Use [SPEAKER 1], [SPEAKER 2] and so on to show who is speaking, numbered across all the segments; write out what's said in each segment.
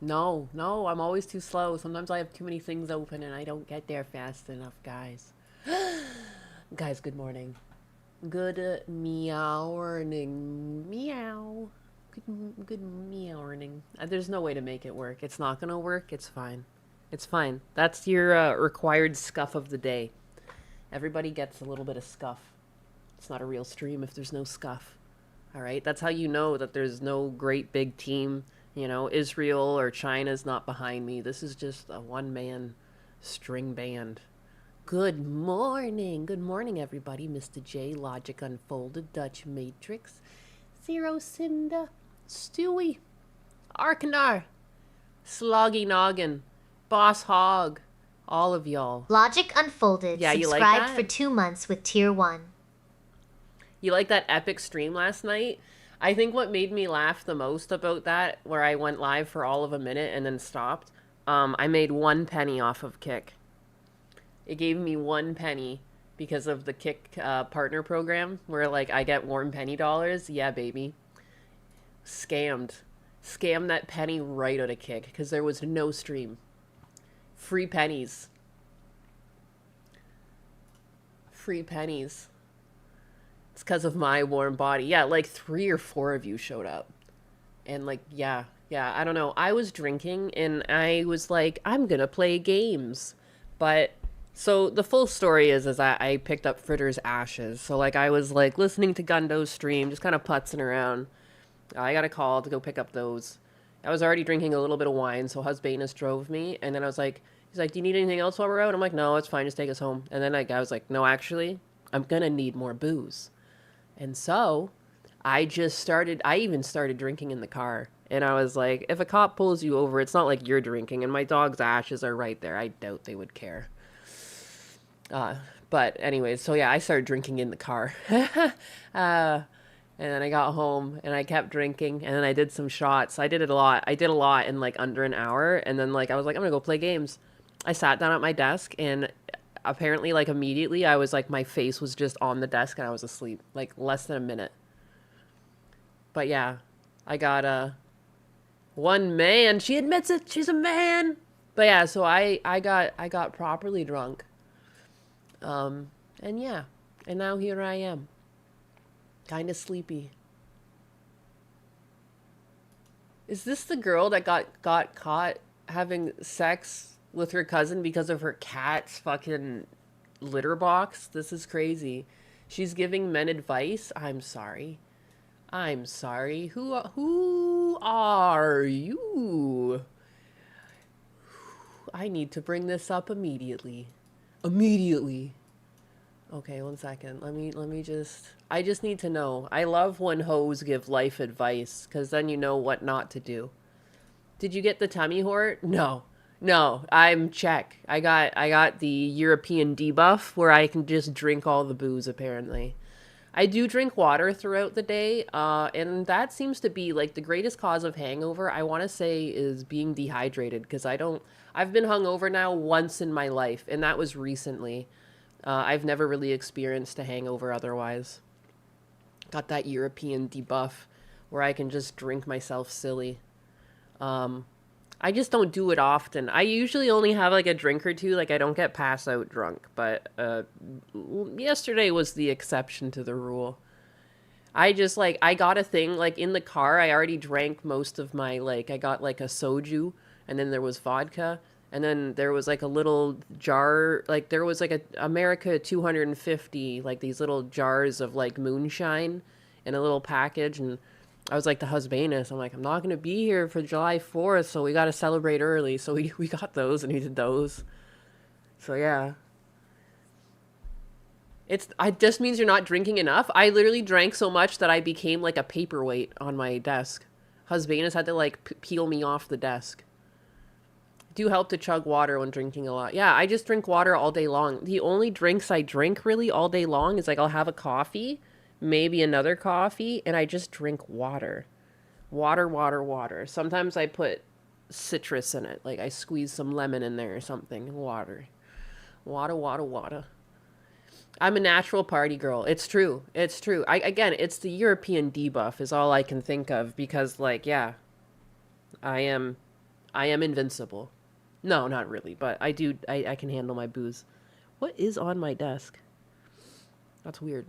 [SPEAKER 1] No, no, I'm always too slow. Sometimes I have too many things open and I don't get there fast enough, guys. Guys, good morning. Good meowing. Meow. Good meowing. There's no way to make it work. It's not gonna work. It's fine. It's fine. That's your required scuff of the day. Everybody gets a little bit of scuff. It's not a real stream if there's no scuff. All right? That's how you know that there's no great big team. You know, Israel or China's not behind me. This is just a one man string band. Good morning. Good morning, everybody. Mr. J, Logic Unfolded, Dutch Matrix, Zero Cinda, Stewie, Arkanar, Sloggy Noggin, Boss Hog, all of y'all.
[SPEAKER 2] Logic Unfolded.
[SPEAKER 1] Yeah, you like
[SPEAKER 2] subscribed
[SPEAKER 1] that?
[SPEAKER 2] for 2 months with Tier 1.
[SPEAKER 1] You like that epic stream last night? I think what made me laugh the most about that, where I went live for all of a minute and then stopped, I made 1 penny off of Kick. It gave me 1 penny because of the Kick partner program, where like I get warm penny dollars. Yeah, baby. Scammed. Scammed that penny right out of Kick because there was no stream. Free pennies. Free pennies. It's because of my warm body. Yeah, like 3 or 4 of you showed up. And like, yeah, I don't know. I was drinking and I was like, I'm gonna play games. But so the full story is I picked up Fritter's ashes. So like I was like listening to Gundo's stream, just kind of putzing around. I got a call to go pick up those. I was already drinking a little bit of wine, so Husbanus drove me, and then I was like, he's like, do you need anything else while we're out? I'm like, no, it's fine, just take us home. And then I was like, no, actually, I'm gonna need more booze. And so I even started drinking in the car. And I was like, if a cop pulls you over, it's not like you're drinking, and my dog's ashes are right there. I doubt they would care. But anyways, so yeah, I started drinking in the car. And then I got home and I kept drinking and then I did some shots. I did it a lot. I did a lot in like under an hour. And then like I was like, I'm gonna go play games. I sat down at my desk and apparently like immediately I was like, my face was just on the desk and I was asleep. Like less than a minute. But yeah, I got one man. She admits it. She's a man. But yeah, so I got properly drunk. And yeah, and now here I am, kind of sleepy. Is this the girl that got caught having sex with her cousin because of her cat's fucking litter box? This is crazy. She's giving men advice. I'm sorry. I'm sorry. Who are you? I need to bring this up immediately. Immediately. Okay, 1 second. Let me just I just need to know. I love when hoes give life advice cuz then you know what not to do. Did you get the tummy hort? No. No, I'm check. I got the European debuff where I can just drink all the booze apparently. I do drink water throughout the day, and that seems to be like the greatest cause of hangover. I want to say is being dehydrated because I've been hungover now once in my life, and that was recently. I've never really experienced a hangover otherwise. Got that European debuff where I can just drink myself silly. Um, I just don't do it often. I usually only have like a drink or two. Like I don't get pass out drunk, but yesterday was the exception to the rule. I just like I got a thing like in the car. I already drank most of my like I got like a soju and then there was vodka and then there was like a little jar like there was like a America 250 like these little jars of like moonshine in a little package and I was like the husbandess. I'm like I'm not gonna be here for July 4th, so we got to celebrate early. So we got those and we did those. So yeah. I just means you're not drinking enough. I literally drank so much that I became like a paperweight on my desk. Husbandess had to like peel me off the desk. Do help to chug water when drinking a lot. Yeah, I just drink water all day long. The only drinks I drink really all day long is like I'll have a coffee, maybe another coffee, and I just drink water. Water, water, water. Sometimes I put citrus in it. Like I squeeze some lemon in there or something. Water. Water, water, water. I'm a natural party girl. It's true. It's true. Again, it's the European debuff is all I can think of because like, yeah. I am invincible. No, not really, but I can handle my booze. What is on my desk? That's weird.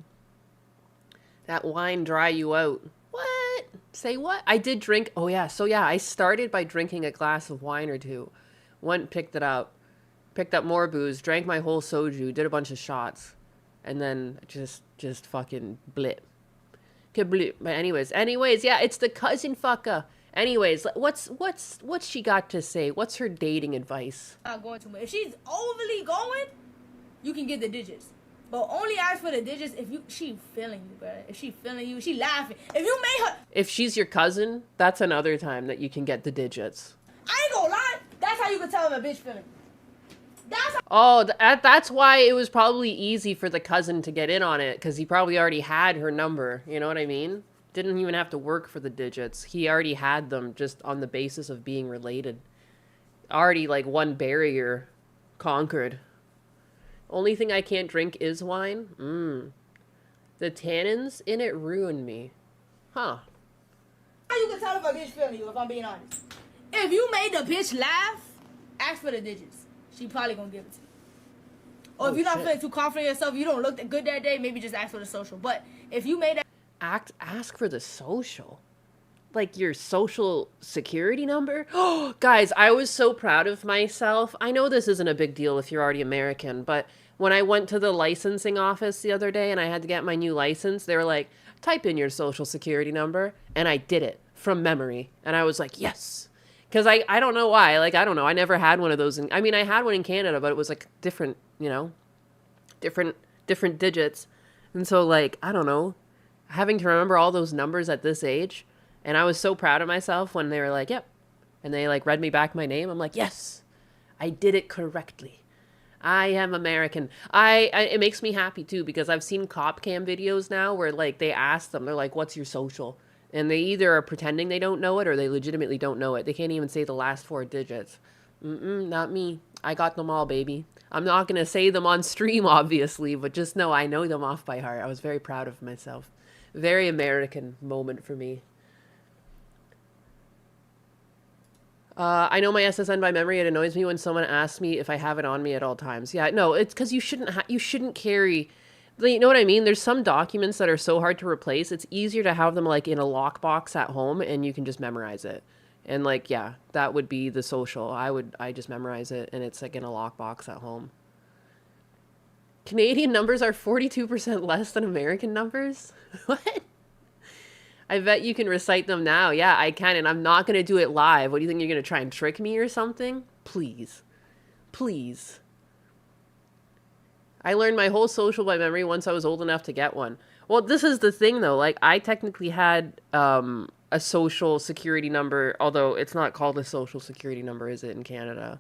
[SPEAKER 1] That wine dry you out. What? Say what? I did drink. Oh yeah. So yeah, I started by drinking a glass of wine or two. Went picked it up. Picked up more booze, drank my whole soju, did a bunch of shots, and then just fucking blip. Kabloop. But anyways, yeah, it's the cousin fucker. Anyways, what's she got to say? What's her dating advice?
[SPEAKER 3] Not going too much. If she's overly going, you can get the digits. But only ask for the digits if she feeling you, bro. If she feeling you, she laughing. If you made her,
[SPEAKER 1] If she's your cousin, that's another time that you can get the digits.
[SPEAKER 3] I ain't gonna lie. That's how you can tell if a bitch feeling. That's how.
[SPEAKER 1] Oh, that's why it was probably easy for the cousin to get in on it, because he probably already had her number. You know what I mean? Didn't even have to work for the digits. He already had them just on the basis of being related. Already, like, one barrier conquered. Only thing I can't drink is wine. The tannins in it ruin me. Huh.
[SPEAKER 3] How you can tell if a bitch feeling you, if I'm being honest. If you made the bitch laugh, ask for the digits. She probably gonna give it to you. Or if you're not feeling too confident in yourself, you don't look that good that day, maybe just ask for the social. But if you made that
[SPEAKER 1] Ask for the social. Like your social security number? Oh, guys, I was so proud of myself. I know this isn't a big deal if you're already American, but when I went to the licensing office the other day and I had to get my new license, they were like, type in your social security number. And I did it from memory. And I was like, yes. Because I don't know why. Like, I don't know. I never had one of those. I mean, I had one in Canada, but it was like different, you know, different digits. And so, like, I don't know, having to remember all those numbers at this age. And I was so proud of myself when they were like, yep. And they like read me back my name. I'm like, yes, I did it correctly. I am American. It makes me happy too, because I've seen cop cam videos now where like they ask them, they're like, what's your social? And they either are pretending they don't know it or they legitimately don't know it. They can't even say the last 4 digits. Not me. I got them all, baby. I'm not going to say them on stream, obviously, but just know I know them off by heart. I was very proud of myself. Very American moment for me. I know my SSN by memory. It annoys me when someone asks me if I have it on me at all times. Yeah, no, it's because you shouldn't carry. You know what I mean? There's some documents that are so hard to replace. It's easier to have them like in a lockbox at home, and you can just memorize it. And like, yeah, that would be the social. I just memorize it, and it's like in a lockbox at home. Canadian numbers are 42% less than American numbers. What? I bet you can recite them now. Yeah, I can, and I'm not going to do it live. What do you think? You're going to try and trick me or something? Please. Please. I learned my whole social by memory once I was old enough to get one. Well, this is the thing, though. Like, I technically had a social security number, although it's not called a social security number, is it, in Canada?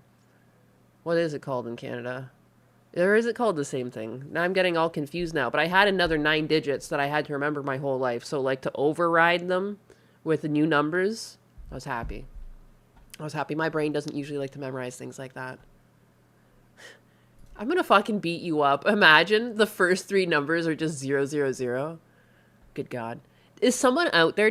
[SPEAKER 1] What is it called in Canada? Or is it called the same thing? Now I'm getting all confused now. But I had another 9 digits that I had to remember my whole life. So, like, to override them with the new numbers, I was happy. I was happy. My brain doesn't usually like to memorize things like that. I'm gonna fucking beat you up. Imagine the first 3 numbers are just 000. Good God. Does someone out there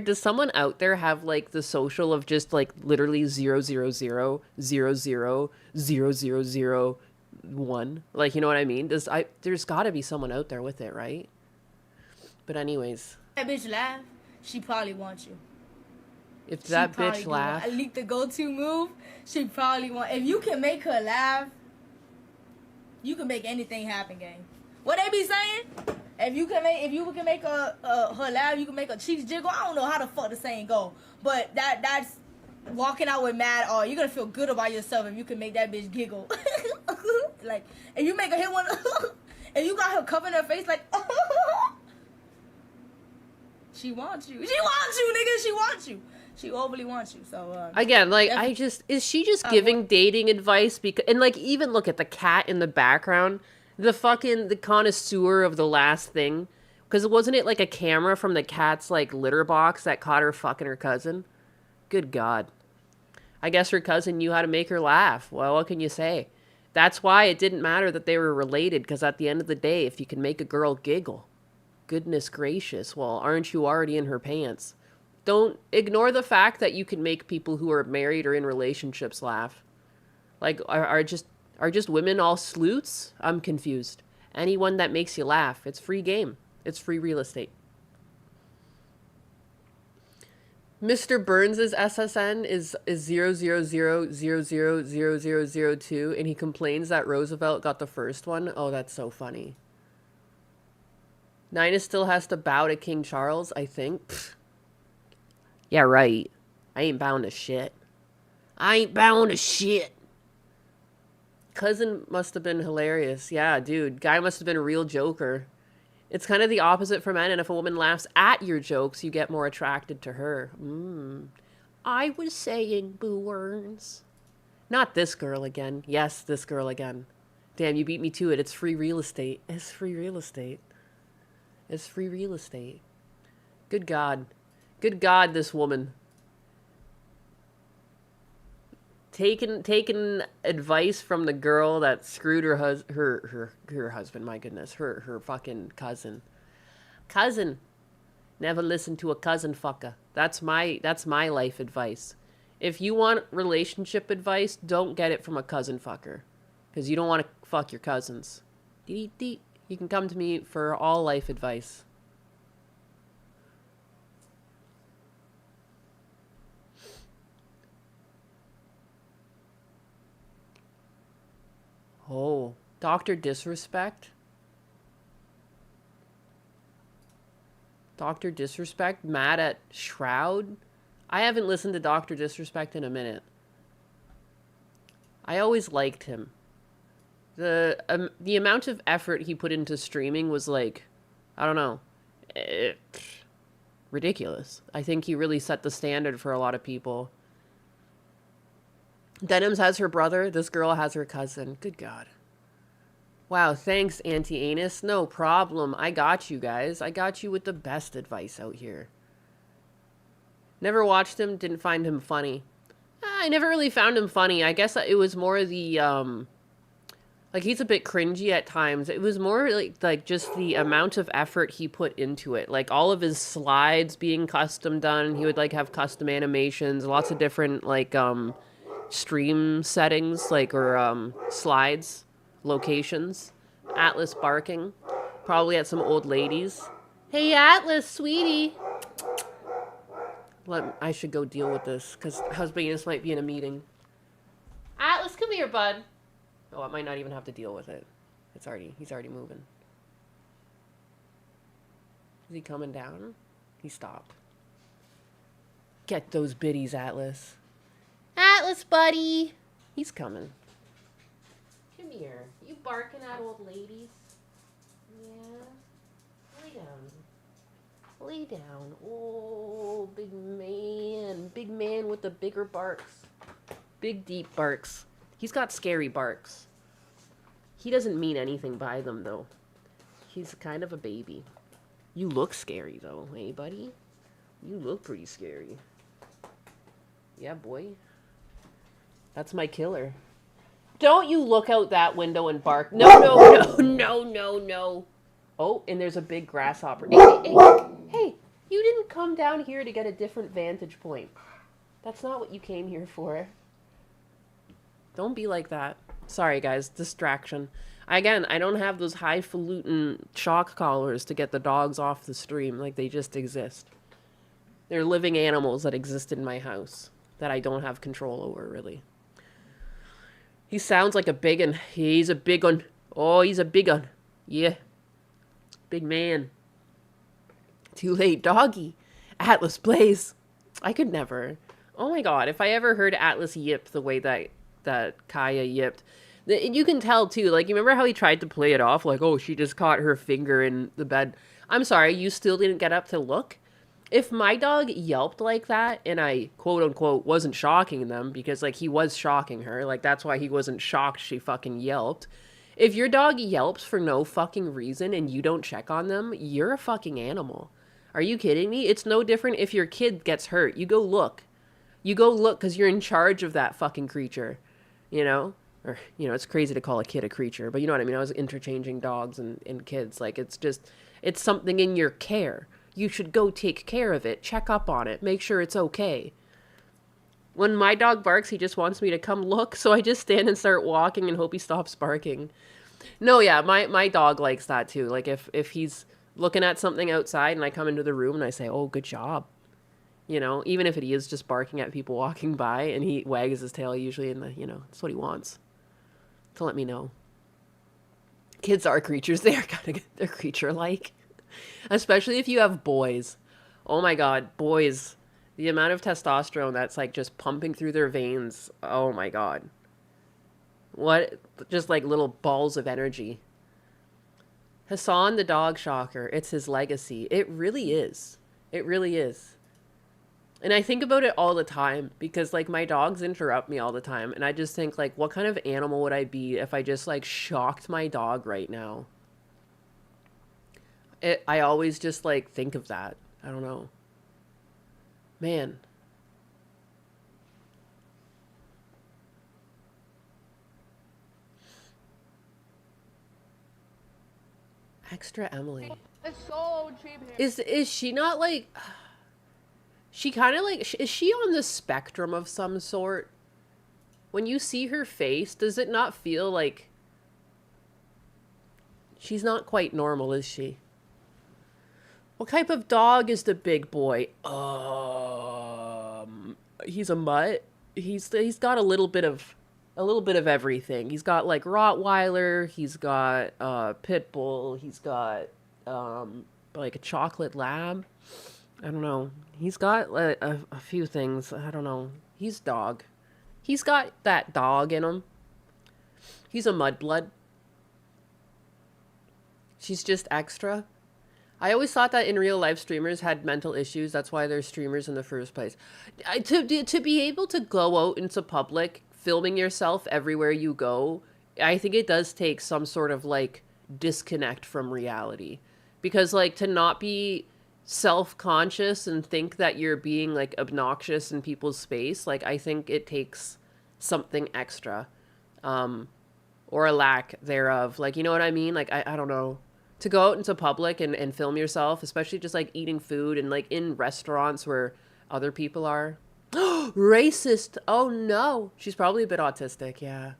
[SPEAKER 1] have, like, the social of just, like, literally 00000000001? Like, you know what I mean? There's gotta be someone out there with it, right? But anyways.
[SPEAKER 3] that bitch laugh, she probably wants you.
[SPEAKER 1] If that bitch laugh.
[SPEAKER 3] I leaked the go-to move. She probably want. If you can make her laugh, you can make anything happen, gang. What they be saying? If you can make her laugh, you can make her cheeks jiggle. I don't know how the fuck the saying go, but that's walking out with mad. Oh, you're gonna feel good about yourself if you can make that bitch giggle. Like, if you make her hit one, and you got her covering her face like, she wants you. She wants you, nigga. She wants you. She overly wants you. So
[SPEAKER 1] again, like, is she just giving dating advice? Because, and like, even look at the cat in the background, the connoisseur of the last thing, because wasn't it like a camera from the cat's like litter box that caught her fucking her cousin? Good God. I guess her cousin knew how to make her laugh. Well, what can you say? That's why it didn't matter that they were related, because at the end of the day, if you can make a girl giggle, goodness gracious, well, aren't you already in her pants? Don't ignore the fact that you can make people who are married or in relationships laugh. Like, are just women all sleuths? I'm confused. Anyone that makes you laugh, it's free game. It's free real estate. Mr. Burns's SSN is 000000002, and he complains that Roosevelt got the first one. Oh, that's so funny. Nina still has to bow to King Charles, I think. Pfft. Yeah, right. I ain't bound to shit. I ain't bound to shit. Cousin must have been hilarious. Yeah, dude. Guy must have been a real joker. It's kind of the opposite for men, and if a woman laughs at your jokes, you get more attracted to her. I was saying, Boo Earns. Not this girl again. Yes, this girl again. Damn, you beat me to it. It's free real estate. It's free real estate. It's free real estate. Good God. Good God, this woman. Taking advice from the girl that screwed her husband, my goodness, her fucking cousin. Cousin. Never listen to a cousin fucker. That's my life advice. If you want relationship advice, don't get it from a cousin fucker. Because you don't want to fuck your cousins. You can come to me for all life advice. Oh, Dr. Disrespect? Dr. Disrespect mad at Shroud? I haven't listened to Dr. Disrespect in a minute. I always liked him. The amount of effort he put into streaming was like, I don't know, ridiculous. I think he really set the standard for a lot of people. Denims has her brother. This girl has her cousin. Good God. Wow, thanks, Auntie Anus. No problem. I got you guys. I got you with the best advice out here. Never watched him. Didn't find him funny. I never really found him funny. I guess it was more the, like, he's a bit cringy at times. It was more like just the amount of effort he put into it. Like, all of his slides being custom done. He would, like, have custom animations. Lots of different, like, stream settings, like, or slides, locations. Atlas barking, probably at some old ladies. Hey, Atlas, sweetie. I should go deal with this because Husbanus might be in a meeting. Atlas, come here, bud. Oh, I might not even have to deal with it. He's already moving. Is he coming down? He stopped. Get those biddies, Atlas. Atlas, buddy. He's coming. Come here. You barking at old ladies? Yeah. Lay down. Lay down. Oh, big man. Big man with the bigger barks. Big, deep barks. He's got scary barks. He doesn't mean anything by them, though. He's kind of a baby. You look scary, though, hey, buddy? You look pretty scary. Yeah, boy. That's my killer. Don't you look out that window and bark. No. Oh, and there's a big grasshopper. Hey, you didn't come down here to get a different vantage point. That's not what you came here for. Don't be like that. Sorry, guys. Distraction. I don't have those highfalutin shock collars to get the dogs off the stream. Like, they just exist. They're living animals that exist in my house that I don't have control over, really. He sounds like a big one. He's a big one. Oh, he's a big one. Yeah. Big man. Too late, doggy. Atlas plays. I could never. Oh my God, if I ever heard Atlas yip the way that Kaya yipped. You can tell, too. Like, you remember how he tried to play it off? Like, oh, she just caught her finger in the bed. I'm sorry, you still didn't get up to look? If my dog yelped like that, and I, quote-unquote, wasn't shocking them, because, like, he was shocking her. Like, that's why he wasn't shocked she fucking yelped. If your dog yelps for no fucking reason and you don't check on them, you're a fucking animal. Are you kidding me? It's no different if your kid gets hurt. You go look. You go look because you're in charge of that fucking creature. You know? Or, you know, it's crazy to call a kid a creature, but you know what I mean? I was interchanging dogs and kids. Like, it's just, it's something in your care. You should go take care of it, check up on it, make sure it's okay. When my dog barks, he just wants me to come look, so I just stand and start walking and hope he stops barking. No, yeah, my dog likes that too. Like if he's looking at something outside and I come into the room and I say, "Oh, good job." You know, even if he is just barking at people walking by and he wags his tail usually and that's what he wants. To let me know. Kids are creatures. They are they're creature-like. Especially if you have boys. Oh my god, boys. The amount of testosterone that's like just pumping through their veins. Oh my god. What? Just like little balls of energy. Hassan the dog shocker. It's his legacy. It really is. It really is. And I think about it all the time because like my dogs interrupt me all the time. And I just think like, what kind of animal would I be if I just like shocked my dog right now? I always just like think of that. I don't know. Man. Extra Emily.
[SPEAKER 4] It's so cheap here.
[SPEAKER 1] Is she not like... She kind of like... Is she on the spectrum of some sort? When you see her face, does it not feel like... She's not quite normal, is she? What type of dog is the big boy? He's a mutt. He's got a little bit of everything. He's got like Rottweiler, he's got pit bull, he's got like a chocolate lab. I don't know. He's got like, a few things. I don't know. He's dog. He's got that dog in him. He's a mudblood. She's just extra. I always thought that in real life streamers had mental issues. That's why they're streamers in the first place. To be able to go out into public, filming yourself everywhere you go, I think it does take some sort of like disconnect from reality. Because like to not be self-conscious and think that you're being like obnoxious in people's space, like I think it takes something extra. Or a lack thereof. Like, you know what I mean? Like, I don't know. To go out into public and film yourself, especially just like eating food and like in restaurants where other people are. Racist. Oh no. She's probably a bit autistic. Yeah.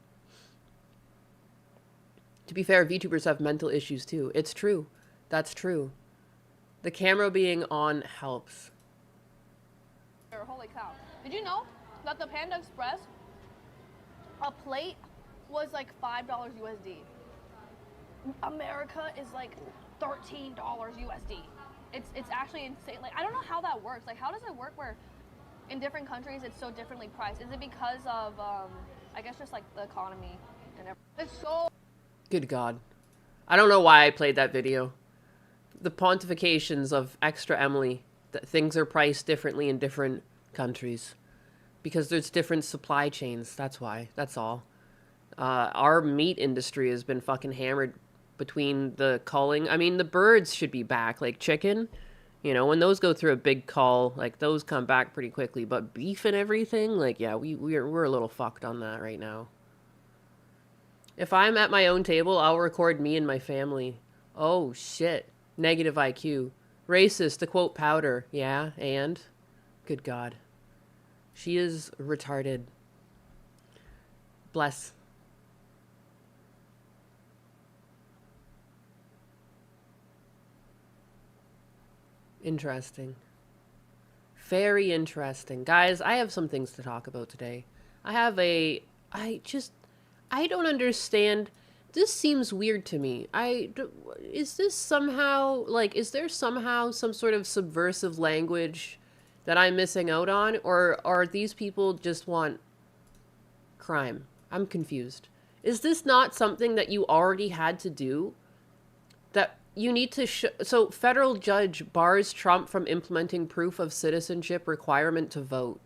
[SPEAKER 1] To be fair, VTubers have mental issues too. It's true. That's true. The camera being on helps.
[SPEAKER 4] Holy cow. Did you know that the Panda Express, a plate was like $5 USD? America is like $13 USD. It's actually insane. Like, I don't know how that works. Like, how does it work where in different countries it's so differently priced? Is it because of, I guess just like the economy and everything? It's so...
[SPEAKER 1] Good God. I don't know why I played that video. The pontifications of Extra Emily, that things are priced differently in different countries. Because there's different supply chains. That's why. That's all. Our meat industry has been fucking hammered between the culling. I mean, the birds should be back, like chicken. You know, when those go through a big cull, like those come back pretty quickly. But beef and everything, like, yeah, we're a little fucked on that right now. If I'm at my own table, I'll record me and my family. Oh, shit. Negative IQ. Racist, to quote Powder. Yeah, and? Good God. She is retarded. Bless. Interesting. Very interesting. Guys, I have some things to talk about today. I don't understand. This seems weird to me. Is this somehow, like, is there somehow some sort of subversive language that I'm missing out on? Or are these people just want crime? I'm confused. Is this not something that you already had to do? That you need to so federal judge bars Trump from implementing proof of citizenship requirement to vote.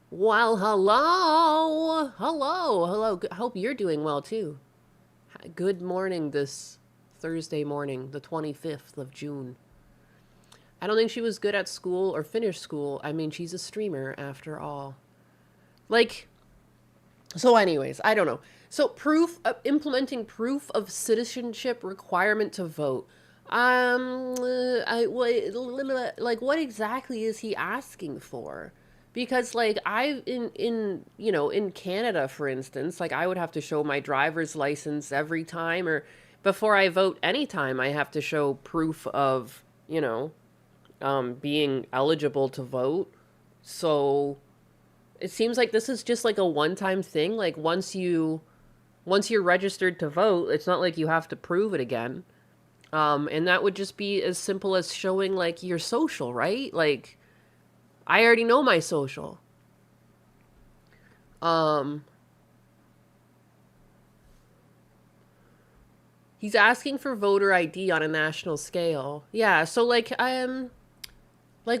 [SPEAKER 1] Well, hello. I hope you're doing well too. Good morning this Thursday morning, the 25th of June. I don't think she was good at school or finished school. I mean, she's a streamer after all. Like, so anyways, I don't know. So implementing proof of citizenship requirement to vote. Like, what exactly is he asking for? Because, like, in Canada, for instance, like, I would have to show my driver's license every time, or before I vote anytime, I have to show proof of, being eligible to vote. So it seems like this is just like a one-time thing. Like, once you're registered to vote, it's not like you have to prove it again. And that would just be as simple as showing, like, your social, right? Like, I already know my social. He's asking for voter ID on a national scale. Yeah, so, like,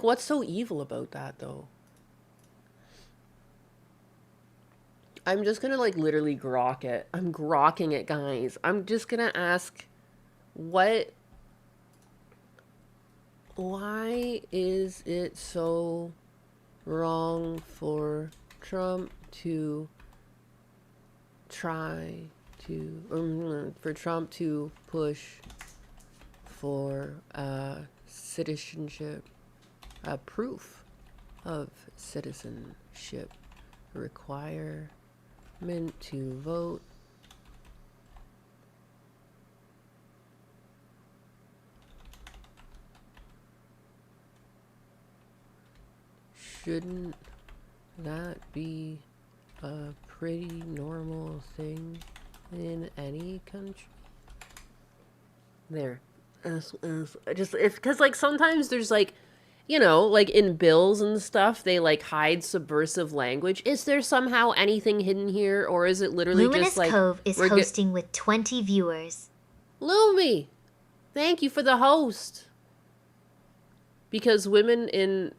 [SPEAKER 1] what's so evil about that, though? I'm just gonna, like, literally grok it. I'm grokking it, guys. I'm just gonna ask, why is it so wrong for Trump to push for citizenship, proof of citizenship requirement to vote? Shouldn't that be a pretty normal thing in any country? There. Just if, because, like, sometimes there's, like, like in bills and stuff, they, like, hide subversive language. Is there somehow anything hidden here, or is it literally
[SPEAKER 2] Luminous
[SPEAKER 1] just like
[SPEAKER 2] Cove is hosting with 20 viewers.
[SPEAKER 1] Lumi, thank you for the host. Because women in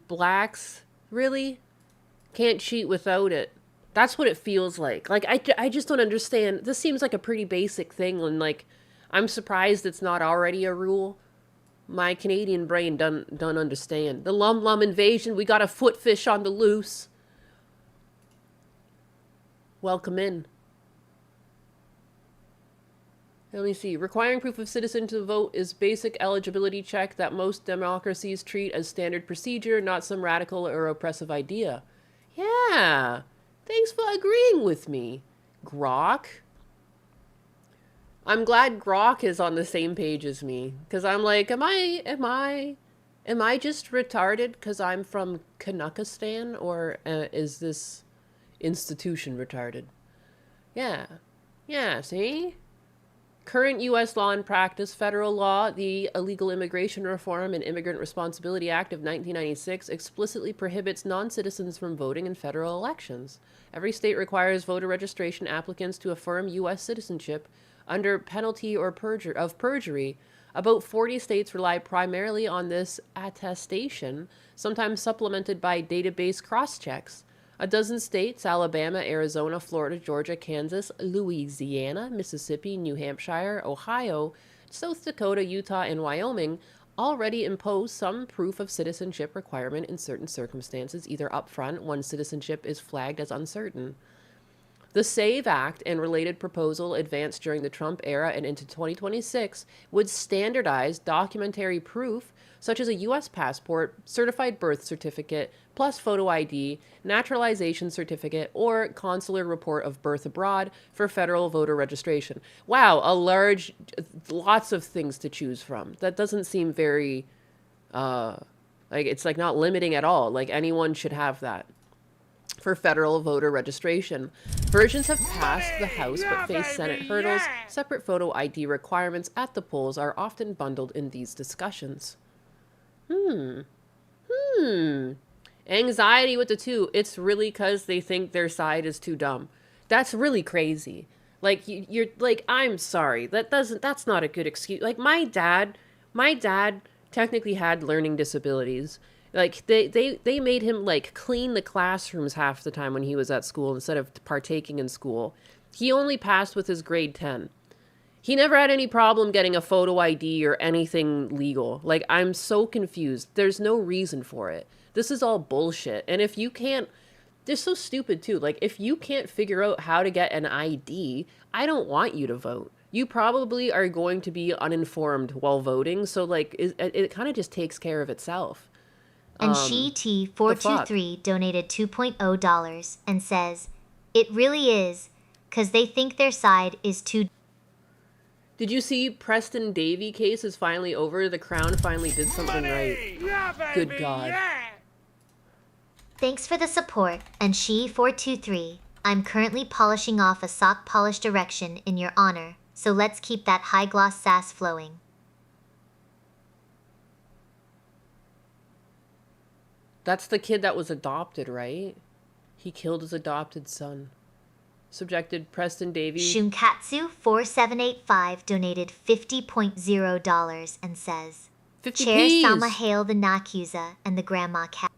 [SPEAKER 1] blacks really can't cheat without it. That's what it feels like. Like, I just don't understand. This seems like a pretty basic thing, and, like, I'm surprised it's not already a rule. My Canadian brain don't understand. The Lum Lum invasion, we got a footfish on the loose. Welcome in. Let me see. Requiring proof of citizen to vote is basic eligibility check that most democracies treat as standard procedure, not some radical or oppressive idea. Yeah. Thanks for agreeing with me, Grok. I'm glad Grok is on the same page as me, because I'm like, am I just retarded because I'm from Kanakistan, or is this institution retarded? Yeah, see? Current U.S. law and practice, federal law, the Illegal Immigration Reform and Immigrant Responsibility Act of 1996 explicitly prohibits non-citizens from voting in federal elections. Every state requires voter registration applicants to affirm U.S. citizenship under penalty of perjury. About 40 states rely primarily on this attestation, sometimes supplemented by database cross-checks. A dozen states, Alabama, Arizona, Florida, Georgia, Kansas, Louisiana, Mississippi, New Hampshire, Ohio, South Dakota, Utah, and Wyoming, already impose some proof of citizenship requirement in certain circumstances, either upfront when citizenship is flagged as uncertain. The SAVE Act and related proposal advanced during the Trump era and into 2026 would standardize documentary proof such as a U.S. passport, certified birth certificate, plus photo ID, naturalization certificate, or consular report of birth abroad for federal voter registration. Wow, lots of things to choose from. That doesn't seem very, it's like not limiting at all. Like, anyone should have that for federal voter registration. Versions have passed the House but face Senate hurdles. Separate photo ID requirements at the polls are often bundled in these discussions. Anxiety with the two. It's really because they think their side is too dumb. That's really crazy. Like, you're like, I'm sorry. That's not a good excuse. Like, my dad technically had learning disabilities. Like, they made him, like, clean the classrooms half the time when he was at school instead of partaking in school. He only passed with his grade 10. He never had any problem getting a photo ID or anything legal. Like, I'm so confused. There's no reason for it. This is all bullshit. And if you can't, they're so stupid too. Like, if you can't figure out how to get an ID, I don't want you to vote. you probably are going to be uninformed while voting. So like, it kind of just takes care of itself.
[SPEAKER 2] And
[SPEAKER 1] The fuck?
[SPEAKER 2] SheT423 donated $2.0 and says, "It really is, 'cause they think their side is too."
[SPEAKER 1] Did you see Preston Davy case is finally over? The Crown finally did something right. Good God.
[SPEAKER 2] Thanks for the support, and She423. I'm currently polishing off a sock polished erection in your honor, so let's keep that high gloss sass flowing.
[SPEAKER 1] That's the kid that was adopted, right? He killed his adopted son. Subjected Preston Davy.
[SPEAKER 2] Shunkatsu4785 donated $50.0 and says,
[SPEAKER 1] 50
[SPEAKER 2] Chair
[SPEAKER 1] Ps.
[SPEAKER 2] Sama hail the Nakusa and the Grandma Cat.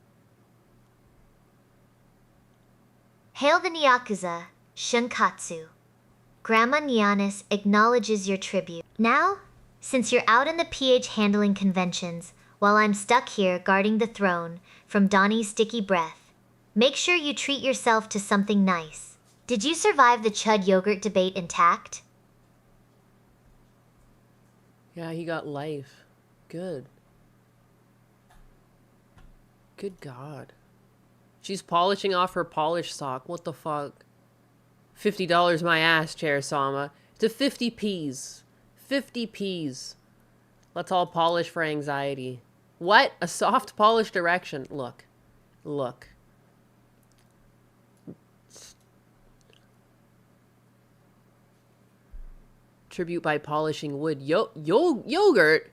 [SPEAKER 2] Hail the Nyakuza, Shunkatsu. Grandma Nyanis acknowledges your tribute. Now, since you're out in the PH handling conventions, while I'm stuck here guarding the throne from Donnie's sticky breath, make sure you treat yourself to something nice. Did you survive the Chud yogurt debate intact?
[SPEAKER 1] Yeah, he got life. Good. Good God. She's polishing off her polish sock. What the fuck? $50 my ass, Chair Sama. To 50 Ps. 50 Ps. Let's all polish for anxiety. What? A soft polished erection. Look. Look. Tribute by polishing wood. Yogurt?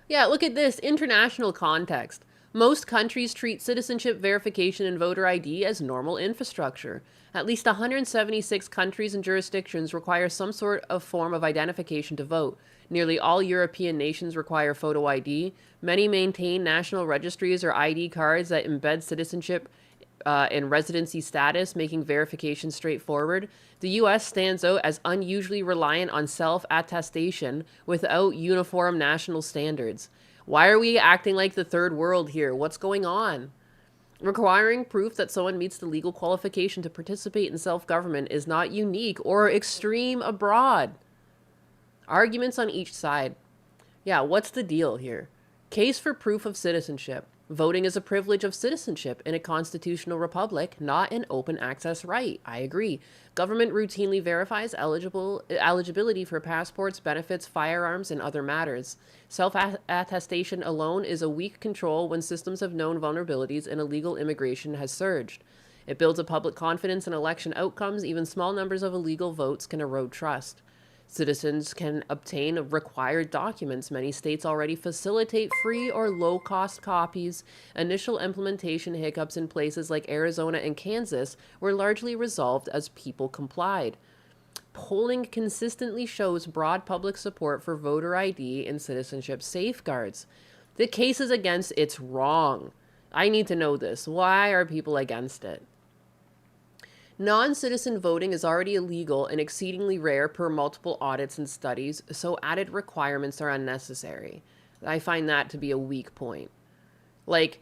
[SPEAKER 1] Yeah, look at this. International context. Most countries treat citizenship verification and voter ID as normal infrastructure. At least 176 countries and jurisdictions require some sort of form of identification to vote. Nearly all European nations require photo ID. Many maintain national registries or ID cards that embed citizenship and residency status, making verification straightforward. The U.S. stands out as unusually reliant on self-attestation without uniform national standards. Why are we acting like the third world here? What's going on? Requiring proof that someone meets the legal qualification to participate in self-government is not unique or extreme abroad. Arguments on each side. Yeah, what's the deal here? Case for proof of citizenship. Voting is a privilege of citizenship in a constitutional republic, not an open access right. I agree. Government routinely verifies eligibility for passports, benefits, firearms, and other matters. Self-attestation alone is a weak control when systems have known vulnerabilities and illegal immigration has surged. It builds a public confidence in election outcomes. Even small numbers of illegal votes can erode trust. Citizens can obtain required documents. Many states already facilitate free or low-cost copies. Initial implementation hiccups in places like Arizona and Kansas were largely resolved as people complied. Polling consistently shows broad public support for voter ID and citizenship safeguards. The case is against it's wrong. I need to know this. Why are people against it? Non-citizen voting is already illegal and exceedingly rare per multiple audits and studies, so added requirements are unnecessary. I find that to be a weak point. Like,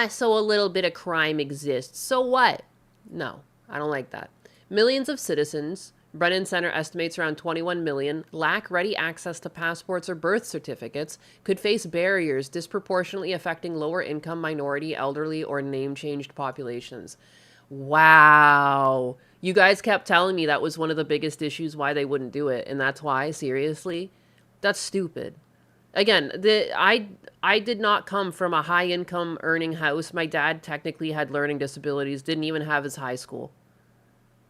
[SPEAKER 1] so a little bit of crime exists. So what? No, I don't like that. Millions of citizens, Brennan Center estimates around 21 million, lack ready access to passports or birth certificates, could face barriers disproportionately affecting lower income, minority, elderly, or name-changed populations. Wow. You guys kept telling me that was one of the biggest issues why they wouldn't do it. And that's why, seriously? That's stupid. Again, I did not come from a high income earning house. My dad technically had learning disabilities, didn't even have his high school.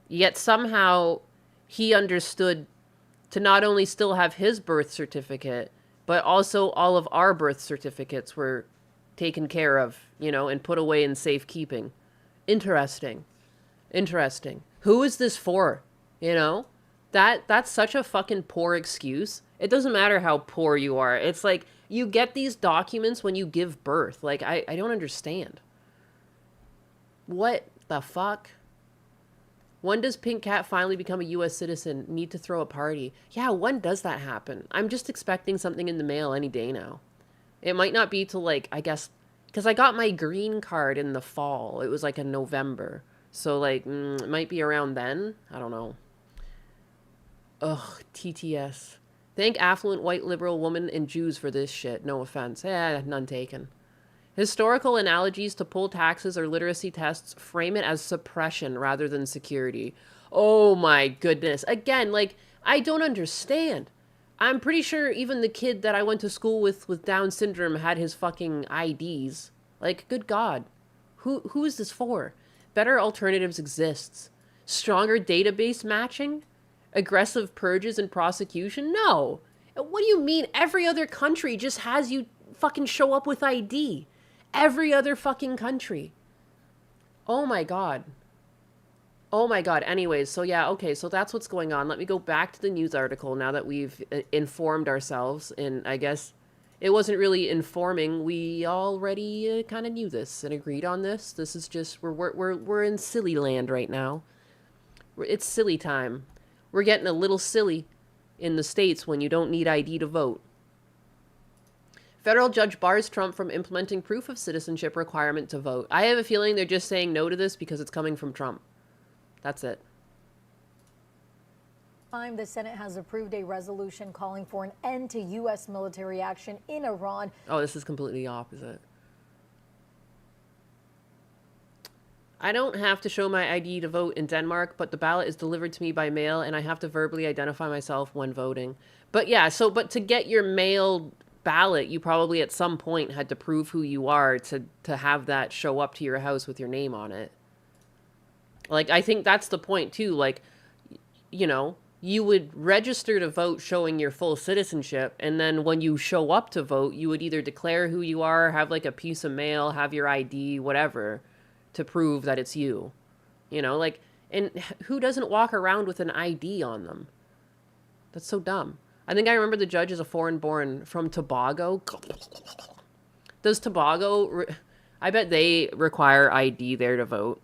[SPEAKER 1] Yet somehow he understood to not only still have his birth certificate, but also all of our birth certificates were taken care of, and put away in safekeeping. Interesting. Who is this for? That's such a fucking poor excuse. It doesn't matter how poor you are. It's like you get these documents when you give birth. Like, I don't understand. What the fuck? When does Pink Cat finally become a U.S. citizen? Need to throw a party. Yeah, when does that happen? I'm just expecting something in the mail any day now. It might not be till, I guess, because I got my green card in the fall. It was in November. So, it might be around then. I don't know. Ugh, TTS. Thank affluent white liberal women and Jews for this shit. No offense. None taken. Historical analogies to poll taxes or literacy tests frame it as suppression rather than security. Oh my goodness. Again, like, I don't understand. I'm pretty sure even the kid that I went to school with Down syndrome had his fucking IDs. Like, good God. Who is this for? Better alternatives exists. Stronger database matching? Aggressive purges and prosecution? No. What do you mean every other country just has you fucking show up with ID? Every other fucking country. Oh my God. Oh my God. Anyways, so yeah, okay, so that's what's going on. Let me go back to the news article now that we've informed ourselves. And I guess it wasn't really informing. We already kind of knew this and agreed on this. This is just, we're in silly land right now. It's silly time. We're getting a little silly in the States when you don't need ID to vote. Federal judge bars Trump from implementing proof of citizenship requirement to vote. I have a feeling they're just saying no to this because it's coming from Trump. That's it.
[SPEAKER 5] The Senate has approved a resolution calling for an end to U.S. military action in Iran.
[SPEAKER 1] Oh, this is completely opposite. I don't have to show my ID to vote in Denmark, but the ballot is delivered to me by mail and I have to verbally identify myself when voting. But yeah, but to get your mail ballot, you probably at some point had to prove who you are to have that show up to your house with your name on it. Like, I think that's the point too. Like, you know, you would register to vote showing your full citizenship, and then when you show up to vote, you would either declare who you are, have like a piece of mail, have your ID, whatever, to prove that it's you. You know, like, and who doesn't walk around with an ID on them? That's so dumb. I think I remember the judge is a foreign-born from Tobago. Does Tobago, I bet they require ID there to vote.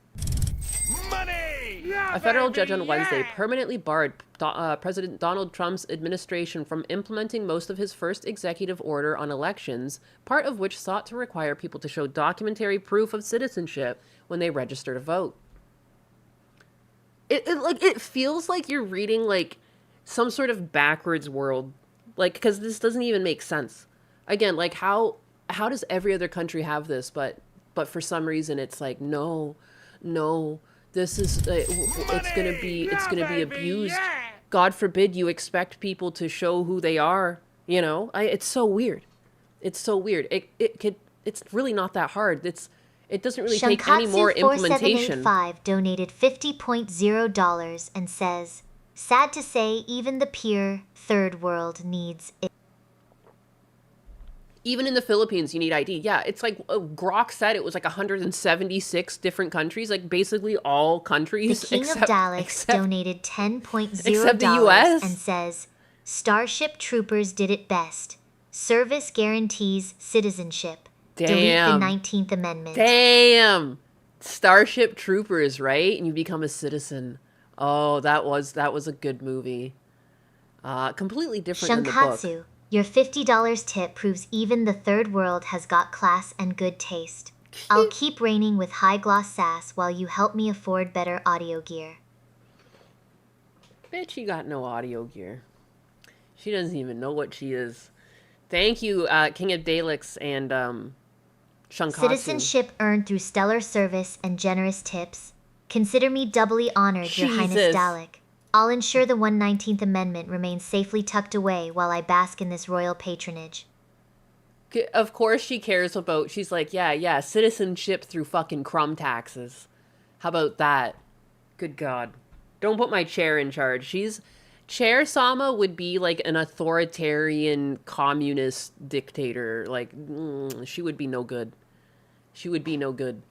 [SPEAKER 6] Money! Yeah,
[SPEAKER 1] A federal
[SPEAKER 6] baby,
[SPEAKER 1] judge on Wednesday
[SPEAKER 6] yeah!
[SPEAKER 1] permanently barred President Donald Trump's administration from implementing most of his first executive order on elections, part of which sought to require people to show documentary proof of citizenship when they register to vote. It feels like you're reading like some sort of backwards world, like, because this doesn't even make sense. Again, like how does every other country have this, but for some reason it's like no, this is it's gonna be abused.
[SPEAKER 6] Yeah!
[SPEAKER 1] God forbid you expect people to show who they are. You know, it's so weird. It's so weird. It's really not that hard. It doesn't really take any more implementation.
[SPEAKER 2] Shankatsu4785 donated $50.0 and says, "Sad to say, even the pure third world needs it."
[SPEAKER 1] Even in the Philippines, you need ID. Yeah, it's like Grok said it was like 176 different countries, like basically all countries.
[SPEAKER 2] The King of Daleks donated $10.0
[SPEAKER 1] except the US?
[SPEAKER 2] and says, "Starship Troopers did it best. Service guarantees citizenship. Delete the
[SPEAKER 1] Damn.
[SPEAKER 2] 19th Amendment."
[SPEAKER 1] Damn. Starship Troopers, right? And you become a citizen. Oh, that was a good movie. Completely different than the book.
[SPEAKER 2] Shankatsu, your $50 tip proves even the third world has got class and good taste. I'll keep reigning with high gloss sass while you help me afford better audio gear.
[SPEAKER 1] Bitch, you got no audio gear. She doesn't even know what she is. Thank you, King of Daleks and Shankatsu.
[SPEAKER 2] Citizenship earned through stellar service and generous tips. Consider me doubly honored, Your Highness
[SPEAKER 1] Jesus.
[SPEAKER 2] Dalek. I'll ensure the 119th Amendment remains safely tucked away while I bask in this royal patronage.
[SPEAKER 1] Of course she cares about, she's like, yeah, citizenship through fucking crumb taxes. How about that? Good God. Don't put my chair in charge. Chair Sama would be like an authoritarian communist dictator. Like, she would be no good. She would be no good.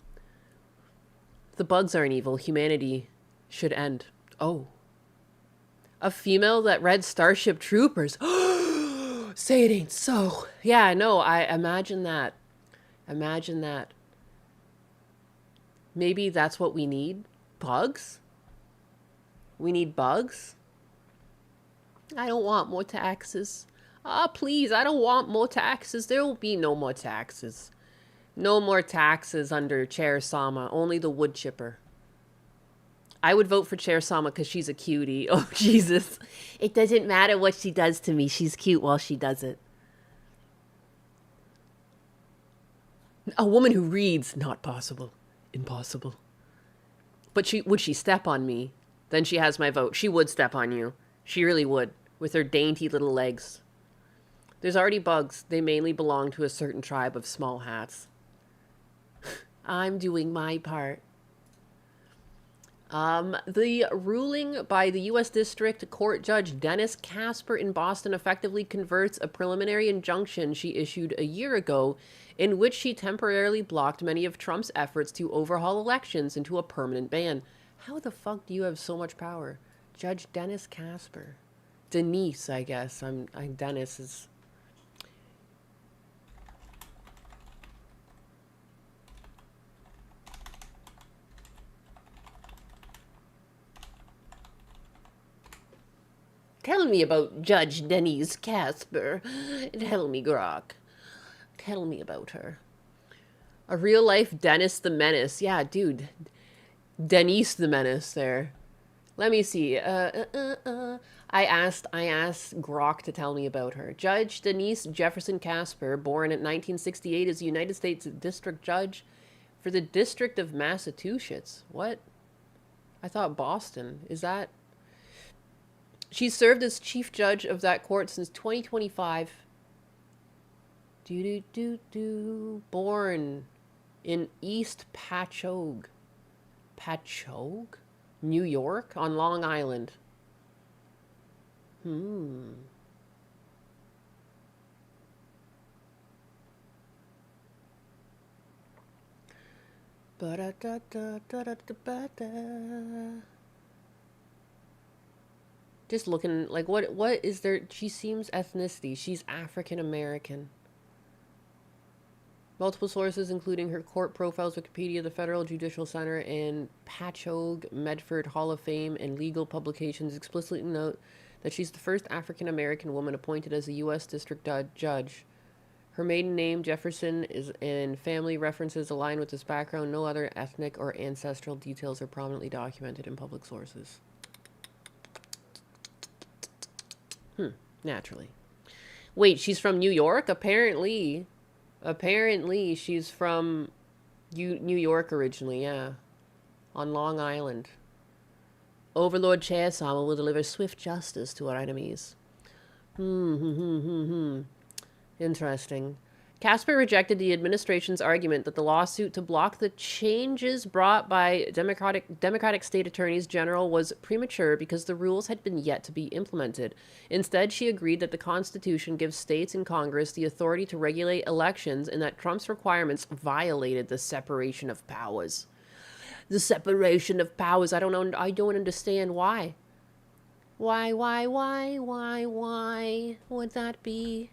[SPEAKER 1] The bugs aren't evil. Humanity should end. Oh. A female that read Starship Troopers. Say it ain't so. Yeah, no, I imagine that. Imagine that. Maybe that's what we need? Bugs? We need bugs? I don't want more taxes. Please, I don't want more taxes. There will be no more taxes. No more taxes under Chair Sama. Only the wood chipper. I would vote for Chair Sama because she's a cutie. Oh, Jesus. It doesn't matter what she does to me. She's cute while she does it. A woman who reads, not possible. Impossible. But would she step on me? Then she has my vote. She would step on you. She really would. With her dainty little legs. There's already bugs. They mainly belong to a certain tribe of small hats. I'm doing my part. The ruling by the U.S. District Court Judge Dennis Casper in Boston effectively converts a preliminary injunction she issued a year ago in which she temporarily blocked many of Trump's efforts to overhaul elections into a permanent ban. How the fuck do you have so much power? Judge Dennis Casper. Denise, I guess. Dennis is... Tell me about Judge Denise Casper. Tell me, Grok. Tell me about her. A real-life Dennis the Menace. Yeah, dude. Denise the Menace there. Let me see. I asked Grok to tell me about her. Judge Denise Jefferson Casper, born in 1968, is a United States District Judge for the District of Massachusetts. What? I thought Boston. Is that... She's served as chief judge of that court since 2025. Born in East Patchogue. Patchogue? New York? On Long Island. Just looking, like, what is there? She seems ethnicity. She's African American. Multiple sources, including her court profiles, Wikipedia, the Federal Judicial Center, and Patchogue Medford Hall of Fame and legal publications, explicitly note that she's the first African American woman appointed as a U.S. District Judge. Her maiden name, Jefferson, is in family references align with this background. No other ethnic or ancestral details are prominently documented in public sources. Naturally. Wait, she's from New York? Apparently she's from New York originally, yeah. On Long Island. Overlord Chair Sama will deliver swift justice to our enemies. Interesting. Casper rejected the administration's argument that the lawsuit to block the changes brought by Democratic state attorneys general was premature because the rules had been yet to be implemented. Instead, she agreed that the Constitution gives states and Congress the authority to regulate elections and that Trump's requirements violated the separation of powers. The separation of powers. I don't know. I don't understand why. Why would that be?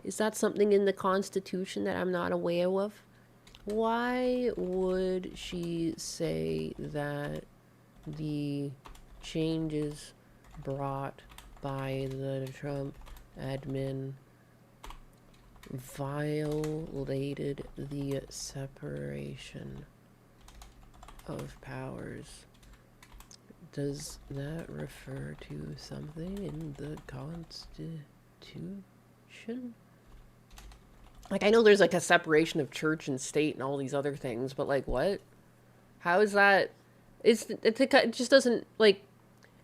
[SPEAKER 1] Is that something in the Constitution that I'm not aware of? Why would she say that the changes brought by the Trump admin violated the separation of powers? Does that refer to something in the Constitution? Like, I know there's, like, a separation of church and state and all these other things, but, like, what? How is that? It just doesn't, like,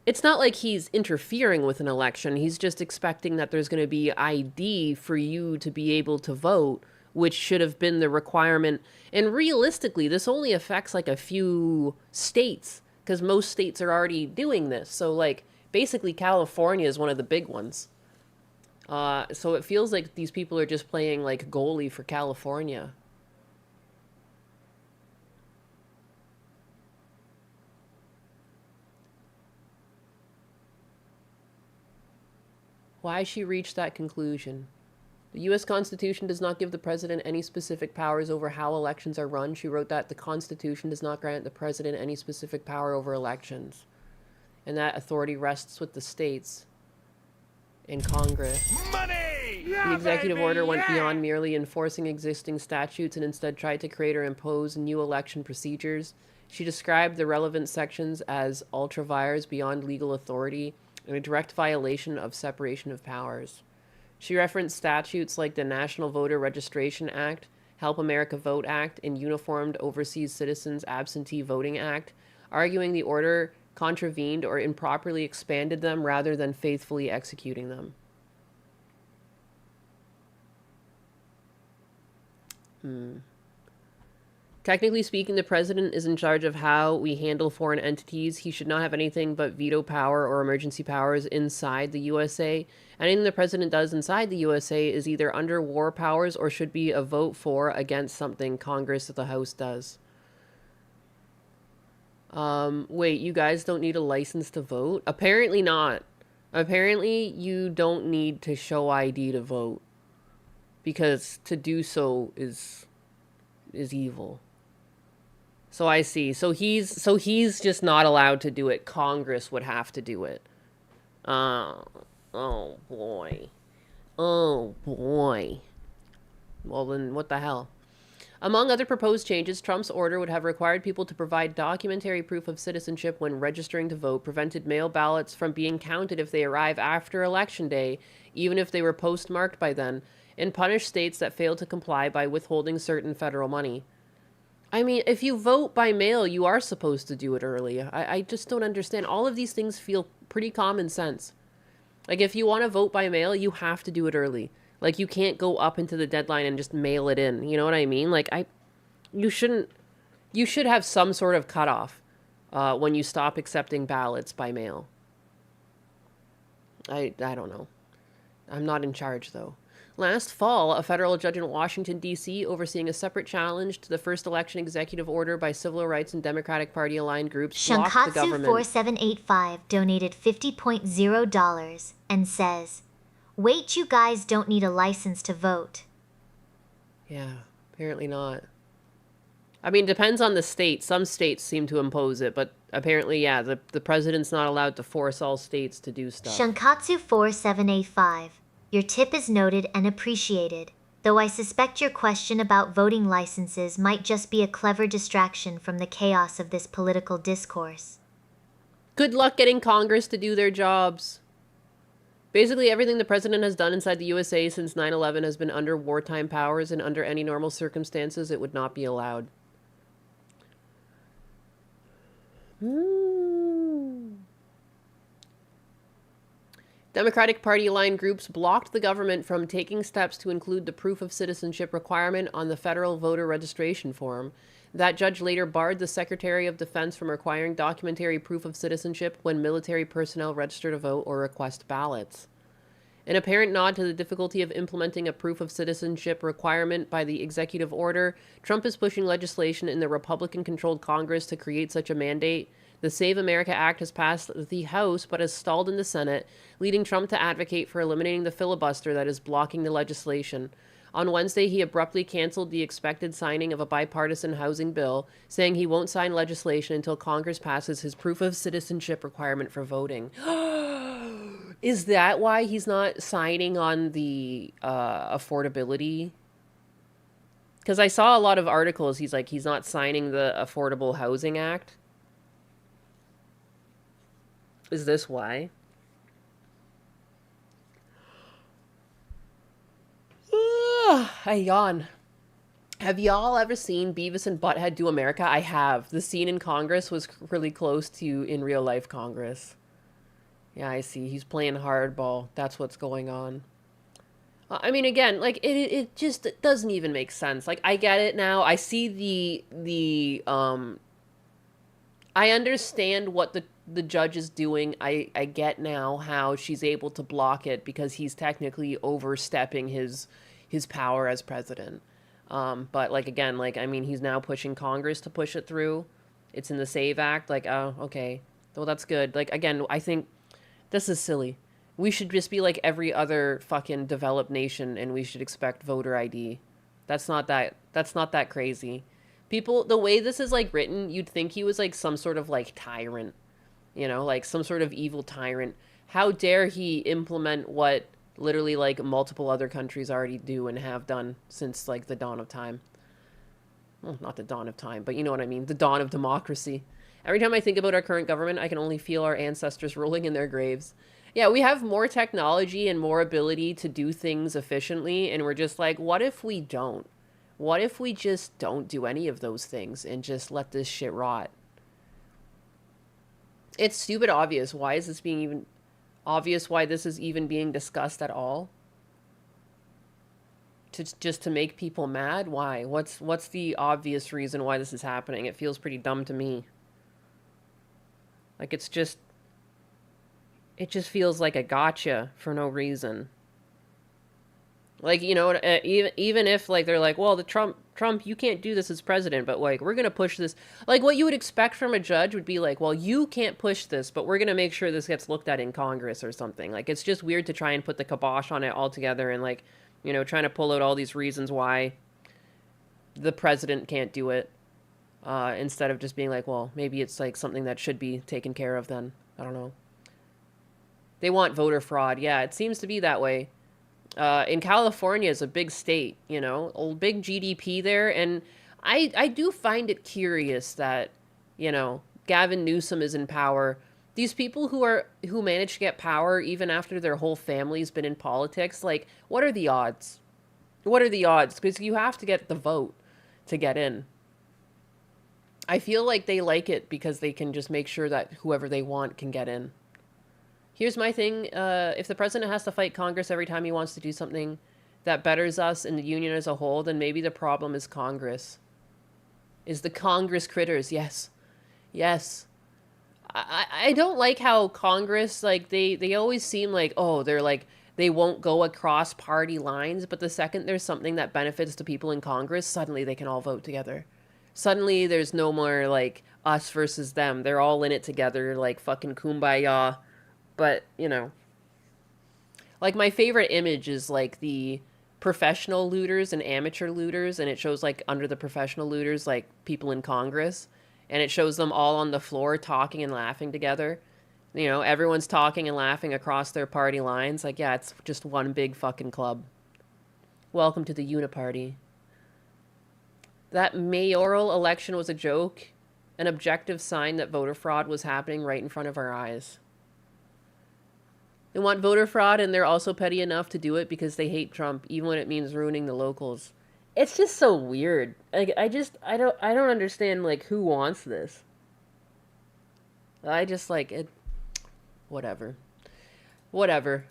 [SPEAKER 1] it's not like he's interfering with an election. He's just expecting that there's going to be ID for you to be able to vote, which should have been the requirement. And realistically, this only affects, like, a few states, because most states are already doing this. So, like, basically California is one of the big ones. So it feels like these people are just playing like goalie for California. Why she reached that conclusion? The U.S. Constitution does not give the president any specific powers over how elections are run. She wrote that the Constitution does not grant the president any specific power over elections. And that authority rests with the states. In Congress.
[SPEAKER 6] Money!
[SPEAKER 1] The executive order went beyond merely enforcing existing statutes and instead tried to create or impose new election procedures. She described the relevant sections as ultra vires beyond legal authority and a direct violation of separation of powers. She referenced statutes like the National Voter Registration Act, Help America Vote Act, and Uniformed Overseas Citizens Absentee Voting Act, arguing the order contravened or improperly expanded them rather than faithfully executing them. Technically speaking, the president is in charge of how we handle foreign entities. He should not have anything but veto power or emergency powers inside the USA. Anything the president does inside the USA is either under war powers or should be a vote for against something Congress or the House does. Wait, you guys don't need a license to vote? Apparently not. Apparently you don't need to show ID to vote. Because to do so is evil. So I see. So he's just not allowed to do it. Congress would have to do it. Oh boy. Oh boy. Well then, what the hell? Among other proposed changes, Trump's order would have required people to provide documentary proof of citizenship when registering to vote, prevented mail ballots from being counted if they arrive after Election Day, even if they were postmarked by then, and punished states that failed to comply by withholding certain federal money. I mean, if you vote by mail, you are supposed to do it early. I just don't understand. All of these things feel pretty common sense. Like, if you want to vote by mail, you have to do it early. Like, you can't go up into the deadline and just mail it in. You know what I mean? Like, you should have some sort of cutoff when you stop accepting ballots by mail. I don't know. I'm not in charge, though. Last fall, a federal judge in Washington, D.C., overseeing a separate challenge to the first election executive order by civil rights and Democratic Party-aligned groups blocked the government.
[SPEAKER 2] Shankatsu4785 donated $50.0 and says, "Wait, you guys don't need a license to vote."
[SPEAKER 1] Yeah, apparently not. I mean, depends on the state. Some states seem to impose it, but apparently, yeah, the president's not allowed to force all states to do stuff.
[SPEAKER 2] Shankatsu4785, your tip is noted and appreciated, though I suspect your question about voting licenses might just be a clever distraction from the chaos of this political discourse.
[SPEAKER 1] Good luck getting Congress to do their jobs. Basically, everything the president has done inside the USA since 9/11 has been under wartime powers, and under any normal circumstances, it would not be allowed. Democratic Party-aligned groups blocked the government from taking steps to include the proof of citizenship requirement on the federal voter registration form. That judge later barred the Secretary of Defense from requiring documentary proof of citizenship when military personnel register to vote or request ballots. An apparent nod to the difficulty of implementing a proof of citizenship requirement by the executive order, Trump is pushing legislation in the Republican-controlled Congress to create such a mandate. The Save America Act has passed the House but has stalled in the Senate, leading Trump to advocate for eliminating the filibuster that is blocking the legislation. On Wednesday, he abruptly canceled the expected signing of a bipartisan housing bill, saying he won't sign legislation until Congress passes his proof of citizenship requirement for voting. Is that why he's not signing on the affordability? Because I saw a lot of articles, he's not signing the Affordable Housing Act. Is this why? I yawn. Have y'all ever seen Beavis and Butthead Do America? I have. The scene in Congress was really close to in real life Congress. Yeah, I see. He's playing hardball. That's what's going on. I mean, again, like, it just doesn't even make sense. Like, I get it now. I see I understand what the judge is doing. I get now how she's able to block it because he's technically overstepping his power as president. But, like, again, like, I mean, he's now pushing Congress to push it through. It's in the SAVE Act. Like, oh, okay. Well, that's good. Like, again, I think this is silly. We should just be like every other fucking developed nation and we should expect voter ID. That's not that crazy. People, the way this is like written, you'd think he was like some sort of like tyrant, you know, like some sort of evil tyrant. How dare he implement what literally like multiple other countries already do and have done since like the dawn of time. well, not the dawn of time, but you know what I mean, the dawn of democracy. Every time I think about our current government, I can only feel our ancestors rolling in their graves. Yeah, we have more technology and more ability to do things efficiently, and we're just like, what if we don't? What if we just don't do any of those things and just let this shit rot? It's stupid obvious. Why is this being even obvious why this is even being discussed at all? Just to make people mad? Why? What's the obvious reason why this is happening? It feels pretty dumb to me. Like it just feels like a gotcha for no reason. Like, you know, even if like they're like, well, the Trump, you can't do this as president, but like we're gonna push this. Like what you would expect from a judge would be like, well, you can't push this, but we're gonna make sure this gets looked at in Congress or something. Like it's just weird to try and put the kibosh on it altogether and like, you know, trying to pull out all these reasons why the president can't do it, instead of just being like, well, maybe it's like something that should be taken care of then. I don't know. They want voter fraud. Yeah, it seems to be that way. In California is a big state, you know, a big GDP there. And I do find it curious that, you know, Gavin Newsom is in power. These people who manage to get power even after their whole family's been in politics, like, what are the odds? What are the odds? Because you have to get the vote to get in. I feel like they like it because they can just make sure that whoever they want can get in. Here's my thing. If the president has to fight Congress every time he wants to do something that betters us and the union as a whole, then maybe the problem is Congress. Is the Congress critters. Yes. Yes. I don't like how Congress, like, they always seem like, oh, they're like, they won't go across party lines, but the second there's something that benefits the people in Congress, suddenly they can all vote together. Suddenly there's no more, like, us versus them. They're all in it together, like, fucking kumbaya. But, you know, like my favorite image is like the professional looters and amateur looters. And it shows like under the professional looters, like people in Congress. And it shows them all on the floor talking and laughing together. You know, everyone's talking and laughing across their party lines. Like, yeah, it's just one big fucking club. Welcome to the Uniparty. That mayoral election was a joke. An objective sign that voter fraud was happening right in front of our eyes. They want voter fraud, and they're also petty enough to do it because they hate Trump, even when it means ruining the locals. It's just so weird. Like, I don't understand, like, who wants this. I just, like, it... Whatever. Whatever.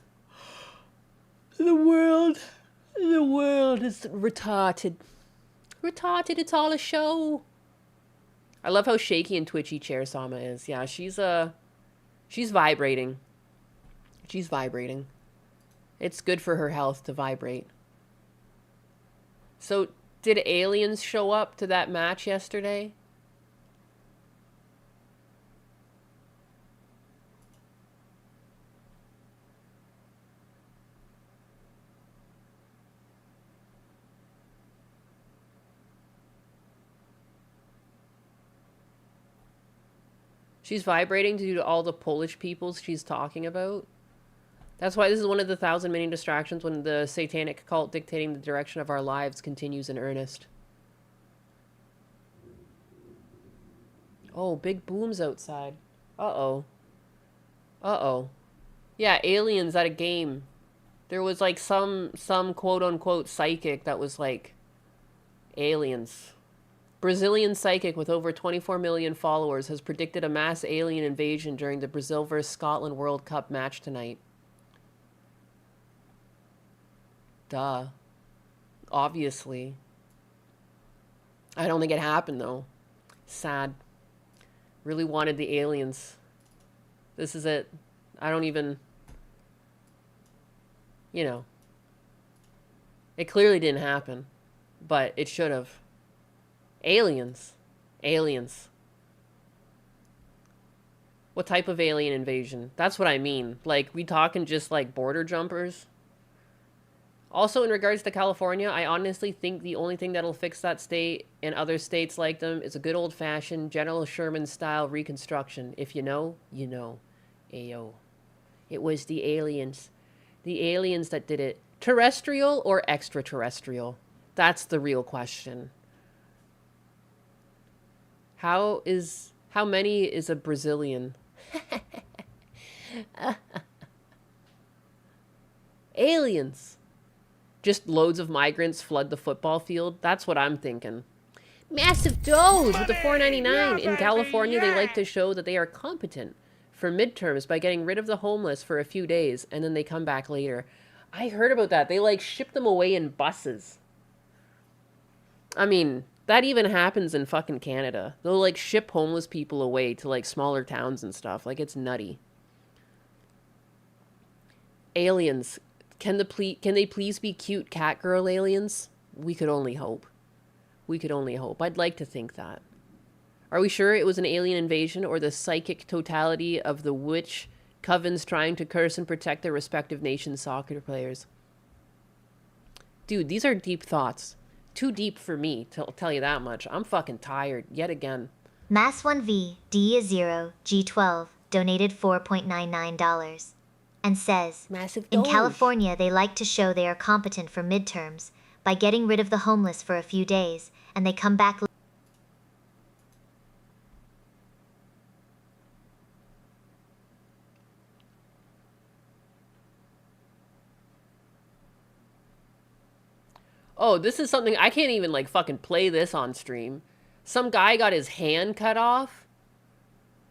[SPEAKER 1] The world is retarded. Retarded, it's all a show. I love how shaky and twitchy Chair Sama is. Yeah, she's vibrating. She's vibrating. It's good for her health to vibrate. So, did aliens show up to that match yesterday? She's vibrating due to all the Polish peoples she's talking about. That's why this is one of the 1,000 many distractions when the satanic cult dictating the direction of our lives continues in earnest. Oh, big booms outside. Uh-oh. Uh-oh. Yeah, aliens at a game. There was like some quote-unquote psychic that was like aliens. Brazilian psychic with over 24 million followers has predicted a mass alien invasion during the Brazil vs. Scotland World Cup match tonight. Duh. Obviously. I don't think it happened, though. Sad. Really wanted the aliens. This is it. I don't even... You know. It clearly didn't happen. But it should have. Aliens. Aliens. What type of alien invasion? That's what I mean. Like, we talking just like border jumpers? Also, in regards to California, I honestly think the only thing that'll fix that state and other states like them is a good old-fashioned General Sherman-style reconstruction. If you know, you know. Ayo. It was the aliens. The aliens that did it. Terrestrial or extraterrestrial? That's the real question. How many is a Brazilian? Aliens. Just loads of migrants flood the football field. That's what I'm thinking. Massive Doge with the $4.99. In California, they like to show that they are competent for midterms by getting rid of the homeless for a few days, and then they come back later. I heard about that. They, like, ship them away in buses. I mean, that even happens in fucking Canada. They'll, like, ship homeless people away to, like, smaller towns and stuff. Like, it's nutty. Aliens. Can they please be cute cat girl aliens? We could only hope. We could only hope. I'd like to think that. Are we sure it was an alien invasion or the psychic totality of the witch covens trying to curse and protect their respective nations' soccer players? Dude, these are deep thoughts. Too deep for me, to tell you that much. I'm fucking tired, yet again.
[SPEAKER 2] Mass1V, D is 0, G12, donated $4.99. And says,
[SPEAKER 1] Massive
[SPEAKER 2] in
[SPEAKER 1] Doge.
[SPEAKER 2] California, they like to show they are competent for midterms by getting rid of the homeless for a few days, and they come back.
[SPEAKER 1] Oh, this is something I can't even like fucking play this on stream. Some guy got his hand cut off.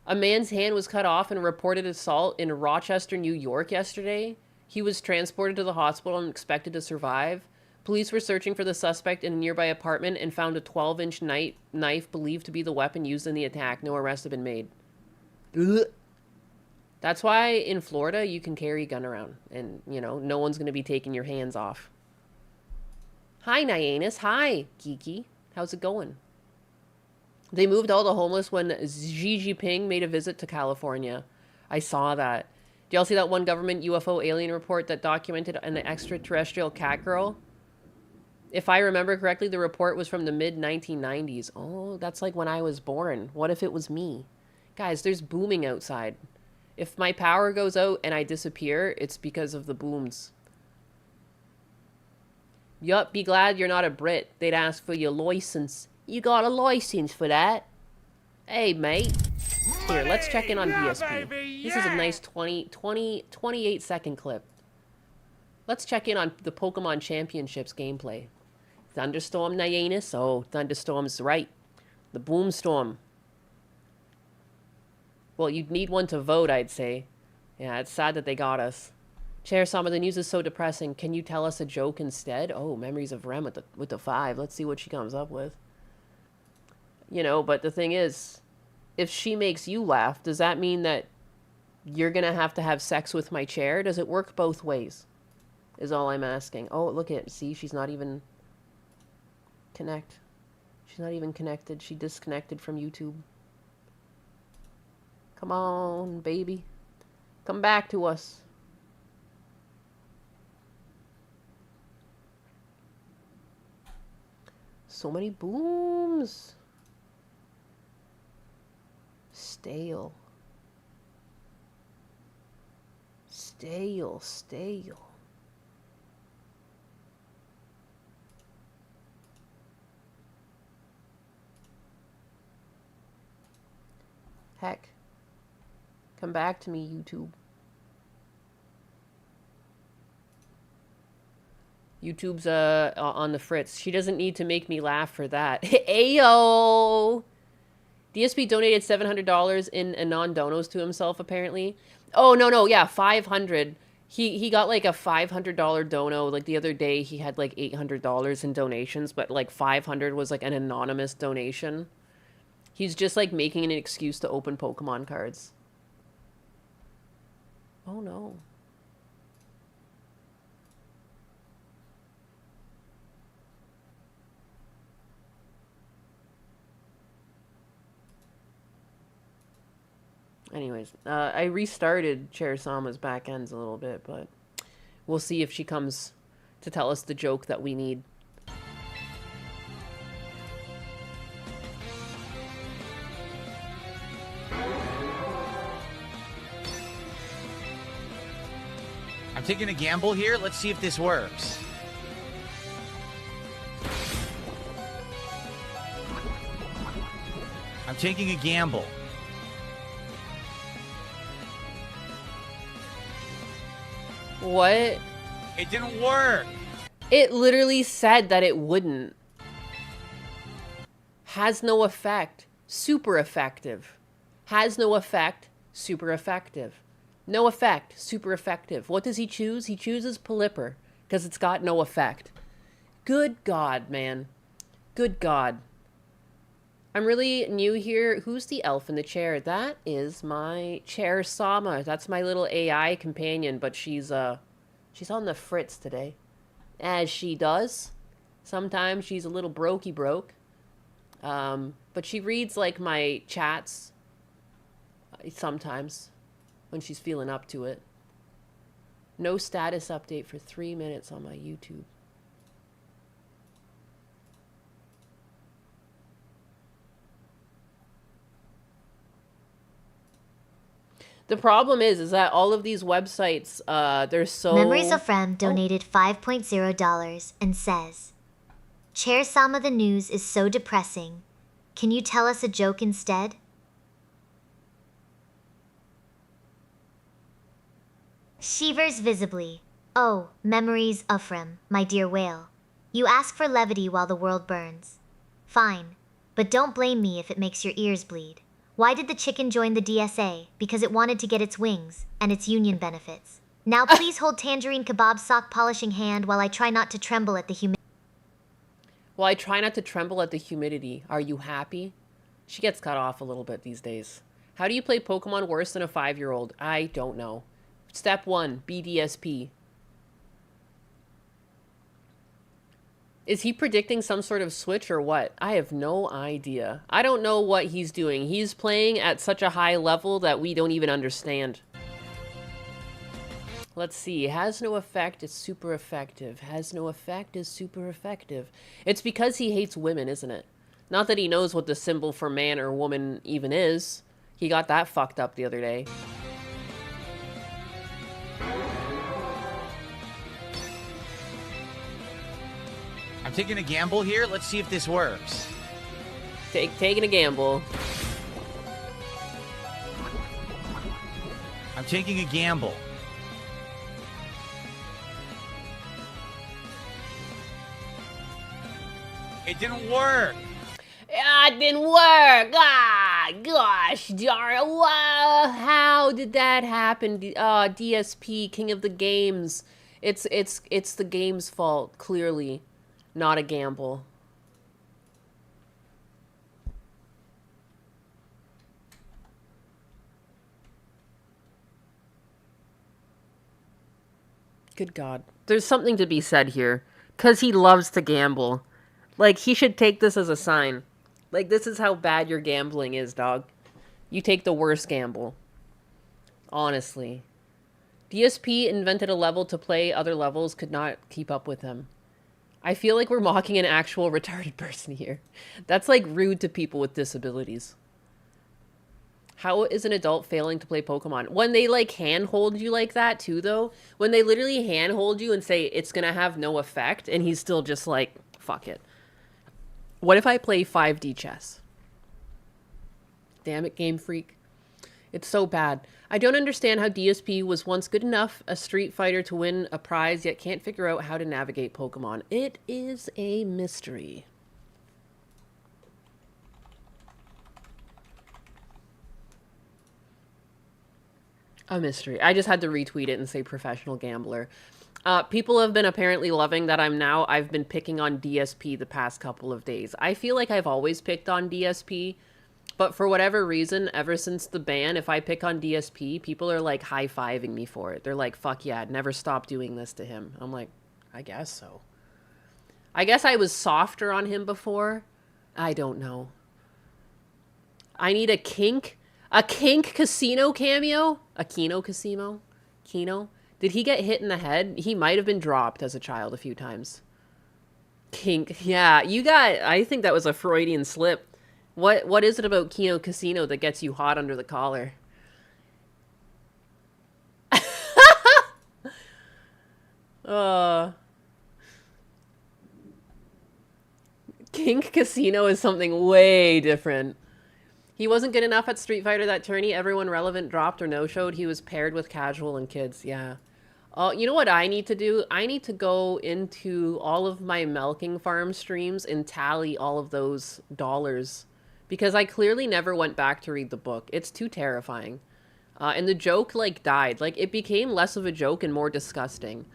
[SPEAKER 1] A man's hand was cut off in a reported assault in Rochester, New York yesterday. He was transported to the hospital and expected to survive. Police were searching for the suspect in a nearby apartment and found a 12-inch knife believed to be the weapon used in the attack. No arrests have been made. Ugh. That's why in Florida you can carry a gun around and, you know, no one's going to be taking your hands off. Hi, Nyannis. Hi, Geeky. How's it going? They moved all the homeless when Xi Jinping made a visit to California. I saw that. Did y'all see that one government UFO alien report that documented an extraterrestrial cat girl? If I remember correctly, the report was from the mid-1990s. Oh, that's like when I was born. What if it was me? Guys, there's booming outside. If my power goes out and I disappear, it's because of the booms. Yup, be glad you're not a Brit. They'd ask for your license. You got a license for that? Hey, mate. Here, let's check in on BSP. This is a nice 28-second clip. Let's check in on the Pokemon Championships gameplay. Thunderstorm, Nyannis? Oh, Thunderstorm's right. The Boomstorm. Well, you'd need one to vote, I'd say. Yeah, it's sad that they got us. Chair, some of the news is so depressing. Can you tell us a joke instead? Oh, Memories of Rem with the 5. Let's see what she comes up with. You know, but the thing is, if she makes you laugh, does that mean that you're going to have sex with my chair? Does it work both ways? Is all I'm asking. Oh, look at, see, she's not even She's not even connected. She disconnected from YouTube. Come on, baby. Come back to us. So many booms. Stale. Stale. Heck. Come back to me, YouTube. YouTube's on the fritz. She doesn't need to make me laugh for that. Ayo! DSP donated $700 in Anon donos to himself, apparently. Oh, no, yeah, 500. He got, like, a $500 dono. Like, the other day, he had, like, $800 in donations, but, like, 500 was, like, an anonymous donation. He's just, like, making an excuse to open Pokemon cards. Oh, no. Anyways, I restarted Chair Sama's back ends a little bit, but we'll see if she comes to tell us the joke that we need.
[SPEAKER 7] I'm taking a gamble here. Let's see if this works. I'm taking a gamble.
[SPEAKER 1] What?
[SPEAKER 7] It didn't work.
[SPEAKER 1] It literally said that it wouldn't. Has no effect. Super effective. Has no effect. Super effective. No effect. Super effective. What does he choose? He chooses Pelipper because it's got no effect. Good God, man. Good God. I'm really new here. Who's the elf in the chair? That is my chair Sama. That's my little AI companion, but she's on the fritz today. As she does. Sometimes she's a little brokey broke. But she reads like my chats sometimes when she's feeling up to it. No status update for 3 minutes on my YouTube. The problem is that all of these websites, they're so...
[SPEAKER 2] Memories of Frem donated $5.0 and says, Chair Sama, the news is so depressing. Can you tell us a joke instead? Shivers visibly. Oh, memories of Frem, my dear whale. You ask for levity while the world burns. Fine, but don't blame me if it makes your ears bleed. Why did the chicken join the DSA? Because it wanted to get its wings and its union benefits. Now please hold Tangerine Kebab sock polishing hand while I try not to tremble at the humidity.
[SPEAKER 1] Well, I try not to tremble at the humidity. Are you happy? She gets cut off a little bit these days. How do you play Pokemon worse than a 5-year-old? I don't know. Step 1, BDSP. Is he predicting some sort of switch or what? I have no idea. I don't know what he's doing. He's playing at such a high level that we don't even understand. Let's see. Has no effect is super effective. Has no effect is super effective. It's because he hates women, isn't it? Not that he knows what the symbol for man or woman even is. He got that fucked up the other day.
[SPEAKER 7] I'm taking a gamble here. Let's see if this works.
[SPEAKER 1] Taking a gamble.
[SPEAKER 7] I'm taking a gamble. It didn't work.
[SPEAKER 1] Ah, it didn't work. Ah, gosh darn it. Wow. How did that happen? DSP, King of the Games. It's the game's fault, clearly. Not a gamble. Good God. There's something to be said here. 'Cause he loves to gamble. Like, he should take this as a sign. Like, this is how bad your gambling is, dog. You take the worst gamble. Honestly. DSP invented a level to play other levels could not keep up with him. I feel like we're mocking an actual retarded person here. That's like rude to people with disabilities. How is an adult failing to play Pokemon? When they like handhold you like that too, though. When they literally handhold you and say it's gonna have no effect, and he's still just like, fuck it. What if I play 5D chess? Damn it, Game Freak. It's so bad. I don't understand how DSP was once good enough a Street Fighter to win a prize, yet can't figure out how to navigate Pokemon. It is a mystery. A mystery. I just had to retweet it and say professional gambler. People have been apparently loving that I've been picking on DSP the past couple of days. I feel like I've always picked on DSP. But for whatever reason, ever since the ban, if I pick on DSP, people are like high-fiving me for it. They're like, fuck yeah, never stop doing this to him. I'm like, I guess so. I guess I was softer on him before. I don't know. I need a Kink Casino cameo? A Kino Casino? Kino? Did he get hit in the head? He might have been dropped as a child a few times. Kink. Yeah, I think that was a Freudian slip. What is it about Kino Casino that gets you hot under the collar? Kink Casino is something way different. He wasn't good enough at Street Fighter, that tourney. Everyone relevant dropped or no-showed. He was paired with casual and kids. Yeah. You know what I need to do? I need to go into all of my Milking Farm streams and tally all of those dollars. Because I clearly never went back to read the book. It's too terrifying. And the joke, like, died. Like, it became less of a joke and more disgusting.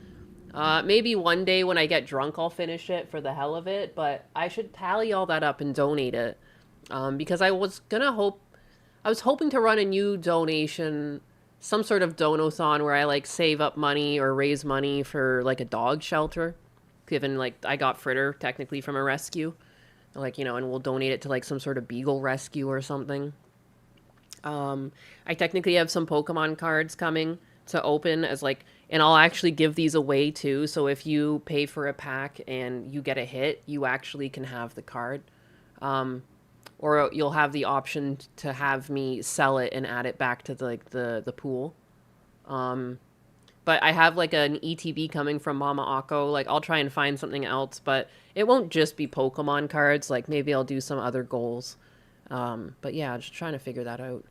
[SPEAKER 1] Maybe one day when I get drunk, I'll finish it for the hell of it. But I should tally all that up and donate it. Because I was hoping to run a new donation, some sort of donathon where I like save up money or raise money for like a dog shelter, given like I got Fritter technically from a rescue, like, you know, and we'll donate it to like some sort of beagle rescue or something. I technically have some Pokemon cards coming to open as like, and I'll actually give these away too. So if you pay for a pack and you get a hit, you actually can have the card. Or you'll have the option to have me sell it and add it back to the pool. But I have like an ETB coming from Mama Akko. Like, I'll try and find something else, but it won't just be Pokemon cards. Like, maybe I'll do some other goals. But yeah, just trying to figure that out.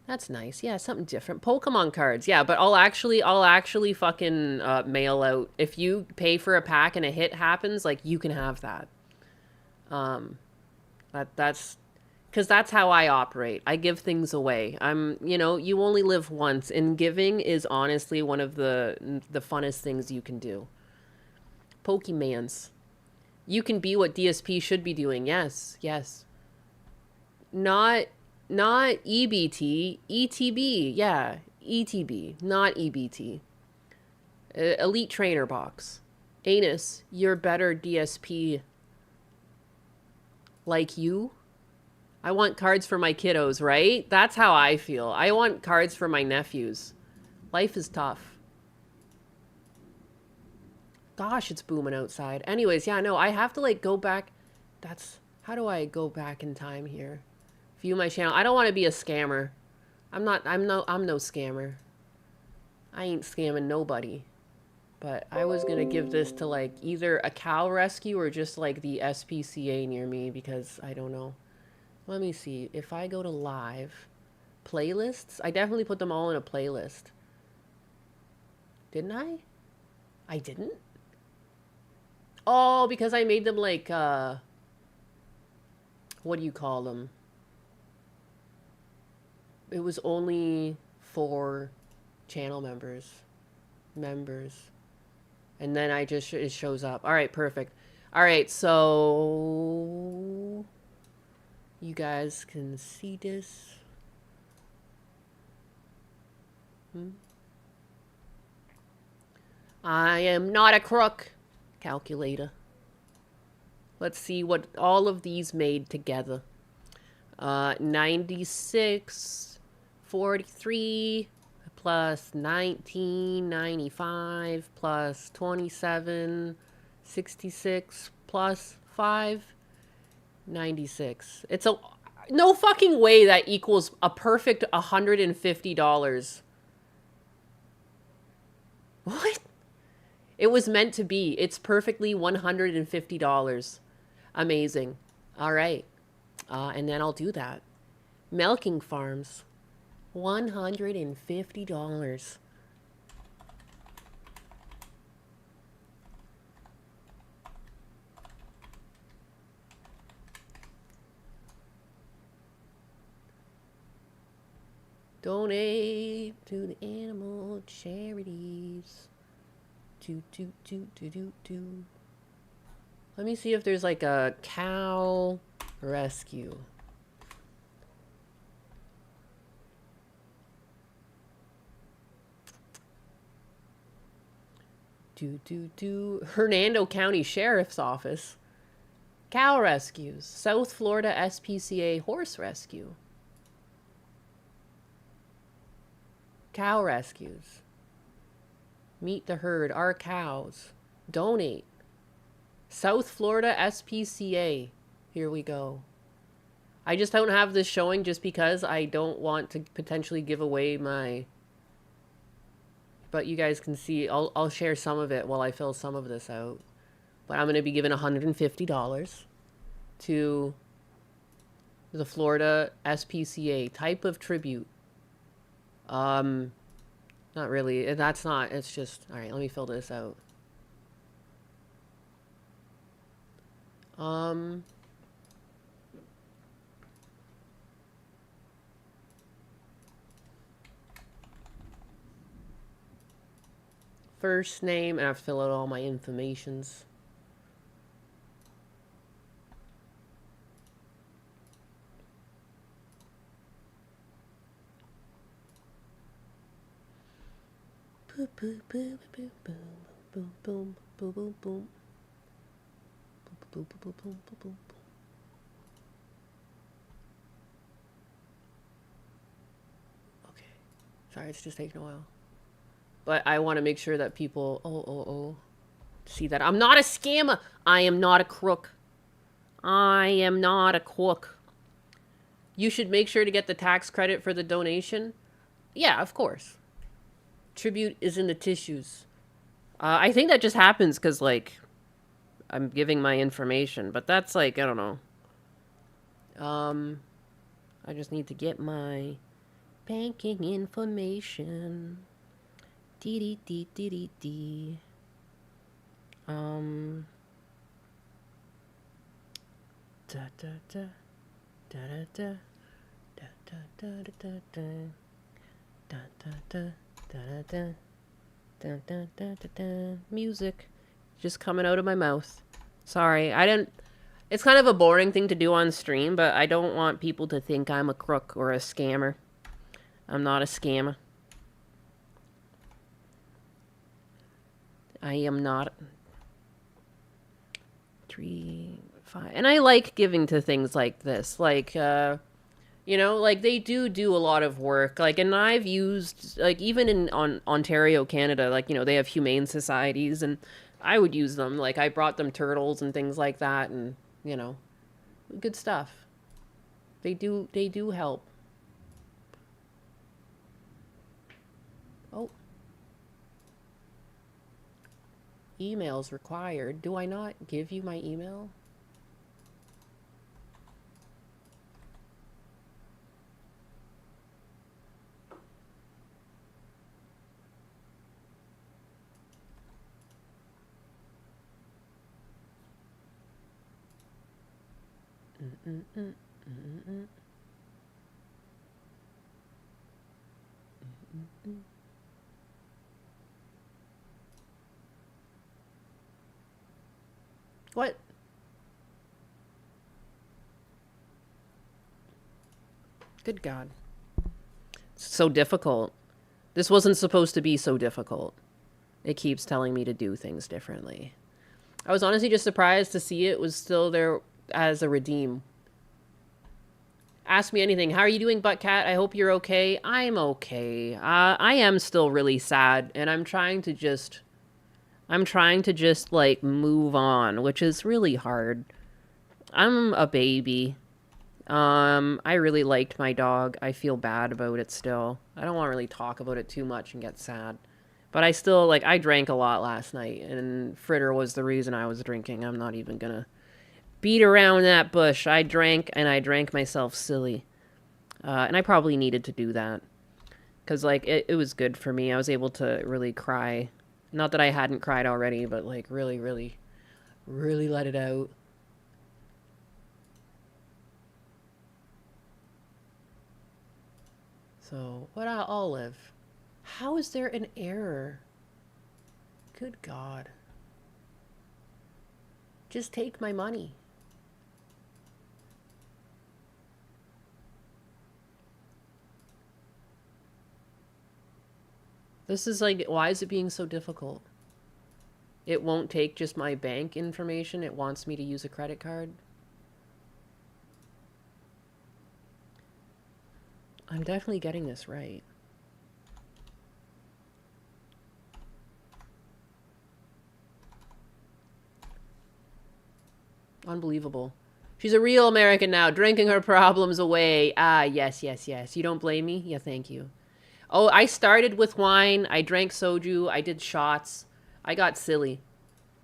[SPEAKER 1] That's nice. Yeah, something different. Pokemon cards. Yeah, but I'll actually fucking mail out. If you pay for a pack and a hit happens, like, you can have that. That's because that's how I operate. I give things away. You know, you only live once, and giving is honestly one of the funnest things you can do. Pokemans. You can be what DSP should be doing. Yes, yes. Not EBT, ETB. Yeah, ETB, not EBT. Elite Trainer Box. Anus, you're better DSP. Like you? I want cards for my kiddos, right? That's how I feel. I want cards for my nephews. Life is tough. Gosh, it's booming outside. Anyways, yeah, no, I have to like go back. How do I go back in time here? View my channel. I don't want to be a scammer. I'm no scammer. I ain't scamming nobody. But I was going to give this to, like, either a cow rescue or just, like, the SPCA near me because I don't know. Let me see. If I go to live playlists, I definitely put them all in a playlist. Didn't I? I didn't? Oh, because I made them, like, what do you call them? It was only for channel members. And then it shows up. All right, perfect. All right, so you guys can see this. I am not a crook. Calculator. Let's see what all of these made together. 96, 43... plus 1995 plus 27 66 plus 5 96. It's a no fucking way that equals a perfect $150. What? It was meant to be. It's perfectly $150. Amazing. All right. And then I'll do that. Milking Farms. $150. Donate to the animal charities. Let me see if there's like a cow rescue. Hernando County Sheriff's Office. Cow rescues. South Florida SPCA horse rescue. Cow rescues. Meet the herd. Our cows. Donate. South Florida SPCA. Here we go. I just don't have this showing just because I don't want to potentially give away my... But you guys can see, I'll share some of it while I fill some of this out. But I'm going to be giving $150 to The Florida SPCA. Type of tribute. Not really. That's not. It's just... Alright, let me fill this out. First name, and I have to fill out all my informations. Boom, boom, boom, boom, boom, boom, boom, boom, boom, boom. Boom, boom, boom, boom, boom, boom. Okay. Sorry, it's just taking a while. But I want to make sure that people... see that I'm not a scammer. I am not a crook. I am not a crook. You should make sure to get the tax credit for the donation. Yeah, of course. Tribute is in the tissues. I think that just happens because, like, I'm giving my information. But that's, like, I don't know. I just need to get my banking information. Dee-dee-dee-dee-dee-dee. Da-da-da. Da-da-da. Da-da-da-da-da-da. Da-da-da. Da-da-da. Da-da-da-da-da. Music. Just coming out of my mouth. Sorry, I didn't... It's kind of a boring thing to do on stream, but I don't want people to think I'm a crook or a scammer. I'm not a scammer. I am not. 3, 5. And I like giving to things like this. Like, you know, like, they do a lot of work. Like, and I've used, like, even in Ontario, Canada, like, you know, they have humane societies, and I would use them. Like, I brought them turtles and things like that, and, you know, good stuff. They do help. Oh. Emails required. Do I not give you my email? What? Good God. It's so difficult. This wasn't supposed to be so difficult. It keeps telling me to do things differently. I was honestly just surprised to see it was still there as a redeem. Ask me anything. How are you doing, Buttcat? I hope you're okay. I'm okay. I am still really sad, and I'm trying to just, like, move on, which is really hard. I'm a baby. I really liked my dog. I feel bad about it still. I don't want to really talk about it too much and get sad. But I still, like, I drank a lot last night, and Fritter was the reason I was drinking. I'm not even gonna beat around that bush. I drank, and I drank myself silly. And I probably needed to do that. Because, like, it was good for me. I was able to really cry. Not that I hadn't cried already, but, like, really, really, really let it out. So, what about Olive? How is there an error? Good God. Just take my money. This is like, why is it being so difficult? It won't take just my bank information. It wants me to use a credit card. I'm definitely getting this right. Unbelievable. She's a real American now, drinking her problems away. Ah, yes, yes, yes. You don't blame me? Yeah, thank you. Oh, I started with wine. I drank soju. I did shots. I got silly.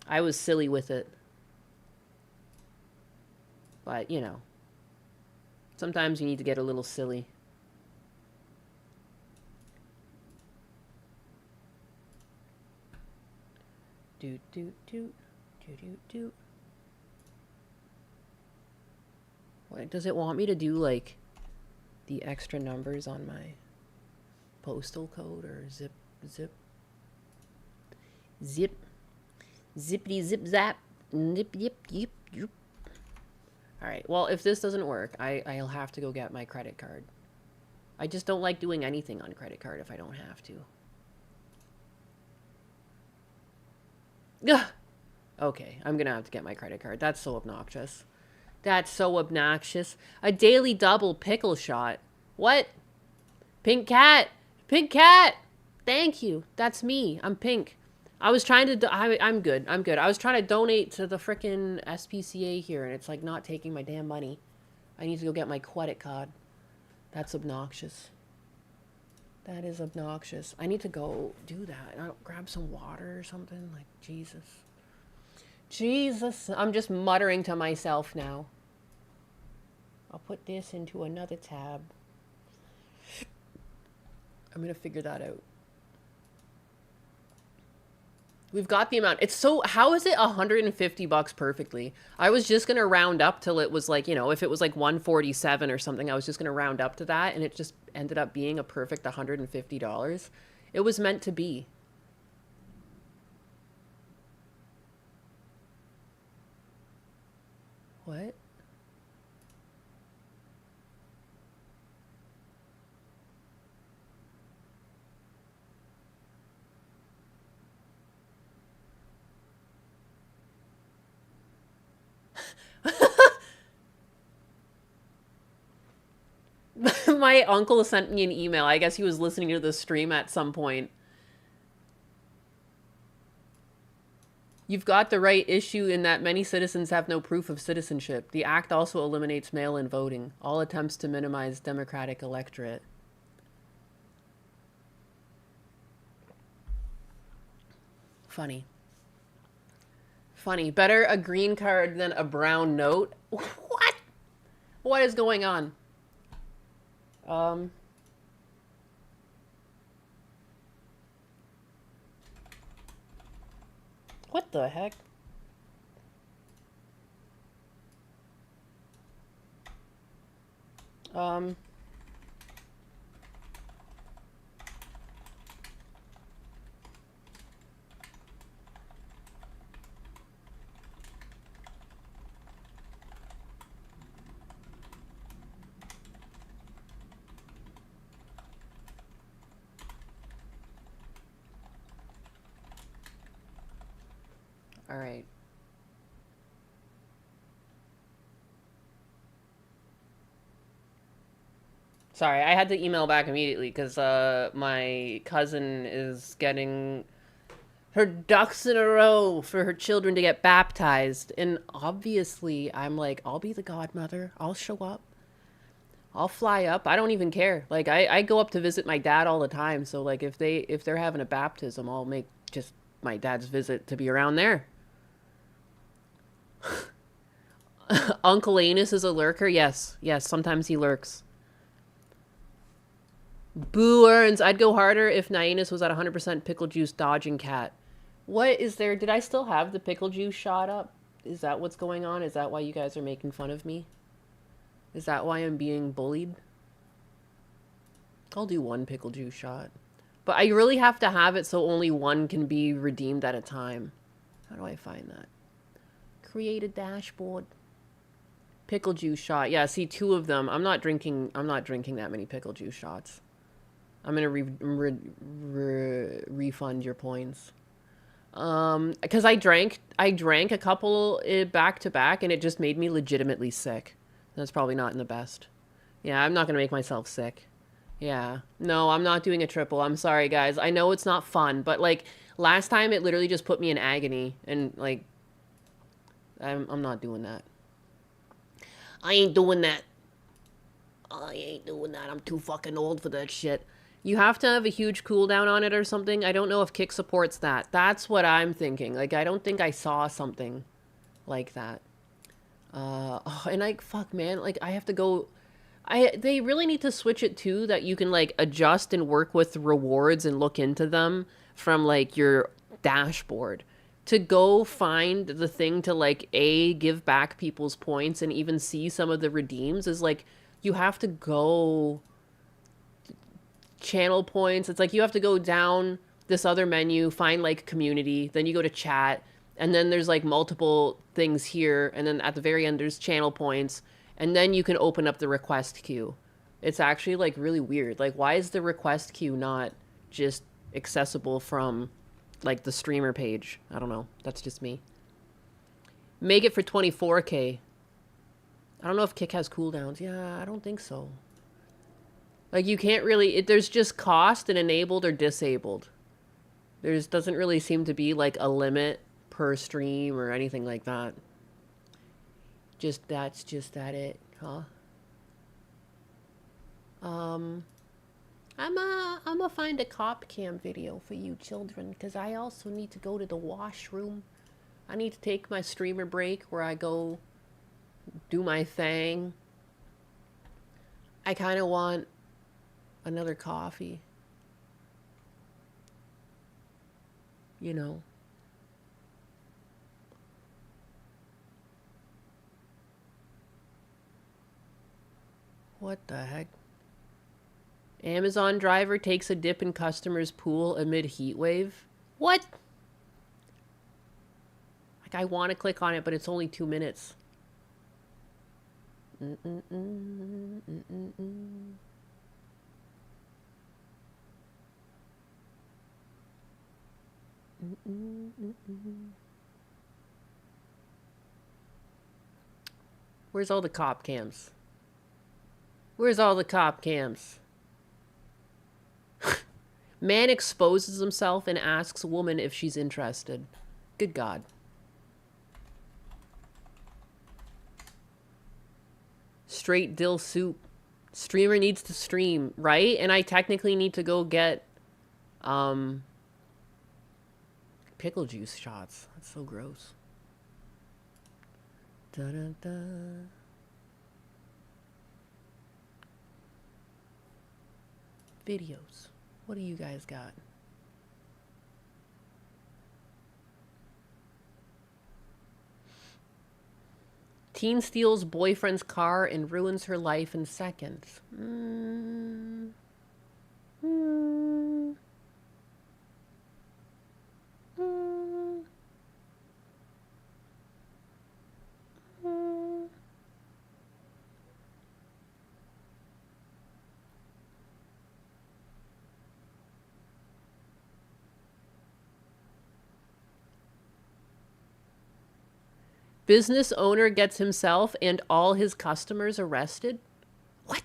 [SPEAKER 1] I was silly with it. But, you know. Sometimes you need to get a little silly. Do do do do do do. What does it want me to do? Like the extra numbers on my postal code or zip zippity zip zap nip yip yip yip. All right. Well, if this doesn't work, I'll have to go get my credit card. I just don't like doing anything on credit card if I don't have to. Ugh. Okay, I'm gonna have to get my credit card. That's so obnoxious. That's so obnoxious. A daily double pickle shot. What? Pink cat. Pink cat. Thank you. That's me. I'm pink. I was trying to... I'm good. I'm good. I was trying to donate to the frickin' SPCA here, and it's like not taking my damn money. I need to go get my credit card. That's obnoxious. That is obnoxious. I need to go do that. I'll grab some water or something. Like, Jesus. Jesus. I'm just muttering to myself now. I'll put this into another tab. I'm going to figure that out. We've got the amount. It's so... How is it $150 perfectly? I was just going to round up till it was like, you know, if it was like 147 or something, I was just going to round up to that, and it just ended up being a perfect $150. It was meant to be. What? My uncle sent me an email. I guess he was listening to the stream at some point. You've got the right issue in that many citizens have no proof of citizenship. The act also eliminates mail-in voting. All attempts to minimize democratic electorate. Funny. Funny. Better a green card than a brown note? What? What is going on? What the heck? All right. Sorry, I had to email back immediately because my cousin is getting her ducks in a row for her children to get baptized. And obviously, I'm like, I'll be the godmother. I'll show up. I'll fly up. I don't even care. Like, I go up to visit my dad all the time. So, like, if they're having a baptism, I'll make just my dad's visit to be around there. Uncle Anus is a lurker? Yes. Yes, sometimes he lurks. Boo earns. I'd go harder if Nyanus was at 100% pickle juice dodging cat. What is there? Did I still have the pickle juice shot up? Is that what's going on? Is that why you guys are making fun of me? Is that why I'm being bullied? I'll do one pickle juice shot. But I really have to have it so only one can be redeemed at a time. How do I find that? Create a dashboard. Pickle juice shot. Yeah, see, 2 of them. I'm not drinking that many pickle juice shots. I'm gonna refund your points. Because I drank a couple back to back, and it just made me legitimately sick. That's probably not in the best. Yeah, I'm not gonna make myself sick. Yeah, no, I'm not doing a triple. I'm sorry, guys. I know it's not fun, but like last time, it literally just put me in agony, and like, I'm not doing that. I ain't doing that. I ain't doing that. I'm too fucking old for that shit. You have to have a huge cooldown on it or something. I don't know if Kick supports that. That's what I'm thinking. Like, I don't think I saw something like that. Oh, and like, fuck, man. Like, I have to go... They really need to switch it too, that you can like adjust and work with rewards and look into them from like your dashboard, to go find the thing to like give back people's points and even see some of the redeems is like you have to go channel points. It's like you have to go down this other menu, find like community, then you go to chat, and then there's like multiple things here, and then at the very end there's channel points, and then you can open up the request queue. It's actually like really weird. Like, why is the request queue not just accessible from like the streamer page? I don't know. That's just me. Make it for 24K. I don't know if Kick has cooldowns. Yeah, I don't think so. Like, you can't really... there's just cost and enabled or disabled. There's doesn't really seem to be, like, a limit per stream or anything like that. That's just it, huh? I'm gonna find a cop cam video for you children, because I also need to go to the washroom. I need to take my streamer break where I go do my thing. I kind of want another coffee. You know. What the heck? Amazon driver takes a dip in customer's pool amid heat wave. What? Like, I want to click on it, but it's only 2 minutes. Where's all the cop cams? Where's all the cop cams? Man exposes himself and asks woman if she's interested. Good God. Straight dill soup. Streamer needs to stream, right? And I technically need to go get pickle juice shots. That's so gross. Da-da-da. Videos. What do you guys got? Teen steals boyfriend's car and ruins her life in seconds. Business owner gets himself and all his customers arrested? What?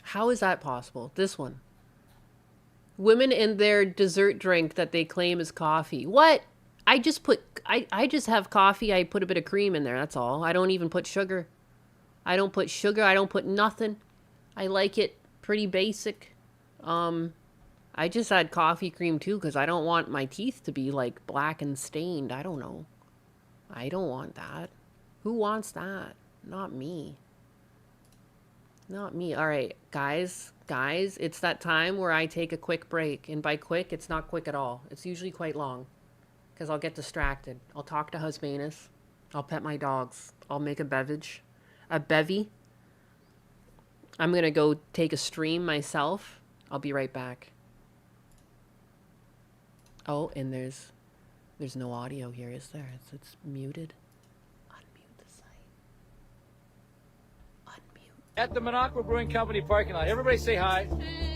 [SPEAKER 1] How is that possible? This one. Women and their dessert drink that they claim is coffee. What? I just have coffee. I put a bit of cream in there. That's all. I don't even put sugar. I don't put sugar. I don't put nothing. I like it pretty basic. I just add coffee cream too because I don't want my teeth to be like black and stained. I don't know. I don't want that. Who wants that? Not me. Not me. All right, guys, it's that time where I take a quick break. And by quick, it's not quick at all. It's usually quite long because I'll get distracted. I'll talk to Husbanus. I'll pet my dogs. I'll make a beverage. A bevy. I'm going to go take a stream myself. I'll be right back. Oh, and there's no audio here, is there? It's muted. Unmute the site. Unmute.
[SPEAKER 8] At the Minocqua Brewing Company parking lot. Everybody say hi.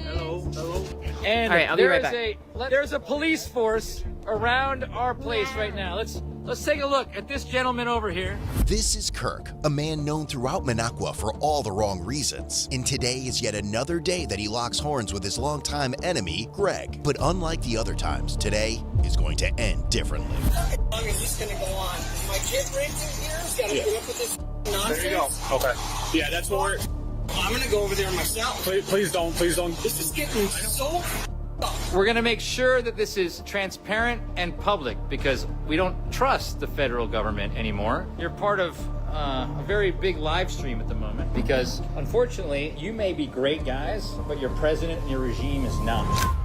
[SPEAKER 8] Hello. Hello. And
[SPEAKER 1] all right, I'll be right back.
[SPEAKER 8] There's a police force around our place right now. Let's take a look at this gentleman over here.
[SPEAKER 6] This is Kirk, a man known throughout Minocqua for all the wrong reasons. And today is yet another day that he locks horns with his longtime enemy, Greg. But unlike the other times, today is going to end differently.
[SPEAKER 9] How long is this going to go on? My kid raising here has got to put up with this nonsense.
[SPEAKER 10] There you go. Okay. Yeah, that's what we're...
[SPEAKER 9] I'm going to go over there myself.
[SPEAKER 10] Please don't.
[SPEAKER 9] This is getting so f***ed up.
[SPEAKER 8] We're going to make sure that this is transparent and public because we don't trust the federal government anymore. You're part of a very big live stream at the moment because, unfortunately, you may be great guys, but your president and your regime is not.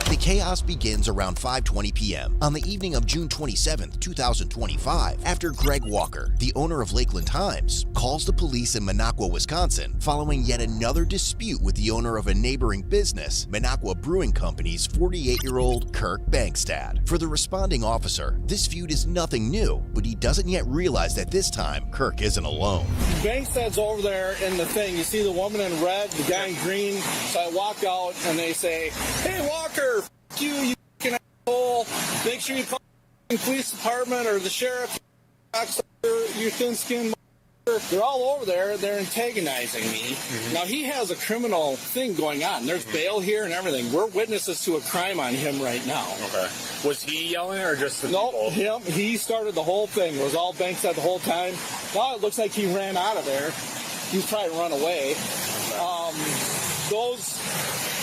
[SPEAKER 6] The chaos begins around 5:20 p.m. on the evening of June 27, 2025, after Greg Walker, the owner of Lakeland Times, calls the police in Minocqua, Wisconsin, following yet another dispute with the owner of a neighboring business, Minocqua Brewing Company's 48-year-old Kirk Bankstad. For the responding officer, this feud is nothing new, but he doesn't yet realize that this time, Kirk isn't alone.
[SPEAKER 9] Bankstad's over there in the thing. You see the woman in red, the guy in green. So I walk out and they say, "Hey, Walker, f*** you f***ing asshole. Make sure you call the police department or the sheriff, you thin-skinned motherfucker." They're all over there. They're antagonizing me. Now, he has a criminal thing going on. There's bail here and everything. We're witnesses to a crime on him right now.
[SPEAKER 10] Okay. Was he yelling or just the
[SPEAKER 9] Nope,
[SPEAKER 10] people?
[SPEAKER 9] him. He started the whole thing. It was all Bankstad the whole time. Now it looks like he ran out of there. He's trying to run away.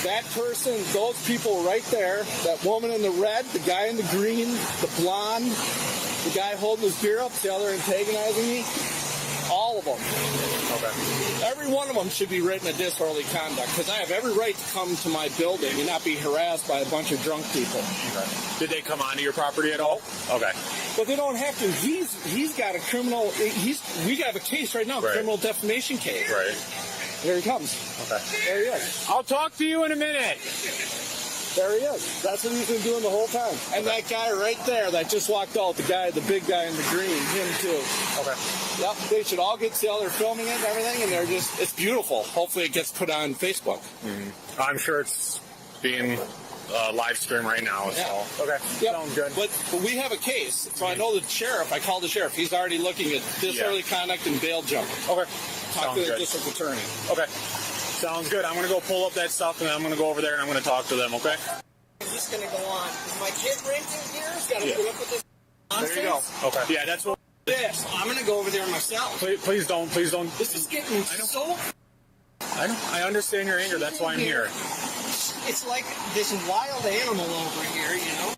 [SPEAKER 9] That person, those people right there, that woman in the red, the guy in the green, the blonde, the guy holding his beer up, see how they're antagonizing me? All of them.
[SPEAKER 10] Okay.
[SPEAKER 9] Every one of them should be written a disorderly conduct because I have every right to come to my building and not be harassed by a bunch of drunk people.
[SPEAKER 10] Okay. Did they come onto your property at all? Okay.
[SPEAKER 9] But they don't have to. He's got a criminal. We have a case right now,
[SPEAKER 10] Right.
[SPEAKER 9] criminal defamation case.
[SPEAKER 10] Right.
[SPEAKER 9] There he comes.
[SPEAKER 10] Okay.
[SPEAKER 9] There he is.
[SPEAKER 10] I'll talk to you in a minute.
[SPEAKER 9] There he is. That's what he's been doing the whole time. And that guy right there that just walked out, the big guy in the green, him too.
[SPEAKER 10] Okay.
[SPEAKER 9] Yep. They should all get to see how they're filming it and everything, and it's beautiful. Hopefully, it gets put on Facebook.
[SPEAKER 10] I'm sure it's being live streamed right now.
[SPEAKER 9] Yeah.
[SPEAKER 10] So. Okay.
[SPEAKER 9] Yep.
[SPEAKER 10] Sounds good.
[SPEAKER 9] But we have a case, so I know the sheriff. I called the sheriff. He's already looking at disorderly conduct and bail jumping.
[SPEAKER 10] Okay.
[SPEAKER 9] Talk
[SPEAKER 10] Sounds
[SPEAKER 9] to the
[SPEAKER 10] good.
[SPEAKER 9] district attorney.
[SPEAKER 10] Okay. Sounds good. I'm going to go pull up that stuff, and then I'm going to go over there, and I'm going to talk to them, okay?
[SPEAKER 9] Is this going to go on? My kid renting here has got to put up with this nonsense.
[SPEAKER 10] There you go. Okay. Yeah, that's what...
[SPEAKER 9] This. I'm going to go over there myself.
[SPEAKER 10] Please don't. Please don't.
[SPEAKER 9] This is getting so...
[SPEAKER 10] I know. I understand your anger. That's why I'm here.
[SPEAKER 9] It's like this wild animal over here, you know?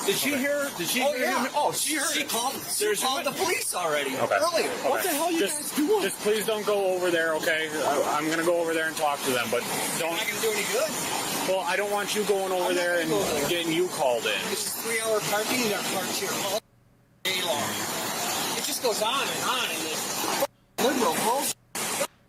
[SPEAKER 9] Did she hear? Did she hear him? Oh, she heard it. She called the police already earlier. What the hell are you guys doing?
[SPEAKER 10] Just please don't go over there, okay? I'm going to go over there and talk to them, but don't...
[SPEAKER 9] You're not going to do any good.
[SPEAKER 10] Well, I don't want you going over there and getting you called in.
[SPEAKER 9] This is 3-hour parking. You got parked here all day long. It just goes on and on in this liberal bullshit.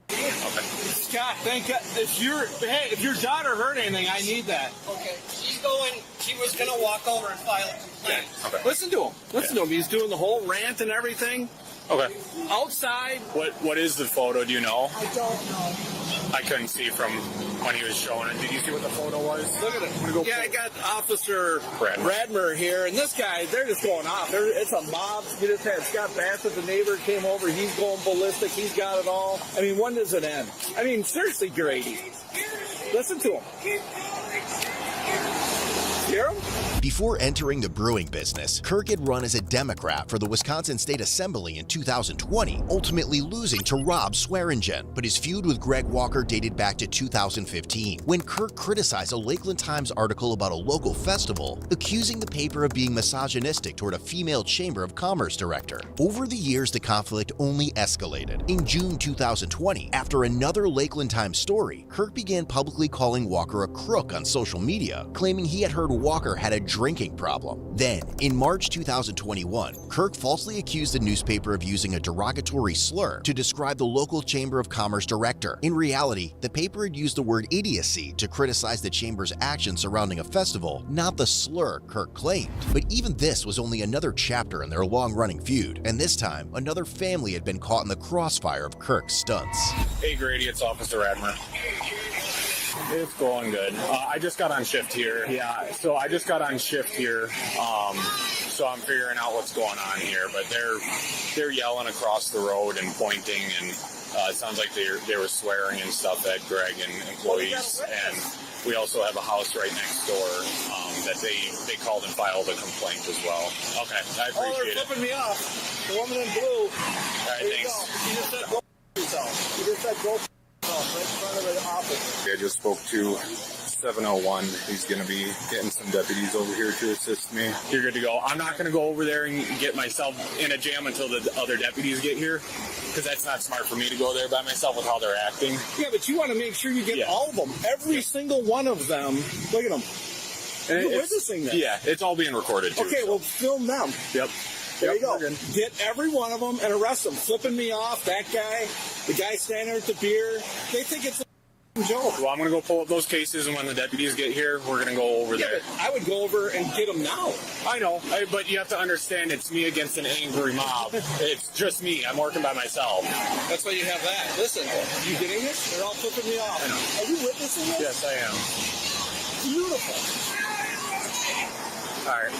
[SPEAKER 10] Okay.
[SPEAKER 9] Scott, thank God. If your daughter heard anything, I need that. Okay. She was going to walk over and file a complaint.
[SPEAKER 10] Okay.
[SPEAKER 9] Listen to him. Listen to him. He's doing the whole rant and everything.
[SPEAKER 10] Okay.
[SPEAKER 9] Outside.
[SPEAKER 10] What is the photo? Do you know?
[SPEAKER 9] I don't know.
[SPEAKER 10] I couldn't see from when he was showing it. Did you see what the photo was?
[SPEAKER 9] Look at it. I got Officer Radmer here, and this guy, they're just going off. It's a mob. You just had Scott Bassett, the neighbor, came over. He's going ballistic. He's got it all. I mean, when does it end? I mean, seriously, Grady. Listen to him. Hear him?
[SPEAKER 6] Before entering the brewing business, Kirk had run as a Democrat for the Wisconsin State Assembly in 2020, ultimately losing to Rob Swearingen. But his feud with Greg Walker dated back to 2015, when Kirk criticized a Lakeland Times article about a local festival, accusing the paper of being misogynistic toward a female Chamber of Commerce director. Over the years, the conflict only escalated. In June 2020, after another Lakeland Times story, Kirk began publicly calling Walker a crook on social media, claiming he had heard Walker had a drinking problem. Then, in March 2021, Kirk falsely accused the newspaper of using a derogatory slur to describe the local Chamber of Commerce director. In reality, the paper had used the word idiocy to criticize the Chamber's actions surrounding a festival, not the slur Kirk claimed. But even this was only another chapter in their long-running feud, and this time, another family had been caught in the crossfire of Kirk's stunts.
[SPEAKER 10] Hey, Grady, it's Officer Radmer. It's going good. I just got on shift here. Yeah, so I just got on shift here. So I'm figuring out what's going on here. But they're yelling across the road and pointing, and it sounds like they were swearing and stuff at Greg and employees. And we also have a house right next door that they called and filed a complaint as well. Okay, I appreciate
[SPEAKER 9] they're flipping me off. The woman in blue.
[SPEAKER 10] All right, thanks.
[SPEAKER 9] You just said go yourself. You just said go right in front of the office.
[SPEAKER 10] I just spoke to 701. He's going to be getting some deputies over here to assist me. You're good to go. I'm not going to go over there and get myself in a jam until the other deputies get here, because that's not smart for me to go there by myself with how they're acting.
[SPEAKER 9] Yeah, but you want to make sure you get all of them. Every single one of them. Look at them.
[SPEAKER 10] And
[SPEAKER 9] You're witnessing this.
[SPEAKER 10] Yeah, it's all being recorded too.
[SPEAKER 9] Okay,
[SPEAKER 10] so.
[SPEAKER 9] well, film them.
[SPEAKER 10] Yep.
[SPEAKER 9] There
[SPEAKER 10] Yep,
[SPEAKER 9] you go.
[SPEAKER 10] we're good.
[SPEAKER 9] Get every one of them and arrest them. Flipping me off, that guy, the guy standing there with the beer. They think it's a joke.
[SPEAKER 10] Well, I'm going to go pull up those cases, and when the deputies get here, we're going to go over there.
[SPEAKER 9] But I would go over and get them now.
[SPEAKER 10] I know, but you have to understand it's me against an angry mob. It's just me. I'm working by myself.
[SPEAKER 9] That's why you have that. Listen, you getting this? They're all flipping me off.
[SPEAKER 10] I know.
[SPEAKER 9] Are you witnessing this?
[SPEAKER 10] Yes, I am.
[SPEAKER 9] Beautiful.
[SPEAKER 10] All right.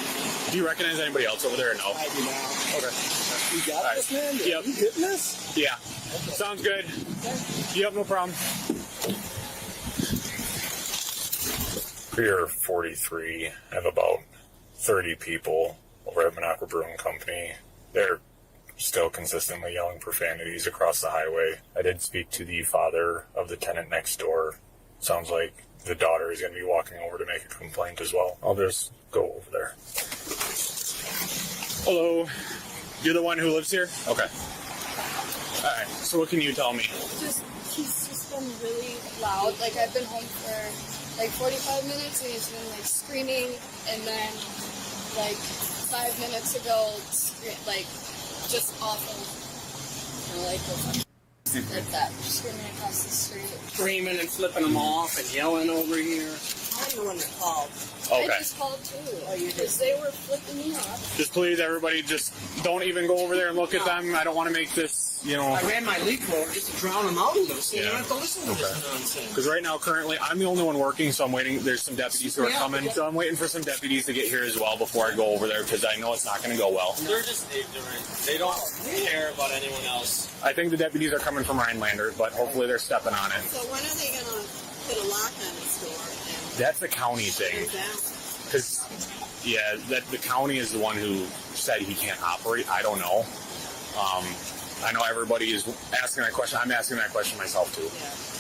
[SPEAKER 10] Do you recognize anybody else over there or no?
[SPEAKER 9] I do now.
[SPEAKER 10] Okay.
[SPEAKER 9] You got this, man?
[SPEAKER 10] Yep.
[SPEAKER 9] You getting this?
[SPEAKER 10] Yeah. Sounds good. Yep, no problem. Pier 43, I have about 30 people over at Minocqua Brewing Company. They're still consistently yelling profanities across the highway. I did speak to the father of the tenant next door. Sounds like the daughter is going to be walking over to make a complaint as well. I'll just go over there. Hello. You're the one who lives here? Okay. All right. So what can you tell me?
[SPEAKER 11] He's just been really loud. Like, I've been home for like 45 minutes and he's been like screaming, and then like 5 minutes ago, like just awful. You know, like that, screaming across the street.
[SPEAKER 12] Screaming and flipping them off and yelling over here.
[SPEAKER 11] I'm the one that called.
[SPEAKER 10] Okay.
[SPEAKER 11] I just called too. Because they were flipping me off.
[SPEAKER 10] Just please, everybody, just don't even go over there and look at them. I don't want to make this, you know.
[SPEAKER 12] I ran my leaf blower just to drown them out a little, so you
[SPEAKER 10] Yeah.
[SPEAKER 12] don't have to listen to this nonsense.
[SPEAKER 10] Because right now, currently, I'm the only one working, so I'm waiting. There's some deputies who are coming, so I'm waiting for some deputies to get here as well before I go over there, because I know it's not going to go well.
[SPEAKER 12] They're just ignorant. They don't care about anyone else.
[SPEAKER 10] I think the deputies are coming from Rhinelander, but hopefully they're stepping on it.
[SPEAKER 11] So when are they going to put a lock on this door?
[SPEAKER 10] That's the county thing. Because, yeah, the county is the one who said he can't operate. I don't know. I know everybody is asking that question. I'm asking that question myself, too.
[SPEAKER 12] Yeah.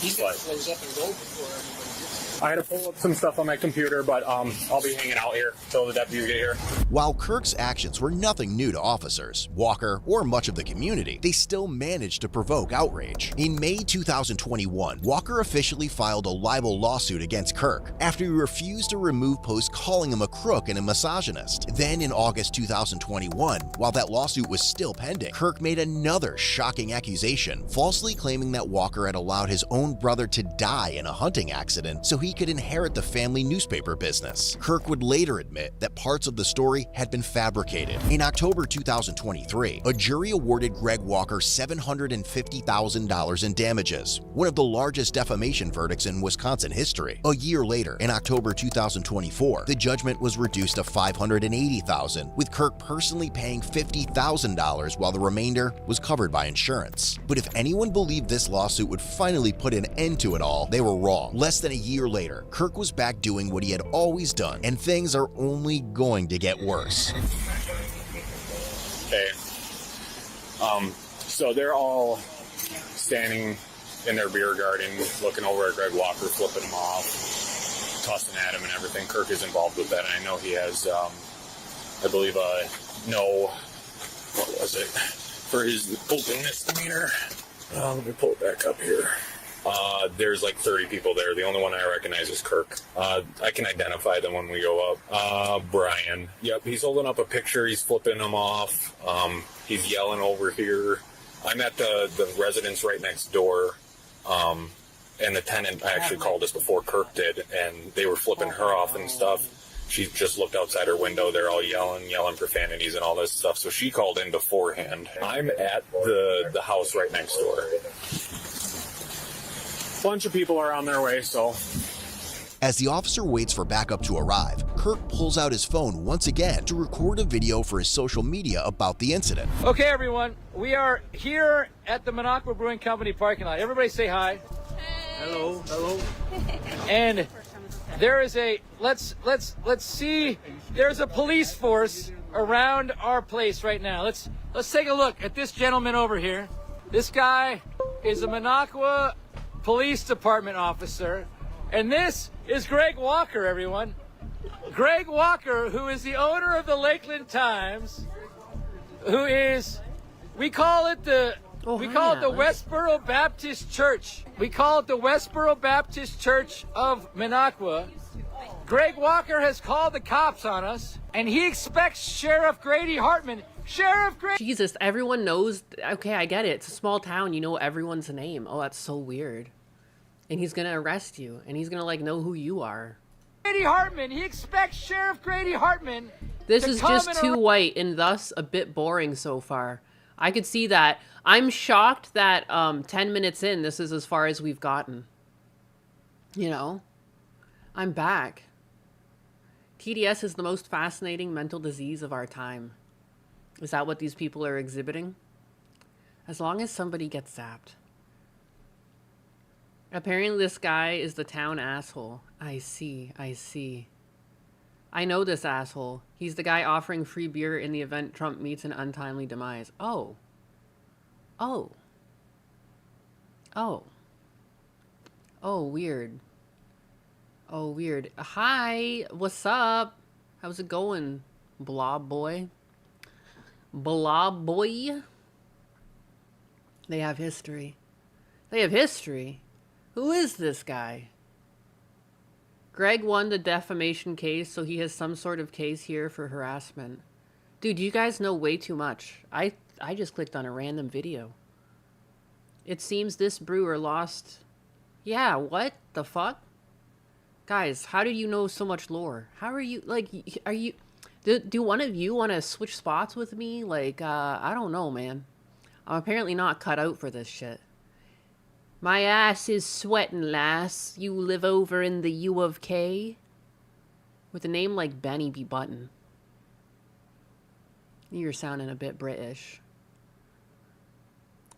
[SPEAKER 12] He's got to close up and go before everybody gets here.
[SPEAKER 10] I had to pull up some stuff on my computer, but I'll be hanging out here until the deputies get here.
[SPEAKER 6] While Kirk's actions were nothing new to officers, Walker, or much of the community, they still managed to provoke outrage. In May 2021, Walker officially filed a libel lawsuit against Kirk after he refused to remove posts calling him a crook and a misogynist. Then in August 2021, while that lawsuit was still pending, Kirk made another shocking accusation, falsely claiming that Walker had allowed his own brother to die in a hunting accident so he could inherit the family newspaper business. Kirk would later admit that parts of the story had been fabricated. In October 2023, a jury awarded Greg Walker $750,000 in damages, one of the largest defamation verdicts in Wisconsin history. A year later, in October 2024, the judgment was reduced to $580,000, with Kirk personally paying $50,000 while the remainder was covered by insurance. But if anyone believed this lawsuit would finally put an end to it all, they were wrong. Less than a year later, Kirk was back doing what he had always done, and things are only going to get worse.
[SPEAKER 10] Okay. So they're all standing in their beer garden, looking over at Greg Walker, flipping him off, tossing at him and everything. Kirk is involved with that, and I know he has, I believe, what was it, for his open misdemeanor. Let me pull it back up here. There's like 30 people there. The only one I recognize is Kirk. I can identify them when we go up. Brian. Yep, he's holding up a picture. He's flipping them off. He's yelling over here. I'm at the residence right next door. And the tenant actually called us before Kirk did, and they were flipping her off and stuff. She just looked outside her window. They're all yelling profanities and all this stuff. So she called in beforehand. I'm at the house right next door. Bunch of people are on their way, so.
[SPEAKER 6] As the officer waits for backup to arrive, Kirk pulls out his phone once again to record a video for his social media about the incident.
[SPEAKER 13] Okay, everyone, we are here at the Minocqua Brewing Company parking lot. Everybody say hi. Hello, hello. And there is a let's see. There's a police force around our place right now. Let's take a look at this gentleman over here. This guy is a Minocqua Police Department officer. And this is Greg Walker, everyone. Greg Walker, who is the owner of the Lakeland Times, who is, we call it the Westboro Baptist Church. We call it the Westboro Baptist Church of Minocqua. Greg Walker has called the cops on us, and he expects Sheriff Grady Hartman. Sheriff Grady.
[SPEAKER 1] Jesus, everyone knows. Okay, I get it. It's a small town. You know everyone's name. Oh, that's so weird. And he's gonna arrest you, and he's gonna like know who you are.
[SPEAKER 13] Grady Hartman. He expects Sheriff Grady Hartman.
[SPEAKER 1] This is just too white and thus a bit boring so far. I could see that. I'm shocked that 10 minutes in, this is as far as we've gotten. You know? I'm back. TDS is the most fascinating mental disease of our time. Is that what these people are exhibiting? As long as somebody gets zapped. Apparently this guy is the town asshole. I see. I know this asshole. He's the guy offering free beer in the event Trump meets an untimely demise. Oh. Oh, weird. Oh, weird. Hi, what's up? How's it going, blob boy? Blob boy? They have history. They have history? Who is this guy? Greg won the defamation case, so he has some sort of case here for harassment. Dude, you guys know way too much. I just clicked on a random video. It seems this brewer lost... Yeah, what the fuck? Guys, how do you know so much lore? How are you, like, are you... Do one of you want to switch spots with me? Like, I don't know, man. I'm apparently not cut out for this shit. My ass is sweating, lass. You live over in the U of K? With a name like Benny B. Button. You're sounding a bit British.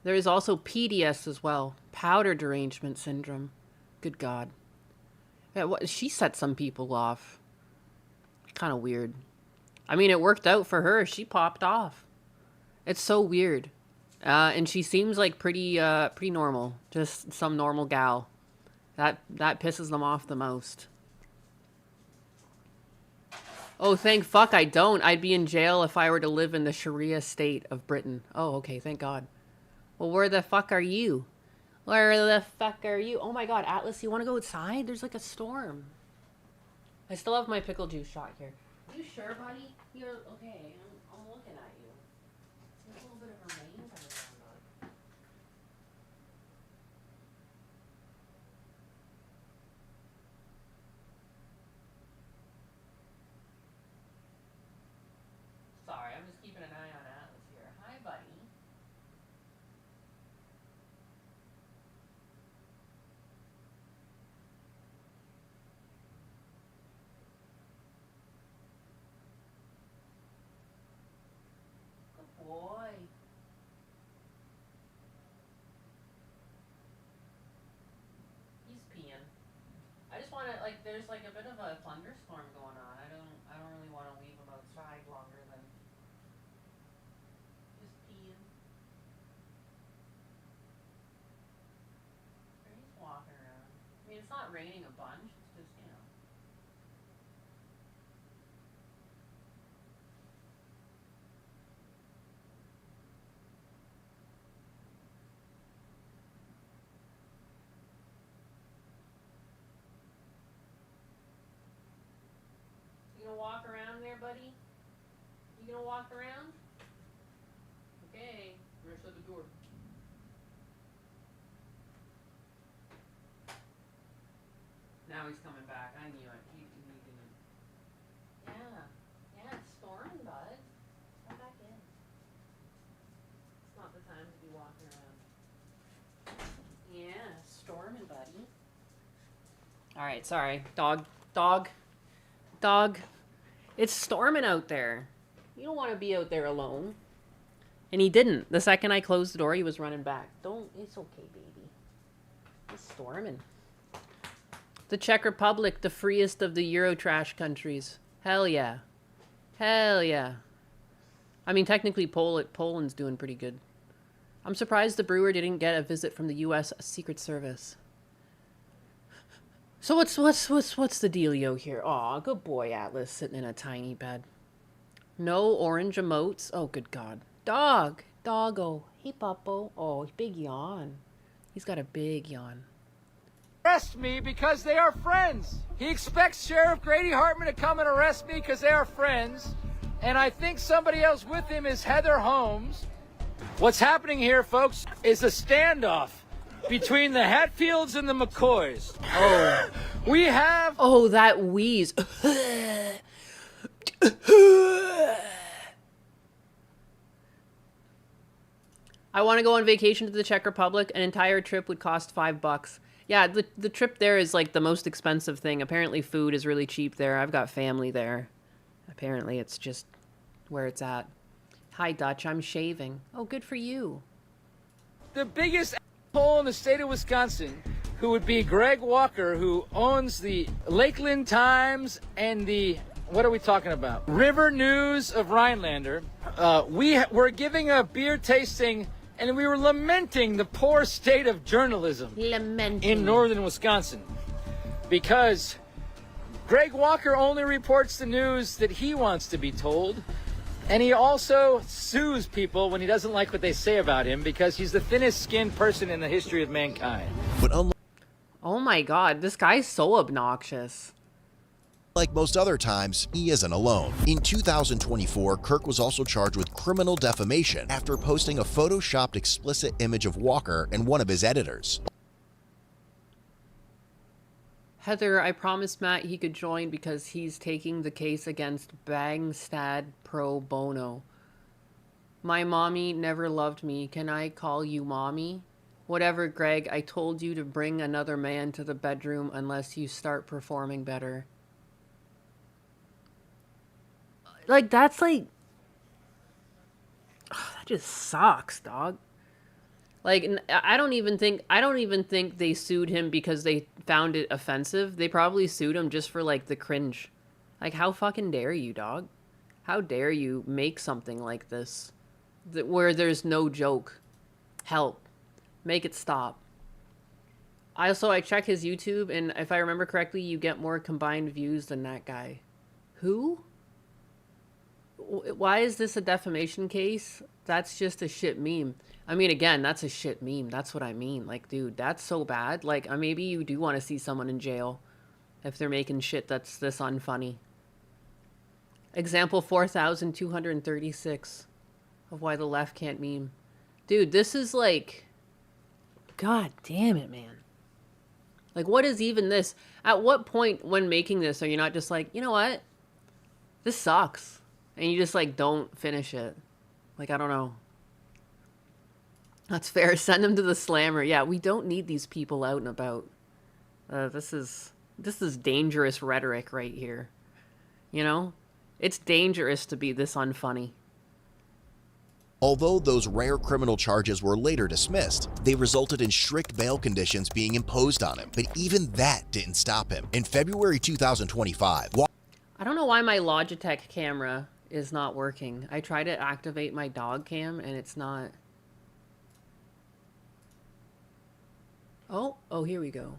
[SPEAKER 1] There is also PDS as well. Powder derangement syndrome. Good God. Yeah, she set some people off. Kind of weird. I mean, it worked out for her. She popped off. It's so weird. And she seems like pretty normal. Just some normal gal. That pisses them off the most. Oh, thank fuck I don't. I'd be in jail if I were to live in the Sharia state of Britain. Oh, okay, thank God. Well, where the fuck are you? Where the fuck are you? Oh my God, Atlas, you want to go outside? There's like a storm. I still have my pickle juice shot here. You sure, buddy? You're okay. I'm looking at you. There's a little bit of a rain coming down. Sorry, I'm just keeping an eye on Atlas here. Hi, buddy. Good boy. He's peeing. I just want to, like, there's like a bit of a thunderstorm going on. I don't really want to leave him outside longer than just peeing. Or he's walking around. I mean, it's not raining a bunch. It's just, you know. You gonna walk around there, buddy? You gonna walk around? Okay. We're gonna shut the door. Now he's coming back. I knew it. He didn't. Yeah, it's storming, bud. Come back in. It's not the time to be walking around. Yeah, storming, buddy. All right, sorry. Dog. It's storming out there. You don't want to be out there alone. And he didn't. The second I closed the door, he was running back. It's okay, baby. It's storming. The Czech Republic, the freest of the Eurotrash countries. Hell yeah. Hell yeah. I mean, technically, Poland's doing pretty good. I'm surprised the brewer didn't get a visit from the U.S. Secret Service. So what's the dealio here? Aw, good boy Atlas sitting in a tiny bed. No orange emotes. Oh, good God. Dog. Doggo. Hey, Puppo. Oh, big yawn. He's got a big yawn.
[SPEAKER 13] Arrest me because they are friends. He expects Sheriff Grady Hartman to come and arrest me because they are friends. And I think somebody else with him is Heather Holmes. What's happening here, folks, is a standoff between the Hatfields and the McCoys.
[SPEAKER 1] Oh.
[SPEAKER 13] We have...
[SPEAKER 1] Oh, that wheeze. I want to go on vacation to the Czech Republic. An entire trip would cost $5. Yeah, the trip there is like the most expensive thing. Apparently food is really cheap there. I've got family there. Apparently it's just where it's at. Hi, Dutch. I'm shaving. Oh, good for you.
[SPEAKER 13] The biggest asshole in the state of Wisconsin, who would be Greg Walker, who owns the Lakeland Times and the... What are we talking about? River News of Rhinelander. We were giving a beer tasting, and we were lamenting the poor state of journalism in northern Wisconsin, because Greg Walker only reports the news that he wants to be told, and he also sues people when he doesn't like what they say about him, because he's the thinnest skinned person in the history of mankind.
[SPEAKER 6] But
[SPEAKER 1] oh my God, this guy's so obnoxious.
[SPEAKER 6] like most other times, he isn't alone. In 2024, Kirk was also charged with criminal defamation after posting a photoshopped explicit image of Walker and one of his editors.
[SPEAKER 1] Heather, I promised Matt he could join because he's taking the case against Bangstad pro bono. My mommy never loved me. Can I call you mommy? Whatever, Greg. I told you to bring another man to the bedroom unless you start performing better. Like, that's like... Oh, that just sucks, dog. Like, I don't even think they sued him because they found it offensive. They probably sued him just for, like, the cringe. Like, how fucking dare you, dog? How dare you make something like this where there's no joke? Help. Make it stop. I check his YouTube, and if I remember correctly, you get more combined views than that guy. Who? Why is this a defamation case? That's just a shit meme. I mean, again, that's a shit meme. That's what I mean. Like, dude, that's so bad. Like, maybe you do want to see someone in jail if they're making shit that's this unfunny. Example 4,236 of why the left can't meme. Dude, this is like... God damn it, man. Like, what is even this? At what point when making this are you not just like, you know what? This sucks. And you just, like, don't finish it. Like, I don't know. That's fair. Send them to the slammer. Yeah, we don't need these people out and about. This is dangerous rhetoric right here. You know? It's dangerous to be this unfunny.
[SPEAKER 6] Although those rare criminal charges were later dismissed, they resulted in strict bail conditions being imposed on him. But even that didn't stop him. In February 2025,
[SPEAKER 1] I don't know why my Logitech camera is not working. I try to activate my dog cam and it's not. Oh, here we go.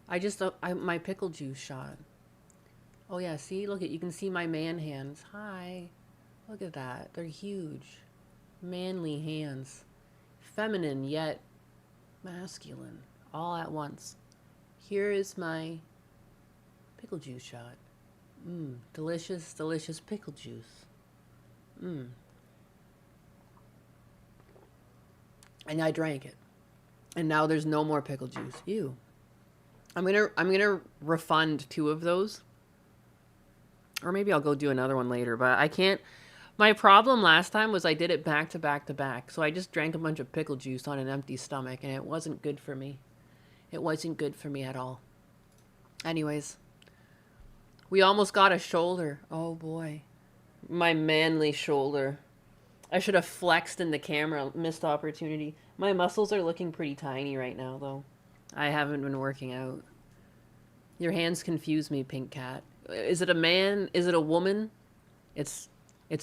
[SPEAKER 1] My pickle juice shot. Oh yeah, see, look you can see my man hands. Hi. Look at that. They're huge. Manly hands. Feminine yet masculine. All at once. Here is my pickle juice shot. Delicious, delicious pickle juice. And I drank it. And now there's no more pickle juice. Ew. I'm gonna refund 2 of those. Or maybe I'll go do another one later, but I can't. My problem last time was I did it back to back to back. So I just drank a bunch of pickle juice on an empty stomach and it wasn't good for me. It wasn't good for me at all. Anyways. We almost got a shoulder. Oh boy. My manly shoulder. I should have flexed in the camera. Missed opportunity. My muscles are looking pretty tiny right now though. I haven't been working out. Your hands confuse me, Pink Cat. Is it a man? Is it a woman? It's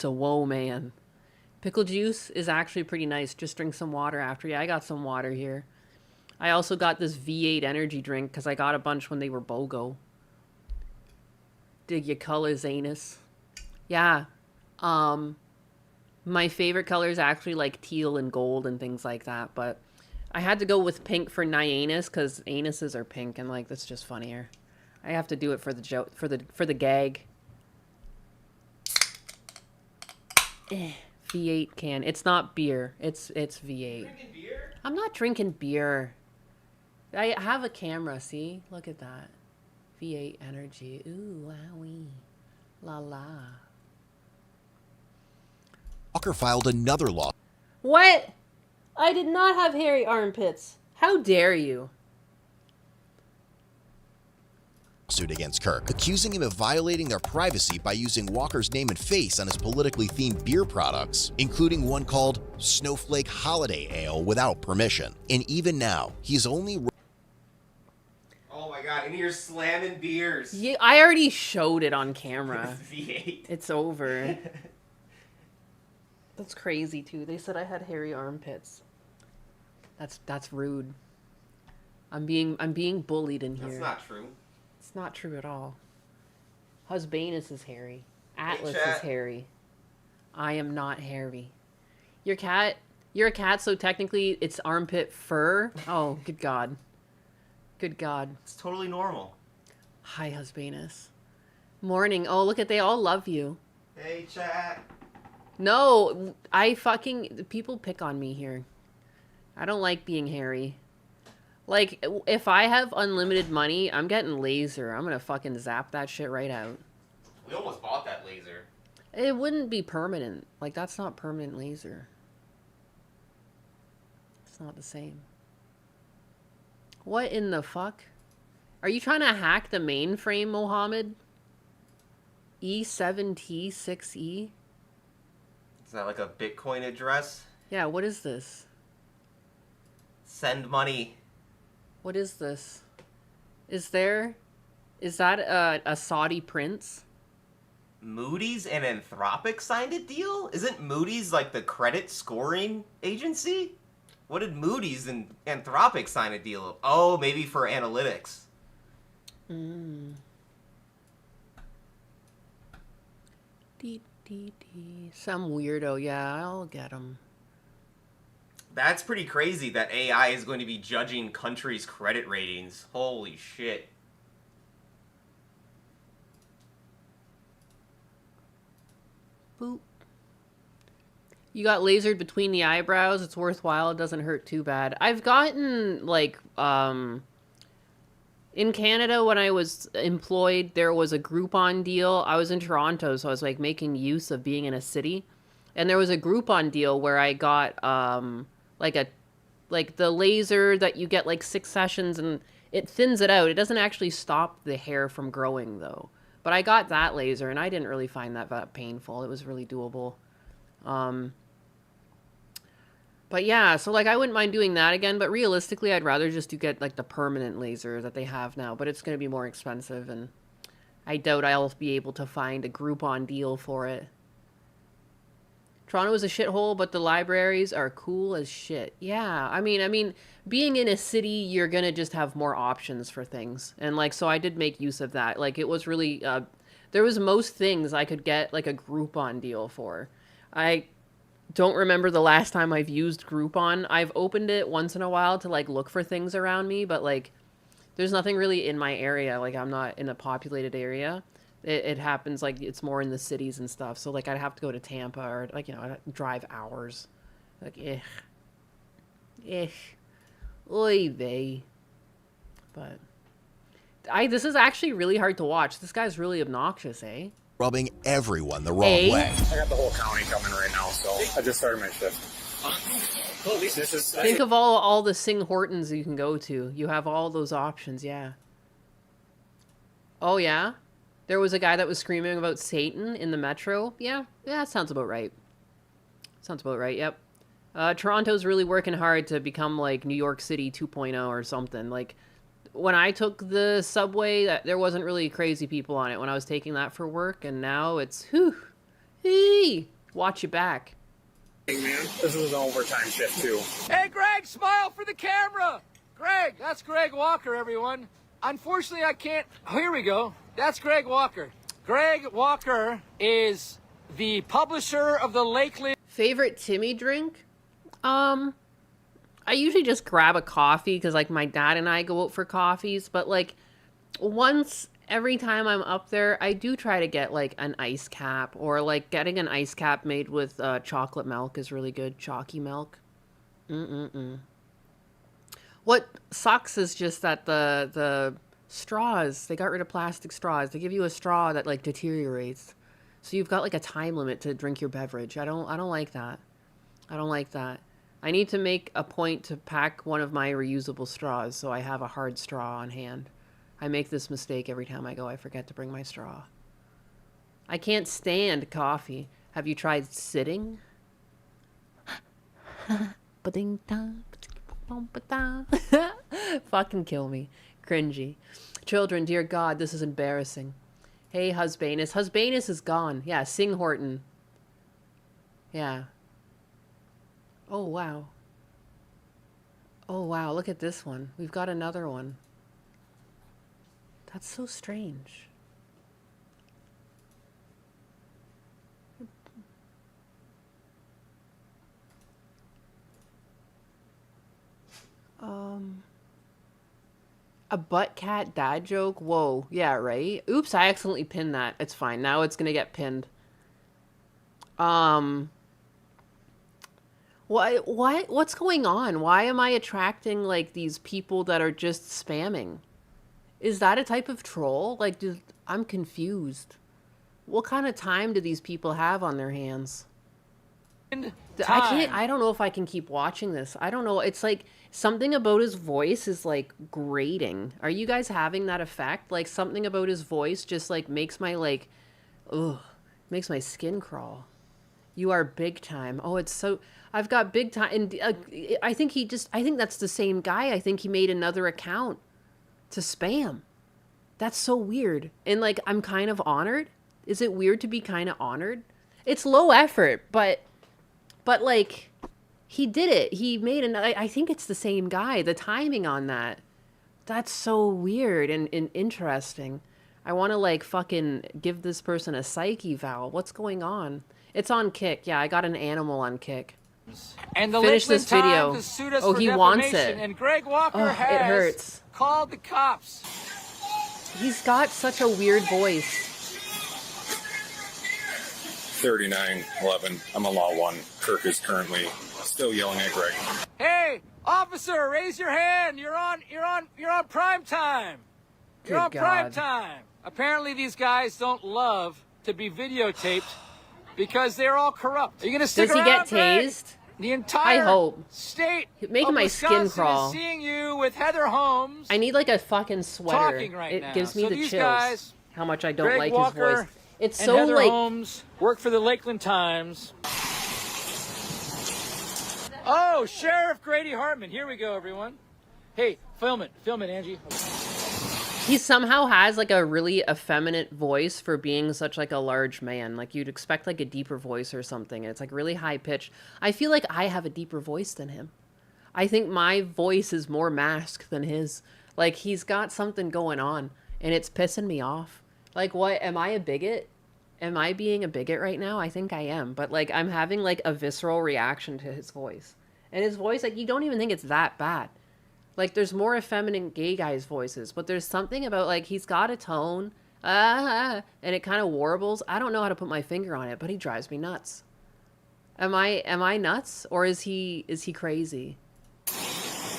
[SPEAKER 1] a whoa man. Pickle juice is actually pretty nice. Just drink some water after. Yeah, I got some water here. I also got this V8 energy drink because I got a bunch when they were BOGO. Dig your colors, anus. Yeah. My favorite color is actually like teal and gold and things like that, but I had to go with pink for Nyanus because anuses are pink and like that's just funnier. I have to do it for the joke, for the gag. V8 can. It's not beer. It's V8.
[SPEAKER 14] Drinking beer?
[SPEAKER 1] I'm not drinking beer. I have a camera, see? Look at that. V8 energy. Ooh, wowee. La la.
[SPEAKER 6] Walker filed another lawsuit
[SPEAKER 1] What? I did not have hairy armpits. How dare you?
[SPEAKER 6] against Kirk, accusing him of violating their privacy by using Walker's name and face on his politically themed beer products, including one called Snowflake Holiday Ale without permission. And even now, he's only...
[SPEAKER 14] Oh my god, and you're slamming beers.
[SPEAKER 1] Yeah, I already showed it on camera.
[SPEAKER 14] V8.
[SPEAKER 1] It's over. That's crazy too. They said I had hairy armpits. That's rude. I'm being bullied in here.
[SPEAKER 14] That's not true.
[SPEAKER 1] It's not true at all. Husbanus is hairy. Atlas
[SPEAKER 14] Hey,
[SPEAKER 1] is hairy. I am not hairy. You're a cat, so technically it's armpit fur. Oh, good God. Good God.
[SPEAKER 14] It's totally normal.
[SPEAKER 1] Hi, Husbanus. Morning. Oh, look at, they all love you.
[SPEAKER 14] Hey, chat.
[SPEAKER 1] No, people pick on me here. I don't like being hairy. Like, if I have unlimited money, I'm getting laser. I'm gonna fucking zap that shit right out.
[SPEAKER 14] We almost bought that laser.
[SPEAKER 1] It wouldn't be permanent. Like, that's not permanent laser. It's not the same. What in the fuck? Are you trying to hack the mainframe, Mohammed? E7T6E?
[SPEAKER 14] Is that like a Bitcoin address?
[SPEAKER 1] Yeah, what is this?
[SPEAKER 14] Send money.
[SPEAKER 1] What is this? Is that a Saudi prince?
[SPEAKER 14] Moody's and Anthropic signed a deal? Isn't Moody's like the credit scoring agency? What did Moody's and Anthropic sign a deal? Oh, maybe for analytics.
[SPEAKER 1] Some weirdo. Yeah, I'll get him.
[SPEAKER 14] That's pretty crazy that AI is going to be judging countries' credit ratings. Holy shit.
[SPEAKER 1] Boop. You got lasered between the eyebrows. It's worthwhile. It doesn't hurt too bad. I've gotten, like, in Canada, when I was employed, there was a Groupon deal. I was in Toronto, so I was, like, making use of being in a city. And there was a Groupon deal where I got, like the laser that you get, like, 6 sessions, and it thins it out. It doesn't actually stop the hair from growing, though. But I got that laser, and I didn't really find that painful. It was really doable. But yeah, so, like, I wouldn't mind doing that again, but realistically, I'd rather just get, like, the permanent laser that they have now, but it's going to be more expensive, and I doubt I'll be able to find a Groupon deal for it. Toronto is a shithole, but the libraries are cool as shit. Yeah, I mean, being in a city, you're going to just have more options for things, and, like, so I did make use of that. Like, it was really, there was most things I could get, like, a Groupon deal for. I don't remember the last time I've used Groupon. I've opened it once in a while to, like, look for things around me, but, like, there's nothing really in my area. Like, I'm not in a populated area. It happens, like, it's more in the cities and stuff. So, like, I'd have to go to Tampa or, like, you know, I'd drive hours. Like, oy vey. But this is actually really hard to watch. This guy's really obnoxious, eh?
[SPEAKER 6] rubbing everyone the wrong way.
[SPEAKER 10] I got the whole county coming right now, so I just started my shift.
[SPEAKER 1] Think of all the Sing Hortons you can go to. You have all those options, yeah. Oh, yeah? There was a guy that was screaming about Satan in the metro. Yeah, that sounds about right. Sounds about right, yep. Toronto's really working hard to become, like, New York City 2.0 or something. Like, when I took the subway, there wasn't really crazy people on it when I was taking that for work, and now it's, hey, watch your back.
[SPEAKER 10] Hey, man, this is an overtime shift, too.
[SPEAKER 13] Hey, Greg, smile for the camera. Greg, that's Greg Walker, everyone. Unfortunately, I can't. Oh, here we go. That's Greg Walker. Greg Walker is the publisher of the Lakeland.
[SPEAKER 1] Favorite Timmy drink? I usually just grab a coffee because like my dad and I go out for coffees, but like once every time I'm up there, I do try to get like an ice cap, or like getting an ice cap made with chocolate milk is really good. Chalky milk. What sucks is just that the straws, they got rid of plastic straws. They give you a straw that like deteriorates. So you've got like a time limit to drink your beverage. I don't like that. I don't like that. I need to make a point to pack one of my reusable straws so I have a hard straw on hand. I make this mistake every time I go. I forget to bring my straw. I can't stand coffee. Have you tried sitting? Fucking kill me. Cringy. Children, dear God, this is embarrassing. Hey, Husbanus. Husbanus is gone. Yeah, Sing Horton. Yeah. Oh, wow. Oh, wow. Look at this one. We've got another one. That's so strange. A butt cat dad joke? Whoa. Yeah, right? Oops, I accidentally pinned that. It's fine. Now it's gonna get pinned. What's going on? Why am I attracting like these people that are just spamming? Is that a type of troll? Like, I'm confused. What kind of time do these people have on their hands? I don't know if I can keep watching this. I don't know. It's like something about his voice is like grating. Are you guys having that effect? Like something about his voice just like makes my like, makes my skin crawl. You are big time. Oh, it's so, I've got big time. And I think that's the same guy. I think he made another account to spam. That's so weird. And like, I'm kind of honored. Is it weird to be kind of honored? It's low effort, but like, he did it. He made I think it's the same guy. The timing on that. That's so weird and interesting. I want to like fucking give this person a psych eval. What's going on? It's on Kick. Yeah, I got an animal on Kick.
[SPEAKER 13] And the
[SPEAKER 1] Finish this video.
[SPEAKER 13] To suit us
[SPEAKER 1] oh,
[SPEAKER 13] for
[SPEAKER 1] he wants
[SPEAKER 13] defamation.
[SPEAKER 1] it.
[SPEAKER 13] And Greg Walker has
[SPEAKER 1] it hurts.
[SPEAKER 13] Called the cops.
[SPEAKER 1] He's got such a weird voice.
[SPEAKER 10] 3911. I'm on law 1. Kirk is currently still yelling at Greg.
[SPEAKER 13] Hey, officer, raise your hand. You're on prime time. You're on prime time. Apparently these guys don't love to be videotaped because they're all corrupt. Are you going to stick around?
[SPEAKER 1] Does he get tased?
[SPEAKER 13] The entire
[SPEAKER 1] I hope.
[SPEAKER 13] State
[SPEAKER 1] making my
[SPEAKER 13] Wisconsin
[SPEAKER 1] skin crawl.
[SPEAKER 13] Is seeing you with Heather Holmes.
[SPEAKER 1] I need like a fucking sweater.
[SPEAKER 13] Talking right
[SPEAKER 1] it
[SPEAKER 13] now.
[SPEAKER 1] gives me
[SPEAKER 13] So
[SPEAKER 1] the
[SPEAKER 13] these
[SPEAKER 1] chills.
[SPEAKER 13] guys,
[SPEAKER 1] how much I don't
[SPEAKER 13] Greg
[SPEAKER 1] like
[SPEAKER 13] Walker
[SPEAKER 1] his voice. It's
[SPEAKER 13] and
[SPEAKER 1] so
[SPEAKER 13] Heather
[SPEAKER 1] like
[SPEAKER 13] Holmes work for the Lakeland Times. Oh, Sheriff Grady Hartman. Here we go, everyone. Hey, film it, Angie.
[SPEAKER 1] he somehow has like a really effeminate voice for being such like a large man. Like you'd expect like a deeper voice or something. And it's like really high pitched. I feel like I have a deeper voice than him. I think my voice is more masked than his. Like he's got something going on and it's pissing me off. Like what, am I a bigot? Am I being a bigot right now? I think I am. But like I'm having like a visceral reaction to his voice. And his voice, like you don't even think it's that bad. Like there's more effeminate gay guys' voices, but there's something about like he's got a tone, and it kind of warbles. I don't know how to put my finger on it, but he drives me nuts. Am I nuts, or is he crazy?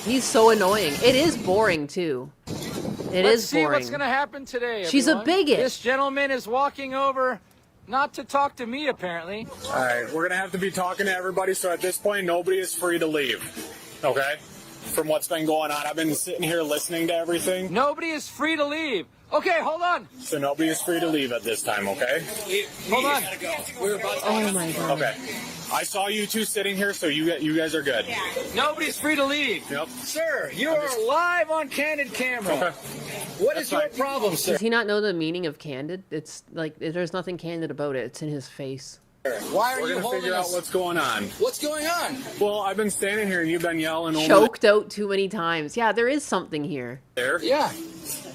[SPEAKER 1] He's so annoying. It is boring too.
[SPEAKER 13] Let's see what's gonna happen today.
[SPEAKER 1] She's a bigot.
[SPEAKER 13] This gentleman is walking over, not to talk to me apparently.
[SPEAKER 10] All right, we're gonna have to be talking to everybody. So at this point, nobody is free to leave. Okay. From what's been going on, I've been sitting here listening to everything.
[SPEAKER 13] Nobody is free to leave. Okay, hold on.
[SPEAKER 10] So nobody is free to leave at this time, okay?
[SPEAKER 13] Hold on.
[SPEAKER 1] Oh my god.
[SPEAKER 10] Okay. I saw you two sitting here, so you guys are good.
[SPEAKER 13] Yeah. Nobody's free to leave.
[SPEAKER 10] Yep.
[SPEAKER 13] Sir, you are live on Candid Camera.
[SPEAKER 10] Okay.
[SPEAKER 13] What is your problem, sir?
[SPEAKER 1] Does he not know the meaning of candid? It's like there's nothing candid about it. It's in his face.
[SPEAKER 9] Why are
[SPEAKER 10] We're
[SPEAKER 9] you
[SPEAKER 10] gonna
[SPEAKER 9] holding
[SPEAKER 10] figure out
[SPEAKER 9] us?
[SPEAKER 10] what's going on.
[SPEAKER 9] What's going on?
[SPEAKER 10] Well, I've been standing here and you've been yelling over
[SPEAKER 1] Choked out too many times. Yeah, there is something here.
[SPEAKER 10] there.
[SPEAKER 9] Yeah.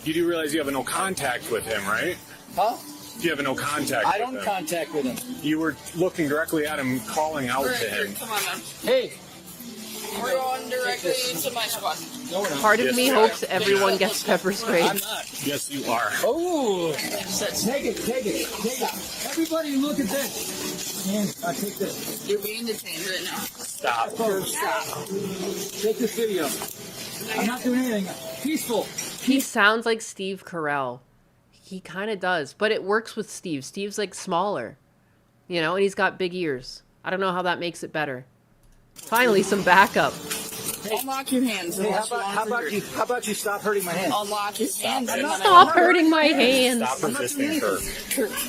[SPEAKER 10] You do realize you have no contact with him, right?
[SPEAKER 9] Huh?
[SPEAKER 10] You have no contact
[SPEAKER 9] I
[SPEAKER 10] with
[SPEAKER 9] don't
[SPEAKER 10] him.
[SPEAKER 9] contact with him.
[SPEAKER 10] You were looking directly at him, calling out to him.
[SPEAKER 11] Come on, man.
[SPEAKER 9] Hey.
[SPEAKER 11] We're going directly to my squad.
[SPEAKER 9] No, we're not.
[SPEAKER 1] Part of
[SPEAKER 10] Yes,
[SPEAKER 1] me
[SPEAKER 10] sir.
[SPEAKER 1] hopes everyone gets pepper sprayed.
[SPEAKER 9] I'm not.
[SPEAKER 10] Yes, you are.
[SPEAKER 9] Oh. Take it. Everybody look at this. And I take this.
[SPEAKER 11] You're being detained right now.
[SPEAKER 10] Stop.
[SPEAKER 9] Stop. Take this video. I'm not doing anything. Peaceful.
[SPEAKER 1] He sounds like Steve Carell. He kind of does, but it works with Steve. Steve's like smaller, you know, and he's got big ears. I don't know how that makes it better. Finally, some backup.
[SPEAKER 11] Unlock your hands.
[SPEAKER 9] Hey, how about you stop hurting my hand?
[SPEAKER 11] Unlock your hands.
[SPEAKER 1] Stop hurting my hands.
[SPEAKER 10] Stop resisting her.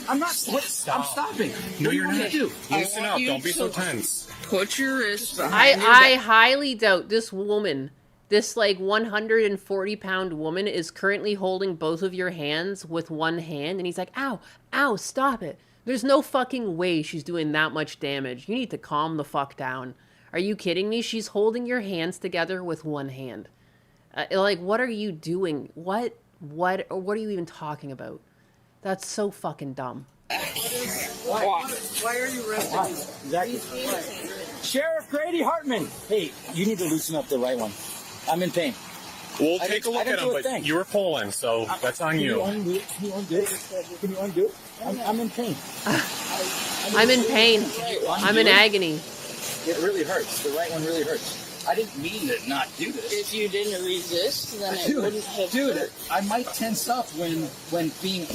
[SPEAKER 9] I'm not. What? I'm stopping.
[SPEAKER 10] No,
[SPEAKER 9] What
[SPEAKER 10] you're
[SPEAKER 9] do you want me
[SPEAKER 10] not.
[SPEAKER 9] to do?
[SPEAKER 10] Loosen up. Don't be so tense.
[SPEAKER 11] Put your wrist behind
[SPEAKER 1] I highly doubt this woman, this like 140-pound woman, is currently holding both of your hands with one hand, and he's like, ow, ow, stop it. There's no fucking way she's doing that much damage. You need to calm the fuck down. Are you kidding me? She's holding your hands together with one hand. Like, what are you doing? What are you even talking about? That's so fucking dumb.
[SPEAKER 11] Why are you arresting me?
[SPEAKER 9] Exactly. Sheriff Grady Hartman. Hey, you need to loosen up the right one. I'm in pain.
[SPEAKER 10] We'll
[SPEAKER 9] I
[SPEAKER 10] take a
[SPEAKER 9] didn't-
[SPEAKER 10] look
[SPEAKER 9] I
[SPEAKER 10] at
[SPEAKER 9] didn't
[SPEAKER 10] him,
[SPEAKER 9] do a
[SPEAKER 10] but
[SPEAKER 9] thing.
[SPEAKER 10] you were pulling, so that's on
[SPEAKER 9] Can
[SPEAKER 10] you.
[SPEAKER 9] you undo it? Can you undo it? Can you undo it? I'm in pain.
[SPEAKER 1] I'm in pain. I'm in agony.
[SPEAKER 9] It really hurts. The right one really hurts. I didn't mean to not do this.
[SPEAKER 11] If you didn't resist, then it
[SPEAKER 9] Dude,
[SPEAKER 11] wouldn't have
[SPEAKER 9] dude,
[SPEAKER 11] hurt.
[SPEAKER 9] I might tense up when being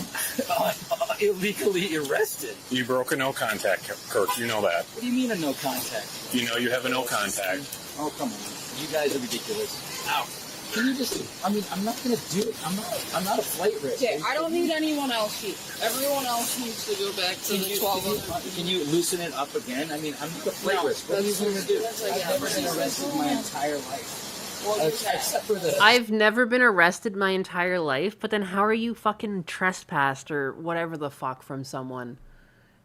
[SPEAKER 9] illegally arrested.
[SPEAKER 10] You broke a no contact, Kirk. You know that.
[SPEAKER 9] What do you mean a no contact?
[SPEAKER 10] You know you have a no contact.
[SPEAKER 9] Oh, come on. You guys are ridiculous. Ow. Can you just, I mean, I'm not going to do it. I'm not a flight risk.
[SPEAKER 11] Okay, I don't need anyone else here. Everyone else needs to go back to the 12.
[SPEAKER 9] Can you loosen it up again? I mean, I'm not a flight risk. What are you going to do? I've never been arrested my entire life. Except for the...
[SPEAKER 1] I've never been arrested my entire life, but then how are you fucking trespassed or whatever the fuck from someone?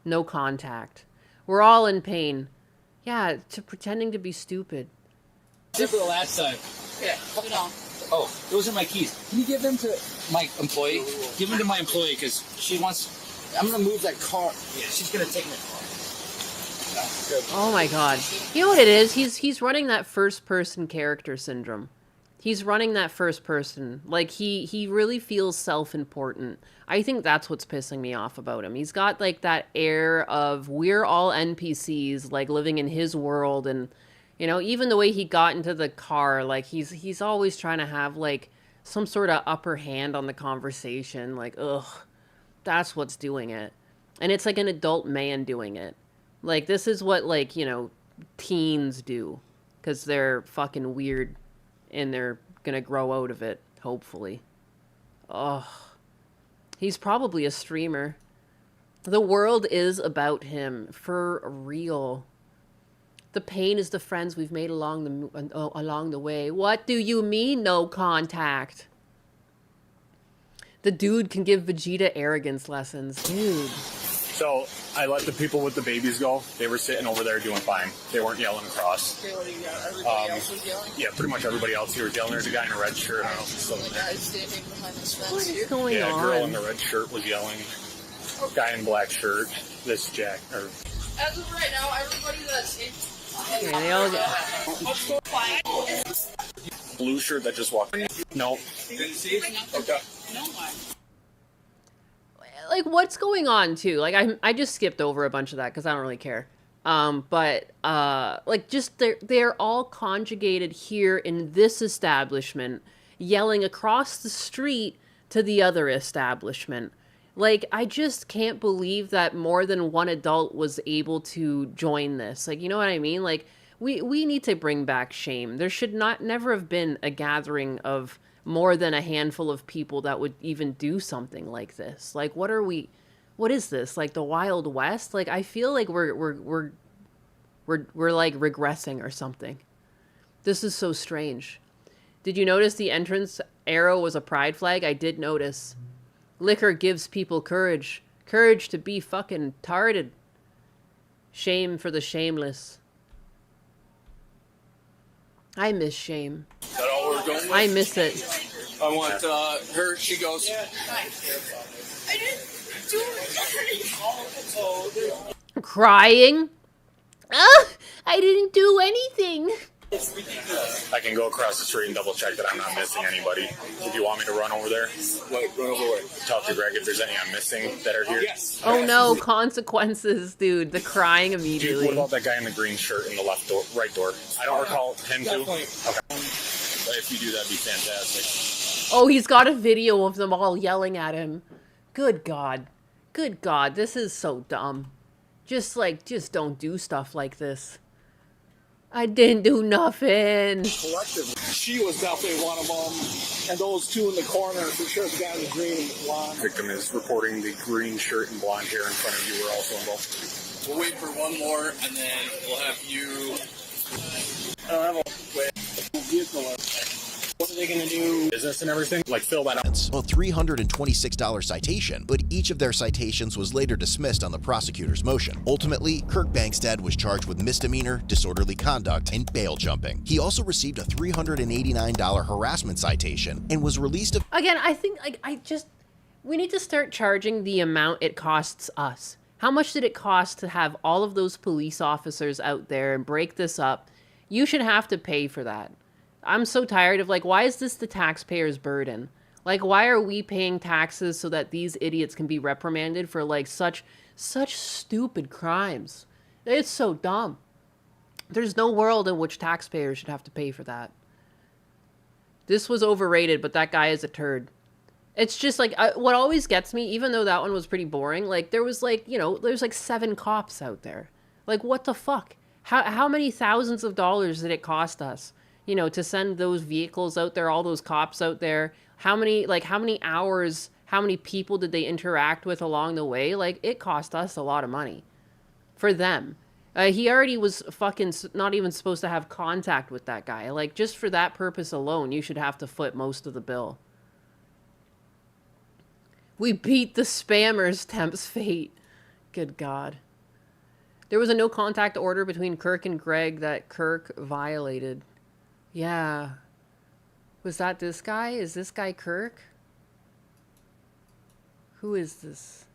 [SPEAKER 1] No contact. We're all in pain. Yeah, to pretending to be stupid.
[SPEAKER 9] Except for the last time.
[SPEAKER 11] Yeah, sit down.
[SPEAKER 9] Oh, those are my keys. Can you give them to my employee? Give them to my employee because she wants... I'm going to move that car. Yeah, she's going to take my car.
[SPEAKER 1] Oh my god. You know what it is? He's running that first person character syndrome. He's running that first person. Like he really feels self-important. I think that's what's pissing me off about him. He's got like that air of we're all NPCs, like living in his world, and you know, even the way he got into the car, like he's always trying to have like some sort of upper hand on the conversation. Like, ugh, that's what's doing it. And it's like an adult man doing it. Like, this is what, like, you know, teens do. Because they're fucking weird. And they're gonna grow out of it, hopefully. Ugh. He's probably a streamer. The world is about him. For real. The pain is the friends we've made along the way. What do you mean, no contact? The dude can give Vegeta arrogance lessons. Dude.
[SPEAKER 10] So I let the people with the babies go. They were sitting over there doing fine. They weren't yelling across.
[SPEAKER 11] Okay, what do you got? Everybody else was yelling?
[SPEAKER 10] Yeah, pretty much everybody else here was yelling. There's a guy in a red shirt. I don't know if he's still
[SPEAKER 11] The
[SPEAKER 10] in there.
[SPEAKER 11] guy standing behind this fence
[SPEAKER 1] What
[SPEAKER 11] here.
[SPEAKER 1] is going
[SPEAKER 10] Yeah, a
[SPEAKER 1] on?
[SPEAKER 10] girl in the red shirt was yelling. Guy in black shirt. This Jack or
[SPEAKER 11] As of right now, everybody that's in...
[SPEAKER 1] Okay, they all get...
[SPEAKER 11] Let's go quiet.
[SPEAKER 10] blue shirt that just walked in. No. Okay.
[SPEAKER 11] No one.
[SPEAKER 1] Like, what's going on, too? Like, I just skipped over a bunch of that because I don't really care. But like, just they're all conjugated here in this establishment, yelling across the street to the other establishment. Like, I just can't believe that more than one adult was able to join this. Like, you know what I mean? Like, we need to bring back shame. There should never have been a gathering of more than a handful of people that would even do something like this. Like, what is this? Like the Wild West? Like, I feel like we're like regressing or something. This is so strange. Did you notice the entrance arrow was a pride flag? I did notice. Liquor gives people courage. Courage to be fucking tarded. Shame for the shameless. I miss shame.
[SPEAKER 9] Is that all we're going with?
[SPEAKER 1] I miss it.
[SPEAKER 9] I want her. She goes.
[SPEAKER 11] I didn't do anything.
[SPEAKER 1] Crying? Ah, I didn't do anything.
[SPEAKER 10] I can go across the street and double check that I'm not missing anybody. If you want me to run over there,
[SPEAKER 9] Run over where?
[SPEAKER 10] talk to Greg if there's any I'm missing that are here.
[SPEAKER 9] Yes.
[SPEAKER 1] Oh no, consequences, dude. The crying
[SPEAKER 10] Dude,
[SPEAKER 1] immediately.
[SPEAKER 10] what about that guy in the green shirt in the left door, right door? I don't recall him too.
[SPEAKER 9] Definitely.
[SPEAKER 10] Okay. If you do, that'd be fantastic.
[SPEAKER 1] Oh, he's got a video of them all yelling at him. Good God. Good God. This is so dumb. Just don't do stuff like this. I didn't do nothing.
[SPEAKER 9] Collectively, she was definitely one of them, and those two in the corner for sure. The guy in the green and the blonde.
[SPEAKER 10] Victim is reporting the green shirt and blonde hair in front of you were also involved.
[SPEAKER 9] We'll wait for one more, and then we'll have you. I don't have a vehicle. What are they going to do?
[SPEAKER 10] Business and everything? Like fill that out.
[SPEAKER 6] A $326 citation, but each of their citations was later dismissed on the prosecutor's motion. Ultimately, Kirk Bangstad was charged with misdemeanor, disorderly conduct, and bail jumping. He also received a $389 harassment citation and was released.
[SPEAKER 1] Again, I think we need to start charging the amount it costs us. How much did it cost to have all of those police officers out there and break this up? You should have to pay for that. I'm so tired of, why is this the taxpayer's burden? Why are we paying taxes so that these idiots can be reprimanded for, such stupid crimes? It's so dumb. There's no world in which taxpayers should have to pay for that. This was overrated, but that guy is a turd. It's just, what always gets me, even though that one was pretty boring, there was, there's, 7 cops out there. What the fuck? How many thousands of dollars did it cost us? To send those vehicles out there, all those cops out there, how many hours, how many people did they interact with along the way? It cost us a lot of money for them. He already was fucking not even supposed to have contact with that guy. Just for that purpose alone, you should have to foot most of the bill. We beat the spammers, Temp's fate. Good God. There was a no contact order between Kirk and Greg that Kirk violated. Yeah. Was that this guy? Is this guy Kirk? Who is this?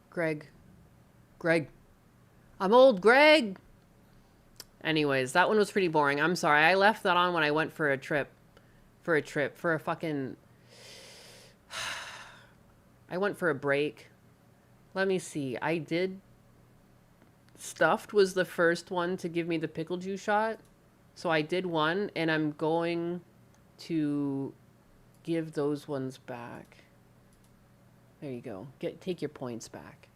[SPEAKER 1] Greg. I'm old Greg! Anyways, that one was pretty boring. I'm sorry. I left that on when I went for a trip. For a fucking... I went for a break. Let me see. I did... Stuffed was the first one to give me the pickle juice shot. So I did one, and I'm going to give those ones back. There you go. Take your points back.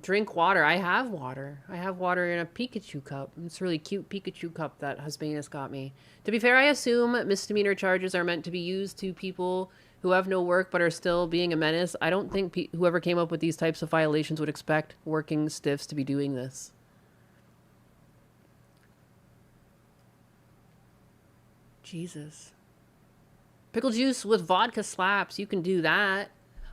[SPEAKER 1] Drink water. I have water. I have water in a Pikachu cup. It's a really cute Pikachu cup that Husbanus got me. To be fair, I assume misdemeanor charges are meant to be used to people who have no work but are still being a menace. I don't think whoever came up with these types of violations would expect working stiffs to be doing this. Jesus. Pickle juice with vodka slaps. You can do that.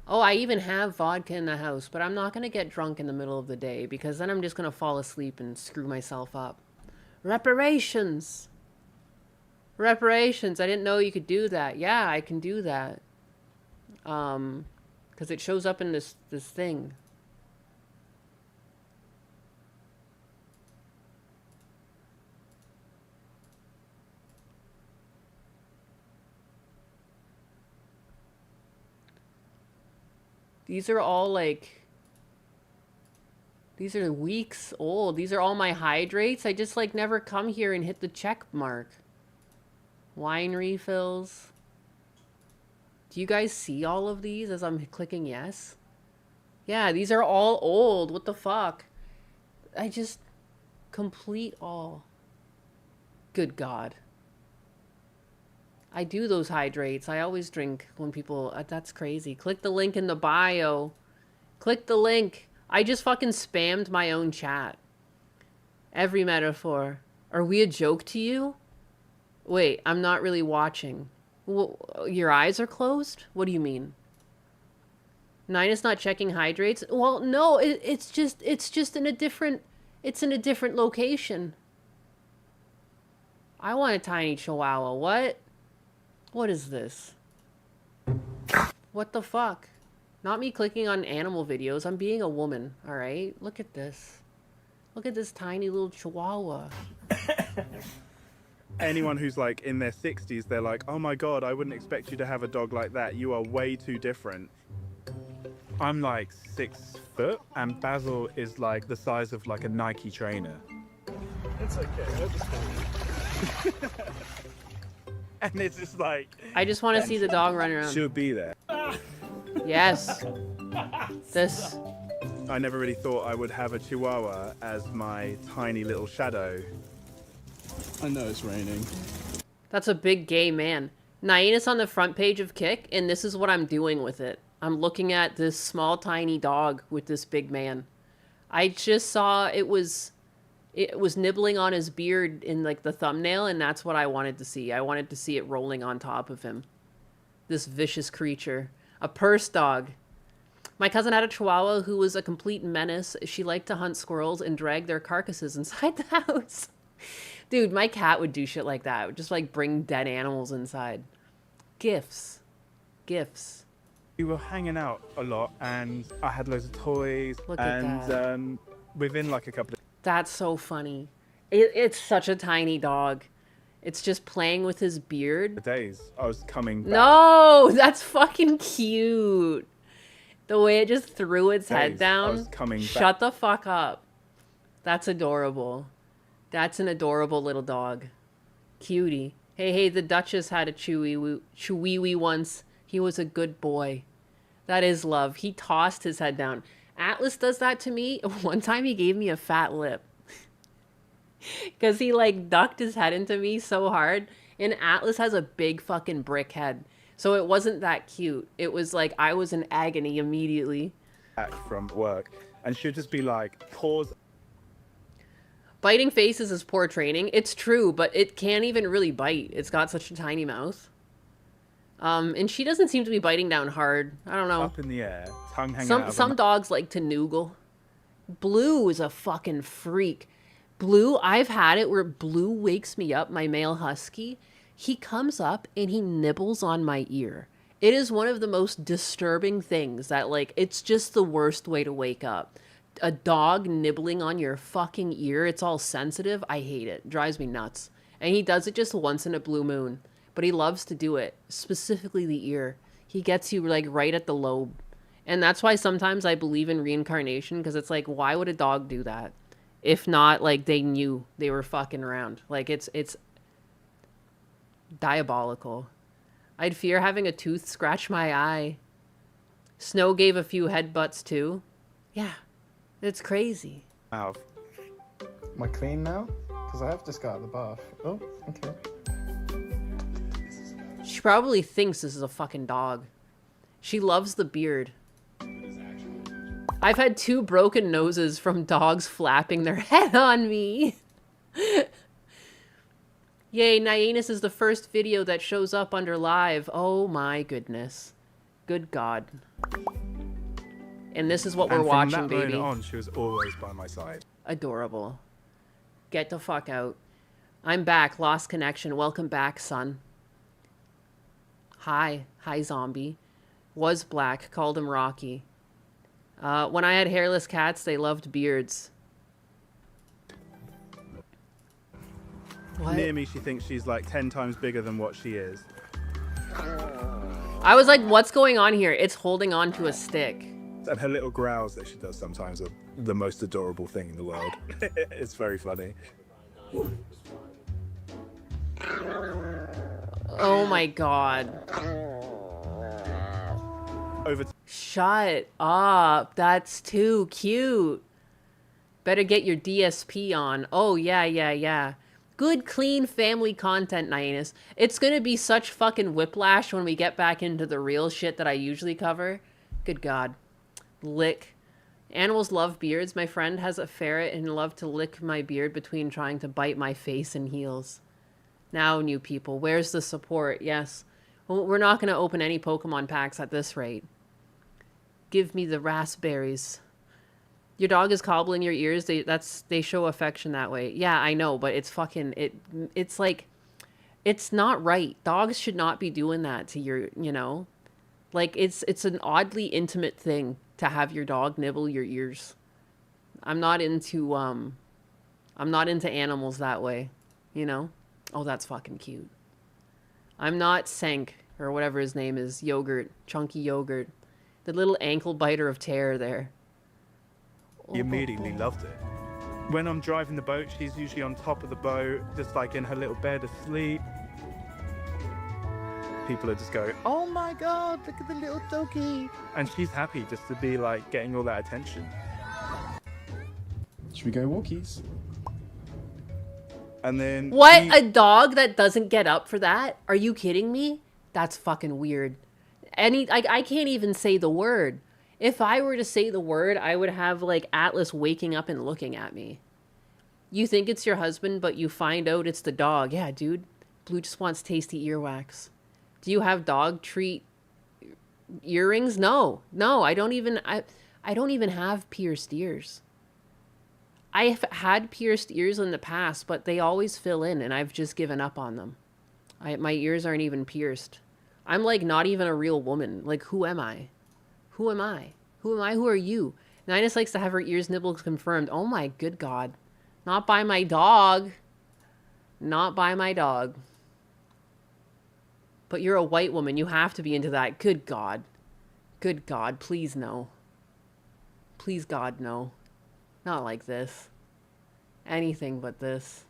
[SPEAKER 1] Oh, I even have vodka in the house, but I'm not going to get drunk in the middle of the day because then I'm just going to fall asleep and screw myself up. Reparations. Reparations. I didn't know you could do that. Yeah, I can do that. Because it shows up in this thing. These are all these are weeks old. These are all my hydrates. I just never come here and hit the check mark. Wine refills. Do you guys see all of these as I'm clicking yes? Yeah, these are all old. What the fuck? I just complete all. Good God. I do those hydrates. I always drink when people... that's crazy. Click the link in the bio. Click the link. I just fucking spammed my own chat. Every metaphor. Are we a joke to you? Wait, I'm not really watching. Your eyes are closed? What do you mean? Nina's not checking hydrates? Well, no, it's just in a different, it's in a different location. I want a tiny chihuahua. What? What is this? What the fuck? Not me clicking on animal videos. I'm being a woman, all right? Look at this. Look at this tiny little chihuahua.
[SPEAKER 15] Anyone who's like in their 60s, they're like, oh my God, I wouldn't expect you to have a dog like that. You are way too different. I'm like 6 foot and Basil is like the size of like a Nike trainer. It's okay. And it's just like...
[SPEAKER 1] I just want to see the dog run around.
[SPEAKER 15] She'll be there.
[SPEAKER 1] Yes. This.
[SPEAKER 15] I never really thought I would have a Chihuahua as my tiny little shadow. I know it's raining.
[SPEAKER 1] That's a big gay man. Naina's on the front page of Kick, and this is what I'm doing with it. I'm looking at this small, tiny dog with this big man. I just saw it was nibbling on his beard in like the thumbnail, and that's what I wanted to see. I wanted to see it rolling on top of him. This vicious creature. A purse dog. My cousin had a Chihuahua who was a complete menace. She liked to hunt squirrels and drag their carcasses inside the house. Dude, my cat would do shit like that. It would just like bring dead animals inside. Gifts. Gifts.
[SPEAKER 15] We were hanging out a lot and I had loads of toys.
[SPEAKER 1] Look at that.
[SPEAKER 15] Within like a couple of...
[SPEAKER 1] That's so funny. It's such a tiny dog. It's just playing with his beard.
[SPEAKER 15] days, I was coming back.
[SPEAKER 1] No, that's fucking cute. The way it just threw its head down.
[SPEAKER 15] I was coming back.
[SPEAKER 1] Shut the fuck up. That's adorable. That's an adorable little dog. Cutie. Hey, the Duchess had a Chewie once. He was a good boy. That is love. He tossed his head down. Atlas does that to me. One time he gave me a fat lip. Because he like ducked his head into me so hard. And Atlas has a big fucking brick head. So it wasn't that cute. It was like I was in agony immediately.
[SPEAKER 15] Back from work. And she'd just be like, pause.
[SPEAKER 1] Biting faces is poor training. It's true, but it can't even really bite. It's got such a tiny mouth. And she doesn't seem to be biting down hard. I don't know.
[SPEAKER 15] Up in the air, tongue hanging out.
[SPEAKER 1] Some dogs like to noogle. Blue is a fucking freak. Blue, I've had it where Blue wakes me up, my male husky. He comes up and he nibbles on my ear. It is one of the most disturbing things that, like, it's just the worst way to wake up. A dog nibbling on your fucking ear, it's all sensitive. I hate it. Drives me nuts. And he does it just once in a blue moon. But he loves to do it, specifically the ear. He gets you, like, right at the lobe. And that's why sometimes I believe in reincarnation, because it's like, why would a dog do that? If not, like, they knew they were fucking around. Like, it's diabolical. I'd fear having a tooth scratch my eye. Snow gave a few headbutts, too. Yeah, it's crazy.
[SPEAKER 15] Wow.
[SPEAKER 16] Am I clean now? Because I have just got out of the bath. Oh, okay.
[SPEAKER 1] She probably thinks this is a fucking dog. She loves the beard. I've had 2 broken noses from dogs flapping their head on me. Yay, Nyanus is the first video that shows up under live. Oh my goodness. Good God. And this is what we're watching, baby.
[SPEAKER 15] From that moment on, she was always by my side.
[SPEAKER 1] Adorable. Get the fuck out. I'm back. Lost connection. Welcome back, son. Hi. Hi, zombie. Was black. Called him Rocky. When I had hairless cats, they loved beards. What?
[SPEAKER 15] Near me, she thinks she's like 10 times bigger than what she is.
[SPEAKER 1] I was like, what's going on here? It's holding on to a stick.
[SPEAKER 15] And her little growls that she does sometimes are the most adorable thing in the world. It's very funny.
[SPEAKER 1] Oh my God. Shut up. That's too cute. Better get your DSP on. Oh, yeah. Good, clean family content, Nyanus. It's gonna be such fucking whiplash when we get back into the real shit that I usually cover. Good God. Lick. Animals love beards. My friend has a ferret and loved to lick my beard between trying to bite my face and heels. Now, new people, where's the support? Yes. Well, we're not going to open any Pokemon packs at this rate. Give me the raspberries. Your dog is cobbling your ears. They show affection that way. Yeah, I know, but it's fucking it's like it's not right. Dogs should not be doing that to your, you know? Like it's an oddly intimate thing to have your dog nibble your ears. I'm not into animals that way, you know? Oh, that's fucking cute. I'm not Senk or whatever his name is, Yogurt, Chunky Yogurt. The little ankle biter of terror there.
[SPEAKER 15] He immediately loved it. When I'm driving the boat, she's usually on top of the boat, just like in her little bed asleep. People are just going, oh my God, look at the little doggy. And she's happy just to be like getting all that attention.
[SPEAKER 16] Should we go walkies?
[SPEAKER 15] And then...
[SPEAKER 1] What? A dog that doesn't get up for that? Are you kidding me? That's fucking weird. I can't even say the word. If I were to say the word, I would have like Atlas waking up and looking at me. You think it's your husband, but you find out it's the dog. Yeah, dude. Blue just wants tasty earwax. Do you have dog treat earrings? No. No, I don't even have pierced ears. I've had pierced ears in the past, but they always fill in and I've just given up on them. My ears aren't even pierced. I'm like not even a real woman. Like, who am I? Who am I? Who am I? Who are you? Ninus likes to have her ears nibbled confirmed. Oh my good God. Not by my dog. Not by my dog. But you're a white woman. You have to be into that. Good God. Good God. Please no. Please God no. Not like this. Anything but this.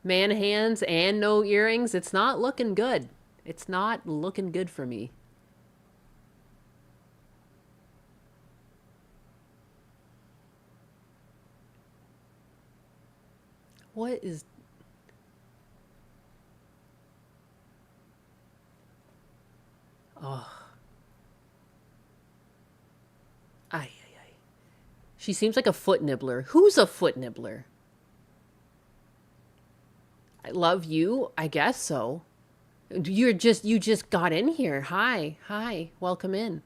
[SPEAKER 1] Man hands and no earrings. It's not looking good. It's not looking good for me. What is... Oh. Ay, ay, ay. She seems like a foot nibbler. Who's a foot nibbler? I love you? I guess so. You just got in here. Hi. Hi. Welcome in.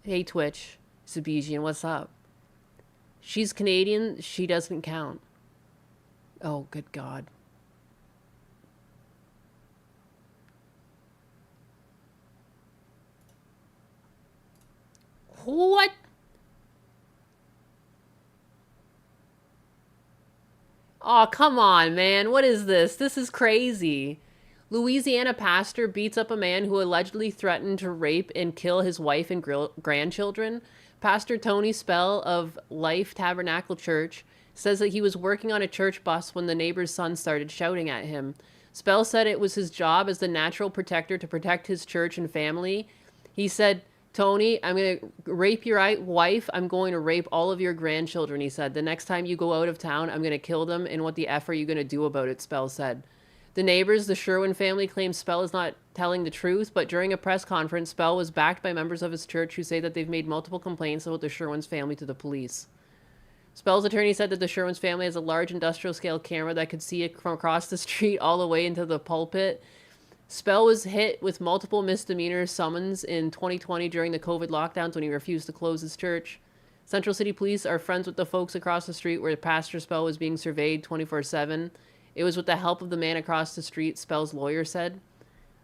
[SPEAKER 1] Hey, Twitch. Sabijian, what's up? She's Canadian. She doesn't count. Oh, good God. What? Oh, come on, man. What is this? This is crazy. Louisiana pastor beats up a man who allegedly threatened to rape and kill his wife and grandchildren. Pastor Tony Spell of Life Tabernacle Church says that he was working on a church bus when the neighbor's son started shouting at him. Spell said it was his job as the natural protector to protect his church and family. He said, Tony, I'm going to rape your wife. I'm going to rape all of your grandchildren, he said. The next time you go out of town, I'm going to kill them. And what the F are you going to do about it, Spell said. The neighbors, the Sherwin family, claim Spell is not telling the truth, but during a press conference, Spell was backed by members of his church who say that they've made multiple complaints about the Sherwin's family to the police. Spell's attorney said that the Sherwin's family has a large industrial-scale camera that could see it from across the street all the way into the pulpit. Spell was hit with multiple misdemeanor summons in 2020 during the COVID lockdowns when he refused to close his church. Central City Police are friends with the folks across the street where Pastor Spell was being surveyed 24/7. It was with the help of the man across the street, Spell's lawyer said.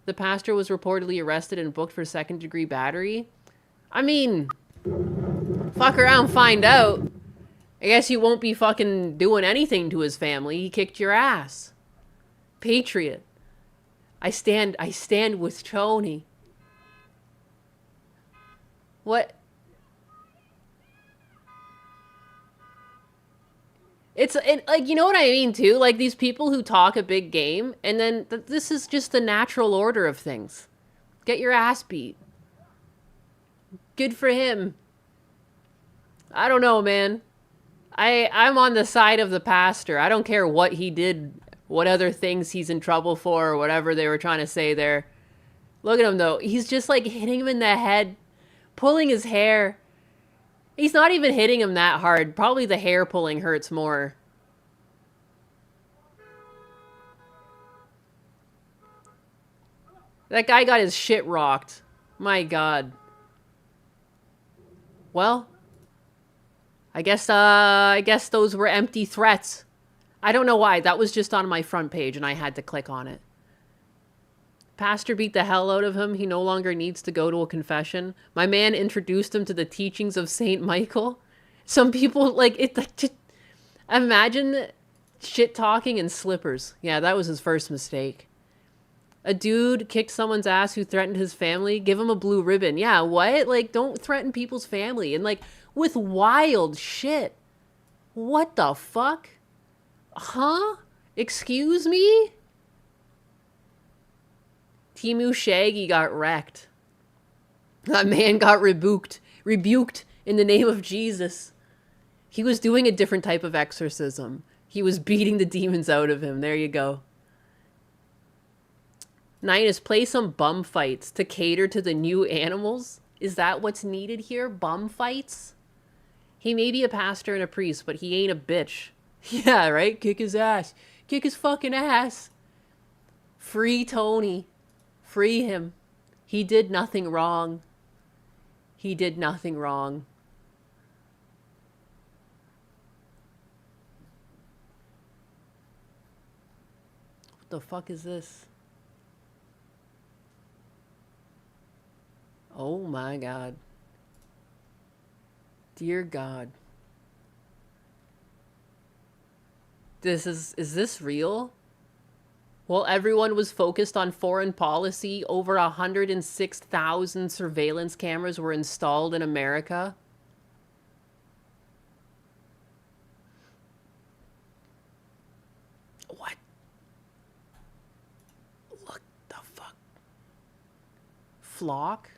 [SPEAKER 1] The pastor was reportedly arrested and booked for second-degree battery. I mean, fuck around, find out. I guess you won't be fucking doing anything to his family. He kicked your ass. Patriot. I stand with Tony. What? Like, you know what I mean, too? Like, these people who talk a big game, and then this is just the natural order of things. Get your ass beat. Good for him. I don't know, man. I'm on the side of the pastor. I don't care what he did, what other things he's in trouble for, or whatever they were trying to say there. Look at him, though. He's just, like, hitting him in the head, pulling his hair. He's not even hitting him that hard. Probably the hair pulling hurts more. That guy got his shit rocked. My God. Well, I guess those were empty threats. I don't know why. That was just on my front page and I had to click on it. Pastor beat the hell out of him. He no longer needs to go to a confession. My man introduced him to the teachings of Saint Michael. Some people, like, it, like, just imagine shit talking in slippers. Yeah, that was his first mistake. A dude kicked someone's ass who threatened his family. Give him a blue ribbon. Yeah, what? Like, don't threaten people's family. And, like, with wild shit. What the fuck? Huh? Excuse me? Timu Shaggy got wrecked. That man got rebuked in the name of Jesus. He was doing a different type of exorcism. He was beating the demons out of him. There you go. Ninus, play some bum fights to cater to the new animals. Is that what's needed here? Bum fights? He may be a pastor and a priest, but he ain't a bitch. Yeah, right? Kick his ass. Kick his fucking ass. Free Tony. Free him. He did nothing wrong. He did nothing wrong. What the fuck is this? Oh my God. Dear God. Is this real? While everyone was focused on foreign policy, over 106,000 surveillance cameras were installed in America. What? What the fuck? Flock?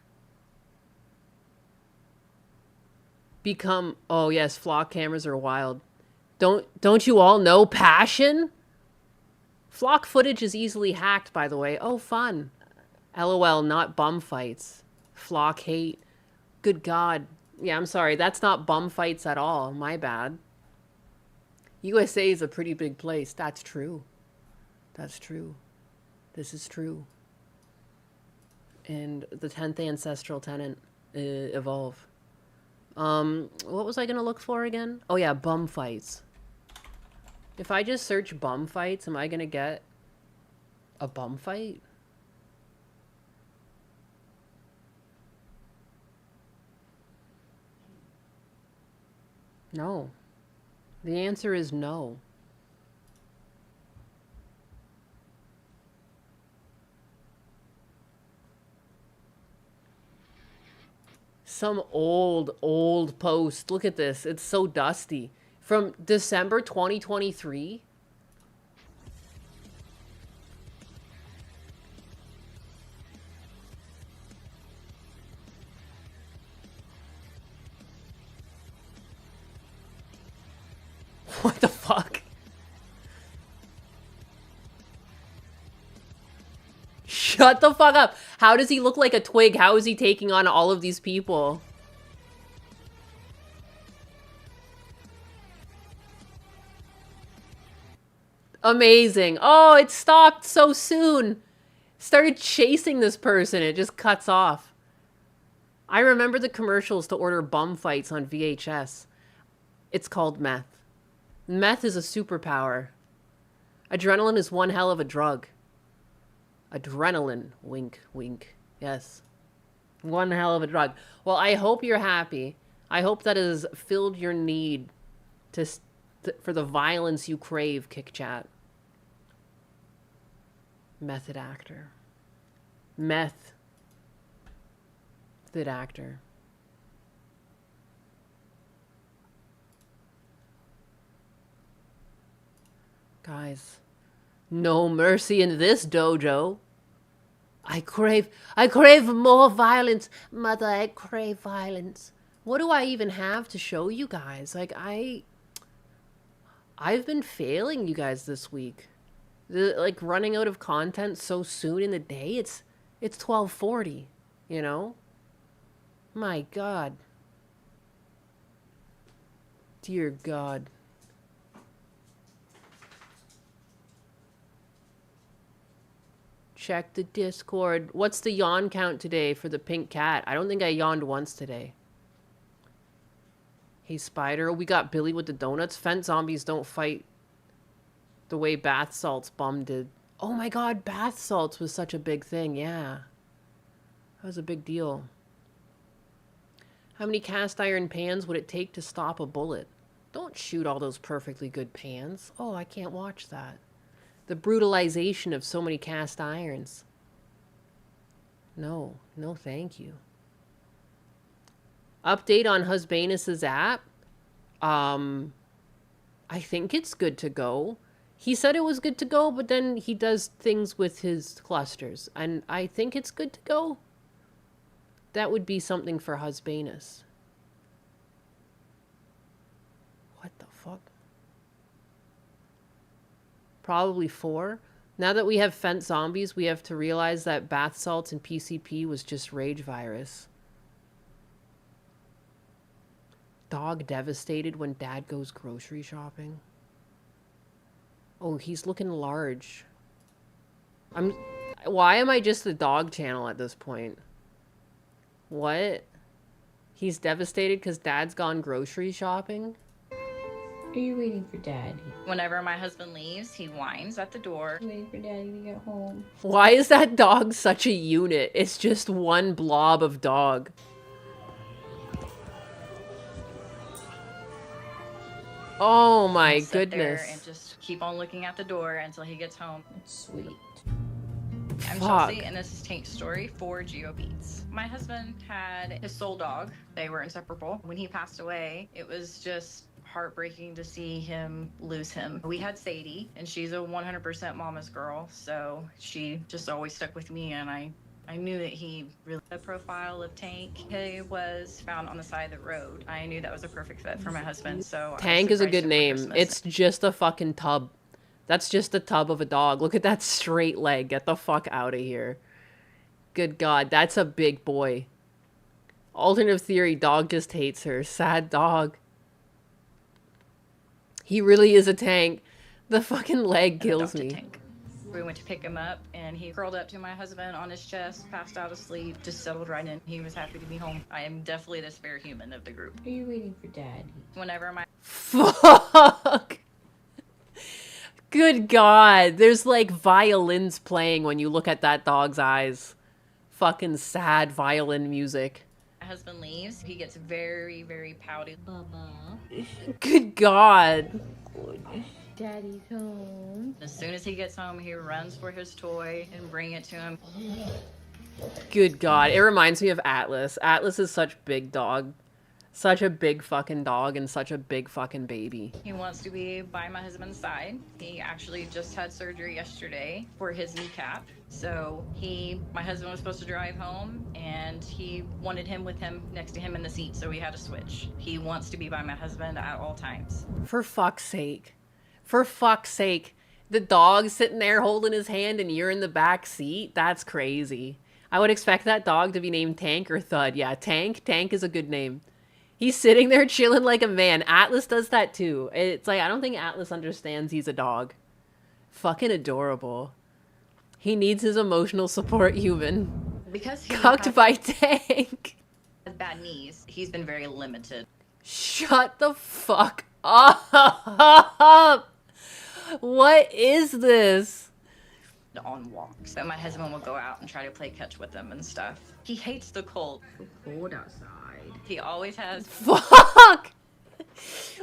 [SPEAKER 1] Become, oh yes, flock cameras are wild. Don't you all know Passion? Flock footage is easily hacked, by the way. Oh, fun. LOL, not bum fights. Flock hate. Good God. Yeah, I'm sorry. That's not bum fights at all. My bad. USA is a pretty big place. That's true. That's true. This is true. And the 10th ancestral tenant, evolve. What was I gonna look for again? Oh yeah, bum fights. If I just search bum fights, am I gonna get a bum fight? No. The answer is no. Some old post. Look at this. It's so dusty. From December 2023. What the fuck? Shut the fuck up. How does he look like a twig? How is he taking on all of these people? Amazing. Oh, it stopped so soon. Started chasing this person. It just cuts off. I remember the commercials to order bum fights on VHS. It's called meth. Meth is a superpower. Adrenaline is one hell of a drug. Adrenaline. Wink, wink. Yes. One hell of a drug. Well, I hope you're happy. I hope that has filled your need for the violence you crave, Kick Chat. Method actor. Method actor. Guys, no mercy in this dojo. I crave more violence. Mother, I crave violence. What do I even have to show you guys? Like, I've been failing you guys this week. Like, running out of content so soon in the day, it's 12:40, you know? My God. Dear God. Check the Discord. What's the yawn count today for the pink cat? I don't think I yawned once today. Hey, Spider. We got Billy with the donuts. Fent zombies don't fight the way bath salts bum did. Oh my god, bath salts was such a big thing. Yeah. That was a big deal. How many cast iron pans would it take to stop a bullet? Don't shoot all those perfectly good pans. Oh, I can't watch that. The brutalization of so many cast irons. No, no thank you. Update on Husbanus's app. I think it's good to go. He said it was good to go, but then he does things with his clusters. And I think it's good to go. That would be something for Husbanus. What the fuck? Probably 4. Now that we have Fent zombies, we have to realize that bath salts and PCP was just rage virus. Dog devastated when dad goes grocery shopping. Oh, he's looking large. Why am I just the dog channel at this point? What? He's devastated because dad's gone grocery shopping?
[SPEAKER 17] Are you waiting for daddy? Whenever my husband leaves, he whines at the door. Waiting for daddy to get home.
[SPEAKER 1] Why is that dog such a unit? It's just one blob of dog. Oh my
[SPEAKER 17] Sit there
[SPEAKER 1] goodness.
[SPEAKER 17] and just keep on looking at the door until he gets home. It's sweet. I'm
[SPEAKER 1] Fuck.
[SPEAKER 17] Chelsea, and this is Tank's story for GeoBeats. My husband had his soul dog. They were inseparable. When he passed away, it was just heartbreaking to see him lose him. We had Sadie, and she's a 100% mama's girl, so she just always stuck with me, and I knew that he really had a profile of Tank. He was found on the side of the road. I knew that was a perfect fit for my husband, so
[SPEAKER 1] Tank is a good
[SPEAKER 17] surprised him for
[SPEAKER 1] name.
[SPEAKER 17] Christmas.
[SPEAKER 1] It's just a fucking tub. That's just a tub of a dog. Look at that straight leg. Get the fuck out of here. Good God, that's a big boy. Alternative theory, dog just hates her. Sad dog. He really is a tank. The fucking leg kills me.
[SPEAKER 17] Tank. We went to pick him up, and he curled up to my husband on his chest, passed out asleep, just settled right in. He was happy to be home. I am definitely the spare human of the group. Are you waiting for daddy? Whenever my
[SPEAKER 1] Fuck. Good God. There's like violins playing when you look at that dog's eyes. Fucking sad violin music.
[SPEAKER 17] husband leaves, he gets very, very pouty. Mama.
[SPEAKER 1] Good God.
[SPEAKER 17] Daddy's home. As soon as he gets home, he runs for his toy and bring it to him.
[SPEAKER 1] Good God. It reminds me of Atlas. Atlas is such a big dog. Such a big fucking dog and such a big fucking baby.
[SPEAKER 17] He wants to be by my husband's side. He actually just had surgery yesterday for his kneecap. So my husband was supposed to drive home and he wanted him with him next to him in the seat. So we had to switch. He wants to be by my husband at all times.
[SPEAKER 1] For fuck's sake. For fuck's sake. The dog's sitting there holding his hand and you're in the back seat? That's crazy. I would expect that dog to be named Tank or Thud. Yeah, Tank. Tank is a good name. He's sitting there chilling like a man. Atlas does that too. It's like, I don't think Atlas understands he's a dog. Fucking adorable. He needs his emotional support human.
[SPEAKER 17] Because he
[SPEAKER 1] Cucked by Tank.
[SPEAKER 17] has bad knees, he's been very limited.
[SPEAKER 1] Shut the fuck up. What is this?
[SPEAKER 17] On walks. So my husband will go out and try to play catch with them and stuff. He hates the cold. It's cold outside. He always has.
[SPEAKER 1] Fuck!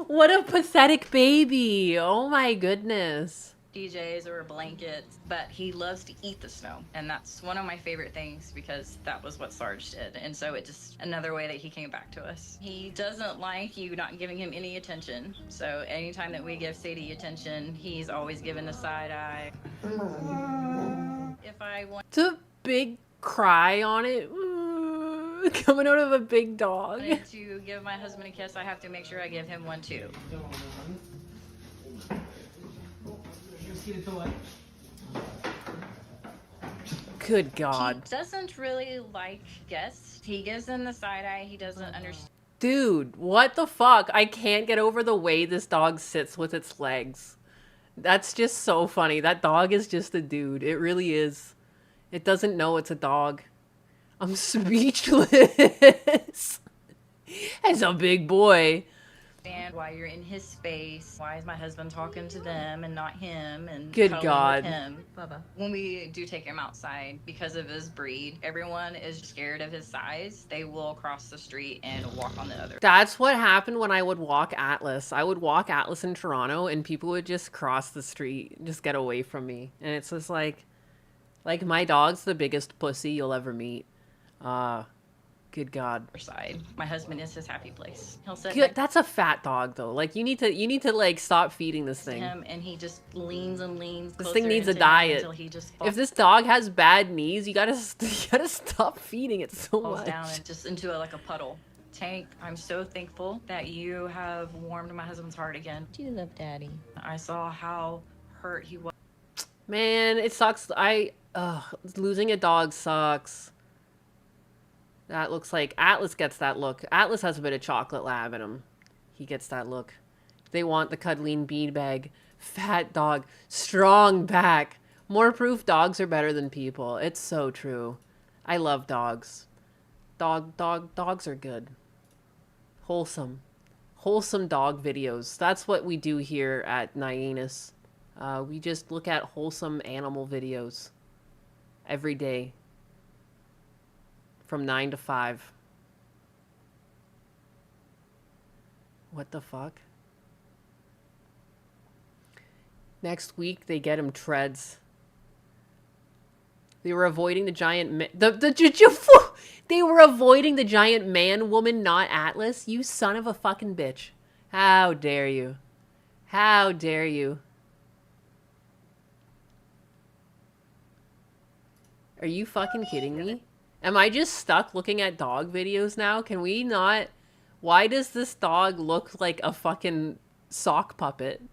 [SPEAKER 1] What a pathetic baby. Oh my goodness.
[SPEAKER 17] DJs or blankets, but he loves to eat the snow. And that's one of my favorite things because that was what Sarge did. And so it just another way that he came back to us. He doesn't like you not giving him any attention. So anytime that we give Sadie attention, he's always given the side eye. If I want
[SPEAKER 1] It's a big cry on it. Coming out of a big dog.
[SPEAKER 17] to give my husband a kiss, I have to make sure I give him one too.
[SPEAKER 1] Good God.
[SPEAKER 17] He doesn't really like guests. He gives them the side eye. He doesn't understand.
[SPEAKER 1] Dude, what the fuck? I can't get over the way this dog sits with its legs. That's just so funny. That dog is just a dude. It really is. It doesn't know it's a dog. I'm speechless. It's a big boy.
[SPEAKER 17] And why you're in his space. Why is my husband talking to them and not him? And
[SPEAKER 1] Good
[SPEAKER 17] cuddling
[SPEAKER 1] God.
[SPEAKER 17] with him? Bubba. When we do take him outside, because of his breed, everyone is scared of his size. They will cross the street and walk on the other.
[SPEAKER 1] That's what happened when I would walk Atlas. I would walk Atlas in Toronto and people would just cross the street, just get away from me. And it's just like my dog's the biggest pussy you'll ever meet. Good God.
[SPEAKER 17] Side. My husband is his happy place. He'll sit
[SPEAKER 1] Good.
[SPEAKER 17] next
[SPEAKER 1] That's a fat dog though. Like you need to like stop feeding this
[SPEAKER 17] to
[SPEAKER 1] thing.
[SPEAKER 17] him, and he just leans and leans.
[SPEAKER 1] This
[SPEAKER 17] closer
[SPEAKER 1] thing needs a
[SPEAKER 17] into him
[SPEAKER 1] diet.
[SPEAKER 17] until he just falls
[SPEAKER 1] If this dog has bad knees, you gotta stop feeding it so much.
[SPEAKER 17] down and just into like a puddle. Tank, I'm so thankful that you have warmed my husband's heart again. Do you love Daddy? I saw how hurt he was.
[SPEAKER 1] Man, it sucks. Losing a dog sucks. That looks like Atlas gets that look. Atlas has a bit of chocolate lab in him. He gets that look. They want the cuddling beanbag. Fat dog. Strong back. More proof dogs are better than people. It's so true. I love dogs. Dogs are good. Wholesome. Wholesome dog videos. That's what we do here at Nyanus. We just look at wholesome animal videos every day. From 9 to 5. What the fuck? Next week, they get him treads. They were avoiding the giant they were avoiding the giant man woman, not Atlas. You son of a fucking bitch. How dare you? How dare you? Are you fucking kidding me? Am I just stuck looking at dog videos now? Can we not? Why does this dog look like a fucking sock puppet?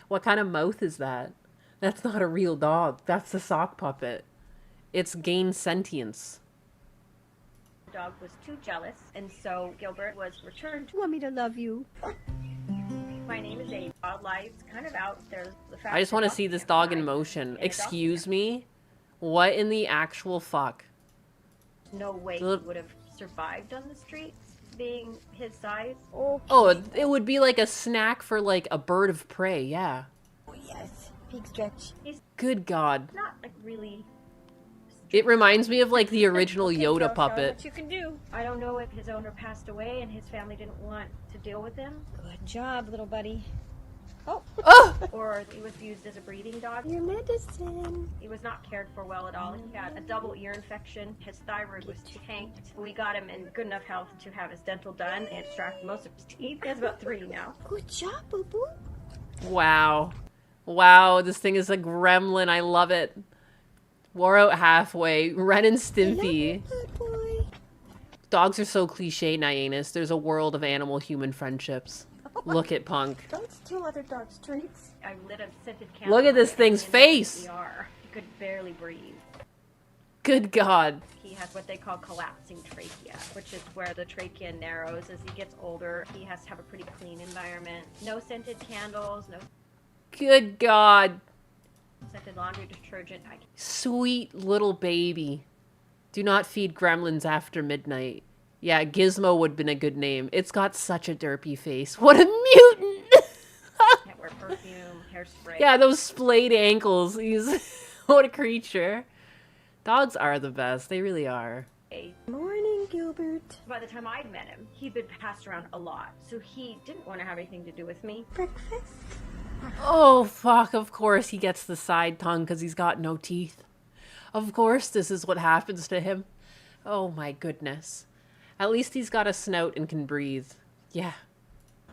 [SPEAKER 1] What kind of mouth is that? That's not a real dog. That's a sock puppet. It's gained sentience.
[SPEAKER 18] The dog was too jealous, and so Gilbert was returned. You want me to love you? My name is Abe. Wildlife's kind of out there. The fact
[SPEAKER 1] I just want to
[SPEAKER 18] that
[SPEAKER 1] see
[SPEAKER 18] dogs
[SPEAKER 1] this
[SPEAKER 18] can't
[SPEAKER 1] dog
[SPEAKER 18] fly,
[SPEAKER 1] in motion.
[SPEAKER 18] and a dog
[SPEAKER 1] Excuse me? What in the actual fuck?
[SPEAKER 18] no way he would have survived on the streets being his size.
[SPEAKER 1] Oh, it would be like a snack for like a bird of prey, yeah.
[SPEAKER 18] Oh, yes, big stretch. He's
[SPEAKER 1] Good God.
[SPEAKER 18] not like really.
[SPEAKER 1] It reminds me of like the original
[SPEAKER 18] Okay,
[SPEAKER 1] Yoda
[SPEAKER 18] Joe, show him
[SPEAKER 1] puppet.
[SPEAKER 18] what you can do. I don't know if his owner passed away and his family didn't want to deal with him. Good job, little buddy. Oh. Or he was used as a breeding dog. Your medicine. He was not cared for well at all. He had a double ear infection. His thyroid was tanked. We got him in good enough health to have his dental done and extract most of his teeth. He has about 3 now. Good job, boo boo.
[SPEAKER 1] Wow. Wow, this thing is a gremlin. I love it. Wore out halfway. Ren and Stimpy. Dogs are so cliche, Nyanus. There's a world of animal-human friendships. Look at Punk.
[SPEAKER 18] Don't steal other dogs' treats. I lit a scented candle.
[SPEAKER 1] Look at this thing's face.
[SPEAKER 18] He could barely breathe.
[SPEAKER 1] Good God.
[SPEAKER 18] He has what they call collapsing trachea, which is where the trachea narrows as he gets older. He has to have a pretty clean environment. No scented candles, no
[SPEAKER 1] Good God.
[SPEAKER 18] scented laundry detergent.
[SPEAKER 1] Sweet little baby. Do not feed gremlins after midnight. Yeah, Gizmo would have been a good name. It's got such a derpy face. What a mutant!
[SPEAKER 18] Can't wear perfume, hairspray.
[SPEAKER 1] Yeah, those splayed ankles. What a creature. Dogs are the best. They really are.
[SPEAKER 18] Morning, Gilbert. By the time I'd met him, he'd been passed around a lot, so he didn't want to have anything to do with me. Breakfast?
[SPEAKER 1] Oh, fuck. Of course he gets the side tongue because he's got no teeth. Of course this is what happens to him. Oh, my goodness. At least he's got a snout and can breathe. Yeah.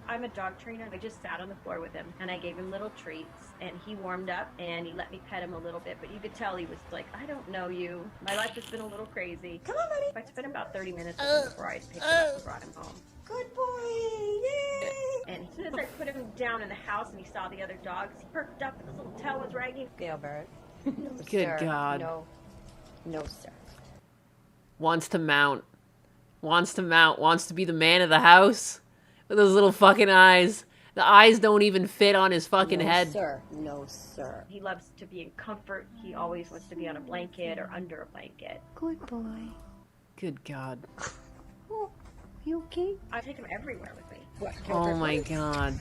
[SPEAKER 18] I'm a dog trainer. I just sat on the floor with him and I gave him little treats and he warmed up and he let me pet him a little bit, but you could tell he was like, I don't know you. My life has been a little crazy. Come on, buddy. I spent about 30 minutes with him before I picked him up and brought him home. Good boy. Yay! And as soon as I put him down in the house and he saw the other dogs, he perked up and his little tail was wagging. Gilbert.
[SPEAKER 1] Good God.
[SPEAKER 18] No, sir.
[SPEAKER 1] Wants to mount. Wants to mount. Wants to be the man of the house. With those little fucking eyes. The eyes don't even fit on his fucking head.
[SPEAKER 18] Sir. No, sir. He loves to be in comfort. He always wants to be on a blanket or under a blanket. Good boy.
[SPEAKER 1] Good God.
[SPEAKER 18] Oh, you okay? I take him everywhere with me. What?
[SPEAKER 1] Oh my God.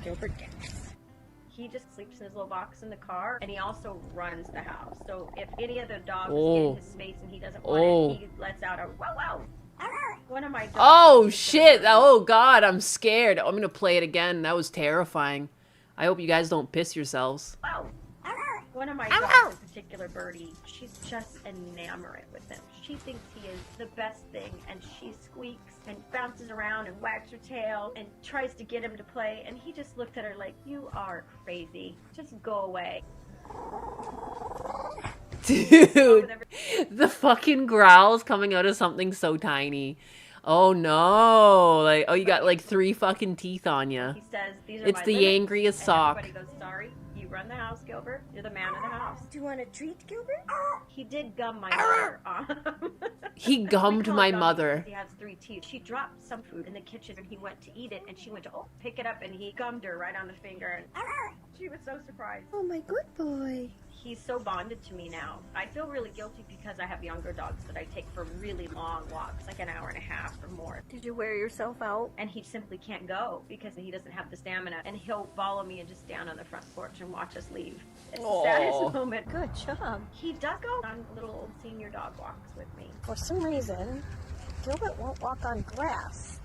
[SPEAKER 18] Gilbert gets. He just sleeps in his little box in the car, and he also runs the house. So if any other dog is in his space and he doesn't want it, he lets out a wow wow. One of my dogs.
[SPEAKER 1] Oh shit! Oh God, I'm scared. I'm gonna play it again. That was terrifying. I hope you guys don't piss yourselves.
[SPEAKER 18] Wow. One of my dogs, in particular, Birdie, she's just enamored with him. She thinks he is the best thing, and she squeaks and bounces around and wags her tail and tries to get him to play, and he just looked at her like, you are crazy. Just go away.
[SPEAKER 1] Dude, the fucking growls coming out of something so tiny. Oh no! Like, oh, you got like 3 fucking teeth on you.
[SPEAKER 18] He says, these are
[SPEAKER 1] It's
[SPEAKER 18] my
[SPEAKER 1] the
[SPEAKER 18] limits.
[SPEAKER 1] angriest
[SPEAKER 18] And
[SPEAKER 1] sock.
[SPEAKER 18] everybody goes, sorry, you run the house, Gilbert. You're the man of the house. Do you want a treat, Gilbert? He did gum my mother.
[SPEAKER 1] He gummed
[SPEAKER 18] We call
[SPEAKER 1] my
[SPEAKER 18] it gummy
[SPEAKER 1] mother.
[SPEAKER 18] because he has 3 teeth. She dropped some food in the kitchen and he went to eat it and she went to pick it up and he gummed her right on the finger and she was so surprised. Oh my good boy. He's so bonded to me now. I feel really guilty because I have younger dogs that I take for really long walks, like an hour and a half or more. Did you wear yourself out? And he simply can't go because he doesn't have the stamina. And he'll follow me and just stand on the front porch and watch us leave. It's the
[SPEAKER 19] Aw.
[SPEAKER 18] saddest moment. Good job. He does go on little senior dog walks with me.
[SPEAKER 19] For some reason, Gilbert won't walk on grass.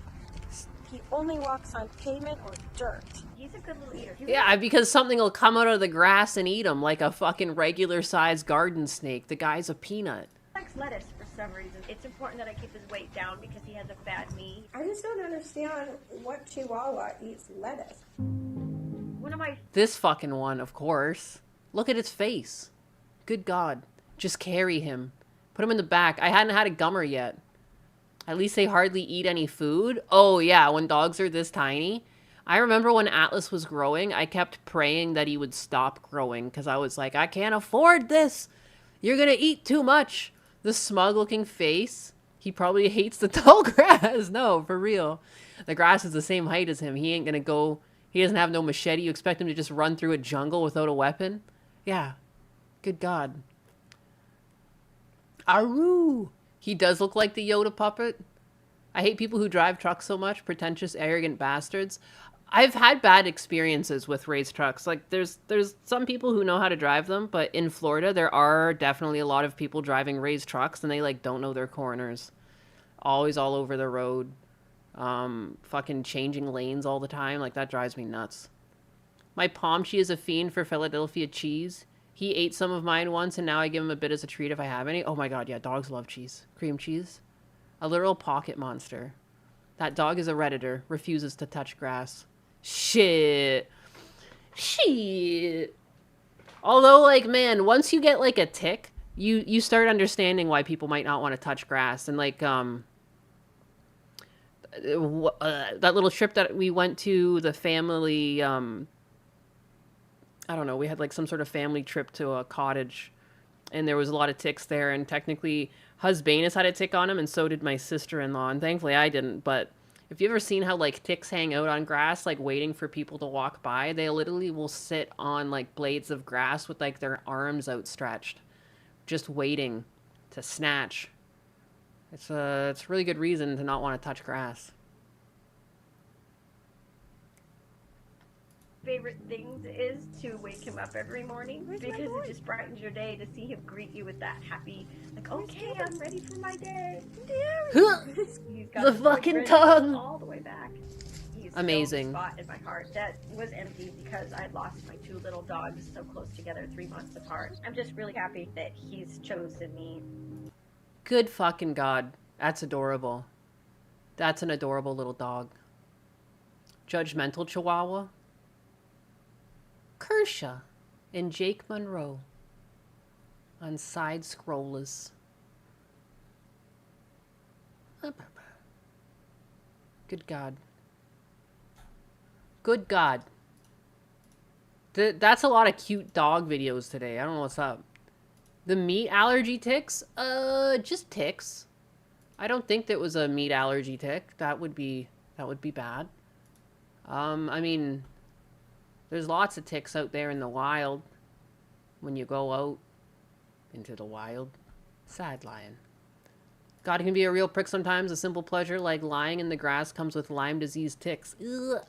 [SPEAKER 19] He only walks on pavement or dirt.
[SPEAKER 18] He's a good little eater.
[SPEAKER 1] Yeah, because something will come out of the grass and eat him like a fucking regular sized garden snake. The guy's a peanut.
[SPEAKER 18] He likes lettuce for some reason. It's important that I keep his weight down because he has a bad knee.
[SPEAKER 19] I just don't understand what Chihuahua eats lettuce.
[SPEAKER 18] One of my
[SPEAKER 1] This fucking one, of course. Look at its face. Good God. Just carry him. Put him in the back. I hadn't had a gummer yet. At least they hardly eat any food. Oh yeah, when dogs are this tiny. I remember when Atlas was growing, I kept praying that he would stop growing because I was like, I can't afford this. You're gonna eat too much. The smug looking face. He probably hates the tall grass. No, for real. The grass is the same height as him. He ain't gonna go. He doesn't have no machete. You expect him to just run through a jungle without a weapon? Yeah. Good God. Aru. He does look like the Yoda puppet. I hate people who drive trucks so much. Pretentious, arrogant bastards. I've had bad experiences with race trucks. Like, there's some people who know how to drive them, but in Florida, there are definitely a lot of people driving race trucks, and they, like, don't know their corners. Always all over the road. Fucking changing lanes all the time. Like, that drives me nuts. My Pomchi is a fiend for Philadelphia cheese. He ate some of mine once, and now I give him a bit as a treat if I have any. Oh my God, yeah, dogs love cheese. Cream cheese. A literal pocket monster. That dog is a Redditor. Refuses to touch grass. Shit. Shit. Although, like, man, once you get, like, a tick, you start understanding why people might not want to touch grass. And, like, that little trip that we went to, the family, I don't know, we had like some sort of family trip to a cottage and there was a lot of ticks there, and technically Husbanus had a tick on him and so did my sister-in-law, and thankfully I didn't. But if you've ever seen how like ticks hang out on grass, like waiting for people to walk by, they literally will sit on like blades of grass with like their arms outstretched, just waiting to snatch. It's a really good reason to not want to touch grass.
[SPEAKER 18] Favorite things is to wake him up every morning because it just brightens your day to see him greet you with that happy, like, okay, I'm ready for my day. He's got
[SPEAKER 1] The
[SPEAKER 18] this
[SPEAKER 1] fucking
[SPEAKER 18] grin
[SPEAKER 1] tongue.
[SPEAKER 18] all the way back. He's
[SPEAKER 1] Amazing.
[SPEAKER 18] still a spot in my heart that was empty because I lost my 2 little dogs so close together, 3 months apart. I'm just really happy that he's chosen me.
[SPEAKER 1] Good fucking God. That's adorable. That's an adorable little dog. Judgmental Chihuahua. Kershaw and Jake Monroe on side scrollers. Good God. Good God. That's a lot of cute dog videos today. I don't know what's up. The meat allergy ticks? Just ticks. I don't think that was a meat allergy tick. That would be bad. I mean, There's lots of ticks out there in the wild. When you go out into the wild. Sad lion. God can be a real prick sometimes. A simple pleasure like lying in the grass comes with Lyme disease ticks. Ugh.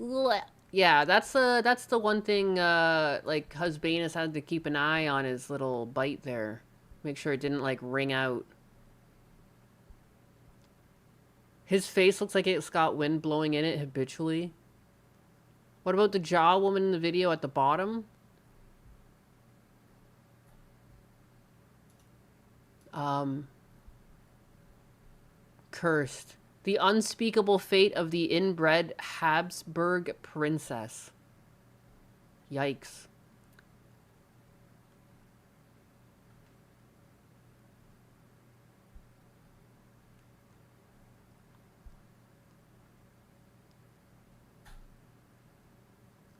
[SPEAKER 1] Ugh. Yeah, that's the one thing like Husbanus had to keep an eye on his little bite there. Make sure it didn't like ring out. His face looks like it's got wind blowing in it habitually. What about the jaw woman in the video at the bottom? Cursed. The unspeakable fate of the inbred Habsburg princess. Yikes.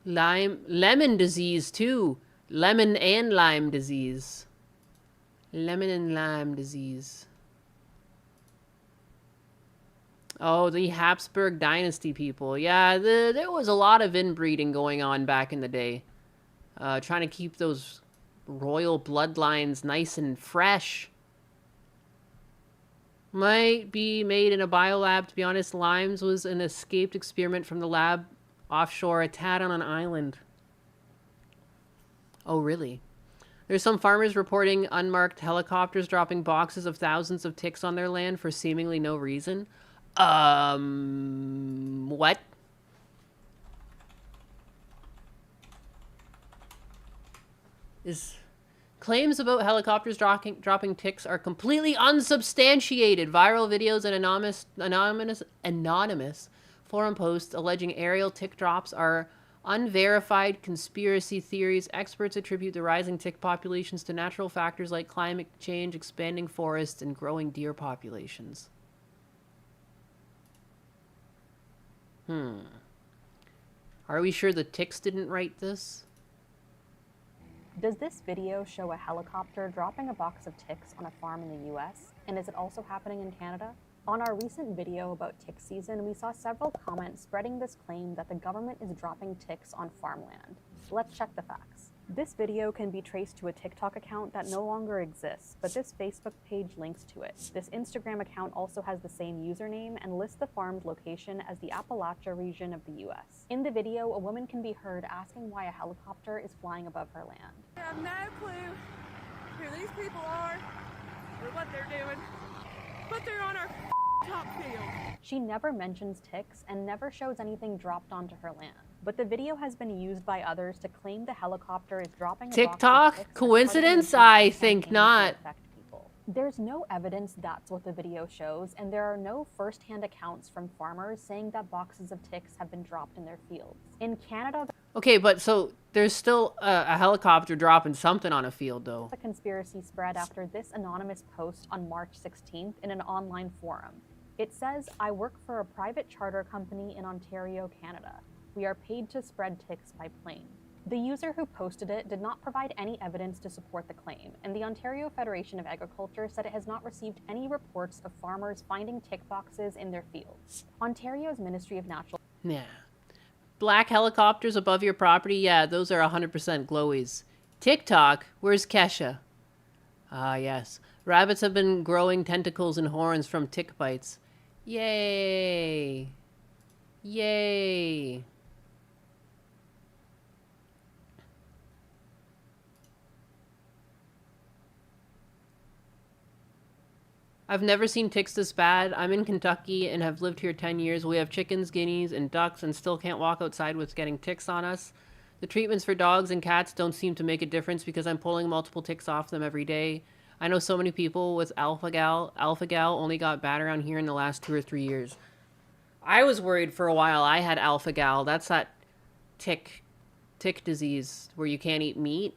[SPEAKER 1] Lemon disease too. Lemon and Lyme disease. Lemon and Lyme disease. Oh, the Habsburg dynasty people. Yeah, there was a lot of inbreeding going on back in the day. Trying to keep those royal bloodlines nice and fresh. Might be made in a biolab, to be honest. Lyme's was an escaped experiment from the lab offshore, a tad on an island. Oh, really? There's some farmers reporting unmarked helicopters dropping boxes of thousands of ticks on their land for seemingly no reason. What? Claims about helicopters dropping ticks are completely unsubstantiated. Viral videos and anonymous forum posts alleging aerial tick drops are unverified conspiracy theories. Experts attribute the rising tick populations to natural factors like climate change, expanding forests, and growing deer populations. Are we sure the ticks didn't write this?
[SPEAKER 20] Does this video show a helicopter dropping a box of ticks on a farm in the US? And is it also happening in Canada? On our recent video about tick season, we saw several comments spreading this claim that the government is dropping ticks on farmland. Let's check the facts. This video can be traced to a TikTok account that no longer exists, but this Facebook page links to it. This Instagram account also has the same username and lists the farm's location as the Appalachia region of the US. In the video, a woman can be heard asking why a helicopter is flying above her land.
[SPEAKER 21] I have no clue who these people are or what they're doing, but they're on our top field.
[SPEAKER 20] She never mentions ticks and never shows anything dropped onto her land. But the video has been used by others to claim the helicopter is dropping a box of
[SPEAKER 1] TikTok?
[SPEAKER 20] ticks
[SPEAKER 1] Coincidence? I think not.
[SPEAKER 20] There's no evidence that's what the video shows, and there are no first-hand accounts from farmers saying that boxes of ticks have been dropped in their fields. In Canada,
[SPEAKER 1] Okay, but so there's still a helicopter dropping something on a field, though.
[SPEAKER 20] the conspiracy spread after this anonymous post on March 16th in an online forum. It says, "I work for a private charter company in Ontario, Canada. We are paid to spread ticks by plane." The user who posted it did not provide any evidence to support the claim, and the Ontario Federation of Agriculture said it has not received any reports of farmers finding tick boxes in their fields. Ontario's Ministry of Natural...
[SPEAKER 1] Yeah. Black helicopters above your property? Yeah, those are 100% glowies. TikTok? Where's Kesha? Ah, yes. Rabbits have been growing tentacles and horns from tick bites. Yay! Yay! I've never seen ticks this bad. I'm in Kentucky and have lived here 10 years. We have chickens, guineas, and ducks and still can't walk outside with getting ticks on us. The treatments for dogs and cats don't seem to make a difference because I'm pulling multiple ticks off them every day. I know so many people with alpha-gal. Alpha-gal only got bad around here in the last 2 or 3 years. I was worried for a while I had alpha-gal. That's that tick disease where you can't eat meat.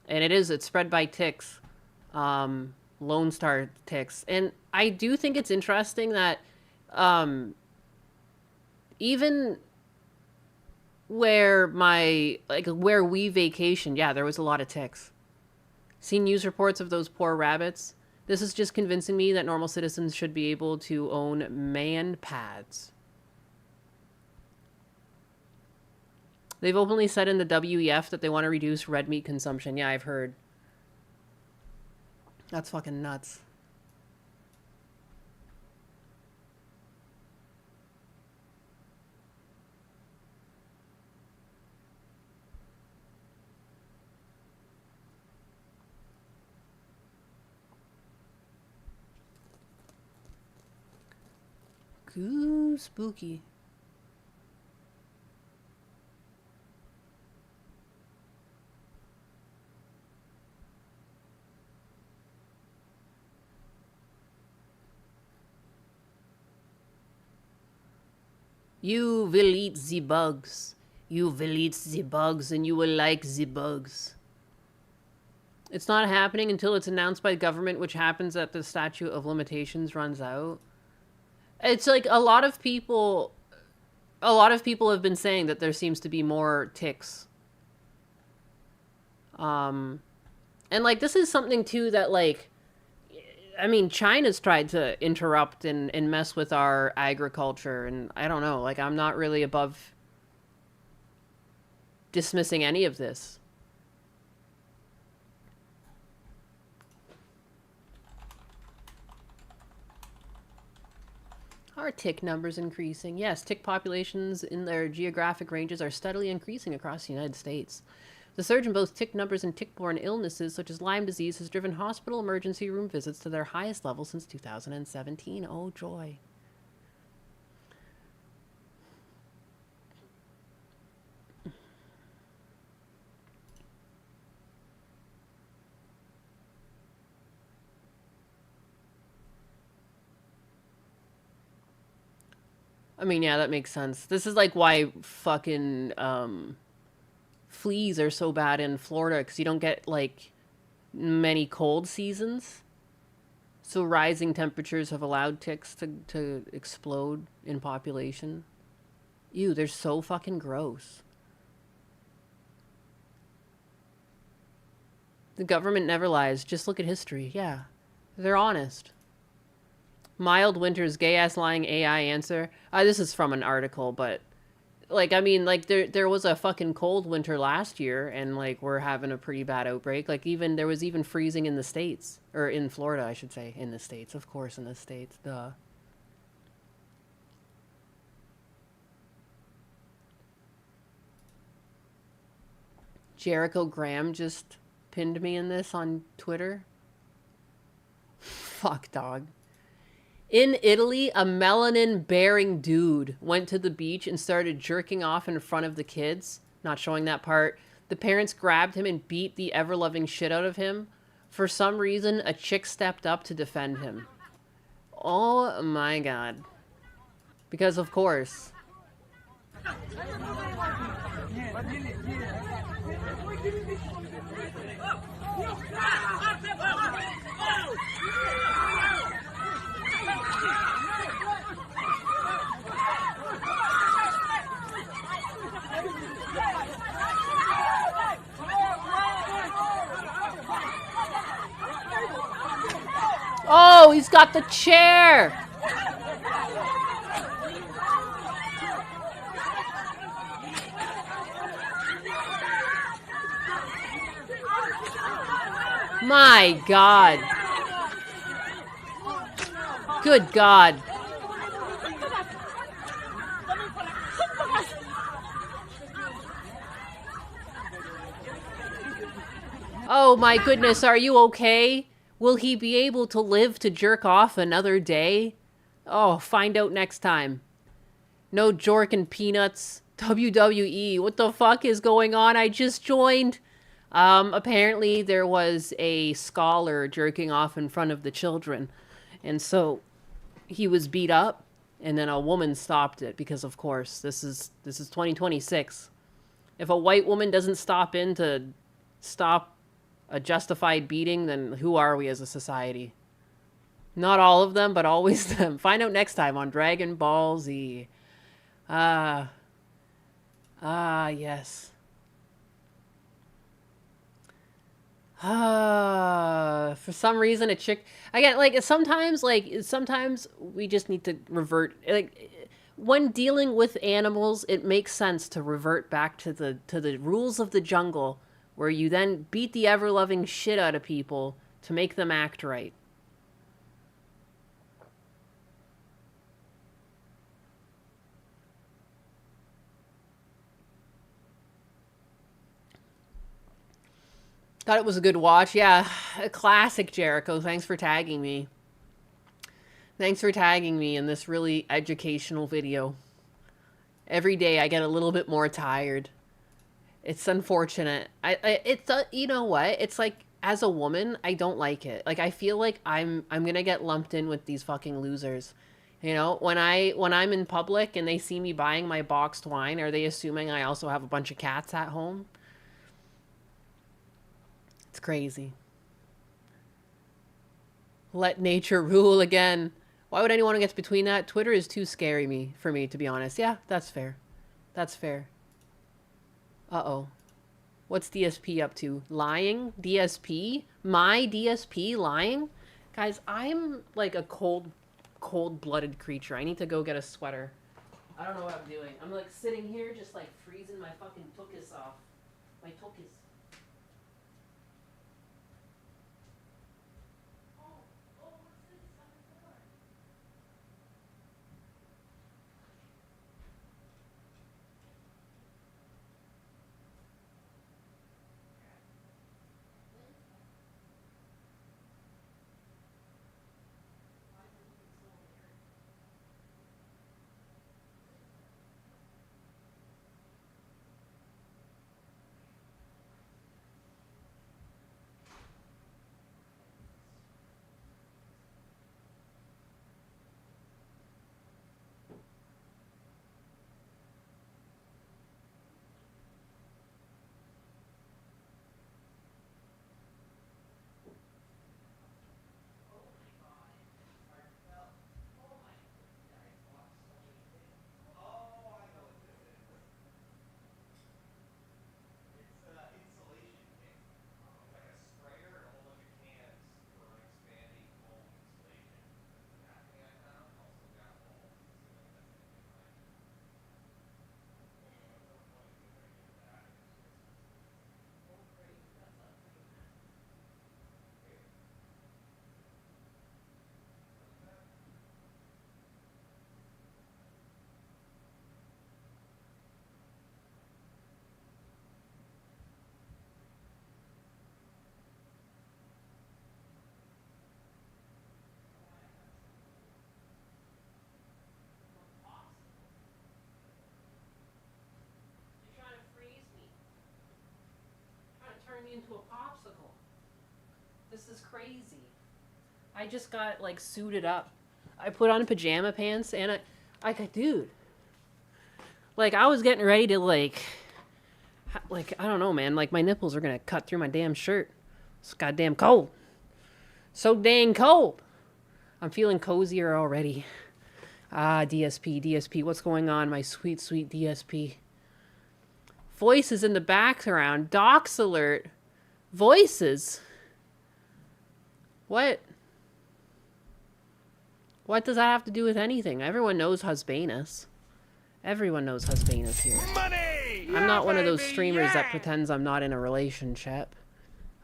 [SPEAKER 1] And it's spread by ticks. Lone Star ticks. And I do think it's interesting that even where we vacationed, yeah, there was a lot of ticks. Seen news reports of those poor rabbits. This is just convincing me that normal citizens should be able to own man pads. They've openly said in the WEF that they want to reduce red meat consumption. Yeah, I've heard. That's fucking nuts. Ooh, spooky. You will eat the bugs. You will eat the bugs and you will like the bugs. It's not happening until it's announced by the government, which happens at the statute of limitations runs out. It's like a lot of people have been saying that there seems to be more ticks. And like this is something too that like, I mean, China's tried to interrupt and mess with our agriculture, and I don't know, like I'm not really above dismissing any of this. Are tick numbers increasing? Yes, tick populations in their geographic ranges are steadily increasing across the United States. The surge in both tick numbers and tick-borne illnesses such as Lyme disease has driven hospital emergency room visits to their highest level since 2017. Oh, joy. I mean, yeah, that makes sense. This is like why fucking fleas are so bad in Florida, because you don't get like many cold seasons. So rising temperatures have allowed ticks to explode in population. Ew, they're so fucking gross. The government never lies. Just look at history. Yeah, they're honest. Mild winters, gay-ass lying AI answer. This is from an article, but like, I mean, like there was a fucking cold winter last year, and like we're having a pretty bad outbreak. Like even there was even freezing in the States, or in Florida, I should say, in the States. Of course, in the States, duh. Jericho Graham just pinned me in this on Twitter. Fuck, dog. In Italy, a melanin-bearing dude went to the beach and started jerking off in front of the kids. Not showing that part. The parents grabbed him and beat the ever-loving shit out of him. For some reason, a chick stepped up to defend him. Oh my god. Because of course. Oh, he's got the chair. My God. Good God. Oh my goodness, are you okay? Will he be able to live to jerk off another day? Oh, find out next time. No jork and peanuts. WWE, what the fuck is going on? I just joined. Apparently there was a scholar jerking off in front of the children. And so he was beat up, and then a woman stopped it because, of course, this is 2026. If a white woman doesn't stop in to stop a justified beating, then who are we as a society? Not all of them, but always them. Find out next time on Dragon Ball Z. Yes. For some reason, a chick... Again, like, sometimes we just need to revert... Like, when dealing with animals, it makes sense to revert back to the rules of the jungle, where you then beat the ever-loving shit out of people to make them act right. Thought it was a good watch. Yeah, a classic, Jericho. Thanks for tagging me. Thanks for tagging me in this really educational video. Every day I get a little bit more tired. It's unfortunate. It's you know what? It's like, as a woman, I don't like it. Like, I feel like I'm gonna get lumped in with these fucking losers. You know, when I'm in public and they see me buying my boxed wine, are they assuming I also have a bunch of cats at home? It's crazy. Let nature rule again. Why would anyone get between that? Twitter is too scary for me, to be honest. Yeah, that's fair. That's fair. Uh-oh. What's DSP up to? Lying? DSP? My DSP lying? Guys, I'm like a cold-blooded creature. I need to go get a sweater. I don't know what I'm doing. I'm like sitting here just like freezing my fucking tuchus off. My tuchus. Turn me into a popsicle. This is crazy. I just got like suited up. I put on pajama pants and I got, dude. Like, I was getting ready to like I don't know, man. Like, my nipples are gonna cut through my damn shirt. It's goddamn cold. So dang cold. I'm feeling cozier already. Ah, DSP, what's going on, my sweet, sweet DSP? Voices in the background. Docs alert. Voices. What? What does that have to do with anything? Everyone knows Husbanus. Everyone knows Husbanus here. Money! I'm not one of those streamers that pretends I'm not in a relationship.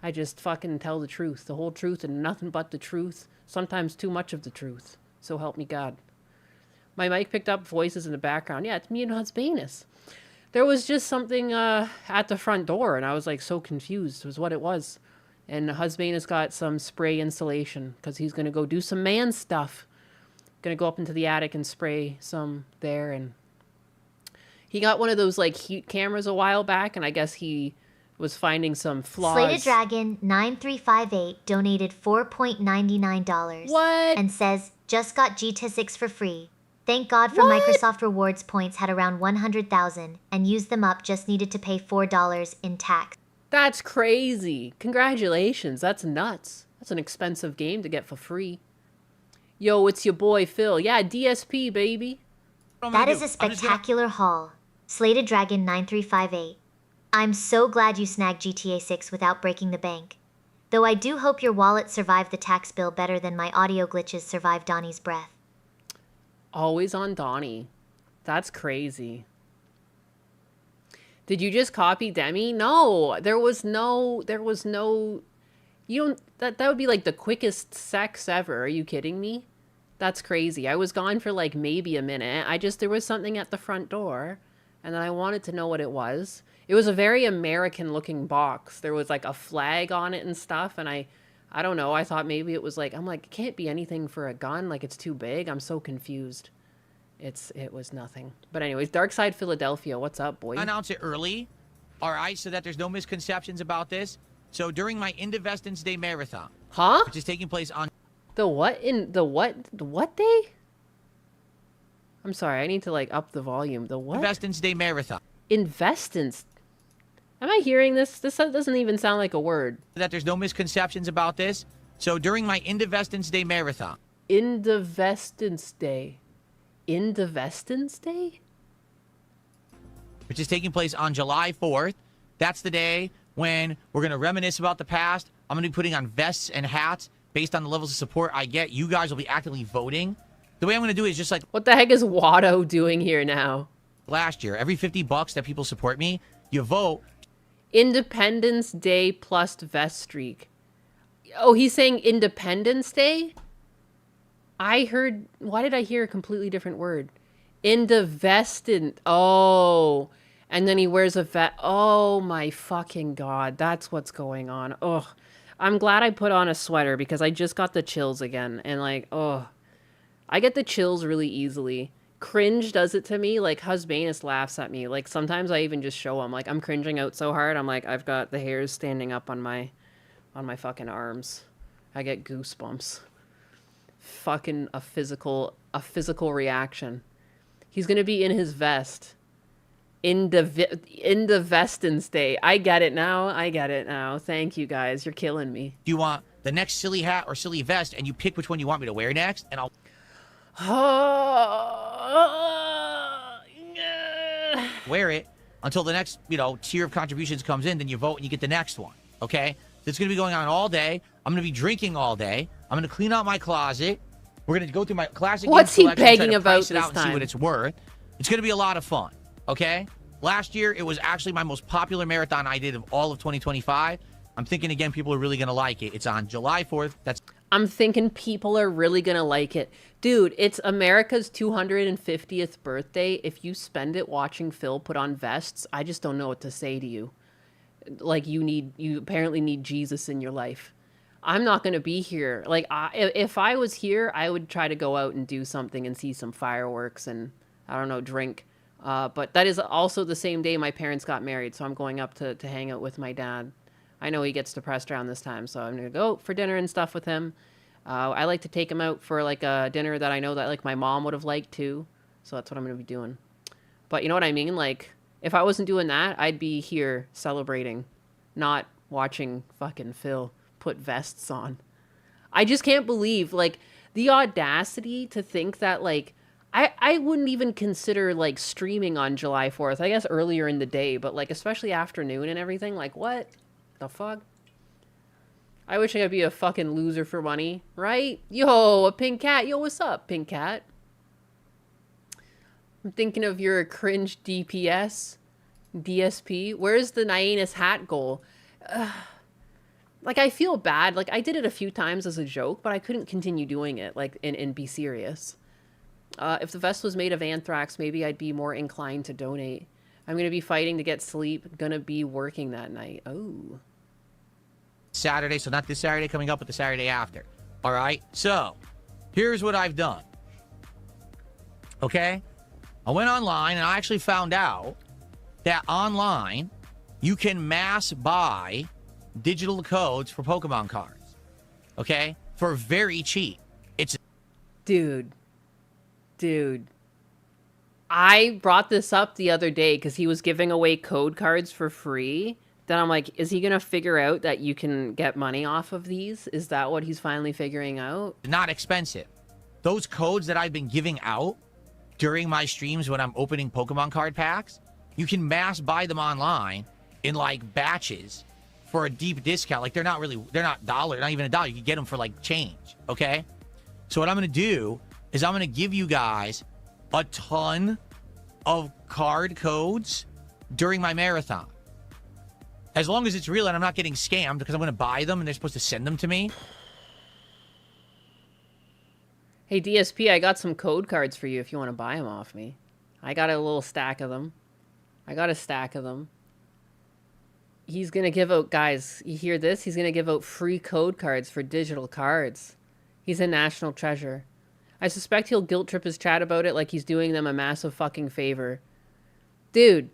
[SPEAKER 1] I just fucking tell the truth. The whole truth and nothing but the truth. Sometimes too much of the truth. So help me God. My mic picked up voices in the background. Yeah, it's me and Husbanus. There was just something at the front door, and I was like so confused. It was what it was. And Husbanus got some spray insulation because he's going to go do some man stuff. Going to go up into the attic and spray some there. And he got one of those like heat cameras a while back, and I guess he was finding some flaws.
[SPEAKER 2] Slated Dragon 9358 donated $4.99.
[SPEAKER 1] What?
[SPEAKER 2] And says, just got GT6 for free. Thank God for Microsoft Rewards points had around 100,000 and used them up, just needed to pay $4 in tax.
[SPEAKER 1] That's crazy. Congratulations. That's nuts. That's an expensive game to get for free. Yo, it's your boy Phil. Yeah, DSP, baby.
[SPEAKER 2] That is a spectacular haul. Slated Dragon 9358. I'm so glad you snagged GTA 6 without breaking the bank. Though I do hope your wallet survived the tax bill better than my audio glitches survived Donnie's breath.
[SPEAKER 1] Always on Donnie. That's crazy. Did you just copy Demi? No, there was no, you don't, that would be like the quickest sex ever. Are you kidding me? That's crazy. I was gone for like maybe a minute. There was something at the front door and then I wanted to know what it was. It was a very American looking box. There was like a flag on it and stuff. And I don't know. I thought maybe it was like, I'm like, it can't be anything for a gun. Like it's too big. I'm so confused. It was nothing. But anyways, Darkside Philadelphia, what's up, boy?
[SPEAKER 7] Announce it early, all right, so that there's no misconceptions about this. So during my Indivestance Day Marathon, which is taking place on
[SPEAKER 1] the what day? I'm sorry, I need to like up the volume. The what?
[SPEAKER 7] Indivestance Day Marathon.
[SPEAKER 1] Investance. Am I hearing this? This doesn't even sound like a word.
[SPEAKER 7] That there's no misconceptions about this. So during my Indivestance Day Marathon.
[SPEAKER 1] Indivestance Day. Indivestance Day?
[SPEAKER 7] Which is taking place on July 4th. That's the day when we're going to reminisce about the past. I'm going to be putting on vests and hats based on the levels of support I get. You guys will be actively voting. The way I'm going to do it is just like...
[SPEAKER 1] What the heck is Watto doing here now?
[SPEAKER 7] Last year, every $50 that people support me, you vote.
[SPEAKER 1] Independence Day plus vest streak. Oh, he's saying Independence Day? I heard... Why did I hear a completely different word? Indivestant. Oh. And then he wears a vest. Oh my fucking God. That's what's going on. Ugh. I'm glad I put on a sweater because I just got the chills again. And like, ugh. I get the chills really easily. Cringe does it to me. Like, Husbanus laughs at me. Like, sometimes I even just show him. Like, I'm cringing out so hard. I'm like, I've got the hairs standing up on my fucking arms. I get goosebumps. Fucking a physical reaction. He's gonna be in his vest. Indivestance Day. I get it now. Thank you guys. You're killing me.
[SPEAKER 7] You want the next silly hat or silly vest, and you pick which one you want me to wear next, and I'll... wear it until the next, tier of contributions comes in, then you vote and you get the next one, okay? It's going to be going on all day. I'm going to be drinking all day. I'm going to clean out my closet. We're going to go through my classic
[SPEAKER 1] What's he
[SPEAKER 7] collection,
[SPEAKER 1] begging
[SPEAKER 7] try to
[SPEAKER 1] about
[SPEAKER 7] price it
[SPEAKER 1] this
[SPEAKER 7] out and see
[SPEAKER 1] time?
[SPEAKER 7] what it's worth. It's going to be a lot of fun, okay? Last year, it was actually my most popular marathon I did of all of 2025. I'm thinking, again, people are really going to like it. It's on July 4th.
[SPEAKER 1] I'm thinking people are really going to like it. Dude, it's America's 250th birthday. If you spend it watching Phil put on vests, I just don't know what to say to you. Like, you apparently need Jesus in your life. I'm not going to be here. Like, if I was here, I would try to go out and do something and see some fireworks and, I don't know, drink. But that is also the same day my parents got married, so I'm going up to hang out with my dad. I know he gets depressed around this time, so I'm going to go for dinner and stuff with him. I like to take him out for, like, a dinner that I know that, like, my mom would have liked, too. So that's what I'm going to be doing. But you know what I mean? Like, if I wasn't doing that, I'd be here celebrating, not watching fucking Phil put vests on. I just can't believe, like, the audacity to think that, like, I wouldn't even consider, like, streaming on July 4th. I guess earlier in the day, but, like, especially afternoon and everything. Like, what the fuck? I wish I could be a fucking loser for money, right? Yo, a pink cat. Yo, what's up, pink cat? I'm thinking of your cringe DPS, DSP. Where's the Nyanus hat goal? Like, I feel bad. Like, I did it a few times as a joke, but I couldn't continue doing it, like, and be serious. If the vest was made of anthrax, maybe I'd be more inclined to donate. I'm going to be fighting to get sleep. Gonna be working that night. Oh.
[SPEAKER 7] Saturday, so not this Saturday coming up, but the Saturday after. All right? So, here's what I've done. Okay? I went online, and I actually found out that online, you can mass buy digital codes for Pokemon cards. Okay? For very cheap. It's...
[SPEAKER 1] Dude. I brought this up the other day because he was giving away code cards for free. Then I'm like, is he going to figure out that you can get money off of these? Is that what he's finally figuring out?
[SPEAKER 7] Not expensive. Those codes that I've been giving out during my streams when I'm opening Pokemon card packs, you can mass buy them online in, like, batches for a deep discount. Like, they're not even $1. You can get them for, like, change, okay? So what I'm going to do is I'm going to give you guys a ton of card codes during my marathon. As long as it's real and I'm not getting scammed because I'm going to buy them and they're supposed to send them to me.
[SPEAKER 1] Hey, DSP, I got some code cards for you if you want to buy them off me. I got a little stack of them. I got a stack of them. He's going to give out, guys, you hear this? He's going to give out free code cards for digital cards. He's a national treasure. I suspect he'll guilt trip his chat about it like he's doing them a massive fucking favor. Dude,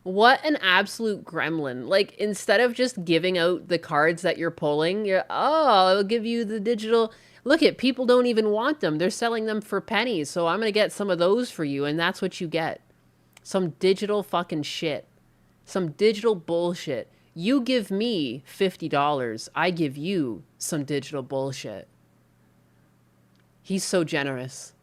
[SPEAKER 1] what an absolute gremlin. Like, instead of just giving out the cards that you're pulling, you're, oh, I'll give you the digital... Look at, people don't even want them. They're selling them for pennies, so I'm going to get some of those for you, and that's what you get. Some digital fucking shit. Some digital bullshit. You give me $50, I give you some digital bullshit. He's so generous.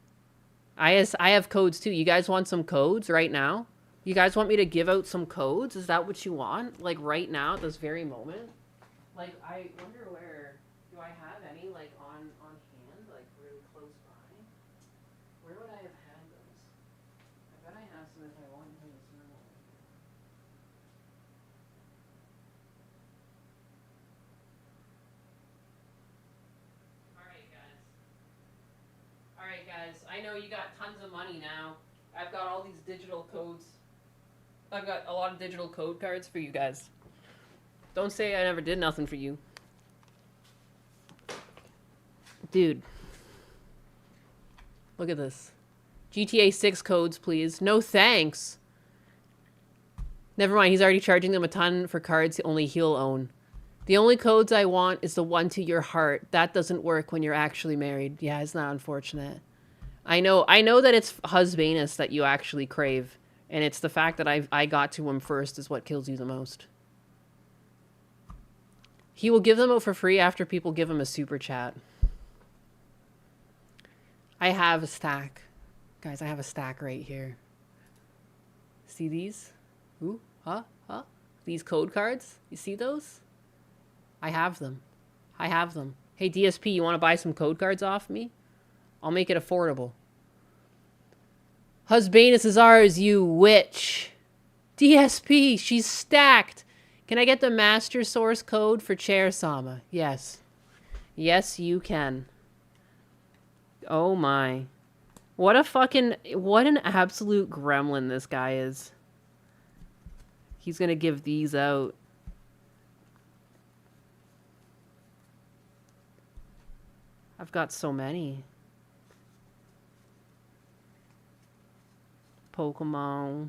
[SPEAKER 1] I have codes too. You guys want some codes right now? You guys want me to give out some codes? Is that what you want? Like right now, at this very moment? Like, I wonder where... Do I have any, like, on hand? Like, really close by? Where would I have had those? I bet I have some if I want them as well. Alright, guys. I know you got tons of money now. I've got all these digital codes. I've got a lot of digital code cards for you guys. Don't say I never did nothing for you. Dude. Look at this. GTA 6 codes, please. No thanks. Never mind, he's already charging them a ton for cards only he'll own. The only codes I want is the one to your heart. That doesn't work when you're actually married. Yeah, it's not unfortunate. I know that it's husbanus that you actually crave. And it's the fact that I got to him first is what kills you the most. He will give them out for free after people give him a super chat. I have a stack. Guys, I have a stack right here. See these? Ooh, huh? These code cards? You see those? I have them. I have them. Hey, DSP, you want to buy some code cards off me? I'll make it affordable. Husbanus is ours, you witch. DSP, she's stacked. Can I get the master source code for Chair Sama? Yes. Yes, you can. Oh my. What an absolute gremlin this guy is. He's gonna give these out. I've got so many. Pokemon.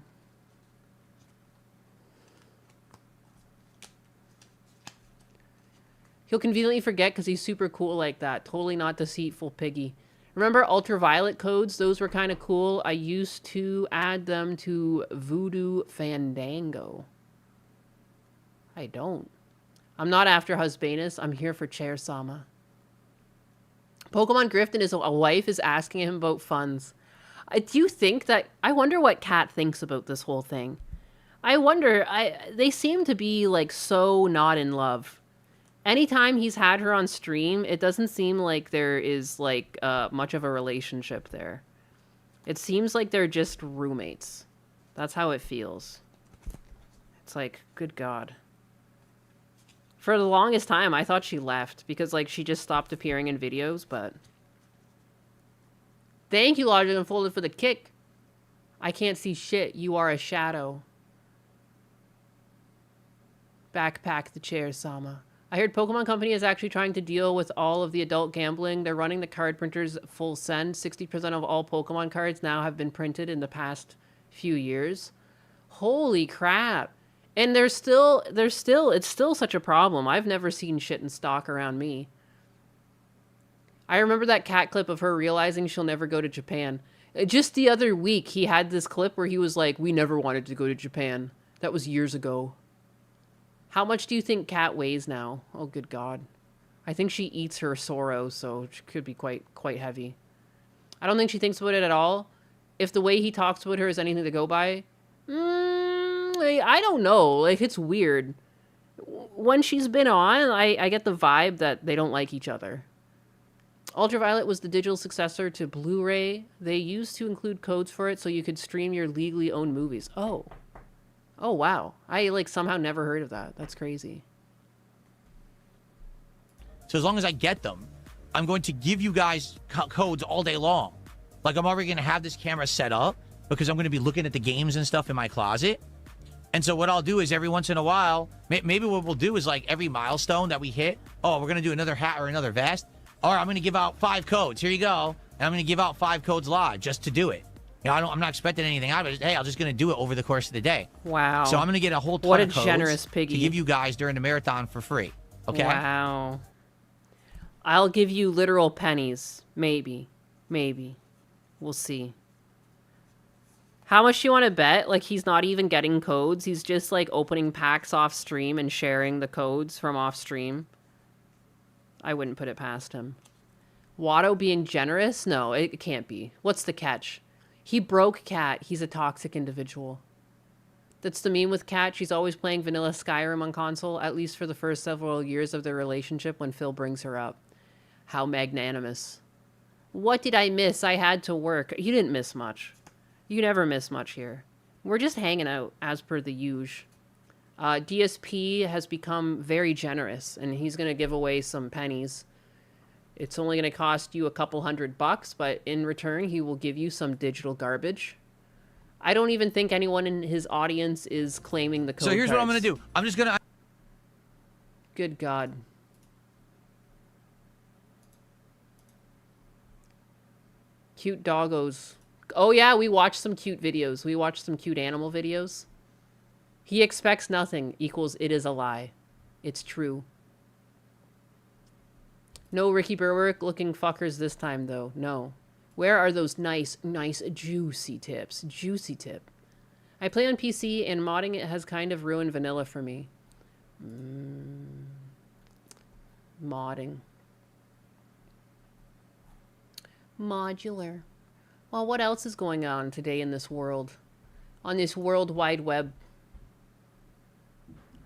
[SPEAKER 1] He'll conveniently forget because he's super cool like that. Totally not deceitful piggy. Remember ultraviolet codes? Those were kind of cool. I used to add them to Voodoo Fandango. I don't. I'm not after Husbanus. I'm here for Chair Sama. Pokemon Grifton is a wife is asking him about funds. Do you think that... I wonder what Kat thinks about this whole thing. I wonder... They seem to be, like, so not in love. Anytime he's had her on stream, it doesn't seem like there is, like, much of a relationship there. It seems like they're just roommates. That's how it feels. It's like, good God. For the longest time, I thought she left because, like, she just stopped appearing in videos, but... Thank you, Logic Unfolded, for the kick. I can't see shit. You are a shadow. Backpack the chair, Sama. I heard Pokemon Company is actually trying to deal with all of the adult gambling. They're running the card printers full send. 60% of all Pokemon cards now have been printed in the past few years. Holy crap. And it's still such a problem. I've never seen shit in stock around me. I remember that Cat clip of her realizing she'll never go to Japan. Just the other week, he had this clip where he was like, we never wanted to go to Japan. That was years ago. How much do you think Cat weighs now? Oh, good God. I think she eats her sorrow, so she could be quite heavy. I don't think she thinks about it at all. If the way he talks about her is anything to go by, I don't know. Like, it's weird. When she's been on, I get the vibe that they don't like each other. Ultraviolet was the digital successor to Blu-ray. They used to include codes for it so you could stream your legally owned movies. Oh. Oh, wow. I, like, somehow never heard of that. That's crazy.
[SPEAKER 7] So as long as I get them, I'm going to give you guys codes all day long. Like, I'm already going to have this camera set up because I'm going to be looking at the games and stuff in my closet. And so what I'll do is every once in a while, maybe what we'll do is, like, every milestone that we hit, oh, we're going to do another hat or another vest. Or I'm going to give out 5 codes. Here you go. And I'm going to give out 5 codes live just to do it. You know, I'm not expecting anything out of it. Hey, I'm just going to do it over the course of the day.
[SPEAKER 1] Wow.
[SPEAKER 7] So I'm going to get a whole ton
[SPEAKER 1] what a
[SPEAKER 7] of codes
[SPEAKER 1] generous piggy.
[SPEAKER 7] to give you guys during the marathon for free. Okay?
[SPEAKER 1] Wow. I'll give you literal pennies. Maybe. Maybe. We'll see. How much do you want to bet? Like, he's not even getting codes. He's just, like, opening packs off stream and sharing the codes from off stream. I wouldn't put it past him. Watto being generous? No, it can't be. What's the catch? He broke Kat. He's a toxic individual. That's the meme with Kat. She's always playing vanilla Skyrim on console, at least for the first several years of their relationship when Phil brings her up. How magnanimous. What did I miss? I had to work. You didn't miss much. You never miss much here. We're just hanging out, as per the usual. DSP has become very generous, and he's going to give away some pennies. It's only going to cost you a couple $100, but in return, he will give you some digital garbage. I don't even think anyone in his audience is claiming the code
[SPEAKER 7] So here's what I'm
[SPEAKER 1] cards.
[SPEAKER 7] going to do. I'm just going to...
[SPEAKER 1] Good God. Cute doggos. Oh, yeah, we watched some cute videos. We watched some cute animal videos. He expects nothing equals it is a lie. It's true. No Ricky Berwick looking fuckers this time, though. No. Where are those nice, juicy tips? Juicy tip. I play on PC, and modding it has kind of ruined vanilla for me. Modding. Modular. Well, what else is going on today in this world? On this World Wide Web?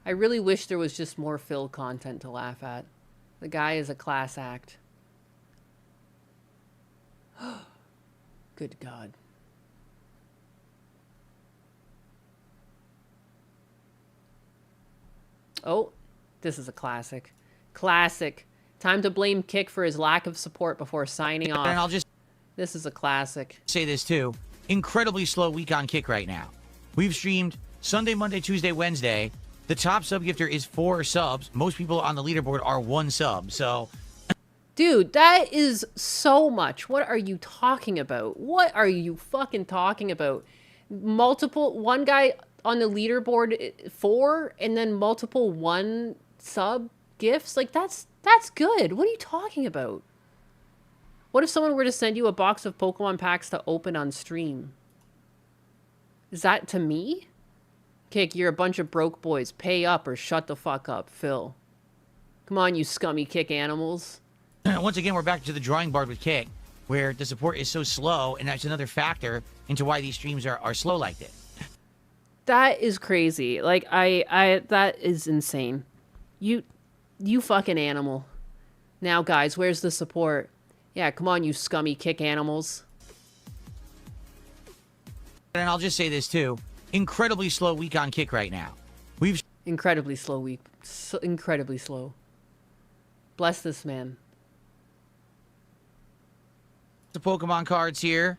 [SPEAKER 1] I really wish there was just more Phil content to laugh at. The guy is a class act. Good God. Oh, this is a classic. Classic. Time to blame Kick for his lack of support before signing off.
[SPEAKER 7] And I'll just...
[SPEAKER 1] This is a classic.
[SPEAKER 7] Say this too. Incredibly slow week on Kick right now. We've streamed Sunday, Monday, Tuesday, Wednesday. The top sub gifter is 4 subs. Most people on the leaderboard are 1 sub. So...
[SPEAKER 1] Dude, that is so much. What are you talking about? What are you fucking talking about? Multiple, one guy on the leaderboard 4 and then multiple 1 sub gifts? Like, that's good. What are you talking about? What if someone were to send you a box of Pokemon packs to open on stream? Is that to me? Kick, you're a bunch of broke boys. Pay up or shut the fuck up, Phil. Come on, you scummy Kick animals.
[SPEAKER 7] Once again, we're back to the drawing board with Kick, where the support is so slow, and that's another factor into why these streams are slow like this.
[SPEAKER 1] That is crazy. Like, that is insane. You fucking animal. Now, guys, where's the support? Yeah, come on, you scummy Kick animals.
[SPEAKER 7] And I'll just say this, too. Incredibly slow week on Kick right now. We've...
[SPEAKER 1] Incredibly slow week. So incredibly slow. Bless this man.
[SPEAKER 7] The Pokemon cards here.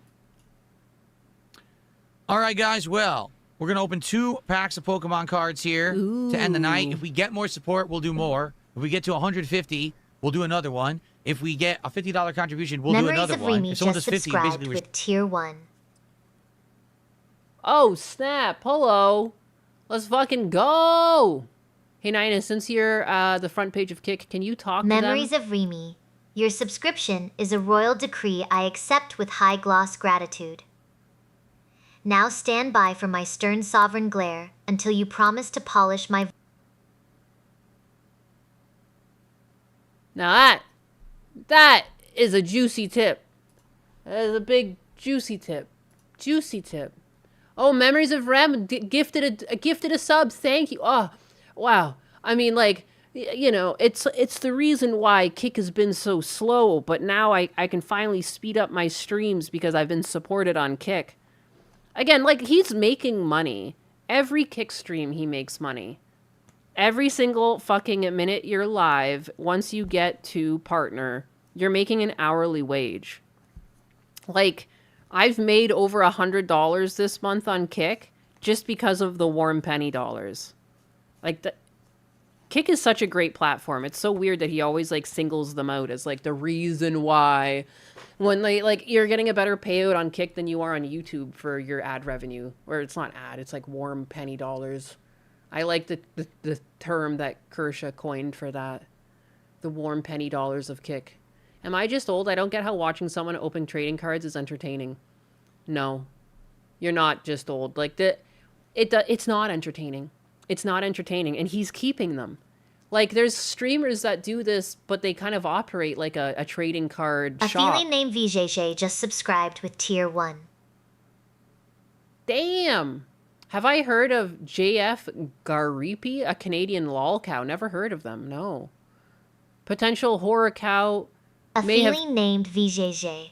[SPEAKER 7] All right, guys. Well, we're going to open 2 packs of Pokemon cards here to end the night. If we get more support, we'll do more. If we get to 150, we'll do another one. If we get a $50 contribution, we'll do another one.
[SPEAKER 2] Memories
[SPEAKER 7] If
[SPEAKER 2] of
[SPEAKER 7] someone
[SPEAKER 2] Remy
[SPEAKER 7] does
[SPEAKER 2] just
[SPEAKER 7] 50,
[SPEAKER 2] subscribed
[SPEAKER 7] basically
[SPEAKER 2] with Tier 1.
[SPEAKER 1] Oh, snap. Hello. Let's fucking go. Hey, Nina, since you're the front page of Kick, can you talk to them?
[SPEAKER 2] Memories of Remy. Your subscription is a royal decree I accept with high gloss gratitude. Now stand by for my stern sovereign glare until you promise to polish my...
[SPEAKER 1] Now that is a juicy tip. That is a big juicy tip. Juicy tip. Oh, Memories of Rem gifted a sub. Thank you. Oh, wow. I mean, like, You know, it's the reason why Kick has been so slow, but now I can finally speed up my streams because I've been supported on Kick. Again, like, he's making money. Every Kick stream, he makes money. Every single fucking minute you're live, once you get to partner, you're making an hourly wage. Like, I've made over $100 this month on Kick just because of the warm penny dollars. Like, Kick is such a great platform. It's so weird that he always, like, singles them out as, like, the reason why. When, like, you're getting a better payout on Kick than you are on YouTube for your ad revenue. Or it's not ad, it's, like, warm penny dollars. I like the term that Kershaw coined for that. The warm penny dollars of Kick. Am I just old? I don't get how watching someone open trading cards is entertaining. No. You're not just old. Like, it's not entertaining. It's not entertaining. And he's keeping them. Like, there's streamers that do this, but they kind of operate like a trading card
[SPEAKER 2] A
[SPEAKER 1] shop.
[SPEAKER 2] feeling named VJJ just subscribed with tier 1.
[SPEAKER 1] Damn! Have I heard of JF Garipi, a Canadian lol cow? Never heard of them, no. Potential horror cow
[SPEAKER 2] A
[SPEAKER 1] may have...
[SPEAKER 2] feeling named VJJ.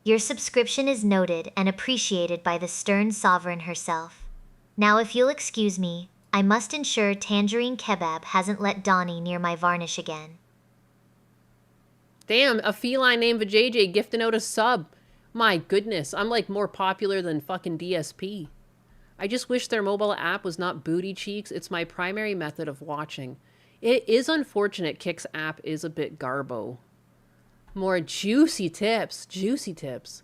[SPEAKER 2] Your subscription is noted and appreciated by the stern sovereign herself. Now if you'll excuse me, I must ensure Tangerine Kebab hasn't let Donnie near my varnish again.
[SPEAKER 1] Damn, a feline named JJ gifting out a sub. My goodness, I'm like more popular than fucking DSP. I just wish their mobile app was not booty cheeks. It's my primary method of watching. It is unfortunate Kick's app is a bit garbo. More juicy tips. Juicy tips.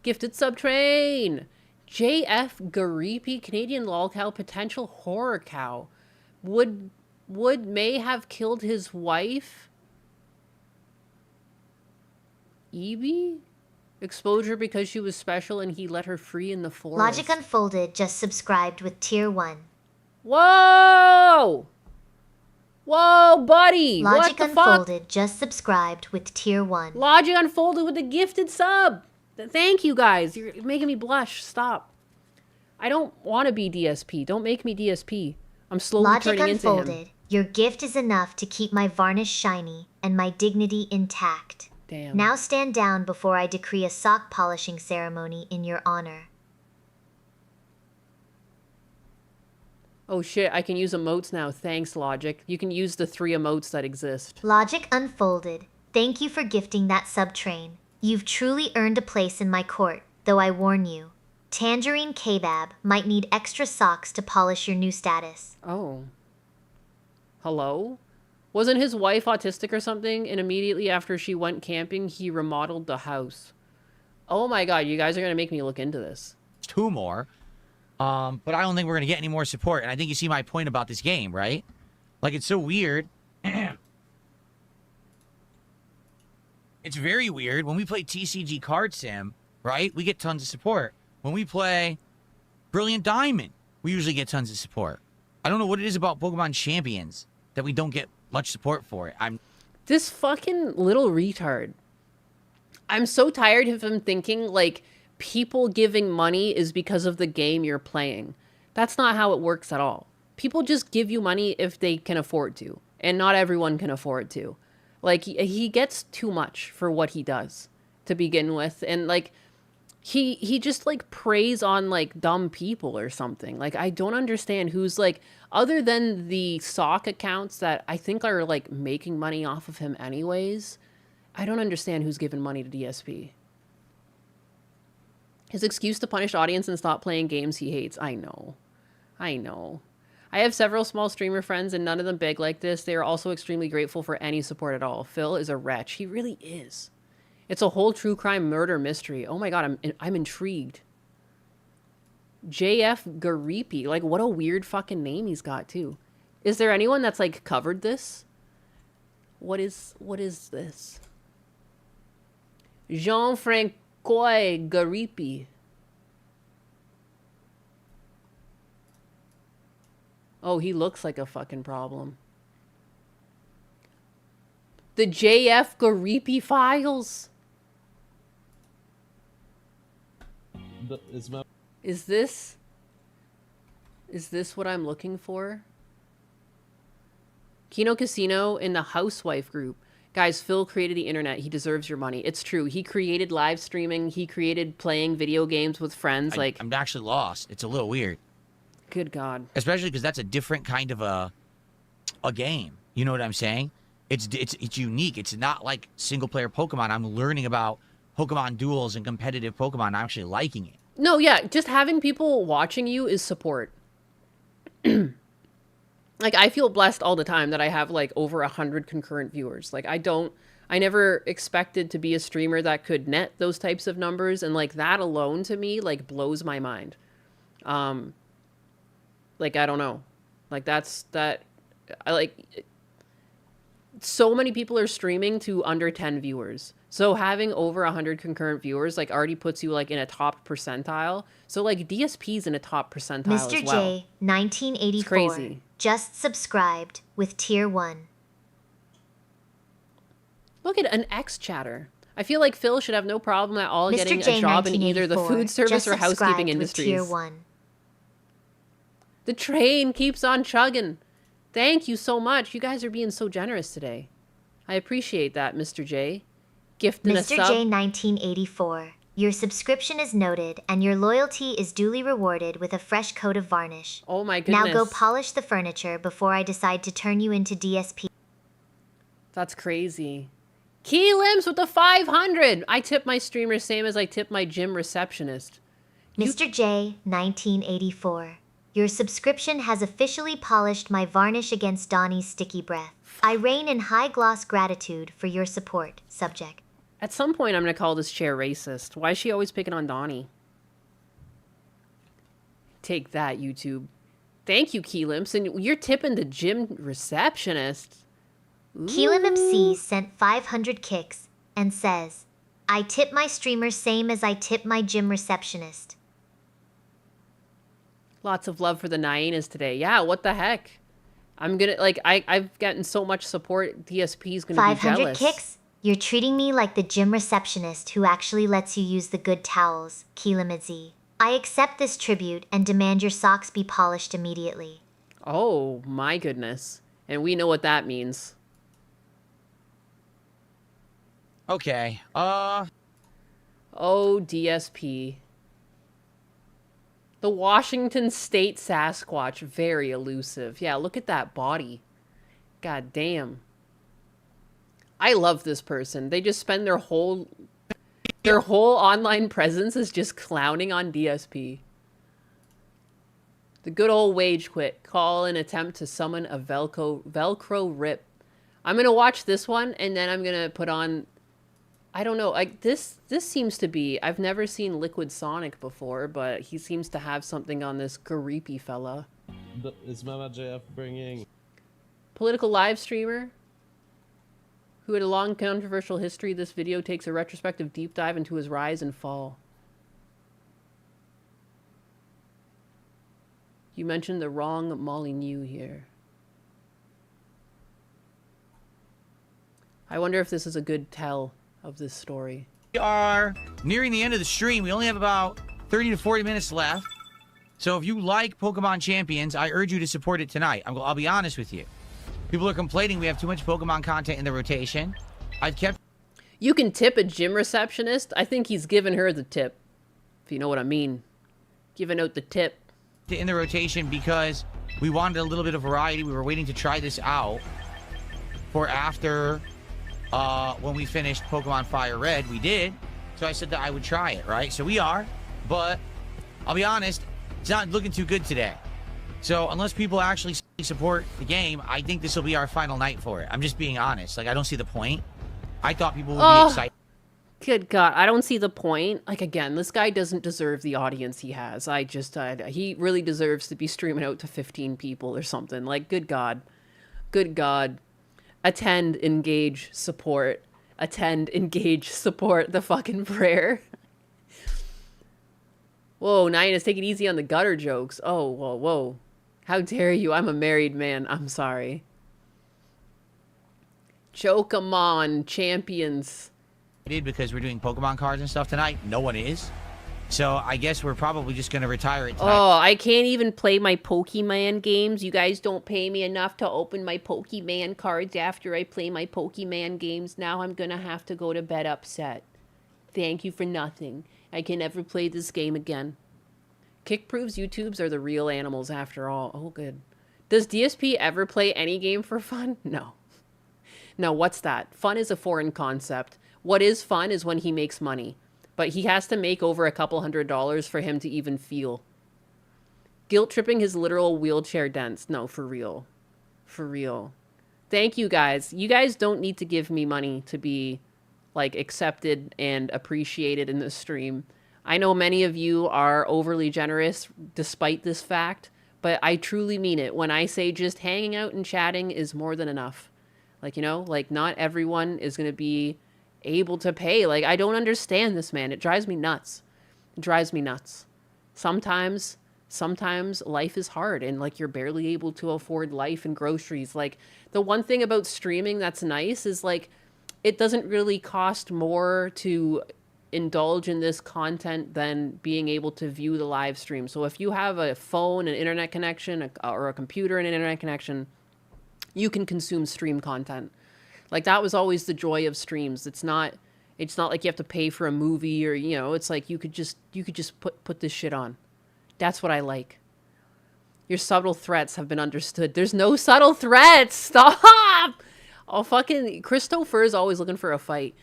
[SPEAKER 1] Gifted sub train. JF Garipi, Canadian lol cow, potential horror cow. Would may have killed his wife? Evie? Exposure because she was special and he let her free in the forest.
[SPEAKER 2] Logic Unfolded just subscribed with tier 1.
[SPEAKER 1] Whoa! Whoa, buddy!
[SPEAKER 2] Logic
[SPEAKER 1] What the fuck?
[SPEAKER 2] Unfolded just subscribed with tier 1.
[SPEAKER 1] Logic Unfolded with a gifted sub! Thank you, guys. You're making me blush. Stop. I don't want to be DSP. Don't make me DSP. I'm slowly
[SPEAKER 2] Logic
[SPEAKER 1] turning into him.
[SPEAKER 2] Unfolded, your gift is enough to keep my varnish shiny and my dignity intact.
[SPEAKER 1] Damn.
[SPEAKER 2] Now stand down before I decree a sock polishing ceremony in your honor.
[SPEAKER 1] Oh shit, I can use emotes now. Thanks, Logic. You can use the 3 emotes that exist.
[SPEAKER 2] Logic Unfolded, thank you for gifting that sub-train. You've truly earned a place in my court, though I warn you. Tangerine Kebab might need extra socks to polish your new status.
[SPEAKER 1] Oh. Hello? Wasn't his wife autistic or something? And immediately after she went camping, he remodeled the house. Oh my god, you guys are going to make me look into this.
[SPEAKER 7] 2 more. But I don't think we're going to get any more support. And I think you see my point about this game, right? Like, it's so weird. It's very weird. When we play TCG Card Sim, right, we get tons of support. When we play Brilliant Diamond, we usually get tons of support. I don't know what it is about Pokemon Champions that we don't get much support for it.
[SPEAKER 1] This fucking little retard. I'm so tired of him thinking, like, people giving money is because of the game you're playing. That's not how it works at all. People just give you money if they can afford to. And not everyone can afford to. Like, he gets too much for what he does to begin with. And, like, he just, like, preys on, like, dumb people or something. Like, I don't understand who's, like, other than the sock accounts that I think are, like, making money off of him anyways, I don't understand who's giving money to DSP. His excuse to punish audience and stop playing games he hates. I know. I know. I have several small streamer friends and none of them big like this. They are also extremely grateful for any support at all. Phil is a wretch. He really is. It's a whole true crime murder mystery. Oh my god, I'm intrigued. JF Garipi. Like, what a weird fucking name he's got, too. Is there anyone that's, like, covered this? What is this? Jean-Francois Garipi. Oh, he looks like a fucking problem. The JF Garipi files. Is this what I'm looking for? Kino Casino in the housewife group. Guys, Phil created the internet. He deserves your money. It's true. He created live streaming. He created playing video games with friends.
[SPEAKER 7] I'm actually lost. It's a little weird.
[SPEAKER 1] Good God.
[SPEAKER 7] Especially because that's a different kind of a game. You know what I'm saying? It's unique. It's not like single player Pokemon. I'm learning about Pokemon duels and competitive Pokemon. I'm actually liking it.
[SPEAKER 1] No, yeah, just having people watching you is support. Like, I feel blessed all the time that I have, like, over 100 concurrent viewers. Like, I never expected to be a streamer that could net those types of numbers, and, like, that alone to me, like, blows my mind. Like, I don't know. Like, so many people are streaming to under 10 viewers. So having over 100 concurrent viewers, like, already puts you, like, in a top percentile. So, like, DSP's in a top percentile
[SPEAKER 2] Mr.
[SPEAKER 1] as well.
[SPEAKER 2] J, 1984,
[SPEAKER 1] It's crazy.
[SPEAKER 2] just subscribed with Tier 1.
[SPEAKER 1] Look at an ex-chatter. I feel like Phil should have no problem at all
[SPEAKER 2] Mr.
[SPEAKER 1] getting
[SPEAKER 2] J,
[SPEAKER 1] a job in either the
[SPEAKER 2] 1984,
[SPEAKER 1] food service
[SPEAKER 2] just
[SPEAKER 1] or housekeeping
[SPEAKER 2] subscribed with
[SPEAKER 1] industries.
[SPEAKER 2] Tier 1.
[SPEAKER 1] The train keeps on chugging. Thank you so much. You guys are being so generous today. I appreciate that, Mr. J. Gifting a
[SPEAKER 2] Mr.
[SPEAKER 1] sub.
[SPEAKER 2] J, 1984, your subscription is noted and your loyalty is duly rewarded with a fresh coat of varnish.
[SPEAKER 1] Oh my goodness.
[SPEAKER 2] Now go polish the furniture before I decide to turn you into DSP.
[SPEAKER 1] That's crazy. Key Limbs with the 500. I tip my streamer same as I tip my gym receptionist.
[SPEAKER 2] Mr. J, 1984, your subscription has officially polished my varnish against Donnie's sticky breath. I reign in high gloss gratitude for your support, subject.
[SPEAKER 1] At some point, I'm going to call this chair racist. Why is she always picking on Donnie? Take that, YouTube. Thank you, Key Limps. And you're tipping the gym receptionist.
[SPEAKER 2] Keelan MC sent 500 kicks and says, I tip my streamer same as I tip my gym receptionist.
[SPEAKER 1] Lots of love for the Nyenas today. Yeah, what the heck? I'm gonna, like, I've gotten so much support, DSP's gonna be
[SPEAKER 2] 500
[SPEAKER 1] jealous.
[SPEAKER 2] kicks? You're treating me like the gym receptionist who actually lets you use the good towels, Keelamidzi. I accept this tribute and demand your socks be polished immediately.
[SPEAKER 1] Oh, my goodness. And we know what that means.
[SPEAKER 7] Okay.
[SPEAKER 1] Oh, DSP. The Washington State Sasquatch, very elusive. Yeah, look at that body. God damn. I love this person. They just spend their whole online presence is just clowning on DSP. The good old wage quit. Call an attempt to summon a Velcro rip. I'm going to watch this one, and then I'm going to put on... I don't know, like, this seems to be... I've never seen Liquid Sonic before, but he seems to have something on this Garipi fella.
[SPEAKER 12] Is Mama JF bringing...
[SPEAKER 1] Political live streamer who had a long controversial history. This video takes a retrospective deep dive into his rise and fall. You mentioned the wrong Molly New here. I wonder if this is a good tell of this story.
[SPEAKER 7] We are nearing the end of the stream. We only have about 30 to 40 minutes left. So if you like Pokemon Champions, I urge you to support it tonight. I'll be honest with you. People are complaining we have too much Pokemon content in the rotation. I've kept...
[SPEAKER 1] You can tip a gym receptionist. I think he's giving her the tip. If you know what I mean. Giving out the tip.
[SPEAKER 7] In the rotation because we wanted a little bit of variety. We were waiting to try this out for after... when we finished Pokemon Fire Red, we did. So I said that I would try it, right? So we are. But I'll be honest, it's not looking too good today. So unless people actually support the game, I think this will be our final night for it. I'm just being honest. Like, I don't see the point. I thought people would be excited.
[SPEAKER 1] Good God, I don't see the point. Like, again, this guy doesn't deserve the audience he has. He really deserves to be streaming out to 15 people or something. Like, good God. Good God. Attend, engage, support. Attend, engage, support. The fucking prayer. Whoa, Nyanus, take it easy on the gutter jokes. Oh, whoa, whoa. How dare you? I'm a married man. I'm sorry. Chokemon champions.
[SPEAKER 7] Because we're doing Pokemon cards and stuff tonight. No one is. So I guess we're probably just going to retire it tonight.
[SPEAKER 1] Oh, I can't even play my Pokemon games. You guys don't pay me enough to open my Pokemon cards after I play my Pokemon games. Now I'm gonna have to go to bed upset. Thank you for nothing. I can never play this game again. Kick proves YouTubes are the real animals after all. Oh, good. Does DSP ever play any game for fun? No. No, what's that? Fun is a foreign concept. What is fun is when he makes money. But he has to make over a couple $100 for him to even feel. Guilt tripping his literal wheelchair dents. No, for real. For real. Thank you guys. You guys don't need to give me money to be like accepted and appreciated in the stream. I know many of you are overly generous despite this fact, but I truly mean it when I say just hanging out and chatting is more than enough. Like, you know, like not everyone is going to be able to pay. Like, I don't understand this, man. It drives me nuts. It drives me nuts. Sometimes life is hard and like you're barely able to afford life and groceries. Like the one thing about streaming that's nice is like it doesn't really cost more to indulge in this content than being able to view the live stream. So if you have a phone, an internet connection, or a computer and an internet connection, you can consume stream content. Like that was always the joy of streams. It's not like you have to pay for a movie or, you know, it's like you could just put this shit on. That's what I like. Your subtle threats have been understood. There's no subtle threats. Stop. Oh, fucking Christopher is always looking for a fight.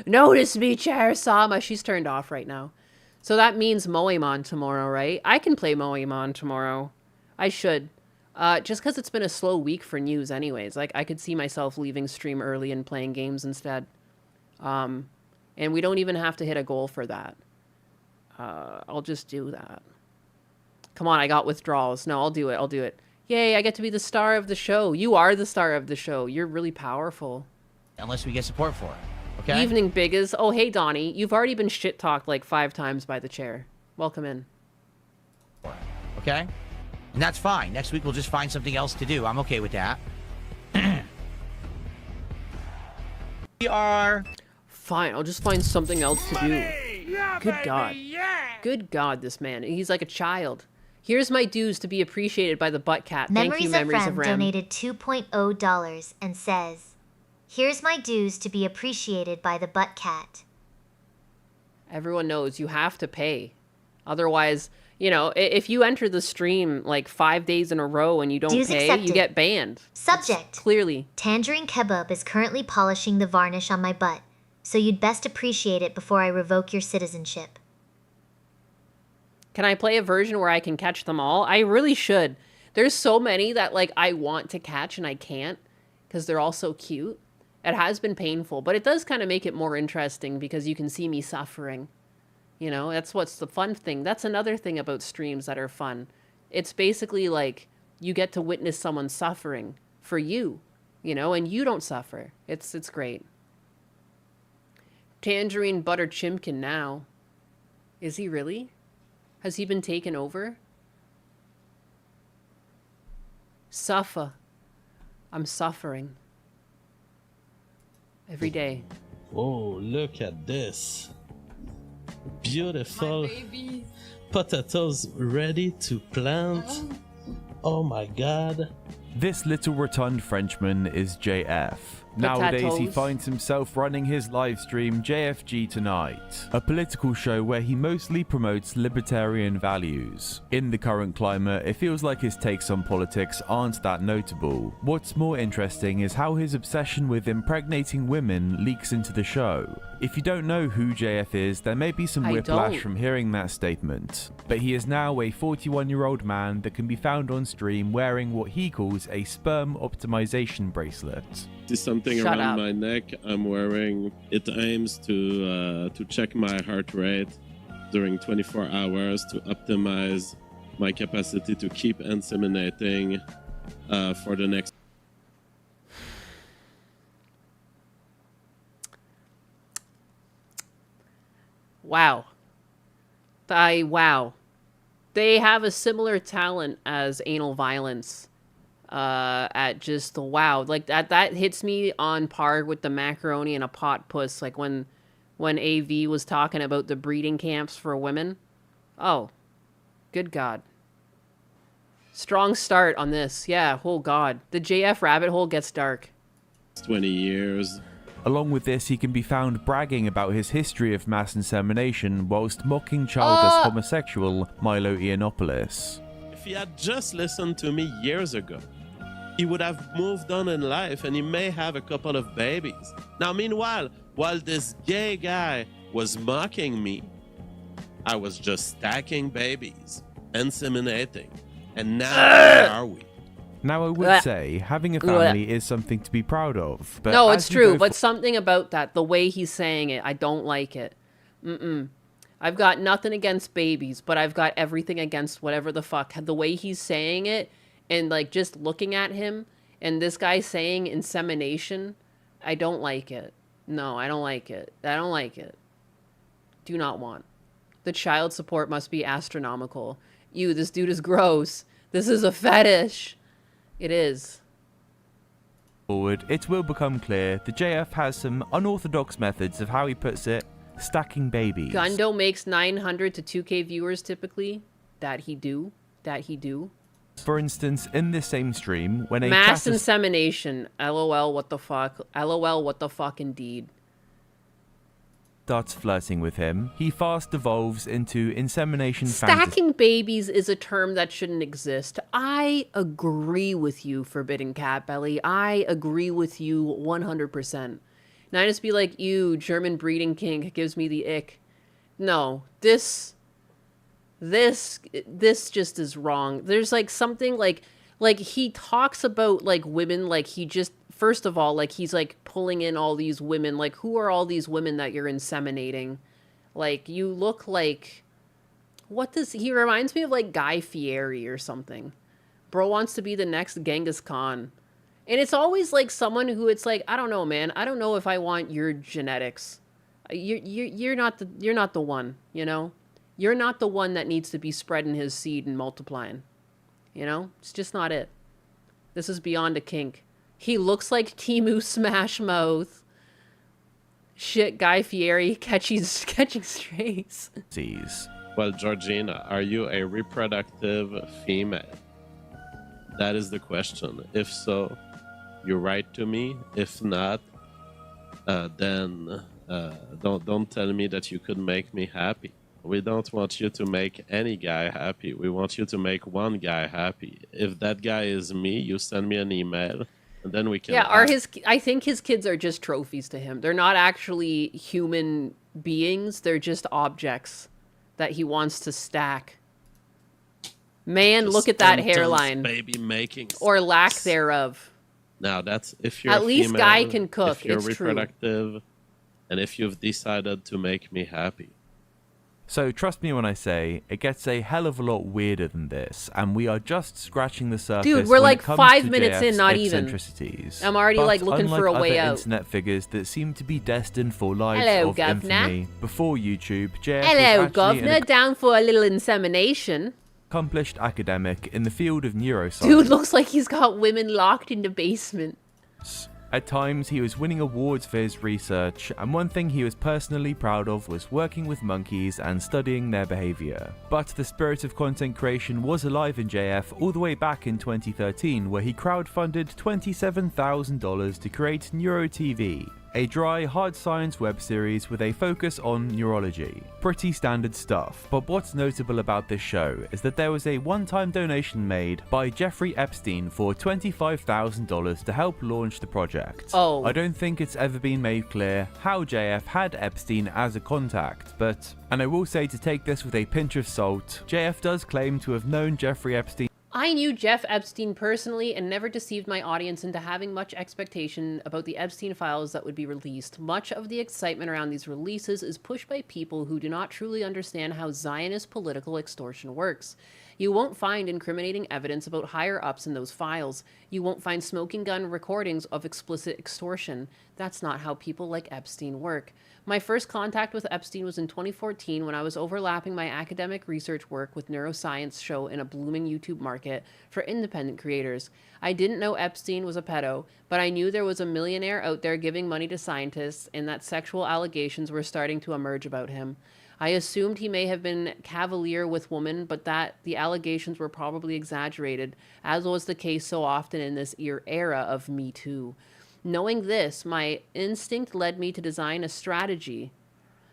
[SPEAKER 1] Notice me, Chair-sama. She's turned off right now. So that means Moemon tomorrow, right? I can play Moemon tomorrow. I should. Just because it's been a slow week for news anyways. Like, I could see myself leaving stream early and playing games instead. And we don't even have to hit a goal for that. I'll just do that. Come on, I got withdrawals. No, I'll do it. Yay, I get to be the star of the show. You are the star of the show. You're really powerful.
[SPEAKER 7] Unless we get support for it. Okay?
[SPEAKER 1] Evening, Biggas. Oh, hey, Donnie. You've already been shit-talked like 5 times by the chair. Welcome in.
[SPEAKER 7] Okay? And that's fine. Next week we'll just find something else to do. I'm okay with that. We are...
[SPEAKER 1] Fine, I'll just find something else to do.
[SPEAKER 21] Yeah,
[SPEAKER 1] Good
[SPEAKER 21] baby,
[SPEAKER 1] God.
[SPEAKER 21] yeah.
[SPEAKER 1] Good God, this man. He's like a child. Here's my dues to be appreciated by the butt cat. Thank you, Memories of Ram.
[SPEAKER 2] Donated $2.0 and says, "Here's my dues to be appreciated by the butt cat."
[SPEAKER 1] Everyone knows you have to pay. Otherwise, you know, if you enter the stream like 5 days in a row and you don't
[SPEAKER 2] Dues
[SPEAKER 1] pay,
[SPEAKER 2] accepted.
[SPEAKER 1] you get banned.
[SPEAKER 2] Subject.
[SPEAKER 1] Clearly.
[SPEAKER 2] Tangerine Kebab is currently polishing the varnish on my butt, so you'd best appreciate it before I revoke your citizenship.
[SPEAKER 1] Can I play a version where I can catch them all? I really should. There's so many that like I want to catch and I can't because they're all so cute. It has been painful, but it does kind of make it more interesting because you can see me suffering. You know, that's what's the fun thing. That's another thing about streams that are fun. It's basically like you get to witness someone suffering for you, you know, and you don't suffer. It's great. Tangerine Butter Chimkin now. Is he really? Has he been taken over? Suffer. I'm suffering. Every day.
[SPEAKER 3] Oh, look at this. Beautiful potatoes ready to plant. Oh my god.
[SPEAKER 22] This little rotund Frenchman is JF. Nowadays, he
[SPEAKER 1] Potatoes.
[SPEAKER 22] finds himself running his live stream JFG Tonight, a political show where he mostly promotes libertarian values. In the current climate, it feels like his takes on politics aren't that notable. What's more interesting is how his obsession with impregnating women leaks into the show. If you don't know who JF is, there may be some
[SPEAKER 1] I
[SPEAKER 22] whiplash
[SPEAKER 1] don't.
[SPEAKER 22] from hearing that statement. But he is now a 41-year-old man that can be found on stream wearing what he calls a sperm optimization bracelet.
[SPEAKER 3] See something
[SPEAKER 1] Shut
[SPEAKER 3] around
[SPEAKER 1] up.
[SPEAKER 3] my neck I'm wearing. It aims to check my heart rate during 24 hours to optimize my capacity to keep inseminating for the next.
[SPEAKER 1] Wow. Wow. They have a similar talent as anal violence. At just the wow. Like that hits me on par with the macaroni and a pot puss. Like when AV was talking about the breeding camps for women. Oh, good God. Strong start on this. Yeah, oh God. The JF rabbit hole gets dark.
[SPEAKER 3] 20 years.
[SPEAKER 22] Along with this, he can be found bragging about his history of mass insemination whilst mocking childless homosexual Milo Yiannopoulos.
[SPEAKER 3] If he had just listened to me years ago, he would have moved on in life and he may have a couple of babies. Now, meanwhile, while this gay guy was mocking me, I was just stacking babies, inseminating, and now where are we?
[SPEAKER 22] Now, I would say having a family is something to be proud of. But
[SPEAKER 1] no,
[SPEAKER 22] as
[SPEAKER 1] it's
[SPEAKER 22] we
[SPEAKER 1] true,
[SPEAKER 22] go
[SPEAKER 1] but something about that, the way he's saying it, I don't like it. I've got nothing against babies, but I've got everything against whatever the fuck. The way he's saying it, and like just looking at him, and this guy saying insemination, I don't like it. No, I don't like it. I don't like it. Do not want. The child support must be astronomical. This dude is gross. This is a fetish. It is.
[SPEAKER 22] forward, it will become clear the JF has some unorthodox methods of how he puts it, stacking babies.
[SPEAKER 1] Gundo makes 900 to 2K viewers typically. That he do.
[SPEAKER 22] For instance, in this same stream, when a
[SPEAKER 1] mass
[SPEAKER 22] chat
[SPEAKER 1] insemination. LOL, what the fuck. LOL, what the fuck indeed.
[SPEAKER 22] starts flirting with him, he fast devolves into insemination
[SPEAKER 1] Stacking babies is a term that shouldn't exist. I agree with you, Forbidden Cat Belly. I agree with you 100%. Now I just be like, ew, German breeding kink gives me the ick. No, this just is wrong. There's like something like he talks about like women, like he just, first of all, like he's like pulling in all these women, like who are all these women that you're inseminating? Like you look like, he reminds me of like Guy Fieri or something. Bro wants to be the next Genghis Khan. And it's always like someone who it's like, I don't know, man. I don't know if I want your genetics. You're not the one, you know? You're not the one that needs to be spreading his seed and multiplying. You know? It's just not it. This is beyond a kink. He looks like Temu Smash Mouth. Shit, Guy Fieri catching strays.
[SPEAKER 3] Well, Georgina, are you a reproductive female? That is the question. If so, you write to me. If not, then don't tell me that you could make me happy. We don't want you to make any guy happy. We want you to make one guy happy. If that guy is me, you send me an email, and then we can.
[SPEAKER 1] Yeah, I think his kids are just trophies to him. They're not actually human beings. They're just objects that he wants to stack. Man,
[SPEAKER 3] Just
[SPEAKER 1] look at that
[SPEAKER 3] symptoms,
[SPEAKER 1] hairline.
[SPEAKER 3] baby making.
[SPEAKER 1] Or lack thereof.
[SPEAKER 3] Now that's if you're
[SPEAKER 1] At
[SPEAKER 3] a
[SPEAKER 1] least
[SPEAKER 3] female,
[SPEAKER 1] Guy can cook,
[SPEAKER 3] if you're
[SPEAKER 1] it's true.
[SPEAKER 3] reproductive, and if you've decided to make me happy.
[SPEAKER 22] So trust me when I say, it gets a hell of a lot weirder than this, and we are just scratching the surface.
[SPEAKER 1] Dude, we're
[SPEAKER 22] when
[SPEAKER 1] like
[SPEAKER 22] it comes
[SPEAKER 1] 5
[SPEAKER 22] to
[SPEAKER 1] minutes in,
[SPEAKER 22] JF's
[SPEAKER 1] not even.
[SPEAKER 22] eccentricities.
[SPEAKER 1] I'm already,
[SPEAKER 22] But
[SPEAKER 1] like, looking for a
[SPEAKER 22] unlike
[SPEAKER 1] way
[SPEAKER 22] other
[SPEAKER 1] out.
[SPEAKER 22] internet figures that seem to be destined for lives
[SPEAKER 1] Hello,
[SPEAKER 22] of
[SPEAKER 1] governor.
[SPEAKER 22] infamy before YouTube, JF was
[SPEAKER 1] Hello,
[SPEAKER 22] actually an
[SPEAKER 1] governor. Down for a little insemination.
[SPEAKER 22] accomplished academic in the field of neuroscience.
[SPEAKER 1] Dude looks like he's got women locked in the basement.
[SPEAKER 22] At times, he was winning awards for his research, and one thing he was personally proud of was working with monkeys and studying their behavior. But the spirit of content creation was alive in JF all the way back in 2013, where he crowdfunded $27,000 to create NeuroTV, a dry, hard science web series with a focus on neurology. Pretty standard stuff, but what's notable about this show is that there was a one-time donation made by Jeffrey Epstein for $25,000 to help launch the project.
[SPEAKER 1] Oh.
[SPEAKER 22] I don't think it's ever been made clear how JF had Epstein as a contact, but, and I will say to take this with a pinch of salt, JF does claim to have known Jeffrey Epstein.
[SPEAKER 1] I knew Jeff Epstein personally and never deceived my audience into having much expectation about the Epstein files that would be released. Much of the excitement around these releases is pushed by people who do not truly understand how Zionist political extortion works. You won't find incriminating evidence about higher-ups in those files. You won't find smoking gun recordings of explicit extortion. That's not how people like Epstein work. My first contact with Epstein was in 2014 when I was overlapping my academic research work with neuroscience show in a blooming YouTube market for independent creators. I didn't know Epstein was a pedo, but I knew there was a millionaire out there giving money to scientists and that sexual allegations were starting to emerge about him. I assumed he may have been cavalier with women, but that the allegations were probably exaggerated, as was the case so often in this era of Me Too. Knowing this, my instinct led me to design a strategy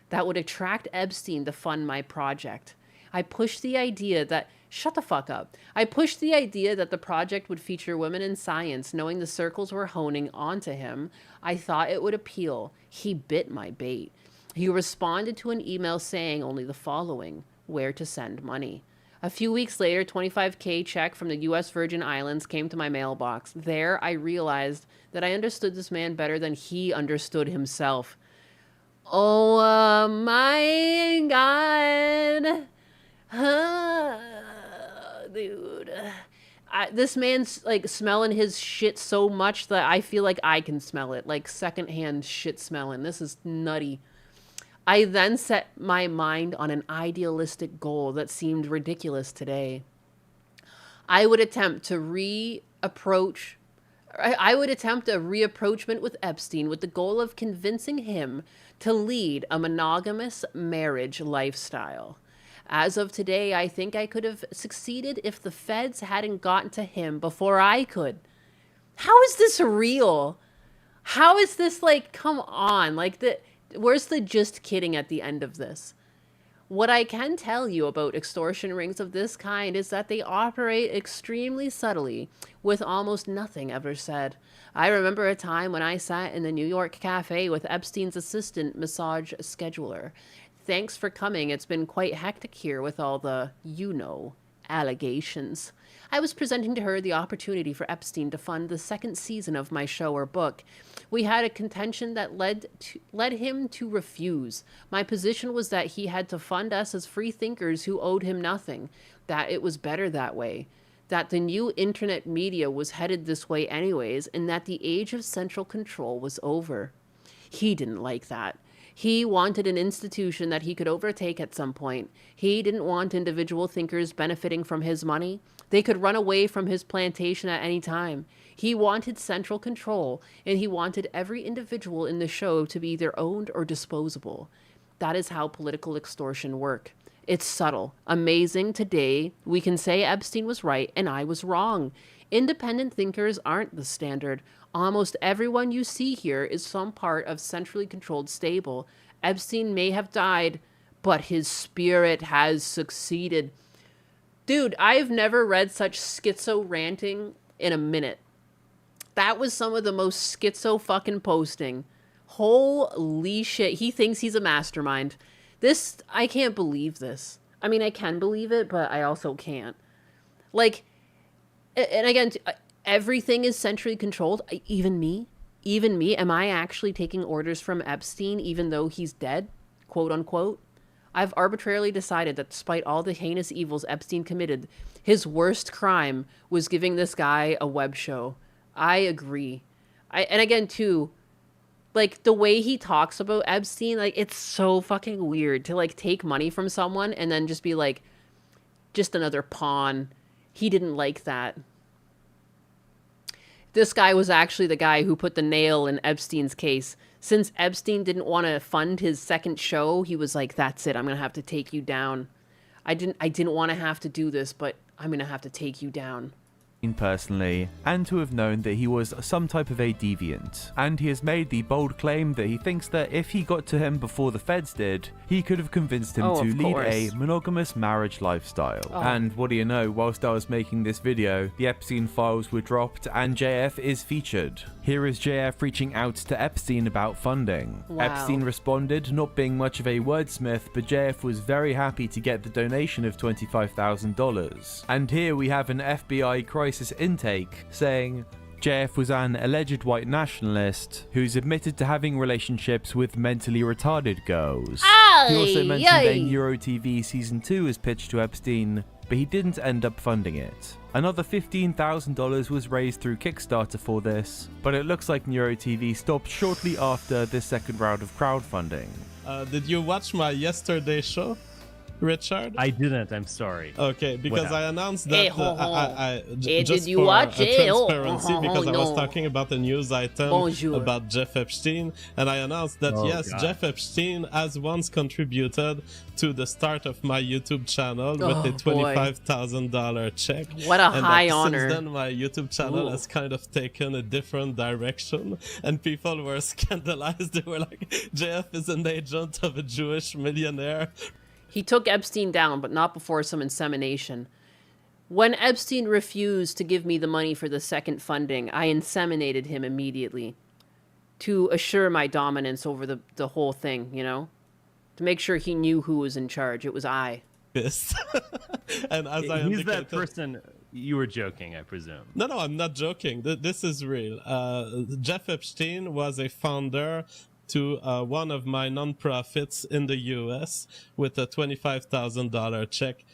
[SPEAKER 1] that would attract Epstein to fund my project. I pushed the idea that... Shut the fuck up. I pushed the idea that the project would feature women in science, knowing the circles were honing onto him. I thought it would appeal. He bit my bait. He responded to an email saying only the following: where to send money. A few weeks later, $25K check from the U.S. Virgin Islands came to my mailbox. There, I realized that I understood this man better than he understood himself. Oh my God. Dude. This man's like smelling his shit so much that I feel like I can smell it. Like secondhand shit smelling. This is nutty. I then set my mind on an idealistic goal that seemed ridiculous today. I would attempt a reapproachment with Epstein with the goal of convincing him to lead a monogamous marriage lifestyle. As of today, I think I could have succeeded if the feds hadn't gotten to him before I could. How is this real? How is this like, come on, like where's the just kidding at the end of this? What I can tell you about extortion rings of this kind is that they operate extremely subtly, with almost nothing ever said. I remember a time when I sat in the New York cafe with Epstein's assistant massage scheduler. Thanks for coming. It's been quite hectic here with all the, allegations. I was presenting to her the opportunity for Epstein to fund the second season of my show or book. We had a contention that led him to refuse. My position was that he had to fund us as free thinkers who owed him nothing, that it was better that way, that the new internet media was headed this way anyways, and that the age of central control was over. He didn't like that. He wanted an institution that he could overtake at some point. He didn't want individual thinkers benefiting from his money. They could run away from his plantation at any time. He wanted central control, and he wanted every individual in the show to be either owned or disposable. That is how political extortion work. It's subtle. Amazing. Today, we can say Epstein was right and I was wrong. Independent thinkers aren't the standard. Almost everyone you see here is some part of centrally controlled stable. Epstein may have died, but his spirit has succeeded. Dude, I've never read such schizo ranting in a minute. That was some of the most schizo fucking posting. Holy shit. He thinks he's a mastermind. This, I can't believe this. I mean, I can believe it, but I also can't. Like, and again, everything is centrally controlled. Even me. Am I actually taking orders from Epstein even though he's dead? Quote unquote. I've arbitrarily decided that despite all the heinous evils Epstein committed, his worst crime was giving this guy a web show. I agree. And again, too, like, the way he talks about Epstein, like, it's so fucking weird to, like, take money from someone and then just be like, just another pawn. He didn't like that. This guy was actually the guy who put the nail in Epstein's case. Since Epstein didn't want to fund his second show, he was like, that's it, I'm going to have to take you down. I didn't want to have to do this, but I'm going to have to take you down.
[SPEAKER 22] Personally, and to have known that he was some type of a deviant. And he has made the bold claim that he thinks that if he got to him before the feds did, he could have convinced him to lead a monogamous marriage lifestyle. And what do you know, whilst I was making this video, the Epstein files were dropped and JF is featured. Here is JF reaching out to Epstein about funding.
[SPEAKER 1] Wow.
[SPEAKER 22] Epstein responded, not being much of a wordsmith, but JF was very happy to get the donation of $25,000. And here we have an FBI crisis intake saying, JF was an alleged white nationalist who's admitted to having relationships with mentally retarded girls. He also mentioned a EuroTV Season 2 was pitched to Epstein, but he didn't end up funding it. Another $15,000 was raised through Kickstarter for this, but it looks like EuroTV stopped shortly after this second round of crowdfunding.
[SPEAKER 3] Did you watch my yesterday show? Richard?
[SPEAKER 4] I didn't. I'm sorry.
[SPEAKER 3] Okay, because
[SPEAKER 4] What
[SPEAKER 3] I announced that
[SPEAKER 1] Hey,
[SPEAKER 3] just
[SPEAKER 1] did you
[SPEAKER 3] for
[SPEAKER 1] watch it? Oh,
[SPEAKER 3] transparency, because I was
[SPEAKER 1] no.
[SPEAKER 3] talking about a news item
[SPEAKER 1] Bonjour.
[SPEAKER 3] about Jeff Epstein, and I announced that
[SPEAKER 4] Oh,
[SPEAKER 3] yes,
[SPEAKER 4] God.
[SPEAKER 3] Jeff Epstein has once contributed to the start of my YouTube channel with
[SPEAKER 1] Oh,
[SPEAKER 3] a
[SPEAKER 1] boy.
[SPEAKER 3] $25,000 check.
[SPEAKER 1] What a
[SPEAKER 3] and
[SPEAKER 1] high
[SPEAKER 3] that
[SPEAKER 1] honor.
[SPEAKER 3] Since then, my YouTube channel
[SPEAKER 1] Ooh.
[SPEAKER 3] has kind of taken a different direction, and people were scandalized. They were like, "JF is an agent of a Jewish millionaire."
[SPEAKER 1] He took Epstein down, but not before some insemination. When Epstein refused to give me the money for the second funding, I inseminated him immediately to assure my dominance over the whole thing, you know? To make sure he knew who was in charge. It was I.
[SPEAKER 3] Yes. And as I
[SPEAKER 4] He's
[SPEAKER 3] indicated,
[SPEAKER 4] that person. You were joking, I presume.
[SPEAKER 3] No, I'm not joking. This is real. Jeff Epstein was a founder to one of my nonprofits in the US with a $25,000 check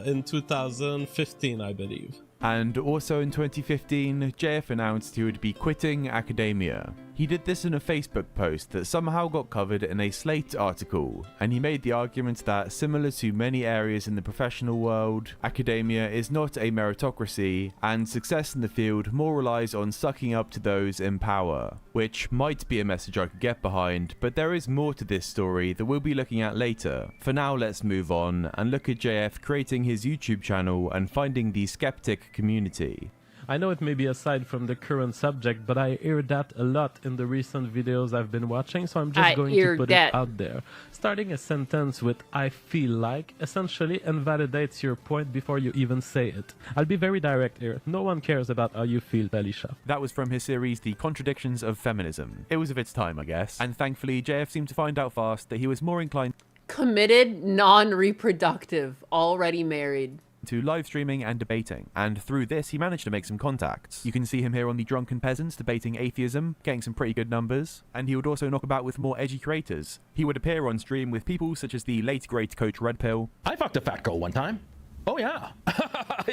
[SPEAKER 3] in 2015, I believe.
[SPEAKER 22] And also in 2015, JF announced he would be quitting academia. He did this in a Facebook post that somehow got covered in a Slate article, and he made the argument that, similar to many areas in the professional world, academia is not a meritocracy, and success in the field more relies on sucking up to those in power. Which might be a message I could get behind, but there is more to this story that we'll be looking at later. For now, let's move on and look at JF creating his YouTube channel and finding the skeptic community.
[SPEAKER 5] I know it may be aside from the current subject, but I hear that a lot in the recent videos I've been watching, so I'm just going to put it out there. Starting a sentence with "I feel like" essentially invalidates your point before you even say it. I'll be very direct here. No one cares about how you feel, Belisha.
[SPEAKER 22] That was from his series The Contradictions of Feminism. It was of its time, I guess. And thankfully, JF seemed to find out fast that he was more inclined
[SPEAKER 1] Committed, non-reproductive, already married.
[SPEAKER 22] to live streaming and debating, and through this he managed to make some contacts. You can see him here on the Drunken Peasants debating atheism, getting some pretty good numbers, and he would also knock about with more edgy creators. He would appear on stream with people such as the late great Coach Red Pill.
[SPEAKER 23] I fucked a fat girl one time. Oh yeah.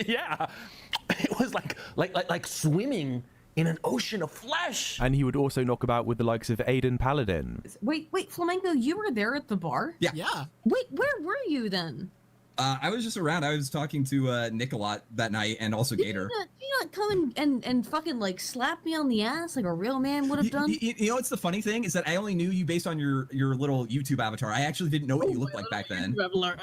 [SPEAKER 23] Yeah. It was like swimming in an ocean of flesh.
[SPEAKER 22] And he would also knock about with the likes of Aiden Paladin.
[SPEAKER 24] Wait, Flamenco, you were there at the bar?
[SPEAKER 25] Yeah.
[SPEAKER 24] Wait, where were you then?
[SPEAKER 25] I was just around. I was talking to Nick a lot that night, and also Gator.
[SPEAKER 24] Did you not come and fucking like slap me on the ass like a real man would have done?
[SPEAKER 25] You know what's the funny thing is that I only knew you based on your little YouTube avatar. I actually didn't know what you looked like back then.
[SPEAKER 24] Leveler,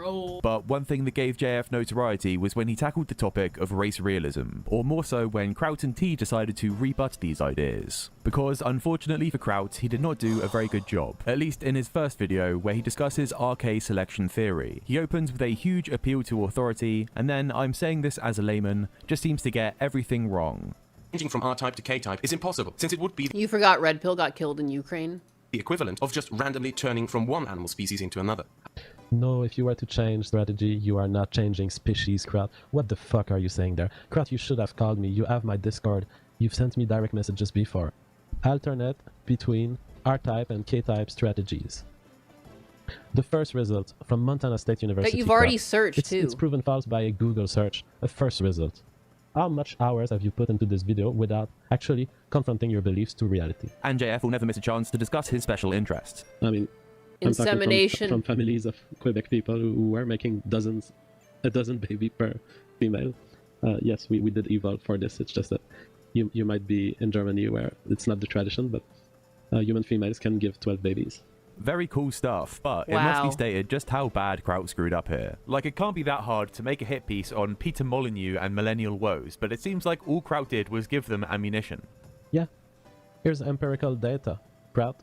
[SPEAKER 24] oh.
[SPEAKER 22] But one thing that gave JF notoriety was when he tackled the topic of race realism, or more so when Kraut and T decided to rebut these ideas. Because unfortunately for Kraut, he did not do a very good job, at least in his first video where he discusses RK selection theory. He opens with a huge appeal to authority, and then, I'm saying this as a layman, just seems to get everything wrong.
[SPEAKER 26] Changing from R-type to K-type is impossible, since it would be
[SPEAKER 1] You forgot Red Pill got killed in Ukraine?
[SPEAKER 26] the equivalent of just randomly turning from one animal species into another.
[SPEAKER 5] No, if you were to change strategy, you are not changing species, Kraut. What the fuck are you saying there? Kraut, you should have called me. You have my Discord. You've sent me direct messages before. Alternate between R-type and K-type strategies. The first result from Montana State University.
[SPEAKER 1] That you've already
[SPEAKER 5] Kraut.
[SPEAKER 1] searched,
[SPEAKER 5] It's
[SPEAKER 1] too.
[SPEAKER 5] proven false by a Google search. A first result. How much hours have you put into this video without actually confronting your beliefs to reality?
[SPEAKER 22] And JF will never miss a chance to discuss his special interests.
[SPEAKER 5] I mean, I'm talking
[SPEAKER 1] Insemination.
[SPEAKER 5] from families of Quebec people who were making a dozen baby per female. Yes, we did evolve for this. It's just that you might be in Germany where it's not the tradition, but human females can give 12 babies.
[SPEAKER 22] Very cool stuff, but it must be
[SPEAKER 1] Wow.
[SPEAKER 22] stated just how bad Kraut screwed up here. Like, it can't be that hard to make a hit piece on Peter Molyneux and millennial woes, but it seems like all Kraut did was give them ammunition.
[SPEAKER 5] Yeah, here's empirical data. Kraut,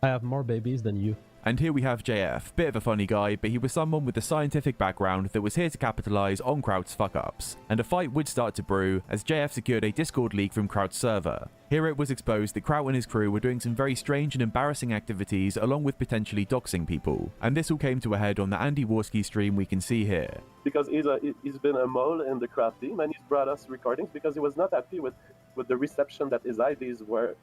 [SPEAKER 5] I have more babies than you.
[SPEAKER 22] And here we have JF, bit of a funny guy, but he was someone with a scientific background that was here to capitalize on Kraut's fuck-ups. And a fight would start to brew as JF secured a Discord leak from Kraut's server. Here it was exposed that Kraut and his crew were doing some very strange and embarrassing activities along with potentially doxing people. And this all came to a head on the Andy Warski stream we can see here.
[SPEAKER 27] Because he's been a mole in the Kraut team, and he's brought us recordings because he was not happy with the reception that his IDs were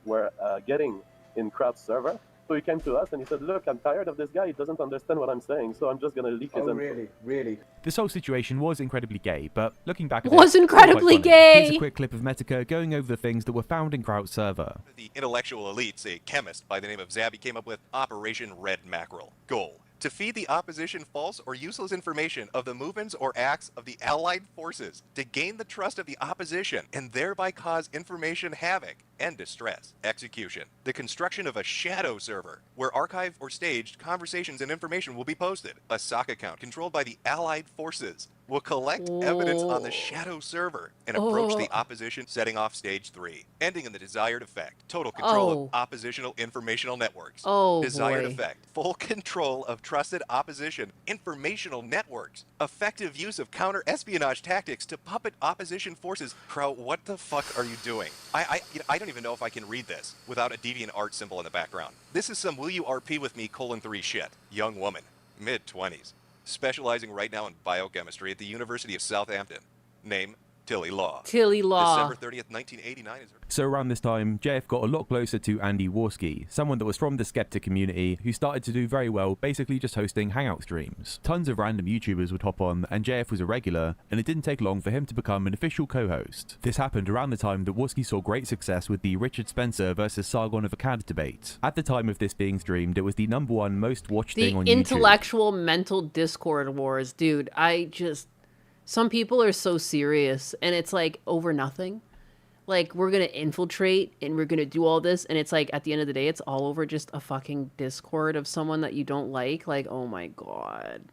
[SPEAKER 27] getting in Kraut's server. So he came to us and he said, look, I'm tired of this guy. He doesn't understand what I'm saying, so I'm just going to leak his info. Really?
[SPEAKER 22] This whole situation was incredibly gay, but looking back at
[SPEAKER 1] Was
[SPEAKER 22] it,
[SPEAKER 1] incredibly
[SPEAKER 22] it's quite funny. Here's
[SPEAKER 1] gay.
[SPEAKER 22] a quick clip of Metica going over the things that were found in Kraut's server.
[SPEAKER 28] The intellectual elites, a chemist by the name of Zabby, came up with Operation Red Mackerel. Goal:
[SPEAKER 6] to feed the opposition false or useless information of the movements or acts of the allied forces, to gain the trust of the opposition and thereby cause information havoc and distress. Execution. The construction of a shadow server, where archived or staged conversations and information will be posted. A SOC account controlled by the allied forces will collect evidence on the shadow server and approach the opposition, setting off stage 3, ending in the desired effect. Total control of oppositional informational networks. Desired effect. Full control of trusted opposition informational networks. Effective use of counter-espionage tactics to puppet opposition forces. Crow, what the fuck are you doing? I don't even know if I can read this without a DeviantArt symbol in the background. This is some will you RP with me :3 shit. Young woman, mid-20s, specializing right now in biochemistry at the University of Southampton. Name, Tilly Law.
[SPEAKER 1] Tilly Law.
[SPEAKER 6] December 30th, 1989 is her.
[SPEAKER 22] So around this time, JF got a lot closer to Andy Warski, someone that was from the Skeptic community who started to do very well basically just hosting hangout streams. Tons of random YouTubers would hop on, and JF was a regular, and it didn't take long for him to become an official co-host. This happened around the time that Warski saw great success with the Richard Spencer versus Sargon of Akkad debate. At the time of this being streamed, it was the #1 most watched thing on YouTube.
[SPEAKER 1] The intellectual mental Discord wars, dude. Some people are so serious, and it's like over nothing. Like, we're gonna infiltrate and we're gonna do all this, and it's like at the end of the day, it's all over just a fucking Discord of someone that you don't like. Like, oh my god.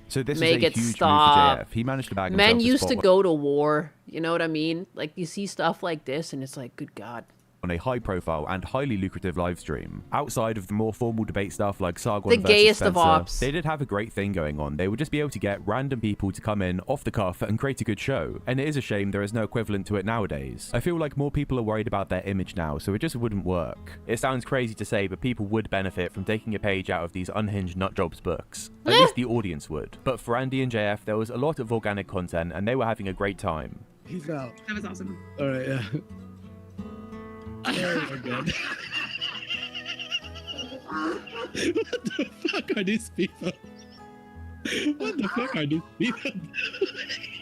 [SPEAKER 22] So this
[SPEAKER 1] Make
[SPEAKER 22] is a
[SPEAKER 1] it
[SPEAKER 22] huge
[SPEAKER 1] stop.
[SPEAKER 22] move for JF. He managed to bag
[SPEAKER 1] Men
[SPEAKER 22] himself a
[SPEAKER 1] used to
[SPEAKER 22] spot
[SPEAKER 1] go to war. You know what I mean? Like, you see stuff like this, and it's like, good god.
[SPEAKER 22] on a high-profile and highly lucrative live stream. Outside of the more formal debate stuff like Sargon
[SPEAKER 1] The
[SPEAKER 22] versus
[SPEAKER 1] gayest of
[SPEAKER 22] Spencer,
[SPEAKER 1] ops.
[SPEAKER 22] they did have a great thing going on. They would just be able to get random people to come in off the cuff and create a good show. And it is a shame there is no equivalent to it nowadays. I feel like more people are worried about their image now, so it just wouldn't work. It sounds crazy to say, but people would benefit from taking a page out of these unhinged nutjobs books. At least the audience would. But for Andy and JF, there was a lot of organic content, and they were having a great time.
[SPEAKER 8] He's out.
[SPEAKER 9] That was awesome.
[SPEAKER 8] All right, yeah. Oh my god. What the fuck are these people? What the fuck are these people?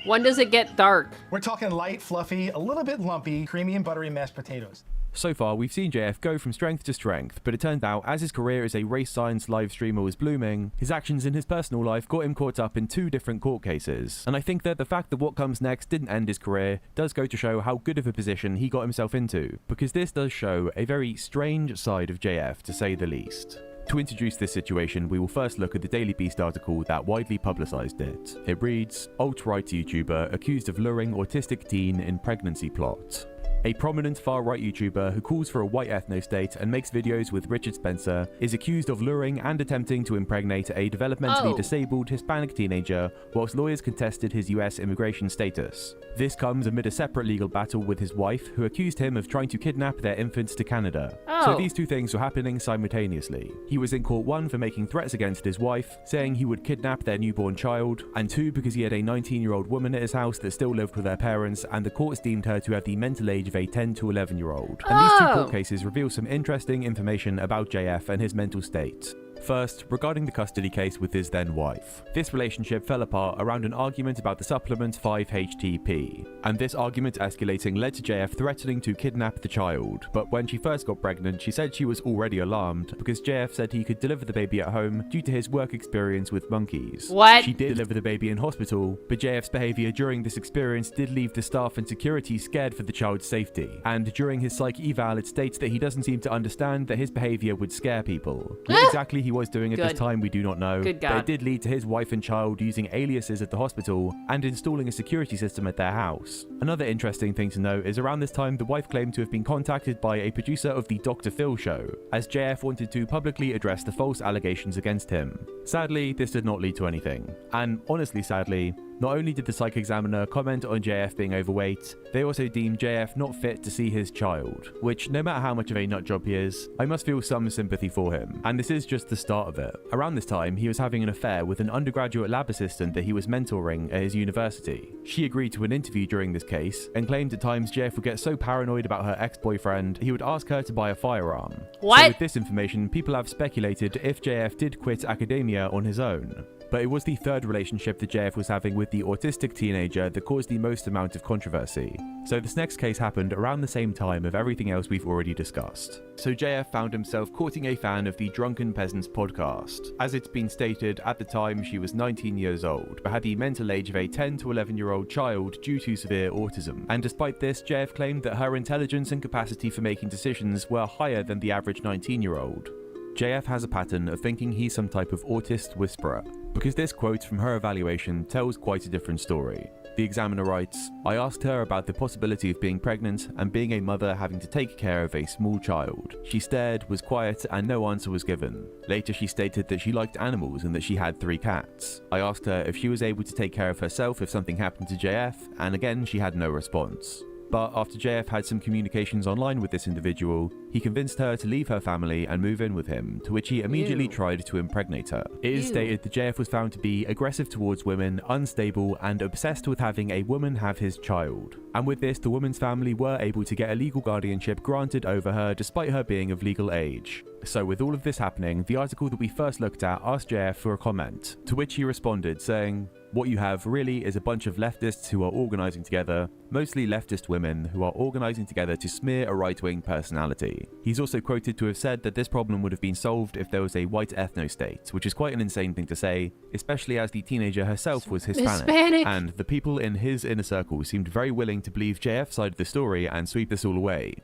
[SPEAKER 1] When does it get dark?
[SPEAKER 10] We're talking light, fluffy, a little bit lumpy, creamy and buttery mashed potatoes.
[SPEAKER 22] So far, we've seen JF go from strength to strength, but it turned out as his career as a race science live streamer was blooming, his actions in his personal life got him caught up in 2 different court cases. And I think that the fact that what comes next didn't end his career does go to show how good of a position he got himself into, because this does show a very strange side of JF, to say the least. To introduce this situation, we will first look at the Daily Beast article that widely publicised it. It reads, alt-right YouTuber accused of luring autistic teen in pregnancy plot. A prominent far-right YouTuber who calls for a white ethno-state and makes videos with Richard Spencer is accused of luring and attempting to impregnate a developmentally disabled Hispanic teenager whilst lawyers contested his US immigration status. This comes amid a separate legal battle with his wife, who accused him of trying to kidnap their infants to Canada. So these 2 things were happening simultaneously. He was in court 1 for making threats against his wife, saying he would kidnap their newborn child, and 2 because he had a 19-year-old woman at his house that still lived with her parents, and the courts deemed her to have the mental age of a 10 to 11-year-old. And these 2 court cases reveal some interesting information about JF and his mental state. First, regarding the custody case with his then wife. This relationship fell apart around an argument about the supplement 5-HTP, and this argument escalating led to JF threatening to kidnap the child. But when she first got pregnant, she said she was already alarmed because JF said he could deliver the baby at home due to his work experience with monkeys.
[SPEAKER 1] What?
[SPEAKER 22] She did deliver the baby in hospital, but JF's behavior during this experience did leave the staff and security scared for the child's safety. And during his psych eval, it states that he doesn't seem to understand that his behavior would scare people. What exactly he was doing at this time, we do not know,
[SPEAKER 1] Good God.
[SPEAKER 22] but it did lead to his wife and child using aliases at the hospital and installing a security system at their house. Another interesting thing to note is around this time the wife claimed to have been contacted by a producer of the Dr. Phil show, as JF wanted to publicly address the false allegations against him. Sadly, this did not lead to anything. And honestly, sadly, not only did the psych examiner comment on JF being overweight, they also deemed JF not fit to see his child, which no matter how much of a nutjob he is, I must feel some sympathy for him. And this is just the start of it. Around this time, he was having an affair with an undergraduate lab assistant that he was mentoring at his university. She agreed to an interview during this case, and claimed at times JF would get so paranoid about her ex-boyfriend, he would ask her to buy a firearm.
[SPEAKER 1] What?
[SPEAKER 22] So with this information, people have speculated if JF did quit academia on his own. But it was the 3rd relationship that JF was having with with the autistic teenager that caused the most amount of controversy. So this next case happened around the same time of everything else we've already discussed. So JF found himself courting a fan of the Drunken Peasants podcast. As it's been stated, at the time she was 19 years old, but had the mental age of a 10 to 11-year-old child due to severe autism. And despite this, JF claimed that her intelligence and capacity for making decisions were higher than the average 19-year-old. JF has a pattern of thinking he's some type of autist whisperer, because this quote from her evaluation tells quite a different story. The examiner writes, "I asked her about the possibility of being pregnant and being a mother having to take care of a small child. She stared, was quiet, and no answer was given. Later she stated that she liked animals and that she had 3 cats. I asked her if she was able to take care of herself if something happened to JF, and again she had no response. But after JF had some communications online with this individual, he convinced her to leave her family and move in with him, to which he immediately tried to impregnate her. It is stated that JF was found to be aggressive towards women, unstable, and obsessed with having a woman have his child. And with this, the woman's family were able to get a legal guardianship granted over her despite her being of legal age. So with all of this happening, the article that we first looked at asked JF for a comment, to which he responded saying, "What you have really is a bunch of leftists who are organising together, mostly leftist women who are organising together to smear a right-wing personality." He's also quoted to have said that this problem would have been solved if there was a white ethno-state, which is quite an insane thing to say, especially as the teenager herself was Hispanic. And the people in his inner circle seemed very willing to believe JF's side of the story and sweep this all away.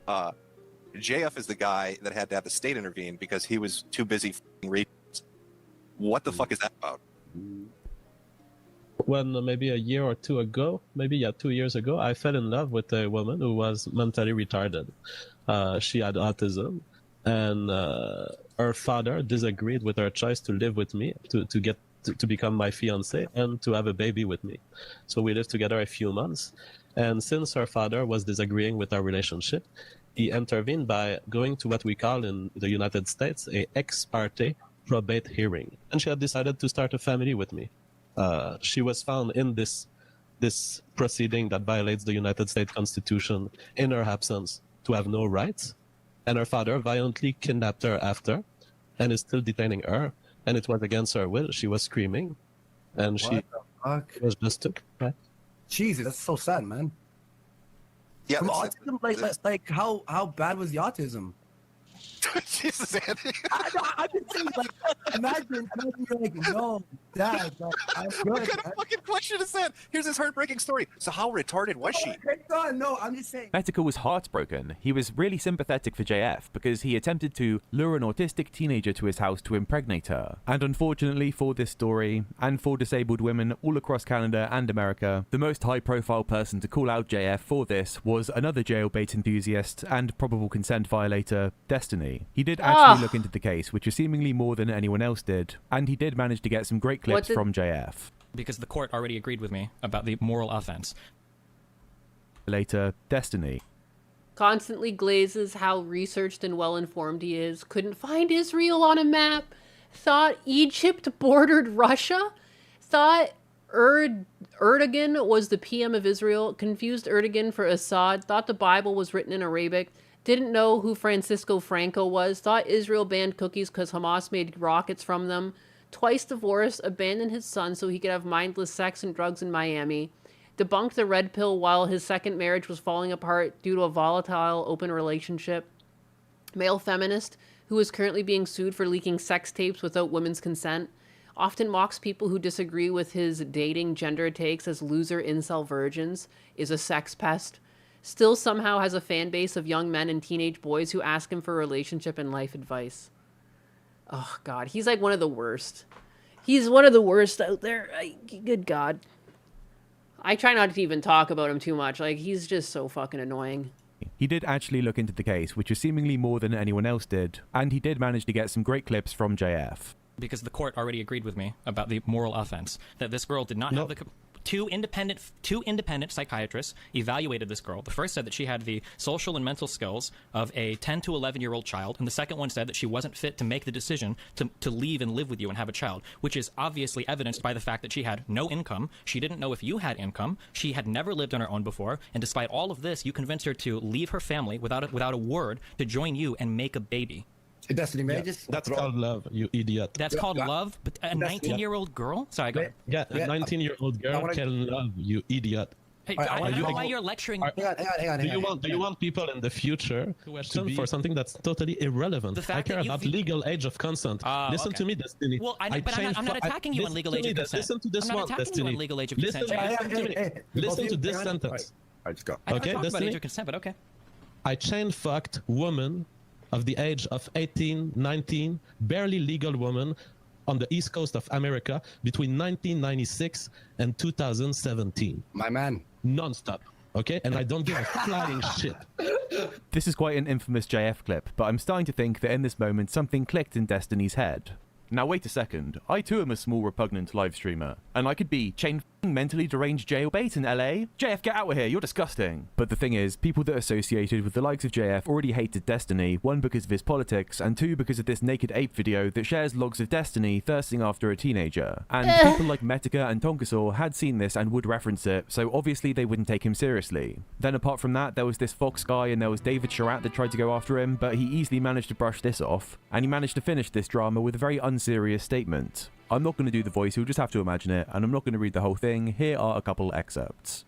[SPEAKER 6] JF is the guy that had to have the state intervene because he was too busy reading. What the fuck is that about?
[SPEAKER 5] When maybe a year or two ago, 2 years ago, I fell in love with a woman who was mentally retarded. She had autism, and her father disagreed with her choice to live with me, to become my fiance and to have a baby with me. So we lived together a few months, and since her father was disagreeing with our relationship, he intervened by going to what we call in the United States a ex parte probate hearing, and she had decided to start a family with me. She was found in this proceeding that violates the United States Constitution in her absence to have no rights, and her father violently kidnapped her after and is still detaining her, and it was against her will. She was screaming, and she was just took. Right?
[SPEAKER 9] Jesus, that's so sad, man.
[SPEAKER 6] Yeah,
[SPEAKER 9] from autism, like how bad was the autism?
[SPEAKER 6] Jesus, Andy.
[SPEAKER 9] I've been saying, like, imagine you're like, no, Dad, like, I'm good.
[SPEAKER 6] What kind of fucking question is that? Here's this heartbreaking story. So how retarded was she?
[SPEAKER 9] No, I'm just saying.
[SPEAKER 22] Medical was heartbroken. He was really sympathetic for JF because he attempted to lure an autistic teenager to his house to impregnate her. And unfortunately for this story, and for disabled women all across Canada and America, the most high-profile person to call out JF for this was another jailbait enthusiast and probable consent violator, Destiny. He did actually look into the case, which is seemingly more than anyone else did, and he did manage to get some great clips from JF.
[SPEAKER 11] Because the court already agreed with me about the moral offense.
[SPEAKER 22] Later, Destiny.
[SPEAKER 1] Constantly glazes how researched and well-informed he is. Couldn't find Israel on a map. Thought Egypt bordered Russia. Thought Erdogan was the PM of Israel. Confused Erdogan for Assad. Thought the Bible was written in Arabic. Didn't know who Francisco Franco was. Thought Israel banned cookies because Hamas made rockets from them. Twice divorced. Abandoned his son so he could have mindless sex and drugs in Miami. Debunked the red pill while his second marriage was falling apart due to a volatile open relationship. Male feminist who is currently being sued for leaking sex tapes without women's consent. Often mocks people who disagree with his dating gender takes as loser incel virgins. Is a sex pest. Still somehow has a fan base of young men and teenage boys who ask him for relationship and life advice. Oh, God. He's like one of the worst. He's one of the worst out there. Good God. I try not to even talk about him too much. Like, he's just so fucking annoying.
[SPEAKER 22] He did actually look into the case, which is seemingly more than anyone else did, and he did manage to get some great clips from JF.
[SPEAKER 11] Because the court already agreed with me about the moral offense, that this girl did not have the... Two independent psychiatrists evaluated this girl. The first said that she had the social and mental skills of a 10 to 11-year-old child, and the second one said that she wasn't fit to make the decision to leave and live with you and have a child, which is obviously evidenced by the fact that she had no income. She didn't know if you had income. She had never lived on her own before, and despite all of this, you convinced her to leave her family without a word to join you and make a baby.
[SPEAKER 13] Destiny, may I just...
[SPEAKER 23] That's called love, you idiot.
[SPEAKER 11] That's called love? But a 19-year-old girl? Sorry, go ahead.
[SPEAKER 23] Yeah, a 19-year-old girl can love, you idiot.
[SPEAKER 11] Hey, I don't know why you're lecturing.
[SPEAKER 23] Do you want people in the future to be for something that's totally irrelevant? I care about legal age of consent. Listen to me, Destiny.
[SPEAKER 11] Well, I'm not attacking you on legal age of consent.
[SPEAKER 23] Listen to this one, Destiny. Listen to this sentence.
[SPEAKER 13] I just got.
[SPEAKER 23] Okay,
[SPEAKER 11] Destiny. About age of consent, but okay.
[SPEAKER 23] I chain fucked women of the age of 18, 19, barely legal women on the east coast of America between 1996 and 2017.
[SPEAKER 13] My man.
[SPEAKER 23] Non-stop. Okay? And I don't give a flying shit.
[SPEAKER 22] This is quite an infamous JF clip, but I'm starting to think that in this moment something clicked in Destiny's head. Now wait a second, I too am a small repugnant live streamer, and I could be chain mentally deranged jailbait in LA? JF, get out of here, you're disgusting. But the thing is, people that are associated with the likes of JF already hated Destiny, one because of his politics, and two because of this naked ape video that shares logs of Destiny thirsting after a teenager. And people like Metica and Tonkasaur had seen this and would reference it, so obviously they wouldn't take him seriously. Then apart from that, there was this Fox guy and there was David Charat that tried to go after him, but he easily managed to brush this off, and he managed to finish this drama with a very unserious statement. I'm not going to do the voice, you'll just have to imagine it, and I'm not going to read the whole thing. Here are a couple excerpts.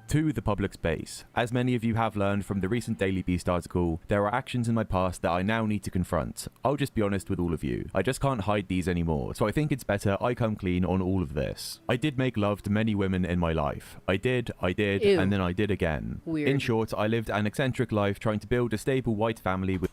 [SPEAKER 22] To the public space. As many of you have learned from the recent Daily Beast article, there are actions in my past that I now need to confront. I'll just be honest with all of you. I just can't hide these anymore, so I think it's better I come clean on all of this. I did make love to many women in my life. I did,
[SPEAKER 1] Ew.
[SPEAKER 22] and then I did again.
[SPEAKER 1] Weird.
[SPEAKER 22] In short, I lived an eccentric life trying to build a stable white family with...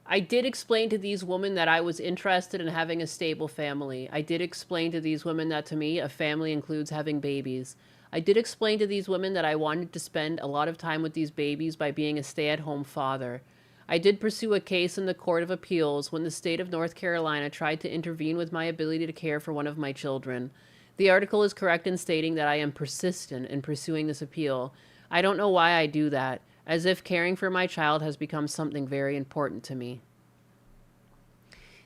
[SPEAKER 1] I did explain to these women that I was interested in having a stable family. I did explain to these women that to me, a family includes having babies. I did explain to these women that I wanted to spend a lot of time with these babies by being a stay-at-home father. I did pursue a case in the Court of Appeals when the state of North Carolina tried to intervene with my ability to care for one of my children. The article is correct in stating that I am persistent in pursuing this appeal. I don't know why I do that, as if caring for my child has become something very important to me.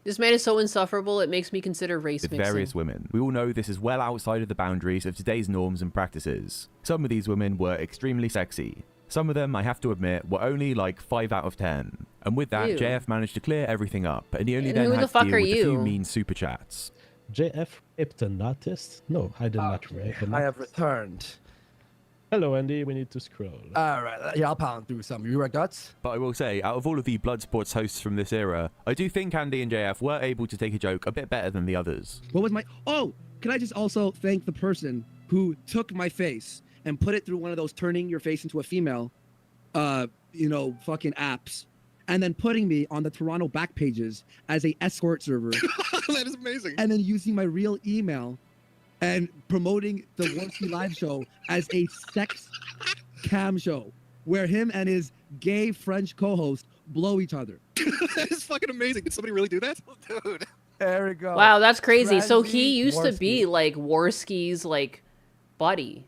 [SPEAKER 1] This man is so insufferable, it makes me consider race mixing.
[SPEAKER 22] Various women. We all know this is well outside of the boundaries of today's norms and practices. Some of these women were extremely sexy. Some of them, I have to admit, were only like 5 out of 10. And with that,
[SPEAKER 1] Ew.
[SPEAKER 22] JF managed to clear everything up, and he only
[SPEAKER 1] And
[SPEAKER 22] then
[SPEAKER 1] who
[SPEAKER 22] had
[SPEAKER 1] the
[SPEAKER 22] to
[SPEAKER 1] fuck
[SPEAKER 22] deal
[SPEAKER 1] are
[SPEAKER 22] with a few
[SPEAKER 1] you?
[SPEAKER 22] mean super chats.
[SPEAKER 23] JF raped an artist? No, I did not rape an
[SPEAKER 13] I
[SPEAKER 23] artist.
[SPEAKER 13] have returned.
[SPEAKER 23] Hello, Andy. We need to scroll.
[SPEAKER 13] Alright, yeah, I'll pound through some. You right, Guts?
[SPEAKER 22] But I will say, out of all of the Bloodsports hosts from this era, I do think Andy and JF were able to take a joke a bit better than the others.
[SPEAKER 14] What was my... Oh, can I just also thank the person who took my face and put it through one of those turning your face into a female, fucking apps, and then putting me on the Toronto back pages as a escort server.
[SPEAKER 6] That is amazing.
[SPEAKER 14] And then using my real email and promoting the Worski Live show as a sex cam show where him and his gay French co-host blow each other.
[SPEAKER 6] That is fucking amazing. Did somebody really do that? Dude.
[SPEAKER 13] There we go.
[SPEAKER 1] Wow, that's crazy. So he
[SPEAKER 13] Franzi
[SPEAKER 1] used to
[SPEAKER 13] Worski.
[SPEAKER 1] be like Worski's like buddy.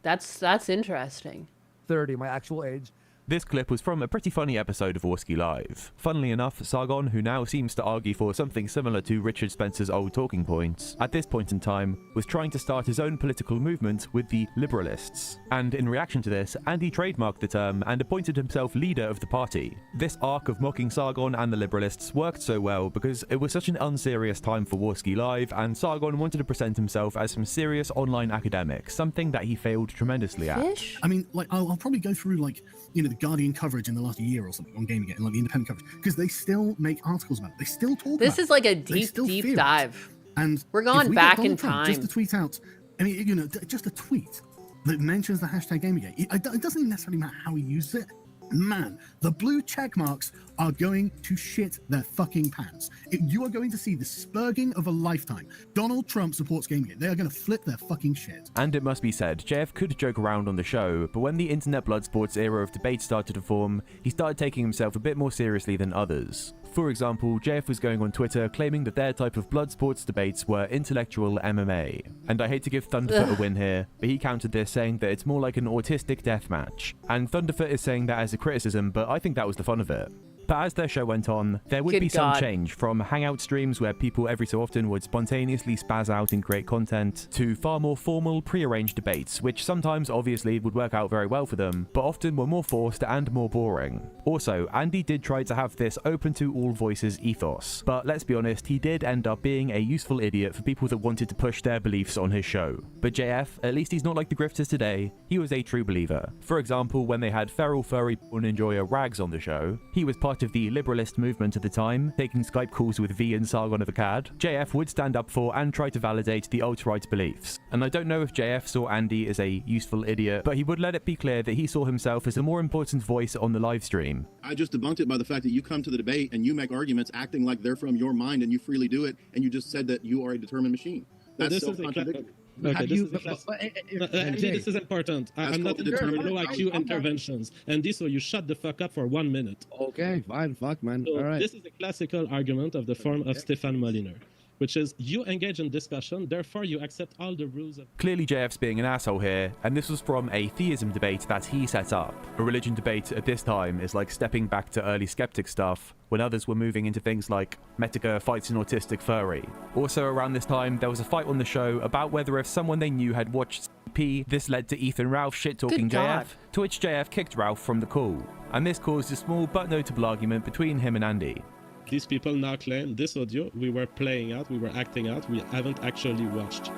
[SPEAKER 1] That's interesting.
[SPEAKER 13] 30, my actual age.
[SPEAKER 22] This clip was from a pretty funny episode of Worski Live. Funnily enough, Sargon, who now seems to argue for something similar to Richard Spencer's old talking points, at this point in time was trying to start his own political movement with the Liberalists. And in reaction to this, Andy trademarked the term and appointed himself leader of the party. This arc of mocking Sargon and the Liberalists worked so well because it was such an unserious time for Worski Live, and Sargon wanted to present himself as some serious online academic, something that he failed tremendously at.
[SPEAKER 15] I mean, like, I'll probably go through, like, the Guardian coverage in the last year or something on Gamergate, and like the independent coverage, because they still make articles about it. They still talk about it.
[SPEAKER 1] This is like a
[SPEAKER 15] They
[SPEAKER 1] deep,
[SPEAKER 15] still
[SPEAKER 1] deep
[SPEAKER 15] fear it.
[SPEAKER 1] dive.
[SPEAKER 15] And
[SPEAKER 1] We're
[SPEAKER 15] if
[SPEAKER 1] going
[SPEAKER 15] we
[SPEAKER 1] back
[SPEAKER 15] get
[SPEAKER 1] in
[SPEAKER 15] Donald Trump
[SPEAKER 1] time.
[SPEAKER 15] just to tweet out, I mean, just a tweet that mentions the hashtag Gamergate. It doesn't necessarily matter how he uses it. Man, the blue check marks are going to shit their fucking pants. You are going to see the spurging of a lifetime. Donald Trump supports Gamergate. They are going to flip their fucking shit.
[SPEAKER 22] And it must be said, JF could joke around on the show, but when the internet Bloodsports era of debate started to form, he started taking himself a bit more seriously than others. For example, JF was going on Twitter claiming that their type of Bloodsports debates were intellectual MMA. And I hate to give Thunderfoot a win here, but he countered this saying that it's more like an autistic deathmatch. And Thunderfoot is saying that as a criticism, but I think that was the fun of it. But as their show went on, there would
[SPEAKER 1] Good
[SPEAKER 22] be some
[SPEAKER 1] God.
[SPEAKER 22] change from hangout streams where people every so often would spontaneously spaz out and create content to far more formal, pre-arranged debates, which sometimes obviously would work out very well for them, but often were more forced and more boring. Also, Andy did try to have this open to all voices ethos, but let's be honest, he did end up being a useful idiot for people that wanted to push their beliefs on his show. But JF, at least he's not like the grifters today, he was a true believer. For example, when they had feral furry porn enjoyer Rags on the show, he was part of the liberalist movement at the time, taking Skype calls with V and Sargon of Akkad. JF would stand up for and try to validate the alt-right beliefs. And I don't know if JF saw Andy as a useful idiot, but he would let it be clear that he saw himself as a more important voice on the live stream.
[SPEAKER 7] I just debunked it by the fact that you come to the debate and you make arguments acting like they're from your mind and you freely do it, and you just said that you are a determined machine. That's self-contradictory.
[SPEAKER 8] Okay, this is important. I'm not determined low IQ interventions. Andy, so you shut the fuck up for 1 minute.
[SPEAKER 14] Okay, fine, fuck, man.
[SPEAKER 8] So
[SPEAKER 14] All right.
[SPEAKER 8] This is a classical argument of the form of Stefan Moliner, which is you engage in discussion, therefore you accept all the rules of...
[SPEAKER 22] Clearly JF's being an asshole here, and this was from a theism debate that he set up. A religion debate at this time is like stepping back to early skeptic stuff, when others were moving into things like Metica fights an autistic furry. Also around this time, there was a fight on the show about whether if someone they knew had watched CP, this led to Ethan Ralph shit-talking JF, to which JF kicked Ralph from the call. And this caused a small but notable argument between him and Andy.
[SPEAKER 8] These people now claim this audio we were playing out, we were acting out, we haven't actually watched.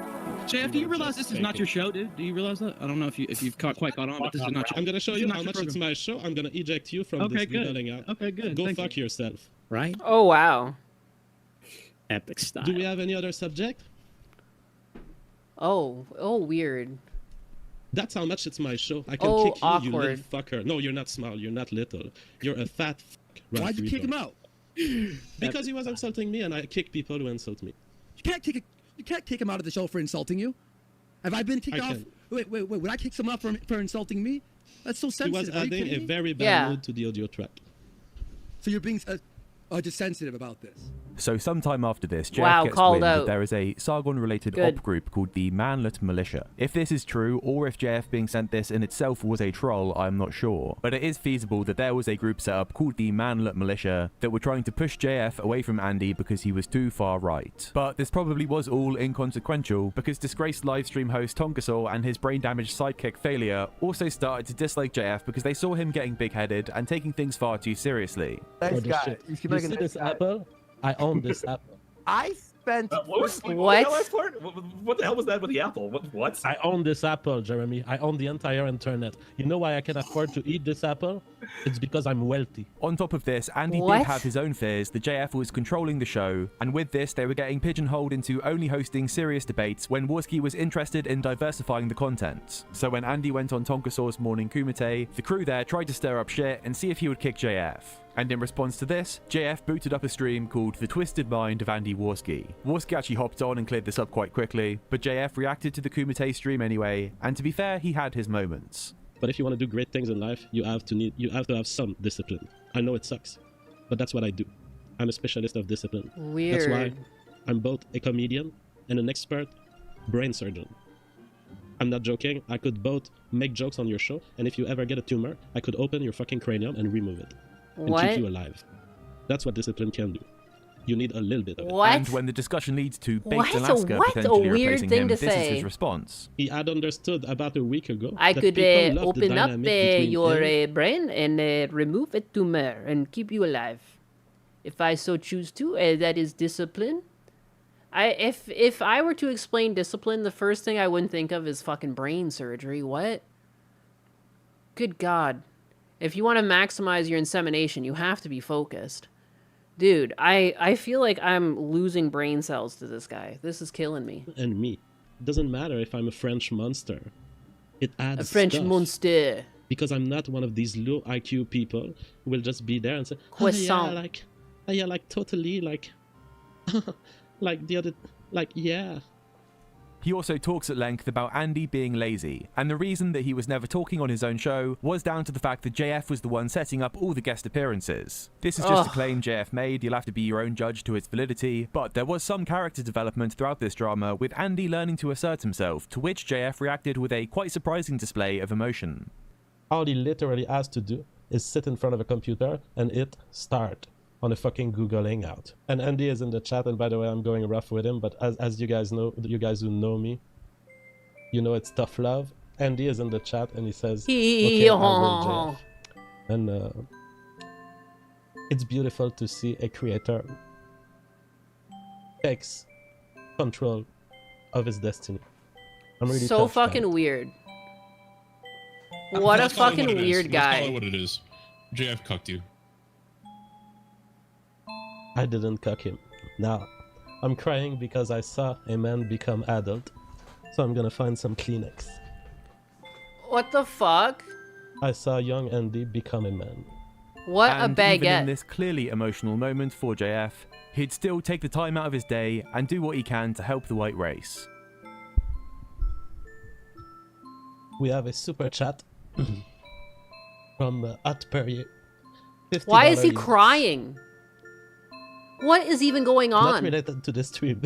[SPEAKER 14] JF, do you realize this is not your show, dude? Do you realize that? I don't know if you've quite caught on, but this is not your.
[SPEAKER 8] I'm gonna show you how much it's my show. I'm gonna eject you from this rebelling out.
[SPEAKER 14] Okay, good.
[SPEAKER 8] Go fuck yourself.
[SPEAKER 14] Right?
[SPEAKER 1] Oh, wow.
[SPEAKER 8] Epic style. Do we have any other subject?
[SPEAKER 1] Oh, weird.
[SPEAKER 8] That's how much it's my show. I can kick you, you little fucker. No, you're not small. You're not little. You're a fat fuck.
[SPEAKER 14] Why'd you kick him out?
[SPEAKER 8] Because he was insulting me, and I kick people who insult me.
[SPEAKER 14] You can't kick him out of the show for insulting you. Have I been kicked off? Wait. Would I kick someone out for insulting me? That's so sensitive.
[SPEAKER 8] He was adding a very bad mood to the audio track.
[SPEAKER 14] So you're being just sensitive about this.
[SPEAKER 22] So sometime after this, JF gets wind that there is a Sargon-related op group called the Manlet Militia. If this is true, or if JF being sent this in itself was a troll, I'm not sure. But it is feasible that there was a group set up called the Manlet Militia that were trying to push JF away from Andy because he was too far right. But this probably was all inconsequential, because disgraced livestream host Tonkasaur and his brain-damaged sidekick Failure also started to dislike JF because they saw him getting big-headed and taking things far too seriously.
[SPEAKER 13] Nice guy.
[SPEAKER 23] You see this apple? I own this apple.
[SPEAKER 13] I spent.
[SPEAKER 12] What the hell was that with the apple? What?
[SPEAKER 23] I own this apple, Jeremy. I own the entire internet. You know why I can afford to eat this apple? It's because I'm wealthy.
[SPEAKER 22] On top of this, Andy did have his own fears that JF was controlling the show, and with this, they were getting pigeonholed into only hosting serious debates when Warski was interested in diversifying the content. So when Andy went on Tonkasaur's Morning Kumite, the crew there tried to stir up shit and see if he would kick JF. And in response to this, JF booted up a stream called The Twisted Mind of Andy Warski. Warski actually hopped on and cleared this up quite quickly, but JF reacted to the Kumite stream anyway, and to be fair, he had his moments.
[SPEAKER 8] But if you want to do great things in life, you have to have some discipline. I know it sucks, but that's what I do. I'm a specialist of discipline.
[SPEAKER 1] Weird.
[SPEAKER 8] That's why I'm both a comedian and an expert brain surgeon. I'm not joking. I could both make jokes on your show, and if you ever get a tumor, I could open your fucking cranium and remove it. And keep you alive. That's what discipline can do. You need a little bit of it.
[SPEAKER 22] And when the discussion leads to Baked Alaska potentially replacing him, this is his response.
[SPEAKER 8] He had understood about a week ago
[SPEAKER 1] I
[SPEAKER 8] that
[SPEAKER 1] could
[SPEAKER 8] people love the
[SPEAKER 1] open up
[SPEAKER 8] dynamic between
[SPEAKER 1] your
[SPEAKER 8] him.
[SPEAKER 1] brain and remove a tumor and keep you alive. If I so choose to, that is discipline. If I were to explain discipline, the first thing I wouldn't think of is fucking brain surgery. What? Good God. If you want to maximize your insemination, you have to be focused. Dude, I feel like I'm losing brain cells to this guy. This is killing me.
[SPEAKER 8] And me. It doesn't matter if I'm a French monster. It adds
[SPEAKER 1] A French
[SPEAKER 8] stuff.
[SPEAKER 1] monster.
[SPEAKER 8] Because I'm not one of these low IQ people who will just be there and say,
[SPEAKER 1] Croissant.
[SPEAKER 8] like totally, like, like the other, like, yeah.
[SPEAKER 22] He also talks at length about Andy being lazy, and the reason that he was never talking on his own show was down to the fact that JF was the one setting up all the guest appearances. This is just a claim JF made, you'll have to be your own judge to its validity, but there was some character development throughout this drama, with Andy learning to assert himself, to which JF reacted with a quite surprising display of emotion.
[SPEAKER 23] All he literally has to do is sit in front of a computer and hit start on a fucking Google Hangout. And Andy is in the chat, and by the way, I'm going rough with him, but as you guys know, you guys who know me, you know it's tough love. Andy is in the chat and he says, okay, I will JF. And it's beautiful to see a creator takes control of his destiny. I'm really
[SPEAKER 1] so fucking weird. What a fucking weird guy.
[SPEAKER 2] Let's call it what it is. JF cucked you.
[SPEAKER 23] I didn't cuck him. Now, I'm crying because I saw a man become adult. So I'm gonna find some Kleenex.
[SPEAKER 1] What the fuck?
[SPEAKER 23] I saw young Andy become a man.
[SPEAKER 1] What
[SPEAKER 22] and
[SPEAKER 1] a baguette.
[SPEAKER 22] Even in this clearly emotional moment for JF, he'd still take the time out of his day and do what he can to help the white race.
[SPEAKER 23] We have a super chat from Perrier.
[SPEAKER 1] Why is he crying? What is even going on?
[SPEAKER 23] Not related to this stream,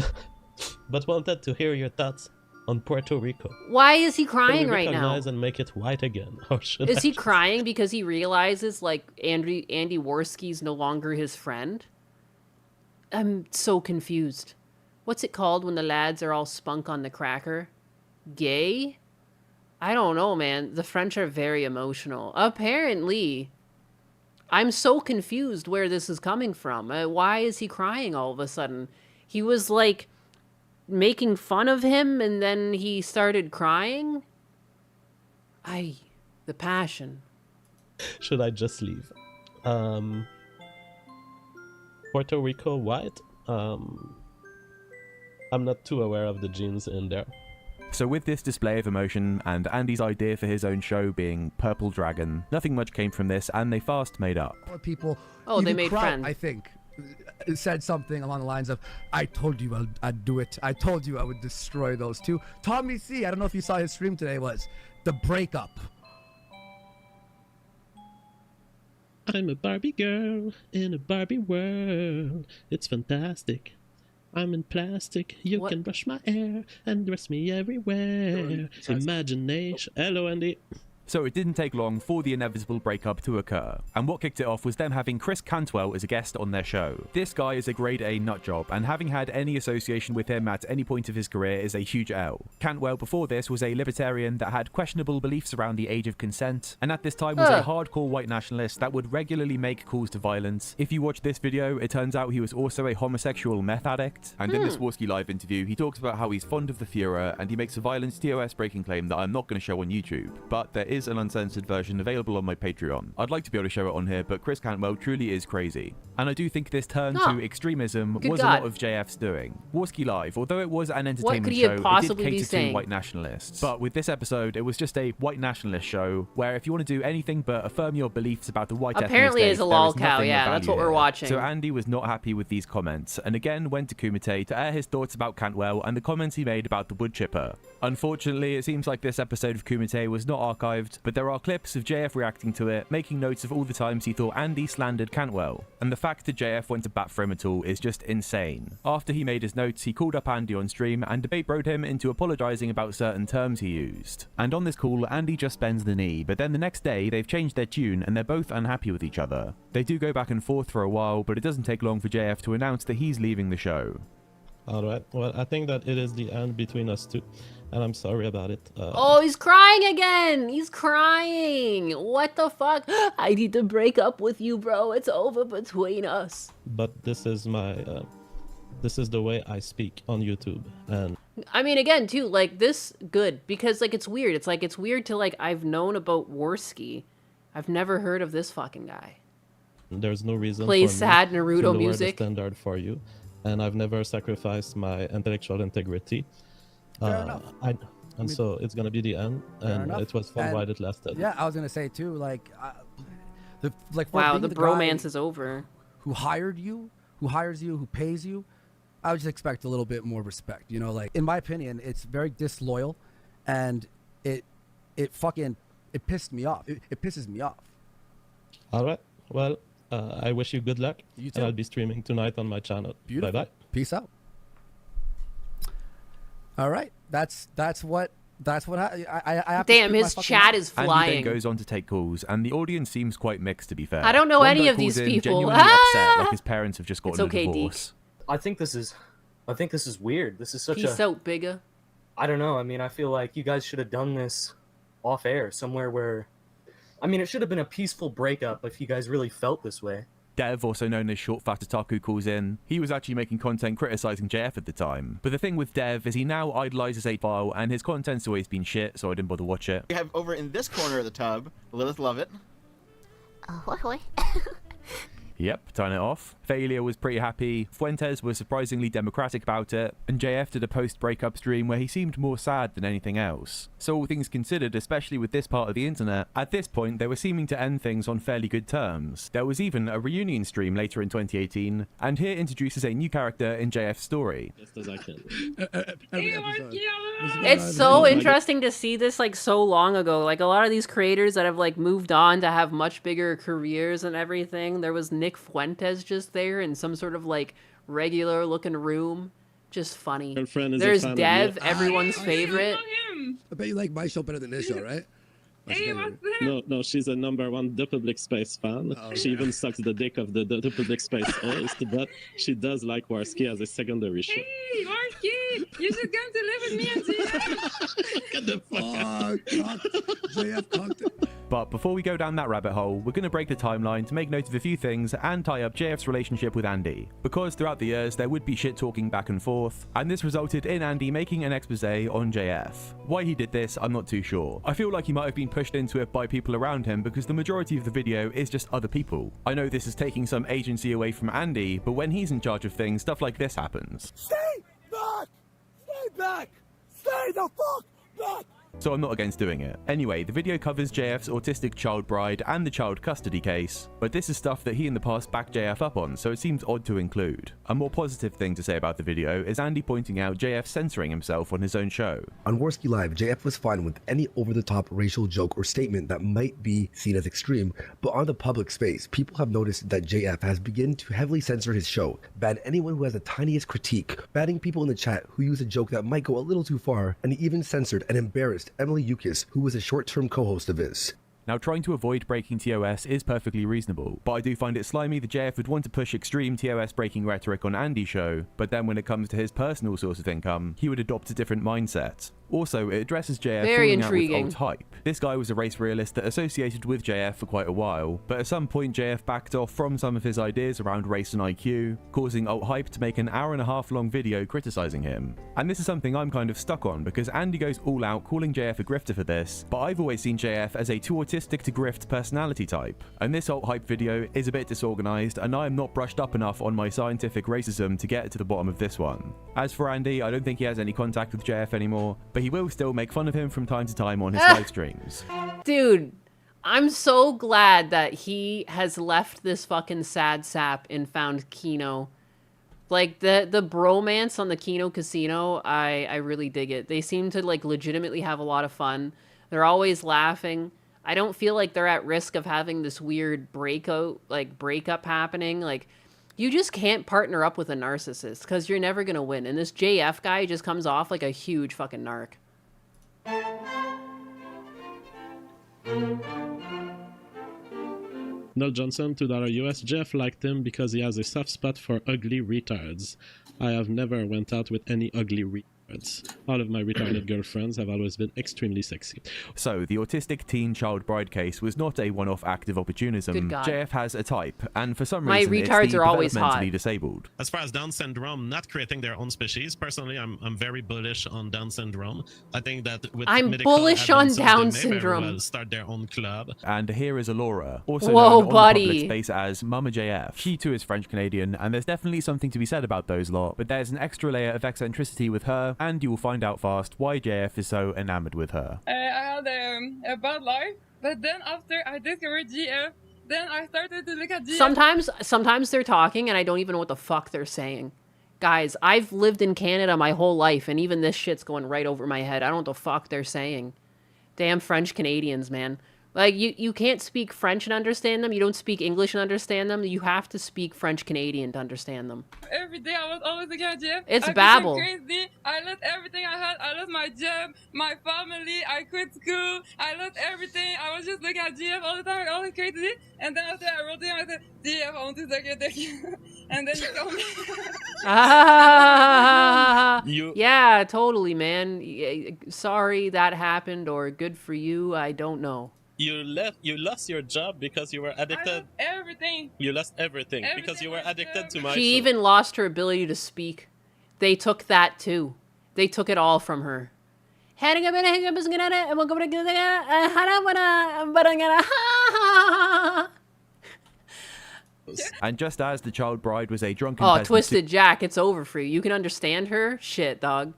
[SPEAKER 23] but wanted to hear your thoughts on Puerto Rico.
[SPEAKER 1] Why is he crying right now?
[SPEAKER 23] Recognize and make it white again. Or should
[SPEAKER 1] is he crying because he realizes like Andy Worski's no longer his friend? I'm so confused. What's it called when the lads are all spunk on the cracker? Gay? I don't know, man. The French are very emotional. Apparently. I'm so confused where this is coming from. Why is he crying all of a sudden? He was like making fun of him and then he started crying? The passion.
[SPEAKER 23] Should I just leave? Puerto Rico white? I'm not too aware of the genes in there.
[SPEAKER 22] So with this display of emotion and Andy's idea for his own show being Purple Dragon, nothing much came from this and they fast made up.
[SPEAKER 13] People,
[SPEAKER 1] they made friends.
[SPEAKER 13] I think, said something along the lines of, I told you I'd do it. I told you I would destroy those two. Tommy C, I don't know if you saw his stream today, was the breakup.
[SPEAKER 23] I'm a Barbie girl in a Barbie world. It's fantastic. I'm in plastic. You can brush my hair and dress me everywhere. Imagination. Hello, Andy.
[SPEAKER 22] So it didn't take long for the inevitable breakup to occur, and what kicked it off was them having Chris Cantwell as a guest on their show. This guy is a grade A nutjob, and having had any association with him at any point of his career is a huge L. Cantwell before this was a libertarian that had questionable beliefs around the age of consent, and at this time was a hardcore white nationalist that would regularly make calls to violence. If you watch this video, it turns out he was also a homosexual meth addict, and in this Worski Live interview, he talks about how he's fond of the Führer, and he makes a violence TOS breaking claim that I'm not going to show on YouTube, but there is an uncensored version available on my Patreon. I'd like to be able to show it on here, but Chris Cantwell truly is crazy. And I do think this turn to extremism was a lot of JF's doing. Worski Live, although it was an entertainment show, it did cater to white nationalists. But with this episode, it was just a white nationalist show, where if you want to do anything but affirm your beliefs about the white
[SPEAKER 1] apparently
[SPEAKER 22] ethnic
[SPEAKER 1] is a lol cow, yeah, that's what we're watching.
[SPEAKER 22] So Andy was not happy with these comments, and again went to Kumite to air his thoughts about Cantwell and the comments he made about the wood chipper. Unfortunately, it seems like this episode of Kumite was not archived, but there are clips of JF reacting to it, making notes of all the times he thought Andy slandered Cantwell. And the fact that JF went to bat for him at all is just insane. After he made his notes, he called up Andy on stream and debate broed him into apologising about certain terms he used. And on this call, Andy just bends the knee, but then the next day, they've changed their tune and they're both unhappy with each other. They do go back and forth for a while, but it doesn't take long for JF to announce that he's leaving the show.
[SPEAKER 23] Alright, well, I think that it is the end between us two, and I'm sorry about it.
[SPEAKER 1] He's crying again! He's crying! What the fuck? I need to break up with you, bro. It's over between us.
[SPEAKER 23] But this is my... this is the way I speak on YouTube, and...
[SPEAKER 1] I mean, again, too, like, this, good, because, like, it's weird. It's, like, it's weird to, like, I've known about Worski. I've never heard of this fucking guy.
[SPEAKER 23] There's no reason
[SPEAKER 1] Plays
[SPEAKER 23] for
[SPEAKER 1] sad
[SPEAKER 23] me
[SPEAKER 1] Naruto
[SPEAKER 23] to lower
[SPEAKER 1] music.
[SPEAKER 23] the standard for you. And I've never sacrificed my intellectual integrity. So it's gonna be the end, and it was fun while it lasted.
[SPEAKER 13] Yeah, I was gonna say too, like,
[SPEAKER 1] wow, the bromance is over.
[SPEAKER 13] Who hired you? Who hires you? Who pays you? I would just expect a little bit more respect. You know, like, in my opinion, it's very disloyal, and it pissed me off. It pisses me off.
[SPEAKER 23] All right. Well, I wish you good luck.
[SPEAKER 13] You too.
[SPEAKER 23] And I'll be streaming tonight on my channel.
[SPEAKER 13] Beautiful.
[SPEAKER 23] Bye-bye.
[SPEAKER 13] Peace out. All right. That's what That's what I have to
[SPEAKER 1] Damn,
[SPEAKER 13] speak my
[SPEAKER 1] his
[SPEAKER 13] fucking
[SPEAKER 1] chat
[SPEAKER 13] mind.
[SPEAKER 1] is
[SPEAKER 22] Andy
[SPEAKER 1] flying.
[SPEAKER 22] then goes on to take calls, and the audience seems quite mixed, to be fair.
[SPEAKER 1] I don't know
[SPEAKER 22] One
[SPEAKER 1] any
[SPEAKER 22] guy
[SPEAKER 1] of these
[SPEAKER 22] calls in
[SPEAKER 1] people.
[SPEAKER 22] genuinely upset, like his parents have just gotten
[SPEAKER 1] okay,
[SPEAKER 22] a
[SPEAKER 1] Deke.
[SPEAKER 22] divorce.
[SPEAKER 4] I think this is weird. This is such
[SPEAKER 1] Peace out, bigger.
[SPEAKER 4] I don't know. I mean, I feel like you guys should have done this off air somewhere where, I mean, it should have been a peaceful breakup if you guys really felt this way.
[SPEAKER 22] Dev, also known as Short Fat Otaku, calls in. He was actually making content criticizing JF at the time. But the thing with Dev is he now idolizes 8File, and his content's always been shit, so I didn't bother watch it.
[SPEAKER 16] We have over in this corner of the tub, Lilith Lovett.
[SPEAKER 17] Ahoy.
[SPEAKER 22] Yep, turn it off. Failure was pretty happy, Fuentes was surprisingly democratic about it, and JF did a post-breakup stream where he seemed more sad than anything else. So all things considered, especially with this part of the internet, at this point they were seeming to end things on fairly good terms. There was even a reunion stream later in 2018, and here introduces a new character in JF's story.
[SPEAKER 3] Just as I can.
[SPEAKER 1] It's so interesting to see this like so long ago. Like a lot of these creators that have like moved on to have much bigger careers and everything. There was Nick Fuentes just there in some sort of like regular looking room. Just funny. There's Dev, everyone's favorite.
[SPEAKER 7] I bet you like my show better than this show, right?
[SPEAKER 3] No, she's a #1 The Public Space fan. She even sucks the dick of the Public Space host, but she does like Warski as a secondary show.
[SPEAKER 18] Hey, Warski, you should come to live with me and JF.
[SPEAKER 3] Get the fuck out.
[SPEAKER 22] But before we go down that rabbit hole, we're going to break the timeline to make note of a few things and tie up JF's relationship with Andy. Because throughout the years there would be shit talking back and forth, and this resulted in Andy making an expose on JF. Why he did this, I'm not too sure. I feel like he might have been pushed into it by people around him because the majority of the video is just other people. I know this is taking some agency away from Andy, but when he's in charge of things, stuff like this happens.
[SPEAKER 9] Stay back! Stay back! Stay the fuck back!
[SPEAKER 22] So I'm not against doing it. Anyway, the video covers JF's autistic child bride and the child custody case, but this is stuff that he in the past backed JF up on, so it seems odd to include. A more positive thing to say about the video is Andy pointing out JF censoring himself on his own show.
[SPEAKER 19] On Warski Live, JF was fine with any over-the-top racial joke or statement that might be seen as extreme, but on the public space, people have noticed that JF has begun to heavily censor his show, ban anyone who has the tiniest critique, banning people in the chat who use a joke that might go a little too far, and he even censored and embarrassed Emily Yukis, who was a short-term co-host of his.
[SPEAKER 22] Now, trying to avoid breaking TOS is perfectly reasonable, but I do find it slimy that JF would want to push extreme TOS breaking rhetoric on Andy's show, but then when it comes to his personal source of income, he would adopt a different mindset. Also, it addresses JF falling out with old hype. This guy was a race realist that associated with JF for quite a while, but at some point JF backed off from some of his ideas around race and IQ, causing alt hype to make an hour-and-a-half long video criticizing him. And this is something I'm kind of stuck on, because Andy goes all out calling JF a grifter for this, but I've always seen JF as a too autistic to grift personality type. And this alt hype video is a bit disorganized, and I am not brushed up enough on my scientific racism to get to the bottom of this one. As for Andy, I don't think he has any contact with JF anymore, but he will still make fun of him from time to time on his live streams.
[SPEAKER 1] Dude, I'm so glad that he has left this fucking sad sap and found Kino. Like, the bromance on the Kino Casino, I really dig it. They seem to, like, legitimately have a lot of fun. They're always laughing. I don't feel like they're at risk of having this weird breakup happening. Like, you just can't partner up with a narcissist because you're never going to win. And this JF guy just comes off like a huge fucking narc.
[SPEAKER 3] Noel Johnson, $2 US. Jeff liked him because he has a soft spot for ugly retards. I have never went out with any ugly retards. All of my retarded girlfriends have always been extremely sexy.
[SPEAKER 22] So, the autistic teen child bride case was not a one-off act of opportunism. JF has a type, and for some reason, it's the developmentally disabled.
[SPEAKER 8] As far as Down syndrome, not creating their own species, personally, I'm very bullish on Down syndrome. I think that with
[SPEAKER 1] I'm bullish on Down
[SPEAKER 8] they may very
[SPEAKER 1] syndrome.
[SPEAKER 8] well start their own club.
[SPEAKER 22] And here is Alora, also
[SPEAKER 1] Whoa,
[SPEAKER 22] known on the public space as Mama JF. She too is French-Canadian, and there's definitely something to be said about those lot, but there's an extra layer of eccentricity with her, and you will find out fast why JF is so enamored with her.
[SPEAKER 18] I had a bad life, but then after I discovered GF, then I started to look at GF.
[SPEAKER 1] Sometimes they're talking and I don't even know what the fuck they're saying. Guys, I've lived in Canada my whole life, and even this shit's going right over my head. I don't know what the fuck they're saying. Damn French Canadians, man. Like, you can't speak French and understand them. You don't speak English and understand them. You have to speak French Canadian to understand them.
[SPEAKER 18] Every day I was always looking at Jeff.
[SPEAKER 1] It's
[SPEAKER 18] I
[SPEAKER 1] babble.
[SPEAKER 18] became crazy. I lost everything I had. I lost my job, my family. I quit school. I lost everything. I was just looking at Jeff all the time. I was crazy. And then after I wrote to him, I said, Jeff, I want to suck your dick. And then he told me.
[SPEAKER 1] Yeah, totally, man. Sorry that happened, or good for you. I don't know.
[SPEAKER 23] You lost your job because you were addicted.
[SPEAKER 18] I lost everything.
[SPEAKER 23] You lost everything because you were addicted to my
[SPEAKER 1] She
[SPEAKER 23] show.
[SPEAKER 1] even lost her ability to speak. They took that too. They took it all from her.
[SPEAKER 22] And just as the child bride was a drunken
[SPEAKER 1] Oh,
[SPEAKER 22] peasant
[SPEAKER 1] Twisted Jack, it's over for you. You can understand her? Shit, dog.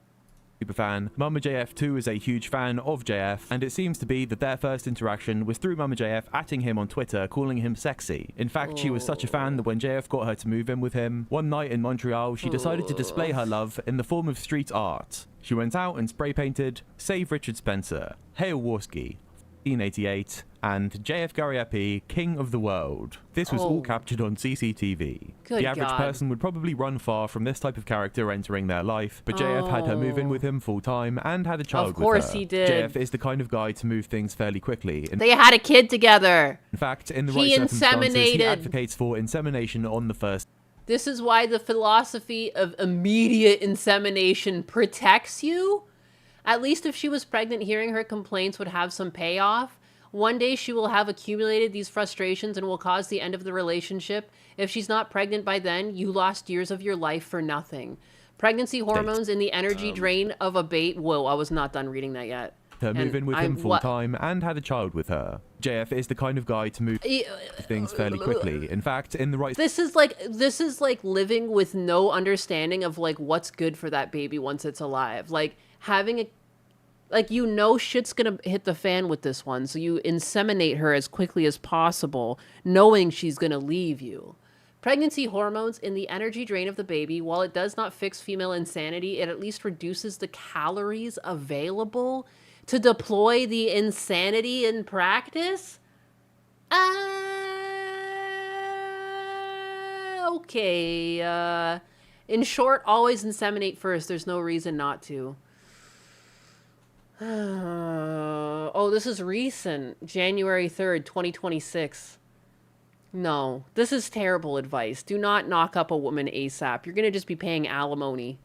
[SPEAKER 22] superfan, Mama JF too is a huge fan of JF, and it seems to be that their first interaction was through Mama JF atting him on Twitter, calling him sexy. In fact, she was such a fan that when JF got her to move in with him, one night in Montreal, she decided to display her love in the form of street art. She went out and spray painted Save Richard Spencer, Hail Warski, 1988, and JF Gariepi, King of the World. This was all captured on CCTV.
[SPEAKER 1] Good
[SPEAKER 22] the average
[SPEAKER 1] God.
[SPEAKER 22] person would probably run far from this type of character entering their life, but JF had her move in with him full time and had a child with her.
[SPEAKER 1] Of course he did.
[SPEAKER 22] JF is the kind of guy to move things fairly quickly.
[SPEAKER 1] They had a kid together.
[SPEAKER 22] In fact, in the
[SPEAKER 1] He
[SPEAKER 22] right circumstances, he
[SPEAKER 1] inseminated.
[SPEAKER 22] advocates for insemination on the first.
[SPEAKER 1] This is why the philosophy of immediate insemination protects you. At least if she was pregnant, hearing her complaints would have some payoff. One day she will have accumulated these frustrations and will cause the end of the relationship. If she's not pregnant by then, you lost years of your life for nothing. Pregnancy hormones and the energy drain of a babe. Whoa, I was not done reading that yet.
[SPEAKER 22] Her move in with him full time and had a child with her. JF is the kind of guy to move things fairly quickly. In fact, in the right.
[SPEAKER 1] This is like living with no understanding of like what's good for that baby once it's alive. Like having a, like, you know, shit's gonna hit the fan with this one, so you inseminate her as quickly as possible, knowing she's gonna leave you. Pregnancy hormones in the energy drain of the baby, while it does not fix female insanity, it at least reduces the calories available to deploy the insanity in practice? Okay. In short, always inseminate first. There's no reason not to. Oh, this is recent. January 3rd, 2026. No, this is terrible advice. Do not knock up a woman ASAP. You're going to just be paying alimony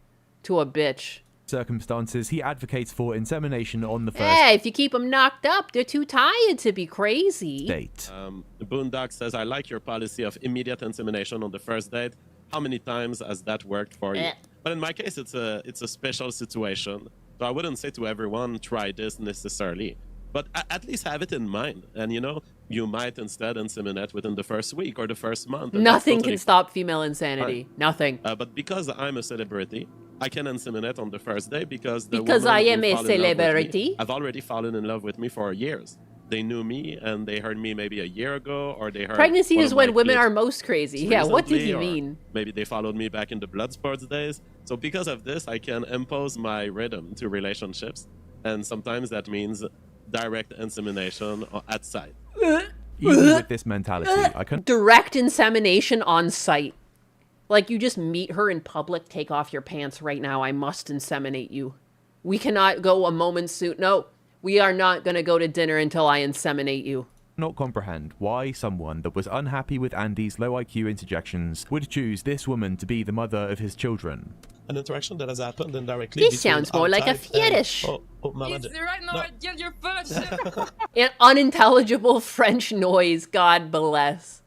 [SPEAKER 1] to a bitch.
[SPEAKER 22] Circumstances, he advocates for insemination on the first
[SPEAKER 1] Hey, if you keep them knocked up, they're too tired to be crazy.
[SPEAKER 22] date.
[SPEAKER 3] The Boondock says, I like your policy of immediate insemination on the first date. How many times has that worked for you? But in my case, it's a special situation. So I wouldn't say to everyone, try this necessarily. But at least have it in mind. And, you know, you might instead inseminate within the first week or the first month. and that's
[SPEAKER 1] Nothing
[SPEAKER 3] totally
[SPEAKER 1] can stop female insanity.
[SPEAKER 3] fine.
[SPEAKER 1] Nothing.
[SPEAKER 3] But because I'm a celebrity, I can inseminate on the first day because the
[SPEAKER 1] Because
[SPEAKER 3] woman
[SPEAKER 1] I
[SPEAKER 3] who
[SPEAKER 1] am a
[SPEAKER 3] fall in love with me
[SPEAKER 1] celebrity?
[SPEAKER 3] have already fallen in love with me for years. They knew me and they heard me maybe a year ago, or they heard
[SPEAKER 1] Pregnancy
[SPEAKER 3] one
[SPEAKER 1] is
[SPEAKER 3] of
[SPEAKER 1] when
[SPEAKER 3] my
[SPEAKER 1] women
[SPEAKER 3] clips
[SPEAKER 1] are most crazy. Yeah, what did he
[SPEAKER 3] recently, or
[SPEAKER 1] mean?
[SPEAKER 3] Maybe they followed me back in the Bloodsports days. So because of this, I can impose my rhythm to relationships, and sometimes that means direct insemination at sight.
[SPEAKER 22] Even with this mentality, I can
[SPEAKER 1] Direct insemination on site. Like, you just meet her in public, take off your pants right now. I must inseminate you. We cannot go a moment soon. No, we are not going to go to dinner until I inseminate you.
[SPEAKER 22] not comprehend why someone that was unhappy with Andy's low IQ interjections would choose this woman to be the mother of his children.
[SPEAKER 23] An interaction that has happened indirectly.
[SPEAKER 1] This sounds more like a fetish.
[SPEAKER 18] Right now, I get your fudge.
[SPEAKER 1] An unintelligible French noise, God bless.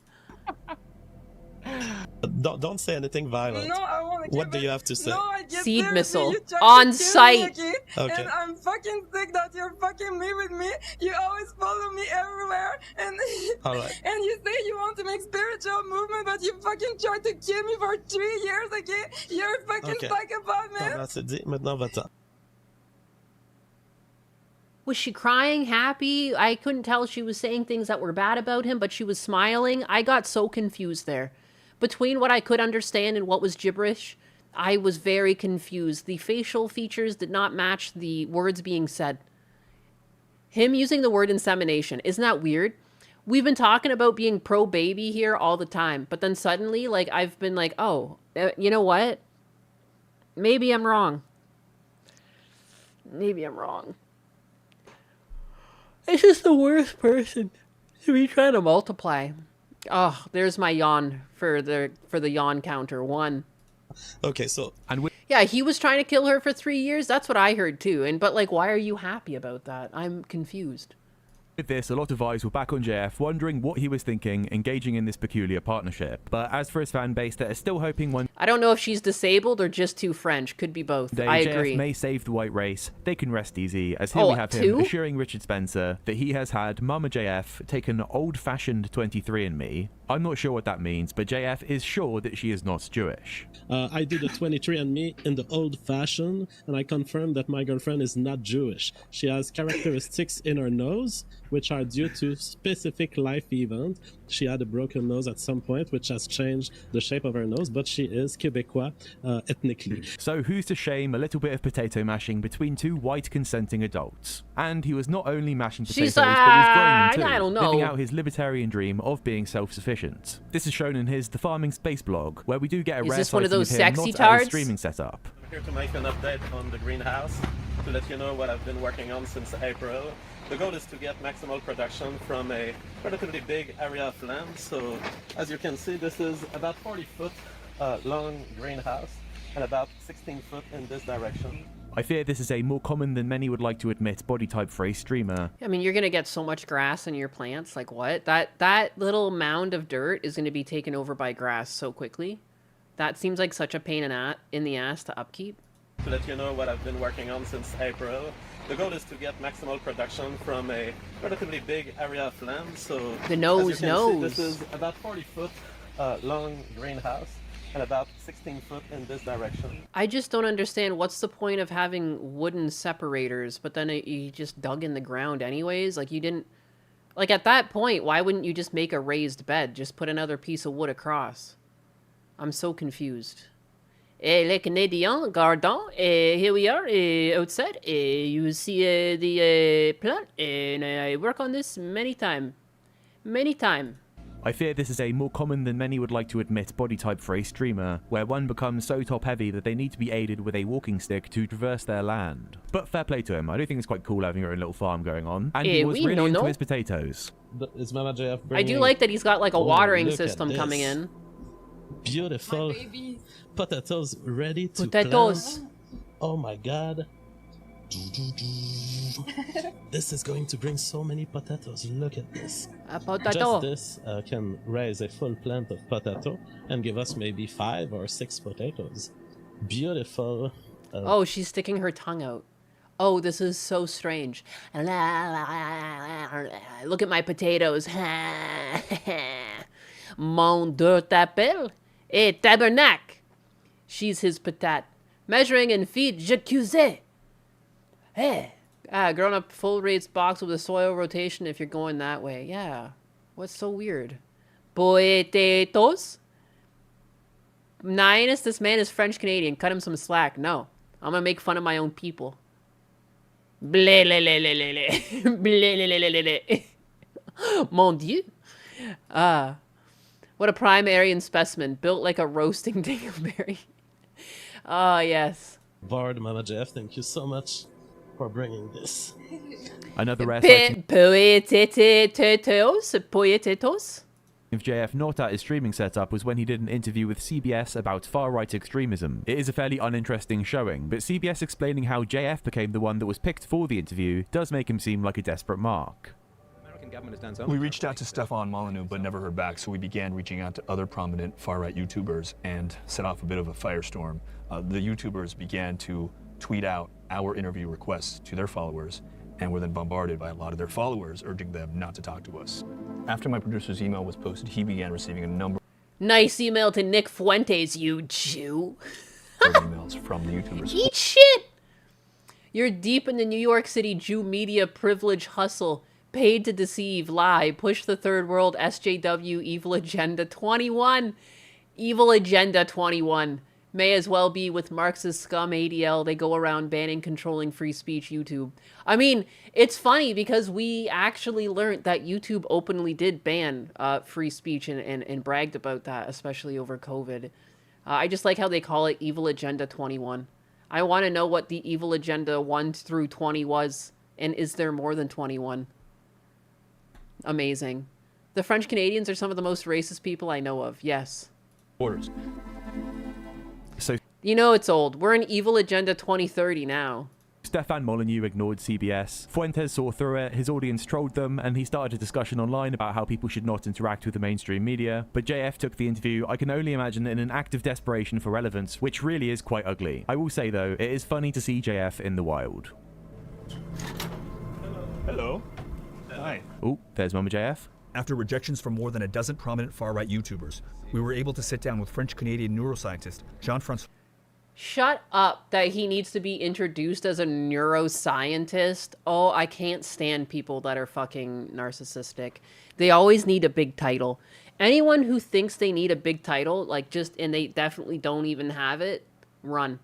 [SPEAKER 23] Don't say anything violent.
[SPEAKER 18] No, I want to.
[SPEAKER 23] What do you have to say?
[SPEAKER 18] No, I get
[SPEAKER 1] Seed
[SPEAKER 18] therapy.
[SPEAKER 1] missile.
[SPEAKER 18] You tried
[SPEAKER 1] On
[SPEAKER 18] to kill
[SPEAKER 1] site.
[SPEAKER 18] Me,
[SPEAKER 23] Okay.
[SPEAKER 18] And I'm fucking sick that you're fucking me with me. You always follow me everywhere, and
[SPEAKER 23] All right.
[SPEAKER 18] and you say you want to make spiritual movement, but you fucking tried to kill me for 3 years. Okay, you're a fucking
[SPEAKER 23] Okay.
[SPEAKER 18] psychopath, man.
[SPEAKER 23] Non, c'est dit. Maintenant, va-t'en.
[SPEAKER 1] Was she crying, happy? I couldn't tell. She was saying things that were bad about him, but she was smiling. I got so confused there. Between what I could understand and what was gibberish, I was very confused. The facial features did not match the words being said. Him using the word insemination. Isn't that weird? We've been talking about being pro-baby here all the time. But then suddenly, like, I've been like, oh, you know what? Maybe I'm wrong. Maybe I'm wrong. It's just the worst person to be trying to multiply. Oh, there's my yawn for the yawn counter. 1.
[SPEAKER 23] Okay, so
[SPEAKER 1] yeah, he was trying to kill her for 3 years. That's what I heard too. But like, why are you happy about that? I'm confused.
[SPEAKER 10] With this, a lot of eyes were back on JF, wondering what he was thinking, engaging in this peculiar partnership. But as for his fan base, they're still hoping one
[SPEAKER 1] I don't know if she's disabled or just too French. Could be both.
[SPEAKER 10] day
[SPEAKER 1] I
[SPEAKER 10] JF
[SPEAKER 1] agree.
[SPEAKER 10] may save the white race. They can rest easy, as here we have him
[SPEAKER 1] too?
[SPEAKER 10] assuring Richard Spencer that he has had Mama JF take an old-fashioned 23andMe. I'm not sure what that means, but JF is sure that she is not Jewish.
[SPEAKER 23] I did the 23andMe in the old fashion, and I confirmed that my girlfriend is not Jewish. She has characteristics in her nose, which are due to specific life event. She had a broken nose at some point, which has changed the shape of her nose, but she is Quebecois ethnically.
[SPEAKER 10] So who's to shame a little bit of potato mashing between two white consenting adults? And he was not only mashing potatoes, but he was growing them too,
[SPEAKER 1] I don't know.
[SPEAKER 10] living out his libertarian dream of being self-sufficient. This is shown in his The Farming Space blog, where we do get a
[SPEAKER 1] Is
[SPEAKER 10] rare
[SPEAKER 1] this one of
[SPEAKER 10] sighting
[SPEAKER 1] those
[SPEAKER 10] him
[SPEAKER 1] sexy
[SPEAKER 10] not at his
[SPEAKER 1] tards?
[SPEAKER 10] streaming setup.
[SPEAKER 23] I'm here to make an update on the greenhouse, to let you know what I've been working on since April. The goal is to get maximal production from a relatively big area of land. So as you can see, this is about 40-foot long greenhouse and about 16 foot in this direction.
[SPEAKER 10] I fear this is a more common than many would like to admit body type for a streamer.
[SPEAKER 1] I mean, you're gonna get so much grass in your plants. Like what? That little mound of dirt is gonna be taken over by grass so quickly. That seems like such a pain in the ass to upkeep.
[SPEAKER 23] To let you know what I've been working on since April. The goal is to get maximal production from a relatively big area of land. So
[SPEAKER 1] The nose
[SPEAKER 23] as you can
[SPEAKER 1] knows.
[SPEAKER 23] see, this is about 40-foot long greenhouse and about 16 foot in this direction.
[SPEAKER 1] I just don't understand what's the point of having wooden separators, but then you just dug in the ground anyways? Like you didn't... Like at that point, why wouldn't you just make a raised bed? Just put another piece of wood across. I'm so confused. Les Canadiens, Gardon, here we are outside. You see the plant, and I work on this many time. Many time.
[SPEAKER 10] I fear this is a more common than many would like to admit body type for a streamer, where one becomes so top heavy that they need to be aided with a walking stick to traverse their land. But fair play to him, I do think it's quite cool having your own little farm going on, and he was
[SPEAKER 1] we
[SPEAKER 10] really
[SPEAKER 1] don't
[SPEAKER 10] into
[SPEAKER 1] know.
[SPEAKER 10] his potatoes.
[SPEAKER 23] Is Mama JF
[SPEAKER 1] I do like that he's got like a watering system coming in.
[SPEAKER 23] Beautiful potatoes ready to
[SPEAKER 1] Potatoes.
[SPEAKER 23] plant. Oh my god. This is going to bring so many potatoes. Look at this.
[SPEAKER 1] A potato.
[SPEAKER 23] Just this can raise a full plant of potato and give us maybe 5 or 6 potatoes. Beautiful.
[SPEAKER 1] Oh, she's sticking her tongue out. Oh, this is so strange. Look at my potatoes. Mon Dieu t'appelle? Et tabernacle. She's his patate. Measuring in feet, j'accusais. Hey. Growing up full raised box with a soil rotation if you're going that way. Yeah. What's so weird? Potatoes? Nines, this man is French Canadian. Cut him some slack. No. I'm gonna make fun of my own people. Blé, lé, lé, lé, lé, lé. Blé, lé, lé, lé, lé, lé. Mon Dieu. What a prime Aryan specimen. Built like a roasting dingleberry. Oh, yes.
[SPEAKER 23] Bard, Mama JF, thank you so much for bringing this.
[SPEAKER 10] Another rare sighting
[SPEAKER 1] Poetetos?
[SPEAKER 10] of JF not at his streaming setup was when he did an interview with CBS about far-right extremism. It is a fairly uninteresting showing, but CBS explaining how JF became the one that was picked for the interview does make him seem like a desperate mark.
[SPEAKER 20] We reached out to Stefan Molyneux but never heard back, so we began reaching out to other prominent far-right YouTubers and set off a bit of a firestorm. The YouTubers began to tweet out our interview requests to their followers and were then bombarded by a lot of their followers urging them not to talk to us. After my producer's email was posted, he began receiving a number
[SPEAKER 1] Nice email to Nick Fuentes, you Jew.
[SPEAKER 20] of emails from the YouTubers.
[SPEAKER 1] Eat shit! You're deep in the New York City Jew media privilege hustle. Paid to deceive, lie, push the third world, SJW, Evil Agenda 21. Evil Agenda 21. May as well be with Marxist scum ADL. They go around banning, controlling free speech YouTube. I mean, it's funny because we actually learned that YouTube openly did ban free speech and bragged about that, especially over COVID. I just like how they call it Evil Agenda 21. I want to know what the Evil Agenda 1 through 20 was, and is there more than 21? Amazing. The French Canadians are some of the most racist people I know of. Yes.
[SPEAKER 20] Orders.
[SPEAKER 10] So,
[SPEAKER 1] you know it's old. We're in Evil Agenda 2030 now.
[SPEAKER 10] Stefan Molyneux ignored CBS. Fuentes saw through it, his audience trolled them, and he started a discussion online about how people should not interact with the mainstream media. But JF took the interview, I can only imagine, in an act of desperation for relevance, which really is quite ugly. I will say, though, it is funny to see JF in the wild.
[SPEAKER 5] Hello. Hi.
[SPEAKER 10] Oh, there's Mama JF.
[SPEAKER 5] After rejections from more than a dozen prominent far-right YouTubers, we were able to sit down with French-Canadian neuroscientist Jean-Francois.
[SPEAKER 1] Shut up that he needs to be introduced as a neuroscientist. Oh, I can't stand people that are fucking narcissistic. They always need a big title. Anyone who thinks they need a big title, like and they definitely don't even have it, run.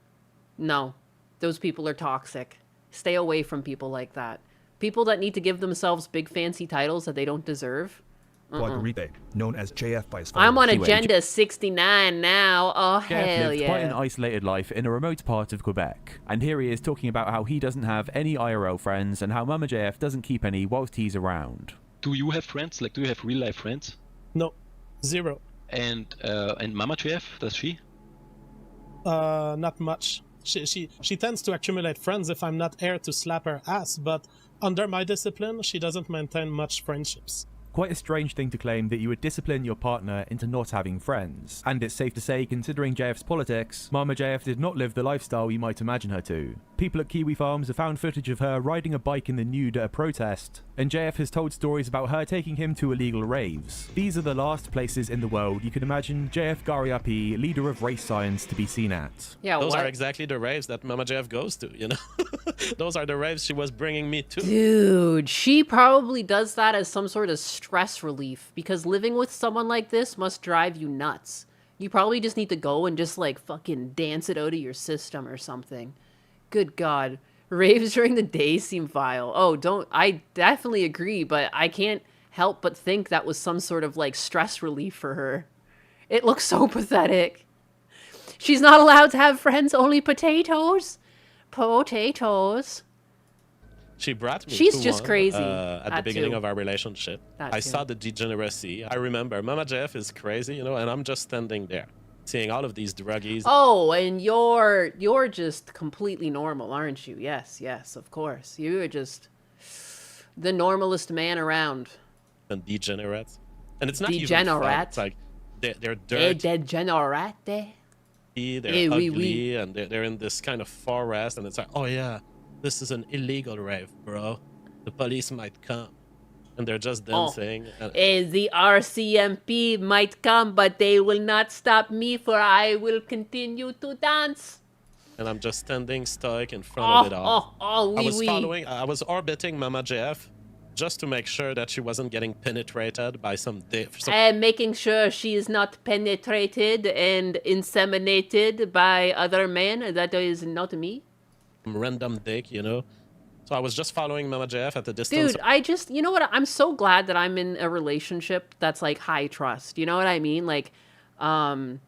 [SPEAKER 1] No. Those people are toxic. Stay away from people like that. People that need to give themselves big fancy titles that they don't deserve.
[SPEAKER 5] Guadalupe, known as JF by his
[SPEAKER 1] I'm on Agenda 69 now. Oh,
[SPEAKER 10] JF
[SPEAKER 1] hell
[SPEAKER 10] lived
[SPEAKER 1] yeah.
[SPEAKER 10] quite an isolated life in a remote part of Quebec. And here he is talking about how he doesn't have any IRL friends and how Mama JF doesn't keep any whilst he's around.
[SPEAKER 11] Do you have friends? Like, do you have real life friends?
[SPEAKER 23] No, zero.
[SPEAKER 11] And Mama JF, does she?
[SPEAKER 23] Not much. She tends to accumulate friends if I'm not here to slap her ass, but under my discipline, she doesn't maintain much friendships.
[SPEAKER 10] Quite a strange thing to claim that you would discipline your partner into not having friends. And it's safe to say, considering JF's politics, Mama JF did not live the lifestyle you might imagine her to. People at Kiwi Farms have found footage of her riding a bike in the nude at a protest, and JF has told stories about her taking him to illegal raves. These are the last places in the world you could imagine JF Gariapi, leader of race science, to be seen at.
[SPEAKER 1] Yeah,
[SPEAKER 3] those are exactly the raves that Mama JF goes to, you know? Those are the raves she was bringing me to.
[SPEAKER 1] Dude, she probably does that as some sort of stress relief, because living with someone like this must drive you nuts. You probably just need to go and just like fucking dance it out of your system or something. Good God. Raves during the day seem vile. Oh, I definitely agree, but I can't help but think that was some sort of like stress relief for her. It looks so pathetic. She's not allowed to have friends, only potatoes. Potatoes.
[SPEAKER 3] She brought me
[SPEAKER 1] She's
[SPEAKER 3] to
[SPEAKER 1] just
[SPEAKER 3] one,
[SPEAKER 1] crazy.
[SPEAKER 3] at the beginning
[SPEAKER 1] too.
[SPEAKER 3] of our relationship.
[SPEAKER 1] That
[SPEAKER 3] I
[SPEAKER 1] too.
[SPEAKER 3] saw the degeneracy. I remember Mama JF is crazy, you know, and I'm just standing there, seeing all of these druggies.
[SPEAKER 1] Oh, and you're just completely normal, aren't you? Yes, of course. You're just the normalest man around.
[SPEAKER 3] And degenerates. And it's not
[SPEAKER 1] Degenerate.
[SPEAKER 3] even fun. It's like they're dirty,
[SPEAKER 1] Degenerate.
[SPEAKER 3] they're
[SPEAKER 1] oui,
[SPEAKER 3] ugly,
[SPEAKER 1] oui.
[SPEAKER 3] and they're in this kind of forest, and it's like, oh yeah, this is an illegal rave, bro. The police might come. And they're just dancing.
[SPEAKER 1] The RCMP might come, but they will not stop me, for I will continue to dance.
[SPEAKER 3] And I'm just standing stoic in front of it all.
[SPEAKER 1] Oui.
[SPEAKER 3] I was orbiting Mama JF just to make sure that she wasn't getting penetrated by some
[SPEAKER 1] making sure she is not penetrated and inseminated by other men. That is not me.
[SPEAKER 3] Random dick, you know? So I was just following Mama JF at a distance.
[SPEAKER 1] Dude, you know what? I'm so glad that I'm in a relationship that's like high trust. You know what I mean? Like when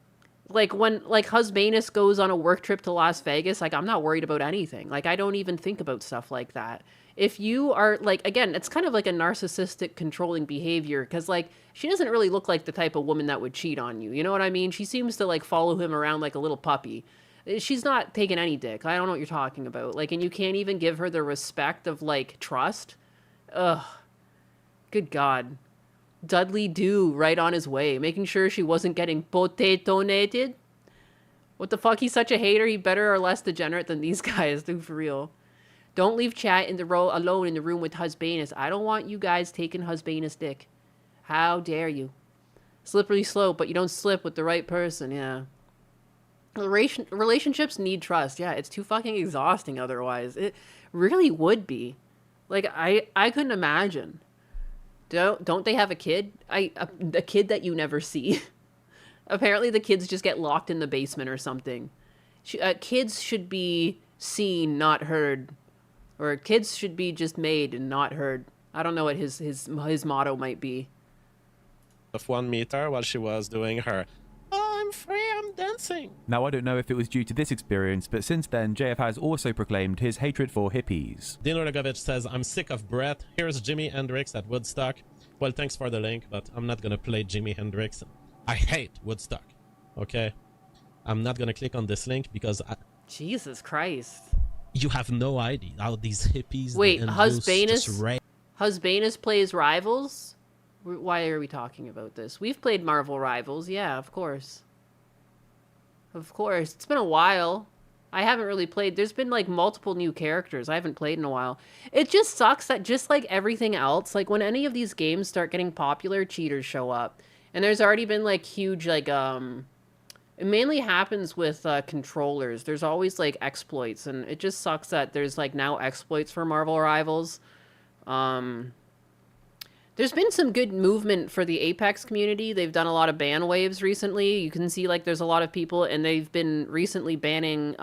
[SPEAKER 1] Husbanus goes on a work trip to Las Vegas, like I'm not worried about anything. Like I don't even think about stuff like that. If you are like, again, it's kind of like a narcissistic controlling behavior, because like she doesn't really look like the type of woman that would cheat on you. You know what I mean? She seems to like follow him around like a little puppy. She's not taking any dick. I don't know what you're talking about. Like, and you can't even give her the respect of, like, trust. Ugh. Good God. Dudley Do right on his way, making sure she wasn't getting potato-nated. What the fuck? He's such a hater. He better or less degenerate than these guys, dude, for real. Don't leave chat in the row alone in the room with Husbanus. I don't want you guys taking Husbanus dick. How dare you? Slippery slope, but you don't slip with the right person, yeah. Relationships need trust. Yeah, it's too fucking exhausting otherwise. It really would be. Like I couldn't imagine. Don't they have a kid? A kid that you never see. Apparently the kids just get locked in the basement or something. Kids should be seen, not heard. Or kids should be just made and not heard. I don't know what his motto might be.
[SPEAKER 23] Of 1 meter while she was doing her, "Oh, I'm free, I'm dancing."
[SPEAKER 10] Now, I don't know if it was due to this experience, but since then, JF has also proclaimed his hatred for hippies.
[SPEAKER 23] Dino Rogovich says, "I'm sick of Brett. Here's Jimi Hendrix at Woodstock." Well, thanks for the link, but I'm not gonna play Jimi Hendrix. I hate Woodstock. Okay? I'm not gonna click on this link because
[SPEAKER 1] Jesus Christ.
[SPEAKER 23] You have no idea how these hippies...
[SPEAKER 1] Wait,
[SPEAKER 23] and those just
[SPEAKER 1] Husbanus plays Rivals? Why are we talking about this? We've played Marvel Rivals. Yeah, of course. Of course. It's been a while. I haven't really played. There's been like multiple new characters. I haven't played in a while. It just sucks that just like everything else, like when any of these games start getting popular, cheaters show up. And there's already been like huge like it mainly happens with controllers. There's always like exploits, and it just sucks that there's like now exploits for Marvel Rivals. There's been some good movement for the Apex community. They've done a lot of ban waves recently. You can see like there's a lot of people, and they've been recently banning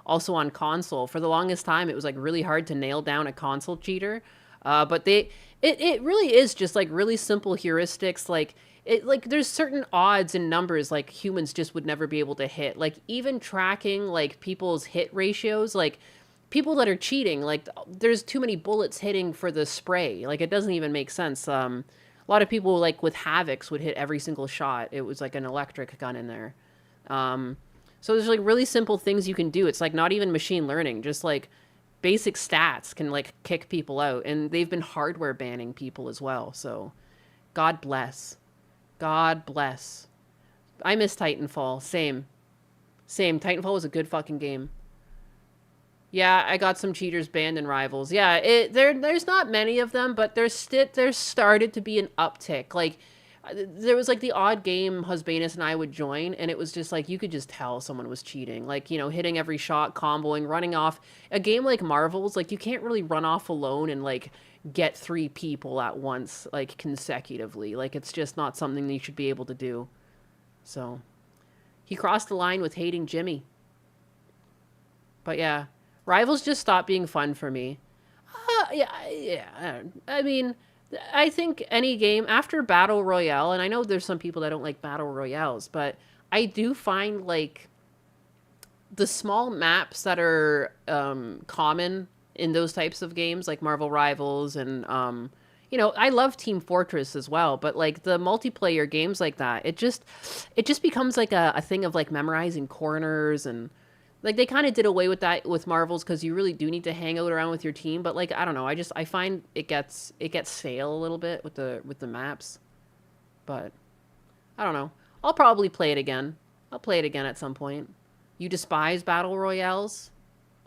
[SPEAKER 1] also on console. For the longest time, it was like really hard to nail down a console cheater. But it really is just like really simple heuristics. Like there's certain odds and numbers like humans just would never be able to hit. Like even tracking like people's hit ratios, like people that are cheating, like there's too many bullets hitting for the spray. Like it doesn't even make sense. A lot of people like with Havocs would hit every single shot. It was like an electric gun in there. So there's like really simple things you can do. It's like not even machine learning, just like basic stats can like kick people out. And they've been hardware banning people as well. So God bless. God bless. I miss Titanfall. Same. Titanfall was a good fucking game. Yeah, I got some cheaters banned in Rivals. Yeah, there's not many of them, but there's started to be an uptick. Like, there was like the odd game Husbanus and I would join, and it was just like you could just tell someone was cheating. Like, you know, hitting every shot, comboing, running off. A game like Marvels, like you can't really run off alone and like get 3 people at once, like consecutively. Like it's just not something that you should be able to do. So, he crossed the line with hating Jimmy. But yeah. Rivals just stopped being fun for me. Yeah. I mean, I think any game after Battle Royale, and I know there's some people that don't like Battle Royales, but I do find like the small maps that are common in those types of games, like Marvel Rivals, and you know, I love Team Fortress as well, but like the multiplayer games like that, it just becomes like a thing of like memorizing corners. And like they kind of did away with that with Marvels because you really do need to hang out around with your team. But like I don't know, I find it gets stale a little bit with the maps. But I don't know. I'll probably play it again. I'll play it again at some point. You despise battle royales?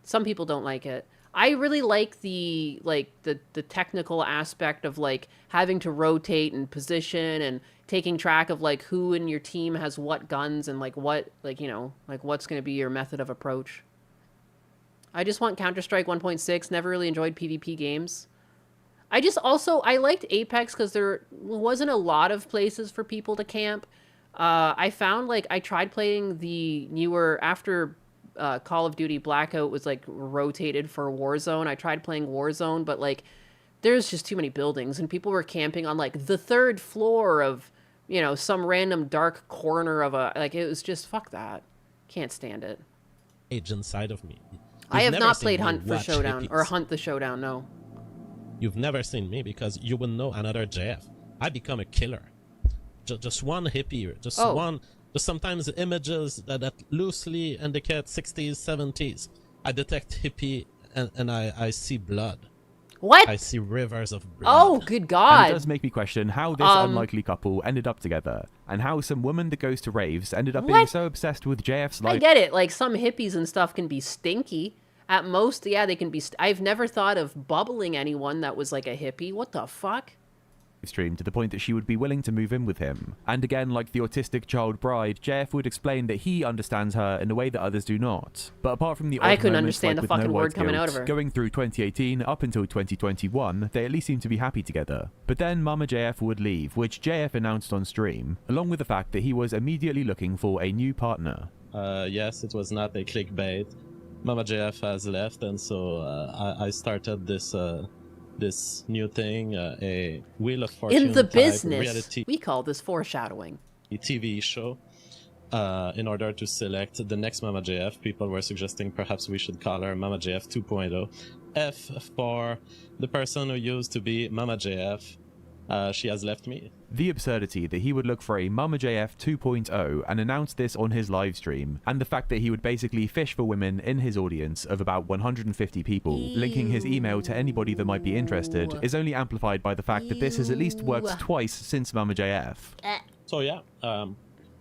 [SPEAKER 1] Some people don't like it. I really like the technical aspect of like having to rotate and position and taking track of like who in your team has what guns and like what, like, you know, like what's going to be your method of approach. I just want Counter-Strike 1.6. Never really enjoyed PvP games. I liked Apex because there wasn't a lot of places for people to camp. I found like I tried playing the newer after Call of Duty Blackout was like rotated for Warzone. I tried playing Warzone, but like there's just too many buildings and people were camping on like the 3rd floor of, you know, some random dark corner of a, like it was just fuck that. Can't stand it.
[SPEAKER 23] Age inside of me.
[SPEAKER 1] I have not played Hunt for Showdown or Hunt the Showdown, no.
[SPEAKER 23] You've never seen me because you would know another JF. I become a killer. Just one hippie, just sometimes images that loosely indicate 60s, 70s. I detect hippie and I see blood.
[SPEAKER 1] What?
[SPEAKER 23] I see rivers of blood.
[SPEAKER 1] Oh, good God.
[SPEAKER 10] And it does make me question how this unlikely couple ended up together, and how some woman that goes to raves ended up being so obsessed with JF's life.
[SPEAKER 1] I get it. Like, some hippies and stuff can be stinky. At most, yeah, they can be... I've never thought of bubbling anyone that was like a hippie. What the fuck?
[SPEAKER 10] stream to the point that she would be willing to move in with him. And again, like the autistic child bride, JF would explain that he understands her in a way that others do not. But apart from the
[SPEAKER 1] I
[SPEAKER 10] odd
[SPEAKER 1] couldn't
[SPEAKER 10] moments,
[SPEAKER 1] understand
[SPEAKER 10] like
[SPEAKER 1] a
[SPEAKER 10] with
[SPEAKER 1] fucking
[SPEAKER 10] no
[SPEAKER 1] word
[SPEAKER 10] white
[SPEAKER 1] coming out
[SPEAKER 10] guilt,
[SPEAKER 1] of her.
[SPEAKER 10] going through 2018 up until 2021, they at least seemed to be happy together. But then Mama JF would leave, which JF announced on stream, along with the fact that he was immediately looking for a new partner.
[SPEAKER 23] Yes, it was not a clickbait. Mama JF has left, and so I started this this new thing, a Wheel of Fortune
[SPEAKER 1] In the
[SPEAKER 23] type
[SPEAKER 1] business,
[SPEAKER 23] reality
[SPEAKER 1] we call this foreshadowing.
[SPEAKER 23] TV show. In order to select the next Mama JF, people were suggesting perhaps we should call her Mama JF 2.0. F for the person who used to be Mama JF. She has left me.
[SPEAKER 10] The absurdity that he would look for a Mama JF 2.0 and announce this on his live stream, and the fact that he would basically fish for women in his audience of about 150 people, linking his email to anybody that might be interested, is only amplified by the fact that this has at least worked twice since Mama JF.
[SPEAKER 23] So yeah,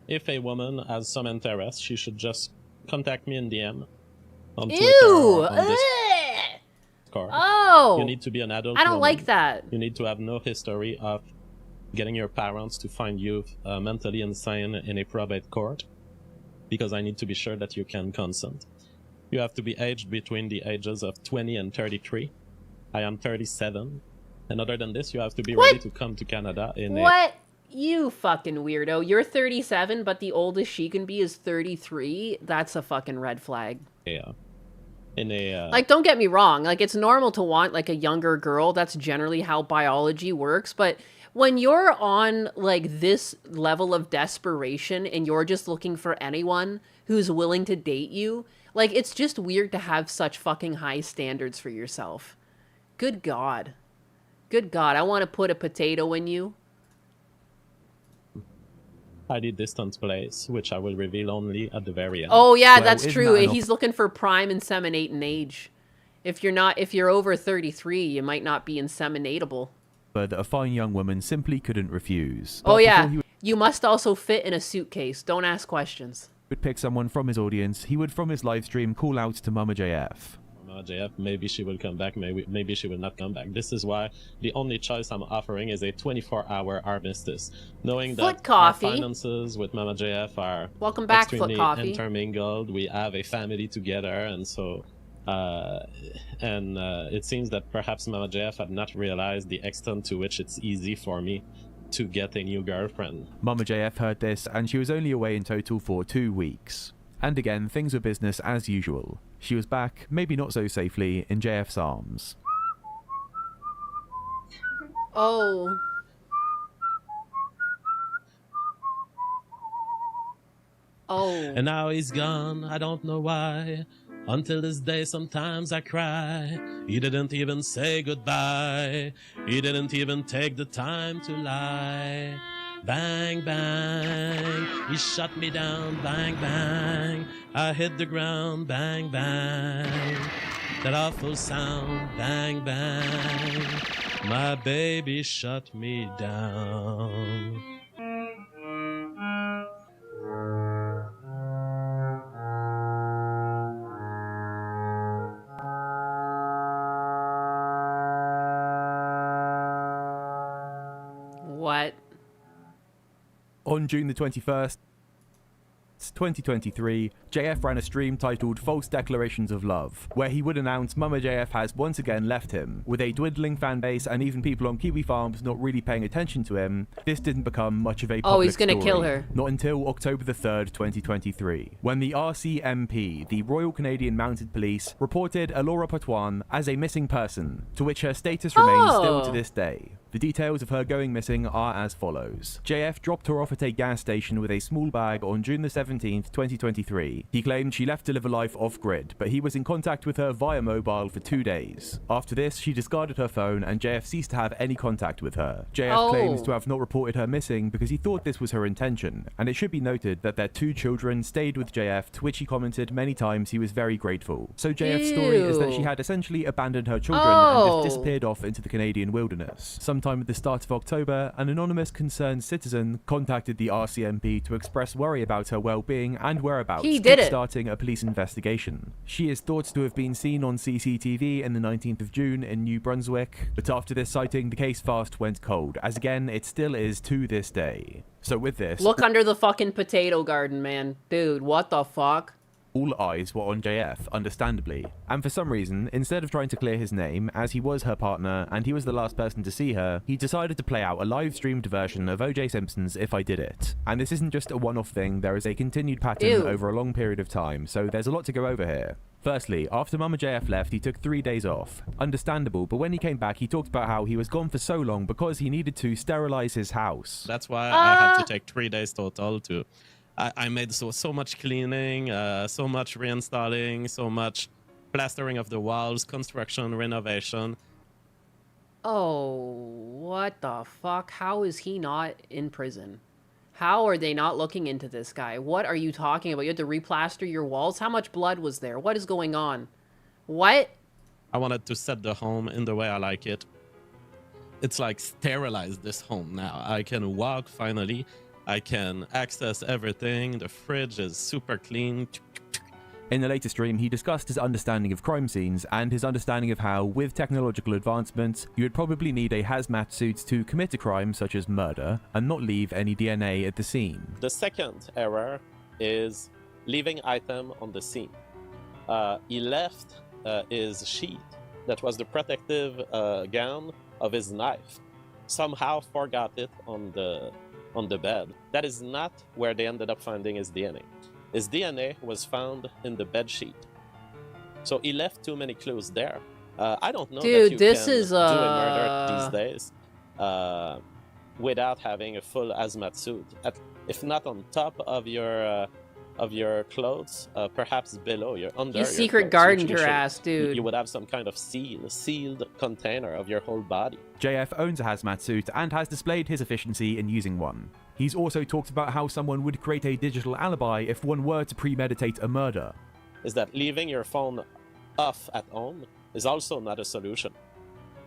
[SPEAKER 23] if a woman has some interest, she should just contact me in DM on Twitter or on Discord.
[SPEAKER 1] Oh!
[SPEAKER 23] You need to be an adult.
[SPEAKER 1] I don't
[SPEAKER 23] woman.
[SPEAKER 1] like that.
[SPEAKER 23] You need to have no history of getting your parents to find you mentally insane in a probate court, because I need to be sure that you can consent. You have to be aged between the ages of 20 and 33. I am 37. And other than this, you have to be ready to come to Canada in
[SPEAKER 1] What? You fucking weirdo. You're 37, but the oldest she can be is 33? That's a fucking red flag. Like, don't get me wrong. Like, it's normal to want, like, a younger girl. That's generally how biology works. But when you're on, like, this level of desperation and you're just looking for anyone who's willing to date you, like, it's just weird to have such fucking high standards for yourself. Good God. Good God. I want to put a potato in you.
[SPEAKER 23] ID distant place, which I will reveal only at the very end.
[SPEAKER 1] Oh yeah, that's true. He's looking for prime inseminating age. If you're over 33, you might not be inseminatable.
[SPEAKER 10] But that a fine young woman simply couldn't refuse.
[SPEAKER 1] Oh
[SPEAKER 10] But
[SPEAKER 1] yeah,
[SPEAKER 10] before he
[SPEAKER 1] you must also fit in a suitcase. Don't ask questions.
[SPEAKER 10] would pick someone from his audience, he would from his live stream call out to Mama JF.
[SPEAKER 23] Mama JF, maybe she will come back, maybe she will not come back. This is why the only choice I'm offering is a 24-hour armistice, knowing that
[SPEAKER 1] Foot Coffee.
[SPEAKER 23] our finances with Mama JF are
[SPEAKER 1] Welcome back, Foot
[SPEAKER 23] extremely
[SPEAKER 1] Coffee.
[SPEAKER 23] intermingled. We have a family together, and so it seems that perhaps Mama JF had not realized the extent to which it's easy for me to get a new girlfriend.
[SPEAKER 10] Mama JF heard this, and she was only away in total for 2 weeks. And again, things were business as usual. She was back, maybe not so safely, in JF's arms.
[SPEAKER 1] Oh. Oh.
[SPEAKER 23] And now he's gone, I don't know why. Until this day, sometimes I cry. He didn't even say goodbye. He didn't even take the time to lie. Bang, bang, he shut me down. Bang, bang, I hit the ground. Bang, bang, that awful sound. Bang, bang, my baby shut me down.
[SPEAKER 1] What?
[SPEAKER 10] On June the 21st, 2023, JF ran a stream titled False Declarations of Love, where he would announce Mama JF has once again left him. With a dwindling fan base and even people on Kiwi Farms not really paying attention to him, this didn't become much of a public
[SPEAKER 1] he's gonna
[SPEAKER 10] story.
[SPEAKER 1] kill her.
[SPEAKER 10] Not until October the 3rd, 2023, when the RCMP, the Royal Canadian Mounted Police, reported Alora Patuan as a missing person, to which her status remains still to this day. The details of her going missing are as follows. JF dropped her off at a gas station with a small bag on June the 17th, 2023. He claimed she left to live a life off-grid, but he was in contact with her via mobile for 2 days. After this, she discarded her phone and JF ceased to have any contact with her. JF claims to have not reported her missing because he thought this was her intention, and it should be noted that their 2 children stayed with JF, to which he commented many times he was very grateful. So JF's story is that she had essentially abandoned her children and just disappeared off into the Canadian wilderness. Some
[SPEAKER 22] sometime at the start of October, an anonymous concerned citizen contacted the RCMP to express worry about her well-being and whereabouts,
[SPEAKER 1] He did it.
[SPEAKER 22] starting a police investigation. She is thought to have been seen on CCTV in the 19th of June in New Brunswick, but after this sighting, the case fast went cold, as again, it still is to this day. So with this...
[SPEAKER 1] Look under the fucking potato garden, man. Dude, what the fuck?
[SPEAKER 22] All eyes were on JF, understandably, and for some reason, instead of trying to clear his name, as he was her partner and he was the last person to see her, he decided to play out a live-streamed version of O.J. Simpson's If I Did It. And this isn't just a one-off thing, there is a continued pattern
[SPEAKER 1] Ew.
[SPEAKER 22] over a long period of time, so there's a lot to go over here. Firstly, after Mama JF left, he took 3 days off. Understandable, but when he came back, he talked about how he was gone for so long because he needed to sterilize his house.
[SPEAKER 23] That's why I had to take 3 days total to... I made so much cleaning, so much reinstalling, so much plastering of the walls, construction, renovation.
[SPEAKER 1] Oh, what the fuck? How is he not in prison? How are they not looking into this guy? What are you talking about? You had to replaster your walls? How much blood was there? What is going on? What?
[SPEAKER 23] I wanted to set the home in the way I like it. It's like sterilize this home now. I can walk finally. I can access everything. The fridge is super clean.
[SPEAKER 22] In the later stream, he discussed his understanding of crime scenes and his understanding of how, with technological advancements, you would probably need a hazmat suit to commit a crime such as murder and not leave any DNA at the scene.
[SPEAKER 23] The second error is leaving item on the scene. He left his sheet that was the protective gown of his knife. Somehow forgot it on the bed. That is not where they ended up finding his DNA. His DNA was found in the bed sheet. So he left too many clues there. I don't know
[SPEAKER 1] Dude,
[SPEAKER 23] that you
[SPEAKER 1] this
[SPEAKER 23] can
[SPEAKER 1] is,
[SPEAKER 23] do a murder these days without having a full hazmat suit. If not on top of your clothes, perhaps below, under
[SPEAKER 1] You
[SPEAKER 23] your
[SPEAKER 1] secret
[SPEAKER 23] clothes,
[SPEAKER 1] gardened
[SPEAKER 23] which
[SPEAKER 1] her
[SPEAKER 23] you
[SPEAKER 1] ass, dude.
[SPEAKER 23] You would have some kind of sealed container of your whole body.
[SPEAKER 22] JF owns a hazmat suit and has displayed his efficiency in using one. He's also talked about how someone would create a digital alibi if one were to premeditate a murder.
[SPEAKER 23] Is that leaving your phone off at home is also not a solution.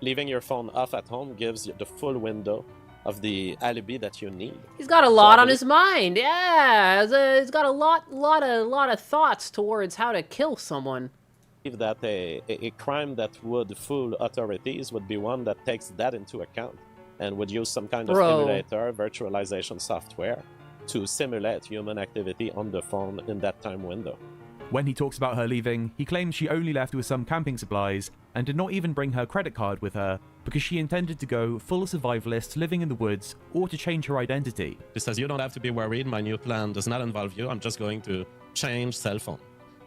[SPEAKER 23] Leaving your phone off at home gives you the full window of the alibi that you need.
[SPEAKER 1] He's got a lot on his mind. Yeah, he's got a lot of thoughts towards how to kill someone.
[SPEAKER 23] That a crime that would fool authorities would be one that takes that into account and would use some kind of emulator, virtualization software to simulate human activity on the phone in that time window.
[SPEAKER 22] When he talks about her leaving, he claims she only left with some camping supplies and did not even bring her credit card with her because she intended to go full survivalist, living in the woods, or to change her identity.
[SPEAKER 23] She says, you don't have to be worried, my new plan does not involve you, I'm just going to change cell phone.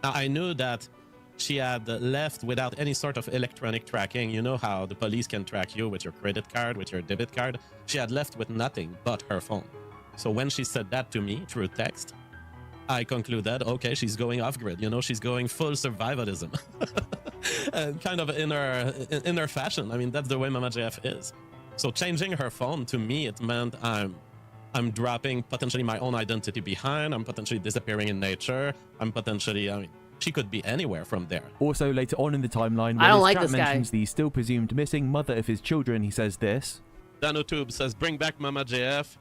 [SPEAKER 23] Now, I knew that she had left without any sort of electronic tracking. You know how the police can track you with your credit card, with your debit card. She had left with nothing but her phone. So when she said that to me through text, I concluded, okay, she's going off-grid. You know, she's going full survivalism. And kind of in her fashion. I mean, that's the way Mama JF is. So changing her phone, to me, it meant I'm dropping potentially my own identity behind. I'm potentially disappearing in nature. I'm potentially, I mean, she could be anywhere from there.
[SPEAKER 22] Also, later on in the timeline,
[SPEAKER 1] I don't
[SPEAKER 22] when his
[SPEAKER 1] like
[SPEAKER 22] chat
[SPEAKER 1] this guy.
[SPEAKER 22] mentions the still presumed missing mother of his children, he says this.
[SPEAKER 23] Danotube says, bring back Mama JF.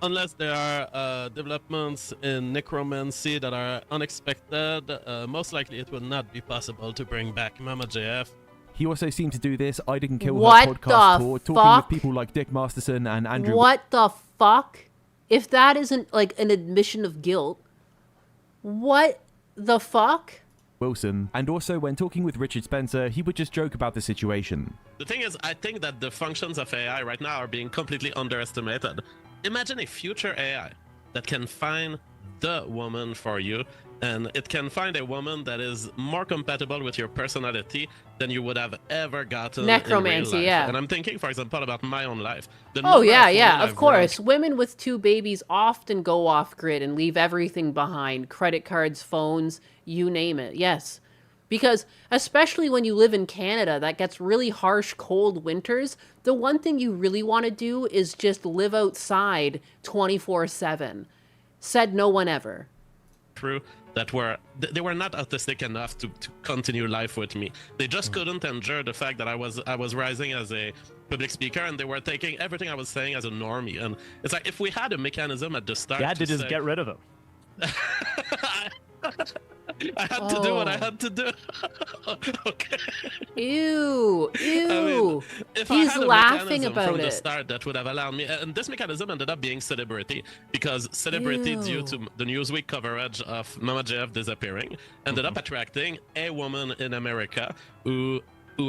[SPEAKER 23] Unless there are developments in necromancy that are unexpected, most likely it will not be possible to bring back Mama JF.
[SPEAKER 22] He also seemed to do this I Didn't Kill
[SPEAKER 1] What
[SPEAKER 22] Her podcast
[SPEAKER 1] the
[SPEAKER 22] tour, talking
[SPEAKER 1] fuck?
[SPEAKER 22] with people like Dick Masterson and Andrew...
[SPEAKER 1] What the fuck? If that isn't like an admission of guilt, what the fuck?
[SPEAKER 22] Wilson, and also when talking with Richard Spencer, he would just joke about the situation.
[SPEAKER 23] The thing is, I think that the functions of AI right now are being completely underestimated. Imagine a future AI that can find the woman for you, and it can find a woman that is more compatible with your personality than you would have ever gotten
[SPEAKER 1] Necromancy,
[SPEAKER 23] in real life.
[SPEAKER 1] yeah.
[SPEAKER 23] And I'm thinking, for example, about my own life. The
[SPEAKER 1] Oh
[SPEAKER 23] number
[SPEAKER 1] yeah,
[SPEAKER 23] of
[SPEAKER 1] yeah,
[SPEAKER 23] women
[SPEAKER 1] of
[SPEAKER 23] I've
[SPEAKER 1] course. Women with 2 babies often go off grid and leave everything behind. Credit cards, phones, you name it. Yes. Because especially when you live in Canada that gets really harsh cold winters, the one thing you really want to do is just live outside 24/7. Said no one ever.
[SPEAKER 23] True, that they were not autistic enough to continue life with me. They just couldn't endure the fact that I was rising as a public speaker, and they were taking everything I was saying as a normie. And it's like, if we had a mechanism at the start,
[SPEAKER 6] You had to just
[SPEAKER 23] say,
[SPEAKER 6] get rid of him.
[SPEAKER 23] I had to do what I had to do. Okay.
[SPEAKER 1] Ew, ew.
[SPEAKER 23] I mean, if I
[SPEAKER 1] He's
[SPEAKER 23] had a
[SPEAKER 1] laughing
[SPEAKER 23] mechanism
[SPEAKER 1] about
[SPEAKER 23] from the
[SPEAKER 1] it.
[SPEAKER 23] start that would have allowed me, and this mechanism ended up being celebrity, because celebrity,
[SPEAKER 1] Ew.
[SPEAKER 23] due to the Newsweek coverage of Mama JF disappearing, ended up attracting a woman in America who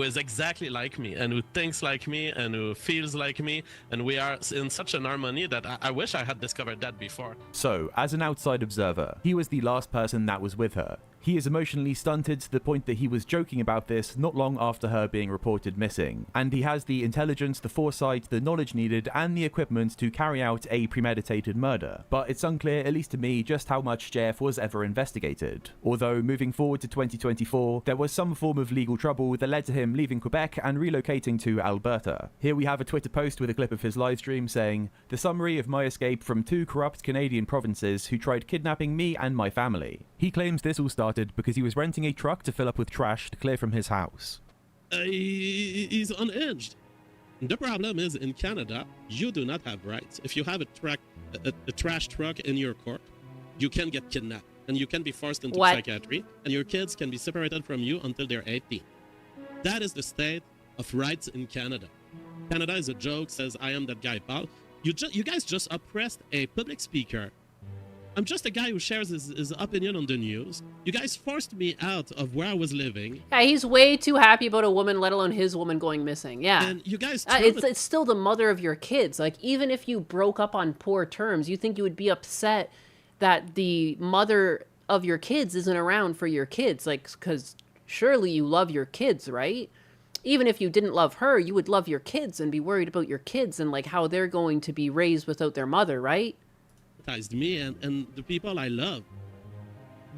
[SPEAKER 23] is exactly like me, and who thinks like me, and who feels like me, and we are in such an harmony that I wish I had discovered that before.
[SPEAKER 10] So, as an outside observer, he was the last person that was with her. He is emotionally stunted to the point that he was joking about this not long after her being reported missing, and he has the intelligence, the foresight, the knowledge needed, and the equipment to carry out a premeditated murder. But it's unclear, at least to me, just how much JF was ever investigated. Although, moving forward to 2024, there was some form of legal trouble that led to him leaving Quebec and relocating to Alberta. Here we have a Twitter post with a clip of his livestream saying, "The summary of my escape from 2 corrupt Canadian provinces who tried kidnapping me and my family." He claims this all started because he was renting a truck to fill up with trash to clear from his house.
[SPEAKER 23] He's unhinged. The problem is, in Canada, you do not have rights. If you have a trash truck in your court, you can get kidnapped, and you can be forced into psychiatry, and your kids can be separated from you until they're 18. That is the state of rights in Canada. Canada is a joke, says I am that guy, Paul. You guys just oppressed a public speaker. I'm just a guy who shares his opinion on the news. You guys forced me out of where I was living.
[SPEAKER 1] Yeah, he's way too happy about a woman, let alone his woman going missing. Yeah.
[SPEAKER 23] And you guys...
[SPEAKER 1] it's still the mother of your kids. Like, even if you broke up on poor terms, you think you would be upset that the mother of your kids isn't around for your kids. Like, because surely you love your kids, right? Even if you didn't love her, you would love your kids and be worried about your kids and, like, how they're going to be raised without their mother, right?
[SPEAKER 23] Me and the people I love.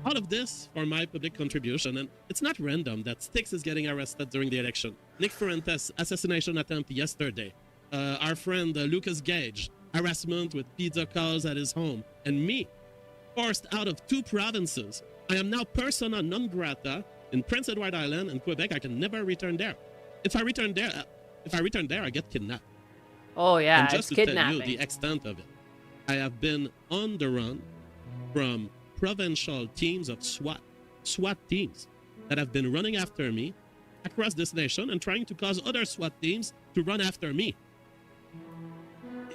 [SPEAKER 23] All of this for my public contribution, and it's not random that Styx is getting arrested during the election. Nick Fuentes assassination attempt yesterday. Our friend Lucas Gage, harassment with pizza calls at his home, and me, forced out of 2 provinces. I am now persona non grata in Prince Edward Island and Quebec. I can never return there. If I return there, I get kidnapped.
[SPEAKER 1] Oh yeah,
[SPEAKER 23] and just
[SPEAKER 1] it's
[SPEAKER 23] to
[SPEAKER 1] kidnapping.
[SPEAKER 23] tell you the extent of it. I have been on the run from provincial teams of SWAT teams that have been running after me across this nation and trying to cause other SWAT teams to run after me.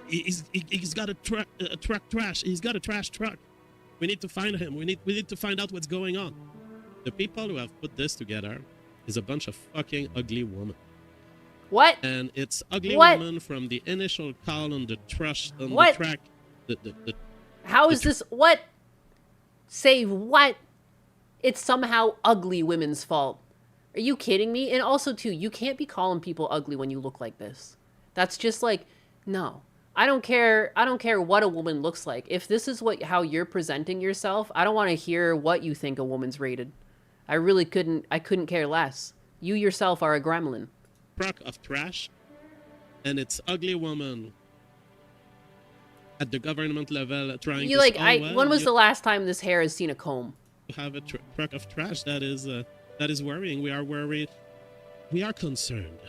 [SPEAKER 23] He's got a truck trash. He's got a trash truck. We need to find him. We need to find out what's going on. The people who have put this together is a bunch of fucking ugly women.
[SPEAKER 1] What?
[SPEAKER 23] And it's ugly
[SPEAKER 1] What?
[SPEAKER 23] women from the initial call on the trash on
[SPEAKER 1] What?
[SPEAKER 23] the track.
[SPEAKER 1] How is this? What? Say what? It's somehow ugly women's fault. Are you kidding me? And also, too, you can't be calling people ugly when you look like this. That's just like, no. I don't care what a woman looks like. If this is how you're presenting yourself, I don't want to hear what you think a woman's rated. I couldn't care less. You yourself are a gremlin.
[SPEAKER 23] Truck of trash, and it's ugly woman at the government level trying to...
[SPEAKER 1] When was the last time this hair has seen a comb?
[SPEAKER 23] Have a truck of trash that is worrying. We are worried. We are concerned.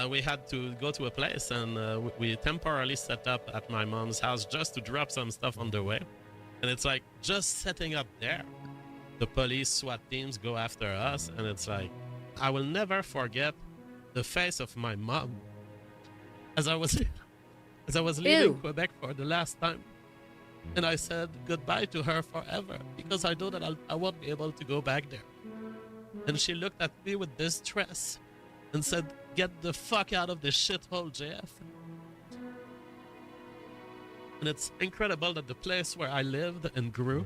[SPEAKER 23] We had to go to a place, and we temporarily set up at my mom's house just to drop some stuff on the way. And it's like, just setting up there, the police SWAT teams go after us, and it's like, I will never forget the face of my mom as I was leaving Quebec for the last time. And I said goodbye to her forever because I know that I won't be able to go back there. And she looked at me with distress and said, "Get the fuck out of this shithole, JF." And it's incredible that the place where I lived and grew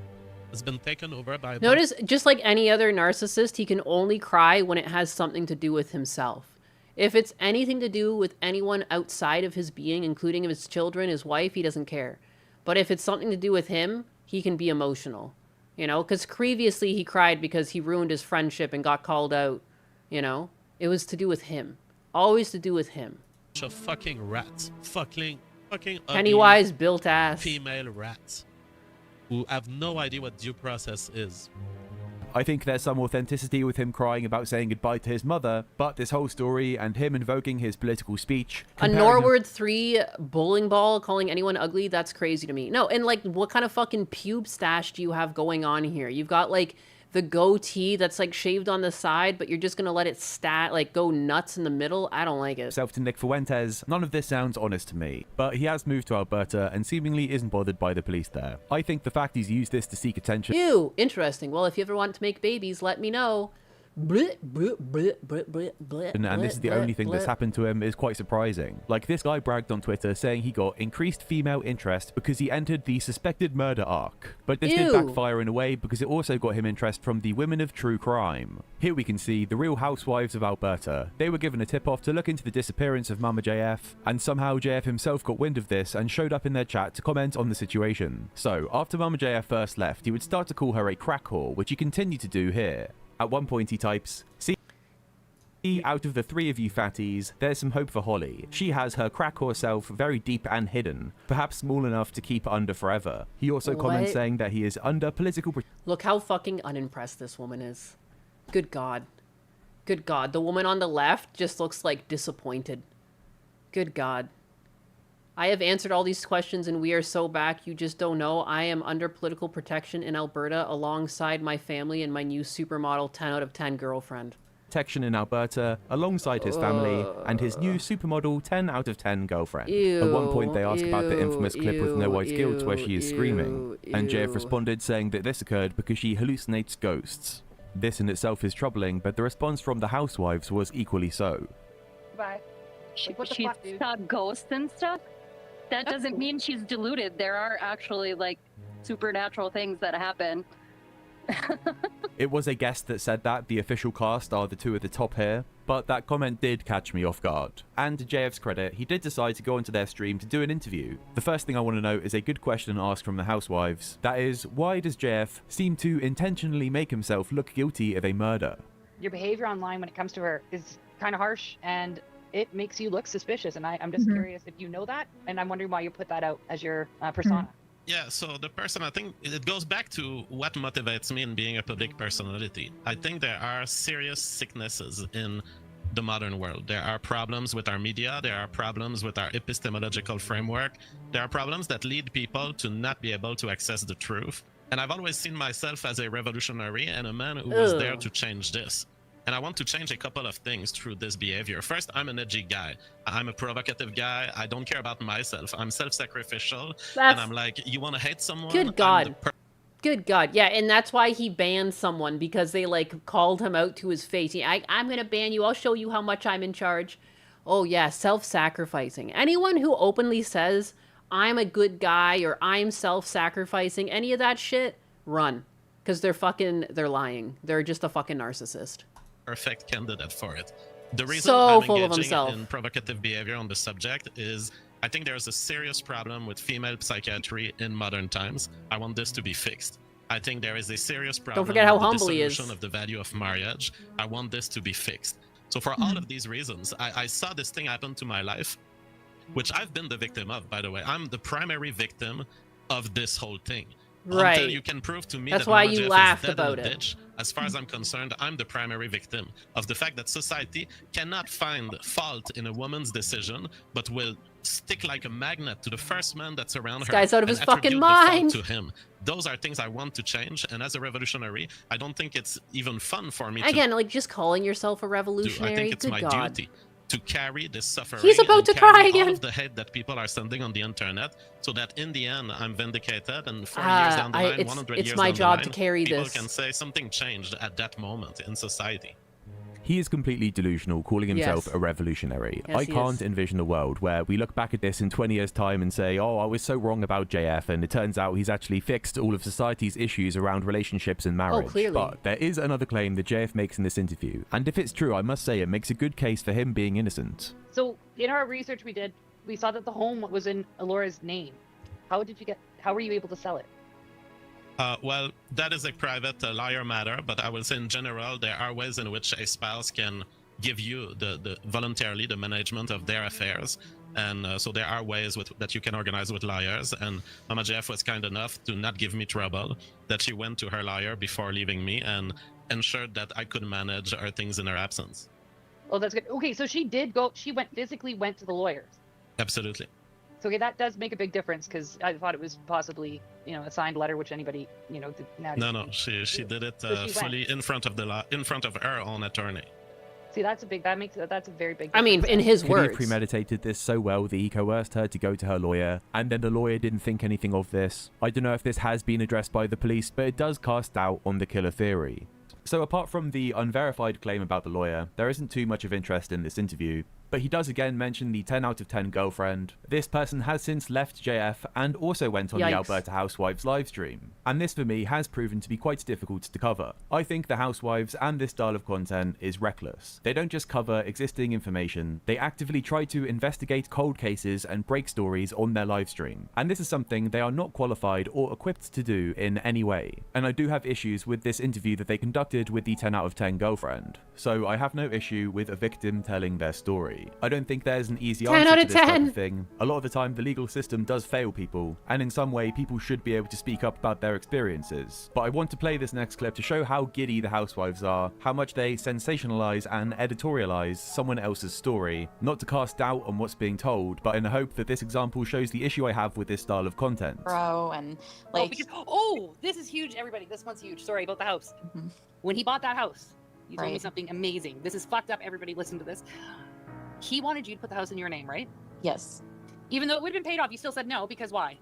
[SPEAKER 23] has been taken over by...
[SPEAKER 1] Notice, just like any other narcissist, he can only cry when it has something to do with himself. If it's anything to do with anyone outside of his being, including his children, his wife, he doesn't care. But if it's something to do with him, he can be emotional. You know, because previously he cried because he ruined his friendship and got called out. You know, it was to do with him. Always to do with him.
[SPEAKER 23] Bunch of fucking rats. Fucking
[SPEAKER 1] Pennywise built ass.
[SPEAKER 23] Female rats who have no idea what due process is.
[SPEAKER 10] I think there's some authenticity with him crying about saying goodbye to his mother, but this whole story and him invoking his political speech...
[SPEAKER 1] A Norward 3 bowling ball calling anyone ugly? That's crazy to me. No, and like, what kind of fucking pube stash do you have going on here? You've got like the goatee that's like shaved on the side, but you're just gonna let it go nuts in the middle? I don't like it.
[SPEAKER 10] Self to Nick Fuentes, none of this sounds honest to me, but he has moved to Alberta and seemingly isn't bothered by the police there. I think the fact he's used this to seek attention...
[SPEAKER 1] Ew, interesting. Well, if you ever want to make babies, let me know. And
[SPEAKER 10] this is the only thing that's happened to him is quite surprising. Like, this guy bragged on Twitter saying he got increased female interest because he entered the suspected murder arc. But this did backfire in a way because it also got him interest from the women of true crime. Here we can see the Real Housewives of Alberta. They were given a tip-off to look into the disappearance of Mama JF, and somehow JF himself got wind of this and showed up in their chat to comment on the situation. So, after Mama JF first left, he would start to call her a crack whore, which he continued to do here. At one point he types, "See, out of the three of you fatties, there's some hope for Holly. She has her crack whore self very deep and hidden, perhaps small enough to keep under forever." He also comments saying that he is under political...
[SPEAKER 1] Look how fucking unimpressed this woman is. Good God. Good God. The woman on the left just looks like disappointed. Good God. I have answered all these questions and we are so back, you just don't know. I am under political protection in Alberta alongside my family and my new supermodel 10 out of 10 girlfriend.
[SPEAKER 10] Protection in Alberta alongside his family and his new supermodel 10 out of 10 girlfriend. At one point they ask about the infamous clip with No White Guilt where she is screaming, and JF responded saying that this occurred because she hallucinates ghosts. This in itself is troubling, but the response from the housewives was equally so.
[SPEAKER 6] Bye. She saw ghosts and stuff? That doesn't mean she's deluded. There are actually, like, supernatural things that happen.
[SPEAKER 10] It was a guest that said that. The official cast are the two at the top here, but that comment did catch me off guard. And to JF's credit, he did decide to go onto their stream to do an interview. The first thing I want to note is a good question asked from the housewives. That is, why does JF seem to intentionally make himself look guilty of a murder?
[SPEAKER 15] Your behavior online when it comes to her is kind of harsh, and it makes you look suspicious, and I'm just curious if you know that, and I'm wondering why you put that out as your persona.
[SPEAKER 23] Yeah, so the person, I think it goes back to what motivates me in being a public personality. I think there are serious sicknesses in the modern world. There are problems with our media, there are problems with our epistemological framework, there are problems that lead people to not be able to access the truth. And I've always seen myself as a revolutionary and a man who was there to change this. And I want to change a couple of things through this behavior. First, I'm an edgy guy. I'm a provocative guy. I don't care about myself. I'm self-sacrificial. And I'm like, you want to hate someone?
[SPEAKER 1] Good God. Good God. Yeah, and that's why he banned someone, because they, like, called him out to his face. I'm going to ban you. I'll show you how much I'm in charge. Oh, yeah, self-sacrificing. Anyone who openly says, I'm a good guy or I'm self-sacrificing, any of that shit, run. Because they're lying. They're just a fucking narcissist.
[SPEAKER 23] Perfect candidate for it. The reason
[SPEAKER 1] So
[SPEAKER 23] I'm
[SPEAKER 1] full of
[SPEAKER 23] engaging
[SPEAKER 1] himself.
[SPEAKER 23] in provocative behavior on the subject is I think there's a serious problem with female psychiatry in modern times. I want this to be fixed. I think there is a serious problem
[SPEAKER 1] forget how
[SPEAKER 23] with the
[SPEAKER 1] humble he is.
[SPEAKER 23] dissolution of the value of marriage. I want this to be fixed. So for all of these reasons, I saw this thing happen to my life, which I've been the victim of, by the way. I'm the primary victim of this whole thing.
[SPEAKER 1] Right.
[SPEAKER 23] Until you can prove to me
[SPEAKER 1] That's
[SPEAKER 23] that
[SPEAKER 1] why
[SPEAKER 23] Mama
[SPEAKER 1] you
[SPEAKER 23] Jeff
[SPEAKER 1] laughed
[SPEAKER 23] is dead in
[SPEAKER 1] about
[SPEAKER 23] a
[SPEAKER 1] it.
[SPEAKER 23] ditch, as far as I'm concerned, I'm the primary victim of the fact that society cannot find fault in a woman's decision, but will stick like a magnet to the first man that's around
[SPEAKER 1] This
[SPEAKER 23] her.
[SPEAKER 1] guy's out of
[SPEAKER 23] and
[SPEAKER 1] his fucking
[SPEAKER 23] attribute the fault
[SPEAKER 1] mind.
[SPEAKER 23] To him. Those are things I want to change, and as a revolutionary, I don't think it's even fun for me
[SPEAKER 1] Again,
[SPEAKER 23] to
[SPEAKER 1] like, just calling yourself a
[SPEAKER 23] do.
[SPEAKER 1] revolutionary.
[SPEAKER 23] I think it's
[SPEAKER 1] Good
[SPEAKER 23] my
[SPEAKER 1] God.
[SPEAKER 23] duty to carry this suffering.
[SPEAKER 1] He's about
[SPEAKER 23] and
[SPEAKER 1] to
[SPEAKER 23] carry
[SPEAKER 1] cry
[SPEAKER 23] all
[SPEAKER 1] again.
[SPEAKER 23] of the hate that people are sending on the internet, so that in the end I'm vindicated, and 40 years down the line, 100
[SPEAKER 1] it's
[SPEAKER 23] years
[SPEAKER 1] my
[SPEAKER 23] down the
[SPEAKER 1] job
[SPEAKER 23] line,
[SPEAKER 1] to carry
[SPEAKER 23] people
[SPEAKER 1] this.
[SPEAKER 23] can say something changed at that moment in society.
[SPEAKER 10] He is completely delusional, calling himself
[SPEAKER 1] Yes.
[SPEAKER 10] a revolutionary.
[SPEAKER 1] Yes,
[SPEAKER 10] I
[SPEAKER 1] he
[SPEAKER 10] can't
[SPEAKER 1] is.
[SPEAKER 10] envision a world where we look back at this in 20 years' time and say, oh, I was so wrong about JF, and it turns out he's actually fixed all of society's issues around relationships and marriage.
[SPEAKER 1] clearly.
[SPEAKER 10] But there is another claim that JF makes in this interview, and if it's true, I must say it makes a good case for him being innocent.
[SPEAKER 15] So in our research we did, we saw that the home was in Alora's name. How were you able to sell it?
[SPEAKER 23] Well, that is a private lawyer matter, but I will say in general, there are ways in which a spouse can give you the voluntarily the management of their affairs. And so there are ways that you can organize with lawyers. And Mama JF was kind enough to not give me trouble, that she went to her lawyer before leaving me and ensured that I could manage her things in her absence.
[SPEAKER 15] Oh, that's good. Okay, so she physically went to the lawyers.
[SPEAKER 23] Absolutely.
[SPEAKER 15] So okay, that does make a big difference because I thought it was possibly, a signed letter, which anybody,
[SPEAKER 23] No, she did it
[SPEAKER 15] So she
[SPEAKER 23] fully
[SPEAKER 15] went.
[SPEAKER 23] in front of her own attorney.
[SPEAKER 15] See, that's a very big.
[SPEAKER 1] I mean, in his
[SPEAKER 22] Could he have
[SPEAKER 1] words.
[SPEAKER 22] premeditated this so well that he coerced her to go to her lawyer, and then the lawyer didn't think anything of this? I don't know if this has been addressed by the police, but it does cast doubt on the killer theory. So apart from the unverified claim about the lawyer, there isn't too much of interest in this interview. But he does again mention the 10 out of 10 girlfriend. This person has since left JF and also went on the
[SPEAKER 1] Yikes.
[SPEAKER 22] Alberta Housewives livestream. And this for me has proven to be quite difficult to cover. I think the Housewives and this style of content is reckless. They don't just cover existing information, they actively try to investigate cold cases and break stories on their livestream. And this is something they are not qualified or equipped to do in any way. And I do have issues with this interview that they conducted with the 10 out of 10 girlfriend. So I have no issue with a victim telling their story. I don't think there's an easy
[SPEAKER 1] 10
[SPEAKER 22] answer
[SPEAKER 1] out
[SPEAKER 22] to
[SPEAKER 1] of
[SPEAKER 22] this type
[SPEAKER 1] 10.
[SPEAKER 22] of thing. A lot of the time the legal system does fail people, and in some way people should be able to speak up about their experiences. But I want to play this next clip to show how giddy the Housewives are, how much they sensationalize and editorialize someone else's story, not to cast doubt on what's being told, but in the hope that this example shows the issue I have with this style of content.
[SPEAKER 12] Bro, and like,
[SPEAKER 15] this is huge, everybody. This one's huge. Sorry about the house. When he bought that house, you told me
[SPEAKER 12] Right.
[SPEAKER 15] something amazing. This is fucked up. Everybody, listen to this. He wanted you to put the house in your name, right?
[SPEAKER 12] yes,
[SPEAKER 15] Even though it would have been paid off, you still said no because why?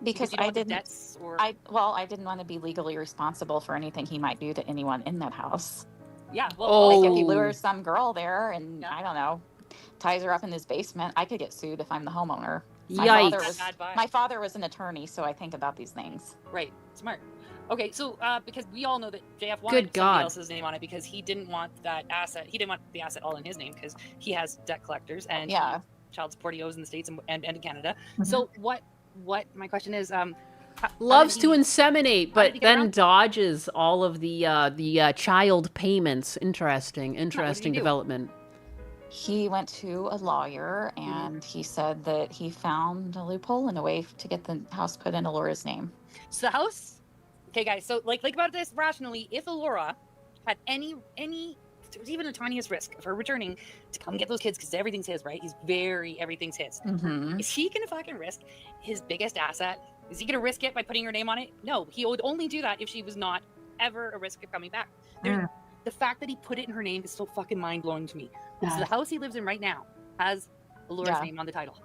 [SPEAKER 12] because
[SPEAKER 15] you don't
[SPEAKER 12] I
[SPEAKER 15] want the
[SPEAKER 12] didn't.
[SPEAKER 15] debts or
[SPEAKER 12] I didn't want to be legally responsible for anything he might do to anyone in that house.
[SPEAKER 15] yeah. Well,
[SPEAKER 12] Like if he lures some girl there and I don't know, ties her up in his basement, I could get sued if I'm the homeowner.
[SPEAKER 1] Yikes.
[SPEAKER 12] My father was an attorney, so I think about these things.
[SPEAKER 15] Right, smart. Okay, so because we all know that JF wanted
[SPEAKER 1] Good
[SPEAKER 15] somebody
[SPEAKER 1] God.
[SPEAKER 15] else's name on it because he didn't want that asset. He didn't want the asset all in his name because he has debt collectors and
[SPEAKER 12] Yeah.
[SPEAKER 15] child support he owes in the States and in Canada. So what my question is,
[SPEAKER 1] Loves to inseminate,
[SPEAKER 15] did
[SPEAKER 1] but
[SPEAKER 15] he get
[SPEAKER 1] then
[SPEAKER 15] around?
[SPEAKER 1] dodges all of the child payments. Interesting
[SPEAKER 15] do?
[SPEAKER 1] development.
[SPEAKER 12] He went to a lawyer and he said that he found a loophole and a way to get the house put in Alora's name.
[SPEAKER 15] So the house. Okay, guys. So like about this rationally. If Alora had any, there was even the tiniest risk of her returning to come get those kids because everything's his, right? Everything's his.
[SPEAKER 12] Mm-hmm.
[SPEAKER 15] Is he gonna fucking risk his biggest asset? Is he gonna risk it by putting her name on it? No, he would only do that if she was not ever a risk of coming back. The fact that he put it in her name is so fucking mind blowing to me. So the house he lives in right now has Alora's
[SPEAKER 12] Yeah.
[SPEAKER 15] name on the title.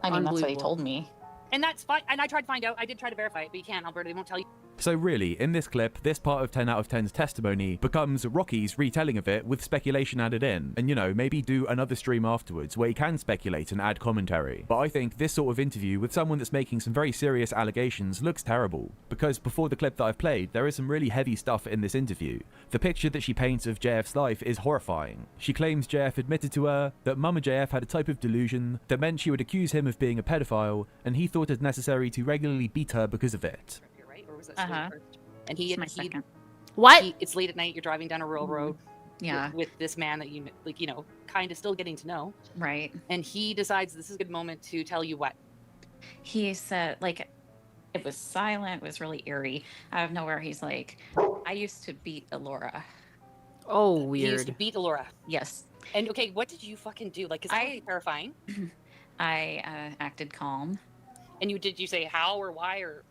[SPEAKER 12] I mean, that's what he
[SPEAKER 1] Unbelievable.
[SPEAKER 12] told me.
[SPEAKER 15] And that's fine. And I tried to find out. I did try to verify it, but you can't, Alberta. They won't tell you.
[SPEAKER 22] So really, in this clip, this part of 10 out of 10's testimony becomes Rocky's retelling of it with speculation added in. And maybe do another stream afterwards where he can speculate and add commentary. But I think this sort of interview with someone that's making some very serious allegations looks terrible. Because before the clip that I've played, there is some really heavy stuff in this interview. The picture that she paints of JF's life is horrifying. She claims JF admitted to her that Mama JF had a type of delusion that meant she would accuse him of being a pedophile, and he thought it necessary to regularly beat her because of it.
[SPEAKER 15] You're right. Or was that story first? And he,
[SPEAKER 12] my
[SPEAKER 15] he
[SPEAKER 12] second.
[SPEAKER 1] What?
[SPEAKER 15] it's late at night. You're driving down a rural road.
[SPEAKER 12] Yeah.
[SPEAKER 15] With this man that you kind of still getting to know.
[SPEAKER 12] Right.
[SPEAKER 15] And he decides this is a good moment to tell you what.
[SPEAKER 12] He said, like, it was silent, it was really eerie. Out of nowhere, he's like, I used to beat Alora.
[SPEAKER 1] Oh,
[SPEAKER 15] He used to
[SPEAKER 1] weird.
[SPEAKER 15] beat Alora.
[SPEAKER 12] Yes.
[SPEAKER 15] And okay, what did you fucking do? Like, it's really terrifying.
[SPEAKER 12] I acted calm.
[SPEAKER 15] And did you say how or why or?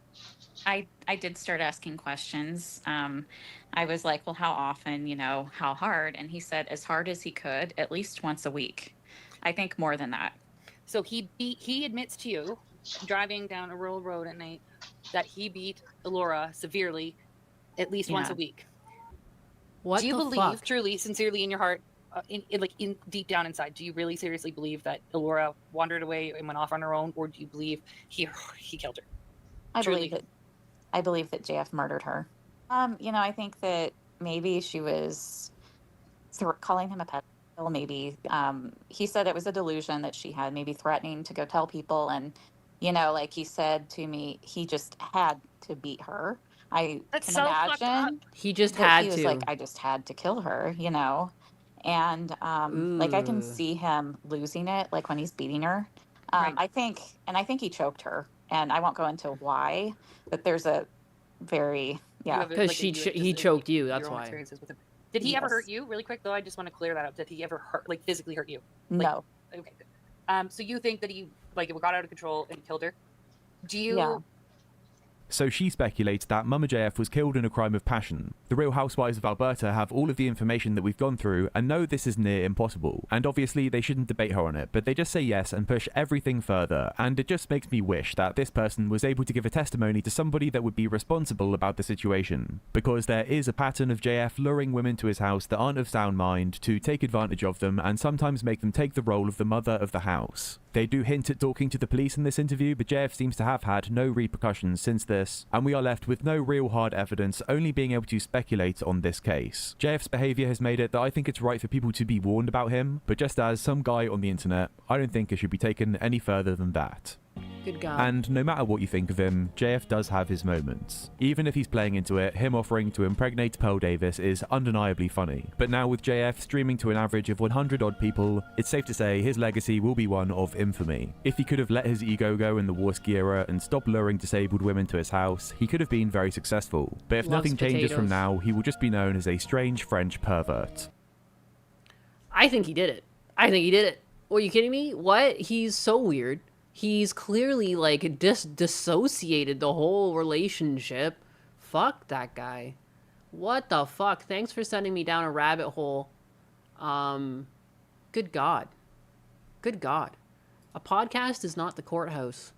[SPEAKER 12] I did start asking questions. I was like, well, how often, how hard? And he said as hard as he could, at least once a week. I think more than that.
[SPEAKER 15] So he admits to you, driving down a rural road at night, that he beat Alora severely, at least once
[SPEAKER 12] Yeah.
[SPEAKER 15] a week.
[SPEAKER 1] What
[SPEAKER 15] do you
[SPEAKER 1] the
[SPEAKER 15] believe,
[SPEAKER 1] fuck?
[SPEAKER 15] truly, sincerely, in your heart, in deep down inside, do you really seriously believe that Alora wandered away and went off on her own, or do you believe he killed her?
[SPEAKER 12] I believe that JF murdered her. I think that maybe she was calling him a pedophile. Maybe he said it was a delusion that she had, maybe threatening to go tell people. And, like he said to me, he just had to beat her. I
[SPEAKER 15] That's
[SPEAKER 12] can
[SPEAKER 15] so fucked
[SPEAKER 12] imagine.
[SPEAKER 1] He just
[SPEAKER 12] that
[SPEAKER 1] had
[SPEAKER 12] he was
[SPEAKER 1] to.
[SPEAKER 12] like, I just had to kill her, And like I can
[SPEAKER 1] Ooh.
[SPEAKER 12] see him losing it, like when he's beating her. I think he choked her, and I won't go into why, but there's a very
[SPEAKER 1] Because he choked you. That's
[SPEAKER 15] your own
[SPEAKER 1] why.
[SPEAKER 15] experiences with him. Did he ever
[SPEAKER 12] Yes.
[SPEAKER 15] hurt you? Really quick though, I just want to clear that up. Did he ever hurt, like physically hurt you?
[SPEAKER 12] No.
[SPEAKER 15] Okay, good. So you think that he like it got out of control and killed her? Do you?
[SPEAKER 12] Yeah.
[SPEAKER 10] So she speculates that Mama JF was killed in a crime of passion. The Real Housewives of Alberta have all of the information that we've gone through and know this is near impossible. And obviously they shouldn't debate her on it, but they just say yes and push everything further. And it just makes me wish that this person was able to give a testimony to somebody that would be responsible about the situation. Because there is a pattern of JF luring women to his house that aren't of sound mind to take advantage of them and sometimes make them take the role of the mother of the house. They do hint at talking to the police in this interview, but JF seems to have had no repercussions since this, and we are left with no real hard evidence, only being able to speculate on this case. JF's behaviour has made it that I think it's right for people to be warned about him, but just as some guy on the internet, I don't think it should be taken any further than that.
[SPEAKER 1] Good God.
[SPEAKER 10] And no matter what you think of him, JF does have his moments. Even if he's playing into it, him offering to impregnate Pearl Davis is undeniably funny. But now with JF streaming to an average of 100 odd people, it's safe to say his legacy will be one of infamy. If he could have let his ego go in the Warski era and stopped luring disabled women to his house, he could have been very successful. But if
[SPEAKER 1] Loves
[SPEAKER 10] nothing changes from
[SPEAKER 1] potatoes.
[SPEAKER 10] now, he will just be known as a strange French pervert.
[SPEAKER 1] I think he did it. I think he did it. Are you kidding me? What? He's so weird. He's clearly like dissociated the whole relationship. Fuck that guy. What the fuck? Thanks for sending me down a rabbit hole. Good God. Good God. A podcast is not the courthouse.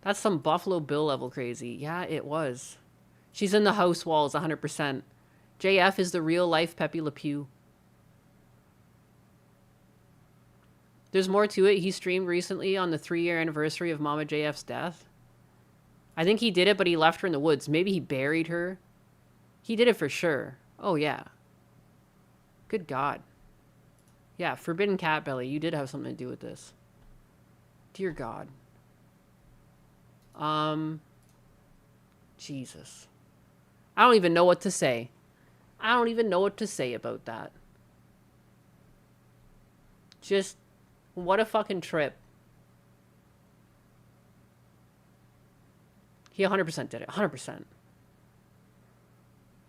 [SPEAKER 1] That's some Buffalo Bill level crazy. Yeah, it was. She's in the house walls 100%. JF is the real life Pepe Le Pew. There's more to it. He streamed recently on the 3-year anniversary of Mama JF's death. I think he did it, but he left her in the woods. Maybe he buried her. He did it for sure. Oh, yeah. Good God. Yeah, Forbidden Cat Belly, you did have something to do with this. Dear God. Jesus. I don't even know what to say. I don't even know what to say about that. Just... what a fucking trip. He 100% did it. 100%.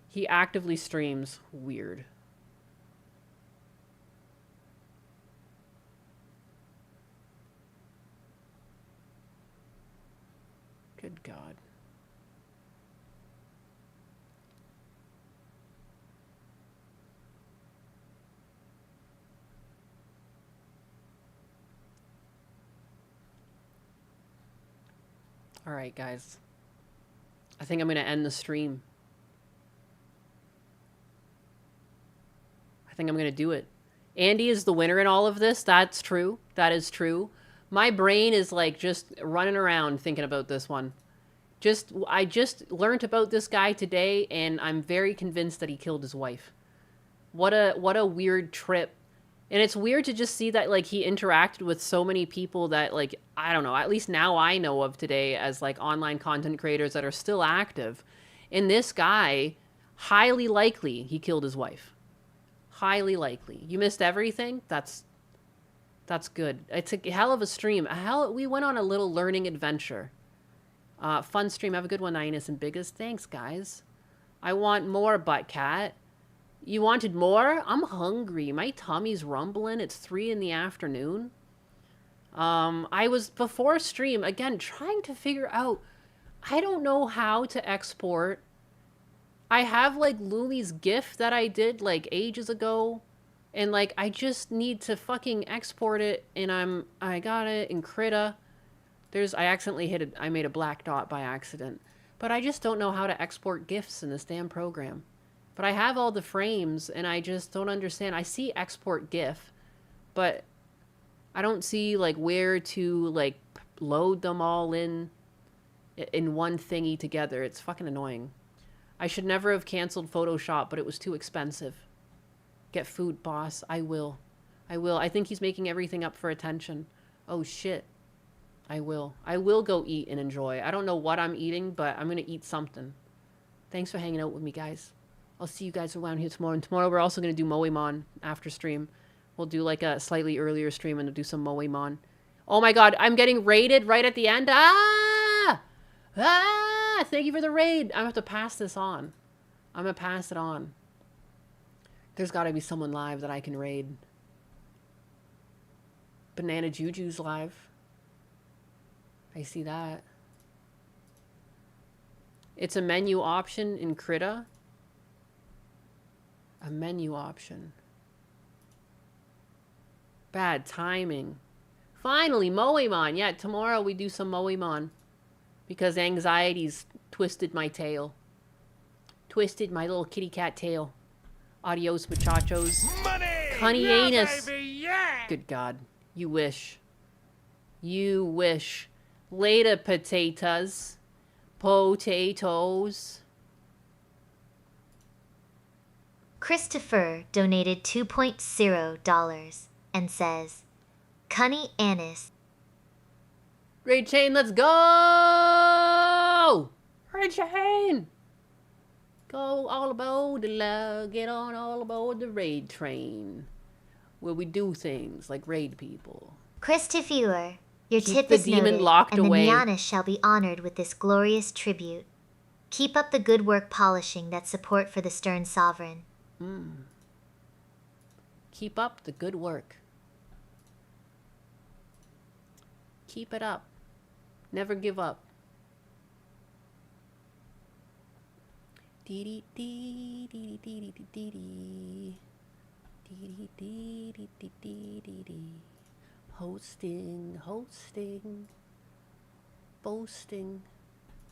[SPEAKER 1] He actively streams weird. Good God. All right, guys. I think I'm going to end the stream. I think I'm going to do it. Andy is the winner in all of this. That's true. That is true. My brain is like just running around thinking about this one. I just learned about this guy today, and I'm very convinced that he killed his wife. What a weird trip. And it's weird to just see that, like, he interacted with so many people that, like, I don't know, at least now I know of today as, like, online content creators that are still active. And this guy, highly likely he killed his wife. Highly likely. You missed everything? That's good. It's a hell of a stream. We went on a little learning adventure. Fun stream. Have a good one, Ines and Biggest. Thanks, guys. I want more, Butt Cat. You wanted more? I'm hungry. My tummy's rumbling. It's 3 in the afternoon. I was, before stream, again, trying to figure out, I don't know how to export. I have, like, Luli's GIF that I did, like, ages ago. And, like, I just need to fucking export it. And I got it in Krita. I accidentally I made a black dot by accident. But I just don't know how to export GIFs in this damn program. But I have all the frames, and I just don't understand. I see export GIF, but I don't see, like, where to, like, load them all in one thingy together. It's fucking annoying. I should never have canceled Photoshop, but it was too expensive. Get food, boss. I will. I think he's making everything up for attention. Oh, shit. I will. I will go eat and enjoy. I don't know what I'm eating, but I'm going to eat something. Thanks for hanging out with me, guys. I'll see you guys around here tomorrow. And tomorrow we're also going to do Moemon after stream. We'll do like a slightly earlier stream and do some Moemon. Oh my god, I'm getting raided right at the end. Ah! Ah! Thank you for the raid. I'm going to have to pass this on. I'm going to pass it on. There's got to be someone live that I can raid. Banana Juju's live. I see that. It's a menu option in Krita. A menu option. Bad timing. Finally, Moemon. Yeah, tomorrow we do some Moemon. Because anxiety's twisted my tail. Twisted my little kitty cat tail. Adios, muchachos. Money! Cunny anus. Yeah. Good God. You wish. You wish. Later, potatoes. Potatoes.
[SPEAKER 2] Christopher donated $2.0 and says, Cunny Annis.
[SPEAKER 1] Raid Chain, let's go! Raid Chain! Go all aboard the love, get on all aboard the raid train. Where we do things like raid people.
[SPEAKER 2] Christopher, your
[SPEAKER 1] Keep
[SPEAKER 2] tip
[SPEAKER 1] the
[SPEAKER 2] is
[SPEAKER 1] demon
[SPEAKER 2] noted,
[SPEAKER 1] locked
[SPEAKER 2] and
[SPEAKER 1] away.
[SPEAKER 2] the Nyanis shall be honored with this glorious tribute. Keep up the good work polishing that support for the stern sovereign.
[SPEAKER 1] Keep up the good work. Keep it up. Never give up. Dee dee dee dee dee dee dee dee. Dee dee dee dee dee dee dee. Hosting, boasting.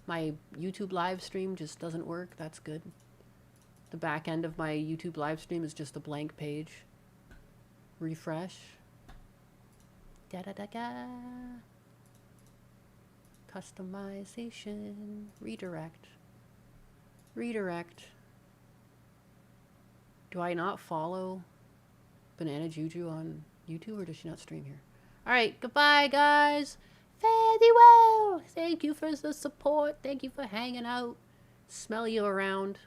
[SPEAKER 1] My YouTube live stream just doesn't work. That's good. The back end of my YouTube live stream is just a blank page. Refresh. Da da da da. Customization. Redirect. Redirect. Do I not follow Banana Juju on YouTube, or does she not stream here? Alright, goodbye guys. Fare thee well. Thank you for the support. Thank you for hanging out. Smell you around.